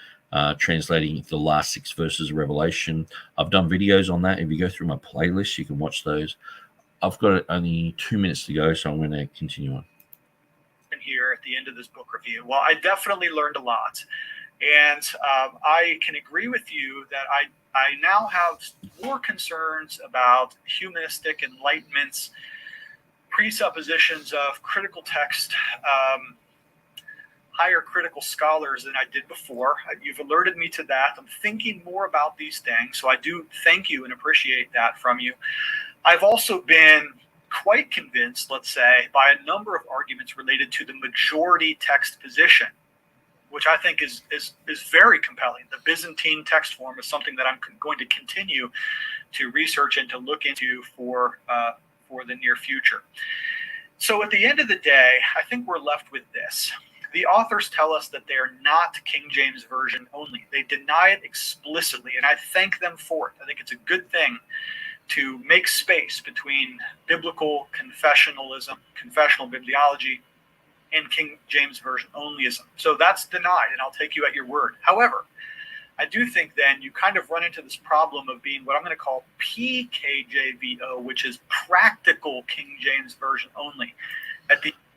translating the last 6 verses of Revelation, I've done videos on that. If you go through my playlist, you can watch those. I've got only 2 minutes to go, so I'm going to continue on. Here at the end of this book review. Well, I definitely learned a lot, and I can agree with you that I now have more concerns about humanistic enlightenment's presuppositions of critical text, higher critical scholars than I did before. You've alerted me to that. I'm thinking more about these things, so I do thank you and appreciate that from you. I've also been quite convinced, let's say, by a number of arguments related to the majority text position, which I think is very compelling. The Byzantine text form is something that I'm going to continue to research and to look into for the near future. So at the end of the day, I think we're left with this. The authors tell us that they are not King James Version only. They deny it explicitly, and I thank them for it. I think it's a good thing to make space between biblical confessionalism, confessional bibliology, and King James Version onlyism. So that's denied, and I'll take you at your word. However, I do think then you kind of run into this problem of being what I'm going to call PKJVO, which is practical King James Version only.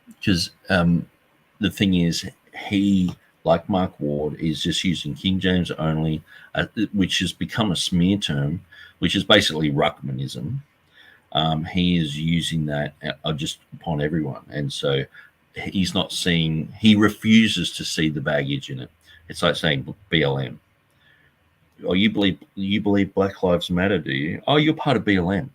Because the thing is, he, like Mark Ward, is just using King James only, which has become a smear term, which is basically Ruckmanism. He is using that just upon everyone. And so he's not seeing, he refuses to see the baggage in it. It's like saying BLM. Oh, you believe Black Lives Matter, do you? Oh, you're part of BLM.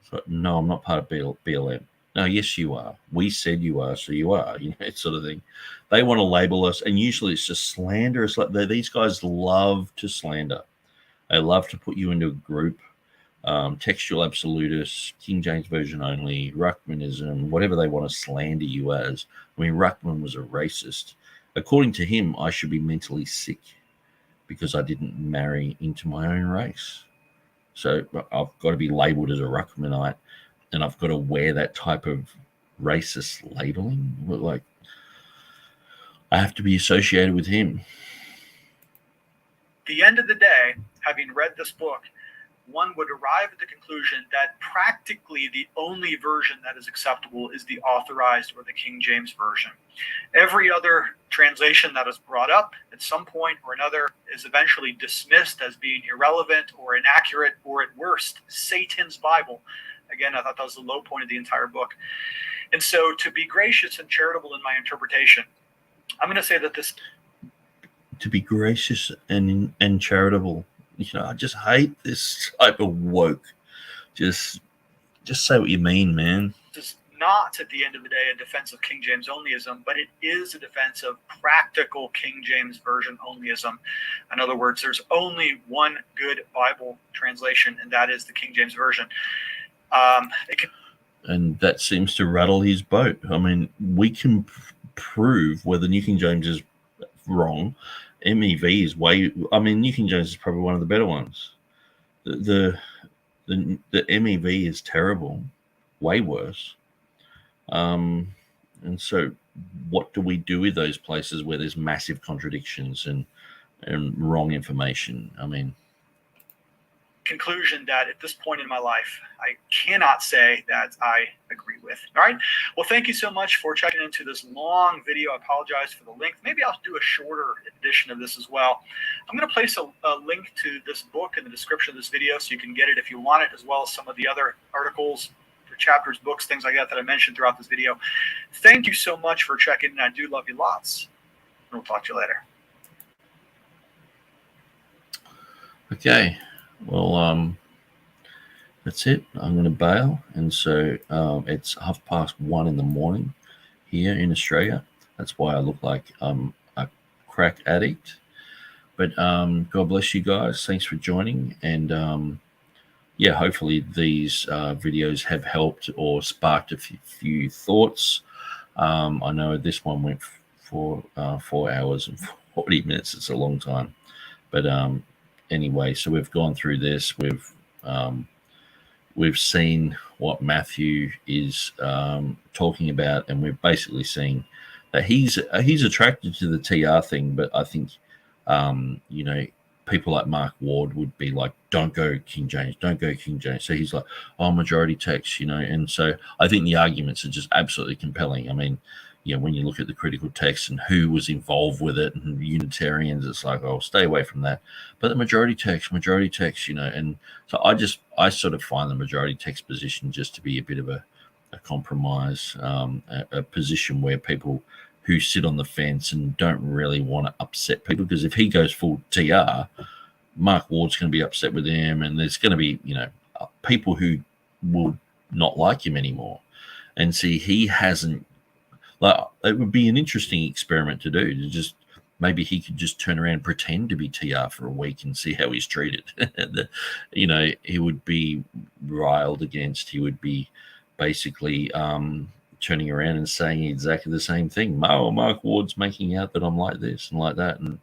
So, no, I'm not part of BLM. No, yes, you are. We said you are, so you are. You know, that sort of thing. They want to label us, and usually it's just slander. It's like these guys love to slander. They love to put you into a group. Textual Absolutis, King James Version only, Ruckmanism, whatever they want to slander you as. I mean, Ruckman was a racist. According to him, I should be mentally sick because I didn't marry into my own race. So I've got to be labeled as a Ruckmanite, and I've got to wear that type of racist labeling. Like, I have to be associated with him. At the end of the day, having read this book, one would arrive at the conclusion that practically the only version that is acceptable is the authorized or the King James Version. Every other translation that is brought up at some point or another is eventually dismissed as being irrelevant or inaccurate, or at worst, Satan's Bible. Again, I thought that was the low point of the entire book. And so, to be gracious and charitable in my interpretation, I'm going to say that this... To be gracious and charitable. You know, I just hate this type of woke. Just say what you mean, man. Does not, at the end of the day, a defense of King James onlyism, but it is a defense of practical King James Version onlyism. In other words, there's only one good Bible translation, and that is the King James Version. And that seems to rattle his boat. I mean, we can prove whether New King James is wrong. MEV is New King James is probably one of the better ones. The MEV is terrible, way worse. And so what do we do with those places where there's massive contradictions and wrong information? I mean, conclusion that at this point in my life, I cannot say that I agree with. All right. Well, thank you so much for checking into this long video. I apologize for the length. Maybe I'll do a shorter edition of this as well. I'm going to place a link to this book in the description of this video so you can get it if you want it, as well as some of the other articles, chapters, books, things like that I mentioned throughout this video. Thank you so much for checking in. I do love you lots. And we'll talk to you later. Okay. Well, that's it. I'm going to bail. And so it's 1:30 in the morning here in Australia. That's why I look like a crack addict. But God bless you guys. Thanks for joining. And yeah, hopefully these videos have helped or sparked a few thoughts. I know this one went for 4 hours and 40 minutes. It's a long time. But anyway, so we've gone through this. We've seen what Matthew is talking about, and we've basically seen that he's attracted to the TR thing. But I think people like Mark Ward would be like, don't go King James, don't go King James. So he's like, oh, majority text, and so I think the arguments are just absolutely compelling. I mean, when you look at the critical text and who was involved with it and Unitarians, it's like, oh, stay away from that. But the majority text, and so I sort of find the majority text position just to be a bit of a compromise, a position where people who sit on the fence and don't really want to upset people, because if he goes full TR, Mark Ward's going to be upset with him, and there's going to be, people who will not like him anymore. And see, he hasn't, it would be an interesting experiment to do, to just, maybe he could just turn around and pretend to be TR for a week and see how he's treated. He would be riled against, he would be basically turning around and saying exactly the same thing. Mark Ward's making out that I'm like this and like that, and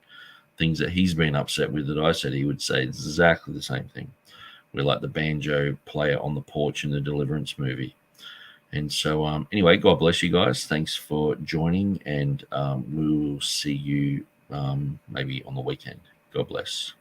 things that he's been upset with that I said, he would say exactly the same thing. We're like the banjo player on the porch in the Deliverance movie. And so anyway, God bless you guys. Thanks for joining, and we will see you maybe on the weekend. God bless.